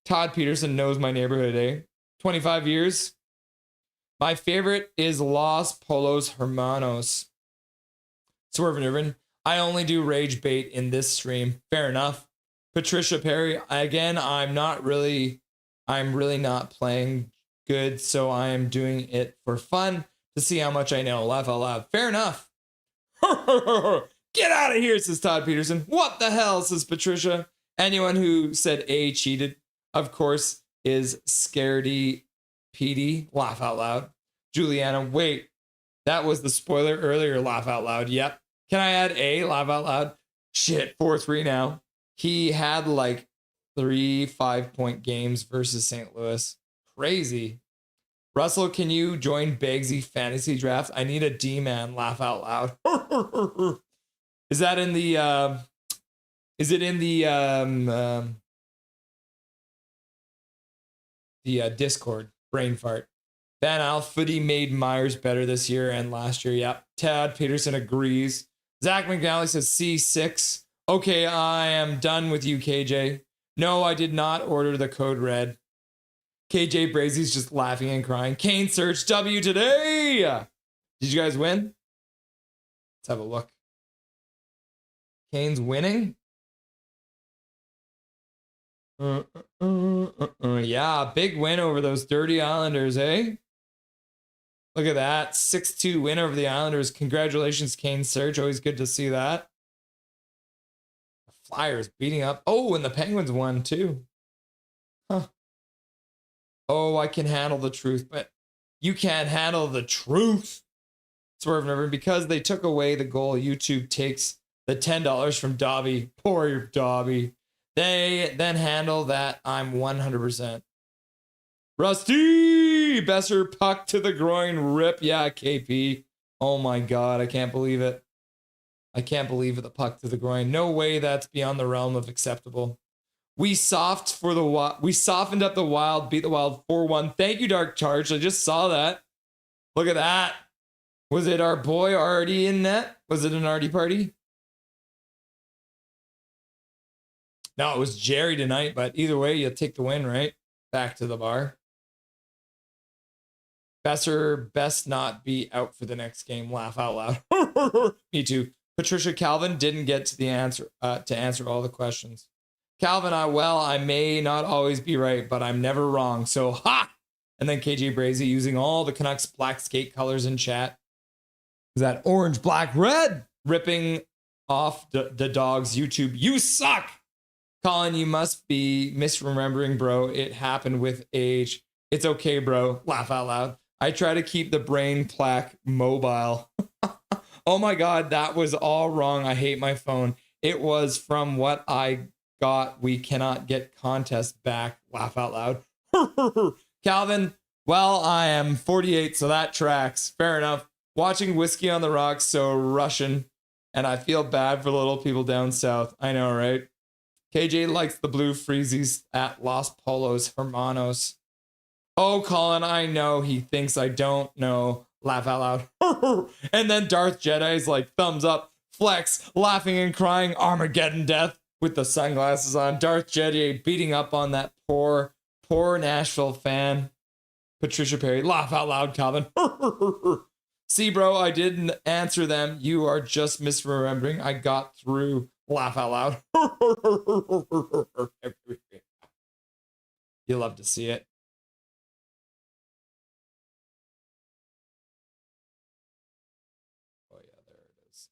Todd Peterson knows my neighborhood, eh? 25 years. My favorite is Los Polos Hermanos. Swerve and Irvin. I only do rage bait in this stream. Fair enough. Patricia Perry. Again, I'm really not playing good, so I am doing it for fun to see how much I know. Laugh out loud. Fair enough. Get out of here, says Todd Peterson. What the hell, says Patricia. Anyone who said A cheated, of course, is Scaredy PD. Laugh out loud. Juliana, wait. That was the spoiler earlier. Laugh out loud. Yep. Can I add A? Laugh out loud. Shit, 4-3 now. He had like 3 5-point games versus St. Louis. Crazy. Russell, can you join Bagsy Fantasy Draft? I need a D-man. Laugh out loud. Is that in the Discord? Brain fart. Van Alfooty made Myers better this year and last year. Yep. Todd Peterson agrees. Zach McNally says C6. Okay, I am done with you, KJ. No, I did not order the code red. KJ Brazy's just laughing and crying. Kane search W today. Did you guys win? Let's have a look. Kane's winning. Yeah, big win over those dirty Islanders, eh? Look at that. 6-2 win over the Islanders. Congratulations, Kane Search. Always good to see that. The Flyers beating up. Oh, and the Penguins won too. Huh. Oh, I can handle the truth, but you can't handle the truth. Swerve never. Because they took away the goal, YouTube takes the $10 from Dobby. Poor Dobby. They then handle that. I'm 100%. Rusty Besser puck to the groin rip. Yeah, KP. Oh my God, I can't believe it. I can't believe it. The puck to the groin. No way that's beyond the realm of acceptable. We softened up the Wild, beat the Wild 4-1. Thank you, Dark Charge. I just saw that. Look at that. Was it our boy Artie in net? Was it an Artie party? No, it was Jerry tonight, but either way, you take the win, right? Back to the bar. Besser best not be out for the next game. Laugh out loud. Me too. Patricia Calvin didn't get to the answer to answer all the questions. Calvin, I may not always be right, but I'm never wrong. So ha! And then KJ Brazy using all the Canucks black skate colors in chat. Is that orange, black, red? Ripping off the dog's YouTube. You suck! Colin, you must be misremembering, bro. It happened with age. It's okay, bro. Laugh out loud. I try to keep the brain plaque mobile. Oh my God, that was all wrong. I hate my phone. It was from what I got. We cannot get contest back. Laugh out loud. Calvin, well, I am 48, so that tracks. Fair enough. Watching Whiskey on the Rocks, so Russian. And I feel bad for the little people down south. I know, right? KJ likes the blue freezies at Los Polos Hermanos. Oh, Colin, I know. He thinks I don't know. Laugh out loud. And then Darth Jedi's like, thumbs up, flex, laughing and crying, Armageddon death with the sunglasses on. Darth Jedi beating up on that poor Nashville fan. Patricia Perry, laugh out loud, Calvin. See, bro, I didn't answer them. You are just misremembering. I got through. Laugh out loud. You love to see it. Oh yeah, there it is.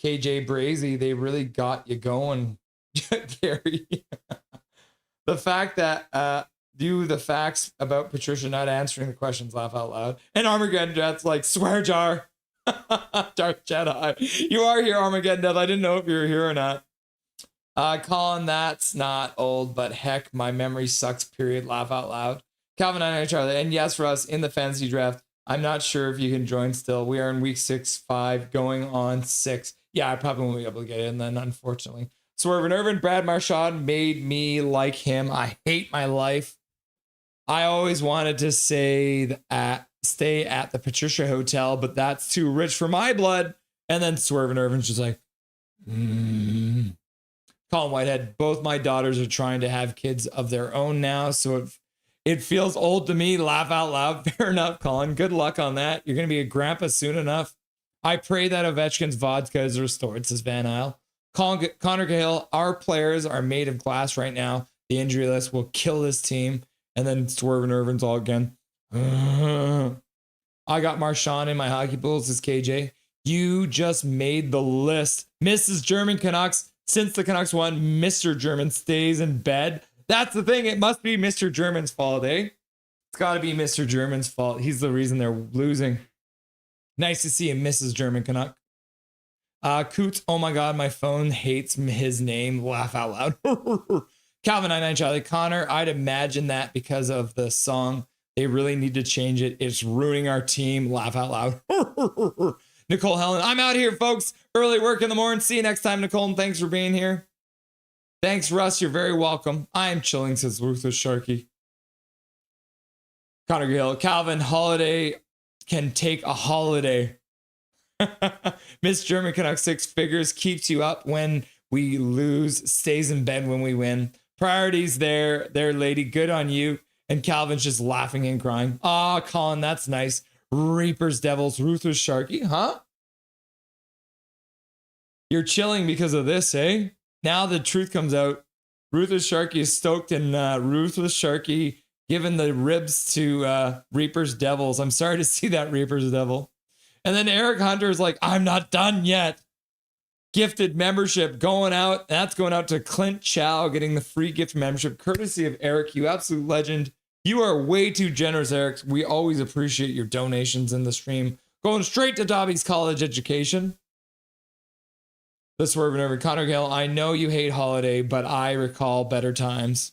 KJ Brazy, they really got you going, Gary. The fact that the facts about Patricia not answering the questions, laugh out loud. And Armageddon Death's like, swear jar. Dark Jedi. You are here, Armageddon Death. I didn't know if you were here or not. Colin, that's not old, but heck, my memory sucks, period. Laugh out loud. Calvin and Charlie. And yes, Russ, in the fantasy draft, I'm not sure if you can join still. We are in week 6-5, going on 6. Yeah, I probably won't be able to get in then, unfortunately. Swerve and Irvin, Brad Marchand made me like him. I hate my life. I always wanted to stay at the Patricia Hotel, but that's too rich for my blood. And then Swerve and Irvin's just like, Colin Whitehead, both my daughters are trying to have kids of their own now, so it feels old to me. Laugh out loud. Fair enough, Colin. Good luck on that. You're going to be a grandpa soon enough. I pray that Ovechkin's vodka is restored, says Van Isle. Connor Cahill, our players are made of glass right now. The injury list will kill this team. And then Swerve and Irvin's all again. I got Marchand in my hockey pools, says KJ. You just made the list. Mrs. German Canucks. Since the Canucks won, Mr. German stays in bed. That's the thing. It must be Mr. German's fault, eh? It's got to be Mr. German's fault. He's the reason they're losing. Nice to see a Mrs. German Canuck. Coots, oh my God, my phone hates his name. Laugh out loud. Calvin 99 Charlie Connor, I'd imagine that because of the song. They really need to change it. It's ruining our team. Laugh out loud. Nicole Helen, I'm out here, folks. Early work in the morning. See you next time, Nicole, and thanks for being here. Thanks, Russ. You're very welcome. I am chilling, says Ruthless Sharky. Connor Gill, Calvin, holiday can take a holiday. Miss German Canucks 6 figures, keeps you up when we lose, stays in bed when we win. Priorities there, lady. Good on you. And Calvin's just laughing and crying. Ah, Colin, that's nice. Reapers, Devils, Ruthless Sharky, huh? You're chilling because of this, eh? Now the truth comes out. Ruthless Sharky is stoked, and Ruthless Sharky giving the ribs to Reapers, Devils. I'm sorry to see that, Reapers, Devil. And then Eric Hunter is like, I'm not done yet. Gifted membership going out. That's going out to Clint Chow, getting the free gift membership, courtesy of Eric. You absolute legend. You are way too generous, Eric. We always appreciate your donations in the stream. Going straight to Dobby's college education. The Swerve and Irvin. Connor Gill, I know you hate holiday, but I recall better times.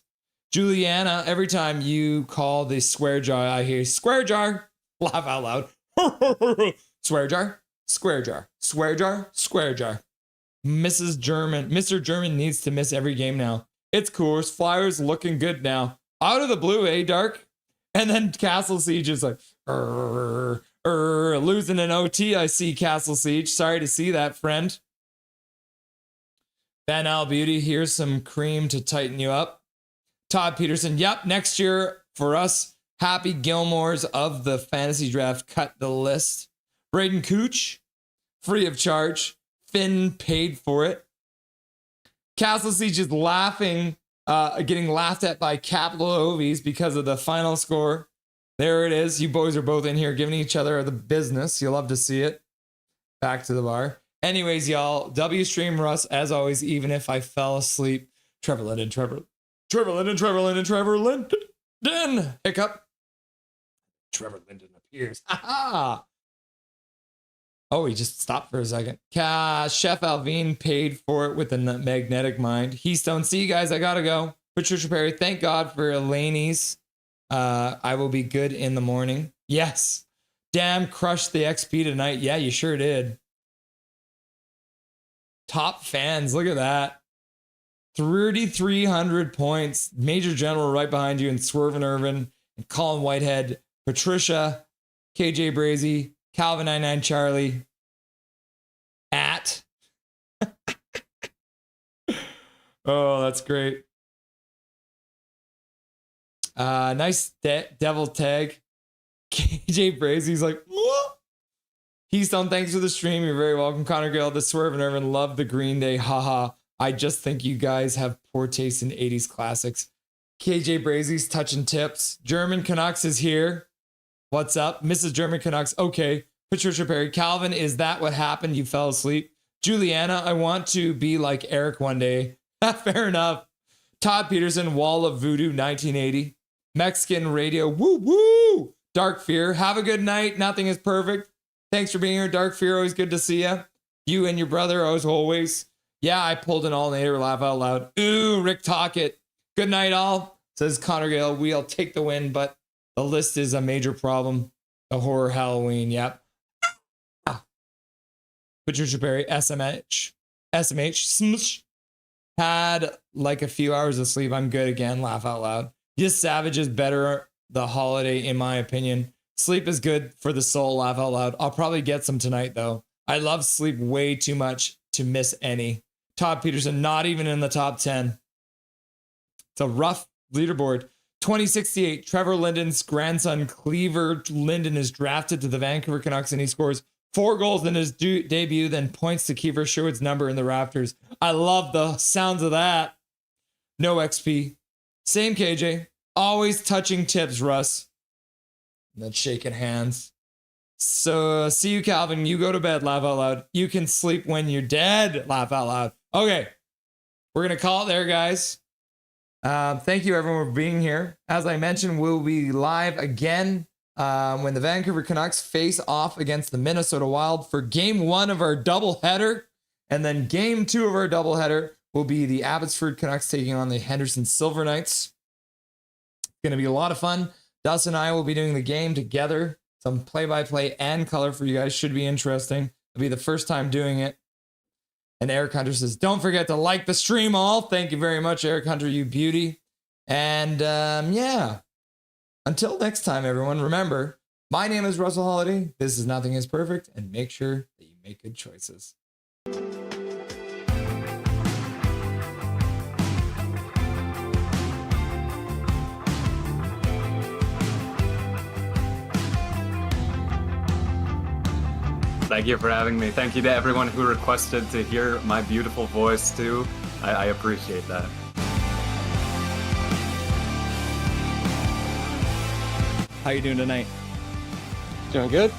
Juliana, every time you call the swear jar, I hear square jar. Laugh out loud. Swear jar, square jar, swear jar, square jar. Mrs. German, Mr. German needs to miss every game now. It's Coors. Flyers looking good now. Out of the blue, eh, Dark? And then Castle Siege is like, losing an OT. I see Castle Siege. Sorry to see that, friend. Van Al Beauty, here's some cream to tighten you up. Todd Peterson, yep, next year for us, Happy Gilmores of the fantasy draft cut the list. Braden Cooch, free of charge. Finn paid for it. Castle Siege is laughing, getting laughed at by Capital Ovies because of the final score. There it is. You boys are both in here giving each other the business. You'll love to see it. Back to the bar. Anyways, y'all, W Stream Russ, as always, even if I fell asleep. Trevor Linden. Hiccup. Trevor Linden appears. Ha. Oh, he just stopped for a second. Chef Alvin paid for it with a magnetic mind. Heystone, see you guys. I gotta go. Patricia Perry, thank God for Elaine's. I will be good in the morning. Yes. Damn, crushed the XP tonight. Yeah, you sure did. Top fans, look at that. 3,300 points. Major General right behind you, and Swerve and Irvin, and Colin Whitehead, Patricia, KJ Brazy, Calvin 99 Charlie, at. Oh, that's great. Nice devil tag. KJ Brazy's like, whoa. Keystone, thanks for the stream. You're very welcome. Connor Gill, the Swerve and Irvin, love the Green Day. Haha. I just think you guys have poor taste in 80s classics. KJ Brazy's touching tips. German Canucks is here. What's up? Mrs. German Canucks. Okay. Patricia Perry. Calvin, is that what happened? You fell asleep. Juliana, I want to be like Eric one day. Fair enough. Todd Peterson, Wall of Voodoo, 1980. Mexican Radio. Woo woo. Dark Fear. Have a good night. Nothing is perfect. Thanks for being here, Dark Fear. Always good to see you. You and your brother, as always. Yeah, I pulled an all-nighter. Laugh out loud. Ooh, Rick Tockett. Good night, all. Says Connor Gale. We'll take the win, but the list is a major problem. The horror Halloween. Yep. Patricia Perry. SMH. Smush. Had like a few hours of sleep. I'm good again. Laugh out loud. Yes, Savage is better the holiday, in my opinion. Sleep is good for the soul. Laugh out loud. I'll probably get some tonight, though. I love sleep way too much to miss any. Todd Peterson, not even in the top 10. It's a rough leaderboard. 2068, Trevor Linden's grandson, Cleaver Linden, is drafted to the Vancouver Canucks, and he scores 4 goals in his debut, then points to Kiefer Sherwood's number in the Raptors. I love the sounds of that. No XP. Same KJ. Always touching tips, Russ. And then shaking hands. So, see you, Calvin. You go to bed. Laugh out loud. You can sleep when you're dead. Laugh out loud. Okay. We're going to call it there, guys. Thank you, everyone, for being here. As I mentioned, we'll be live again when the Vancouver Canucks face off against the Minnesota Wild for game 1 of our doubleheader. And then game 2 of our doubleheader will be the Abbotsford Canucks taking on the Henderson Silver Knights. It's going to be a lot of fun. Dustin and I will be doing the game together. Some play-by-play and color for you guys. Should be interesting. It'll be the first time doing it. And Eric Hunter says, don't forget to like the stream all. Thank you very much, Eric Hunter, you beauty. And yeah, until next time, everyone, remember, my name is Russell Holiday. This is Nothing is Perfect. And make sure that you make good choices. Thank you for having me. Thank you to everyone who requested to hear my beautiful voice too. I appreciate that. How you doing tonight? Doing good.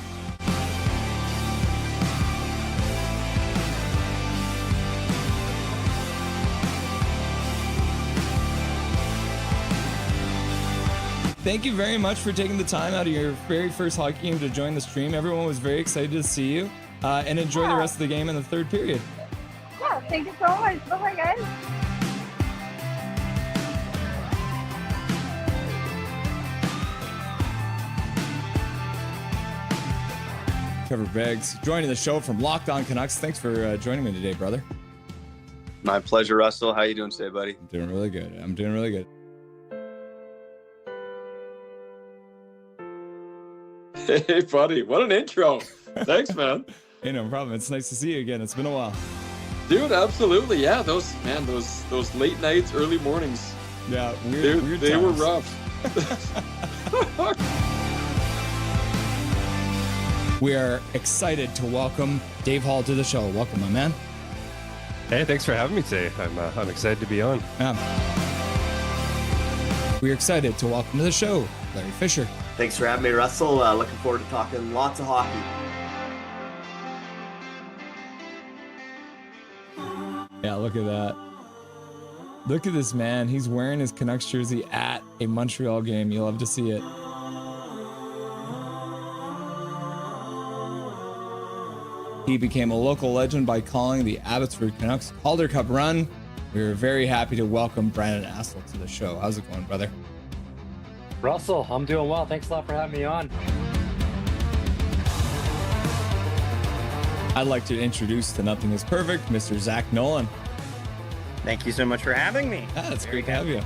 Thank you very much for taking the time out of your very first hockey game to join the stream. Everyone was very excited to see you, and enjoy the rest of the game in the third period. Yeah, thank you so much. Bye-bye, guys. Trevor Beggs joining the show from Locked On Canucks. Thanks for joining me today, brother. My pleasure, Russell. How you doing today, buddy? I'm doing really good. I'm doing really good. Hey, buddy. What an intro. Thanks, man. Hey, no problem. It's nice to see you again. It's been a while. Dude, absolutely. Yeah, those late nights, early mornings. Yeah, weird they were times. rough. We are excited to welcome Dave Hall to the show. Welcome, my man. Hey, thanks for having me today. I'm excited to be on. Yeah. We're excited to welcome to the show Larry Fisher. Thanks for having me, Russell. Looking forward to talking lots of hockey. Yeah, look at that. Look at this man. He's wearing his Canucks jersey at a Montreal game. You'll love to see it. He became a local legend by calling the Abbotsford Canucks Calder Cup run. We were very happy to welcome Brandon Astle to the show. How's it going, brother? Russell, I'm doing well. Thanks a lot for having me on. I'd like to introduce to Nothing is Perfect, Mr. Zach Nolan. Thank you so much for having me. It's great to have you.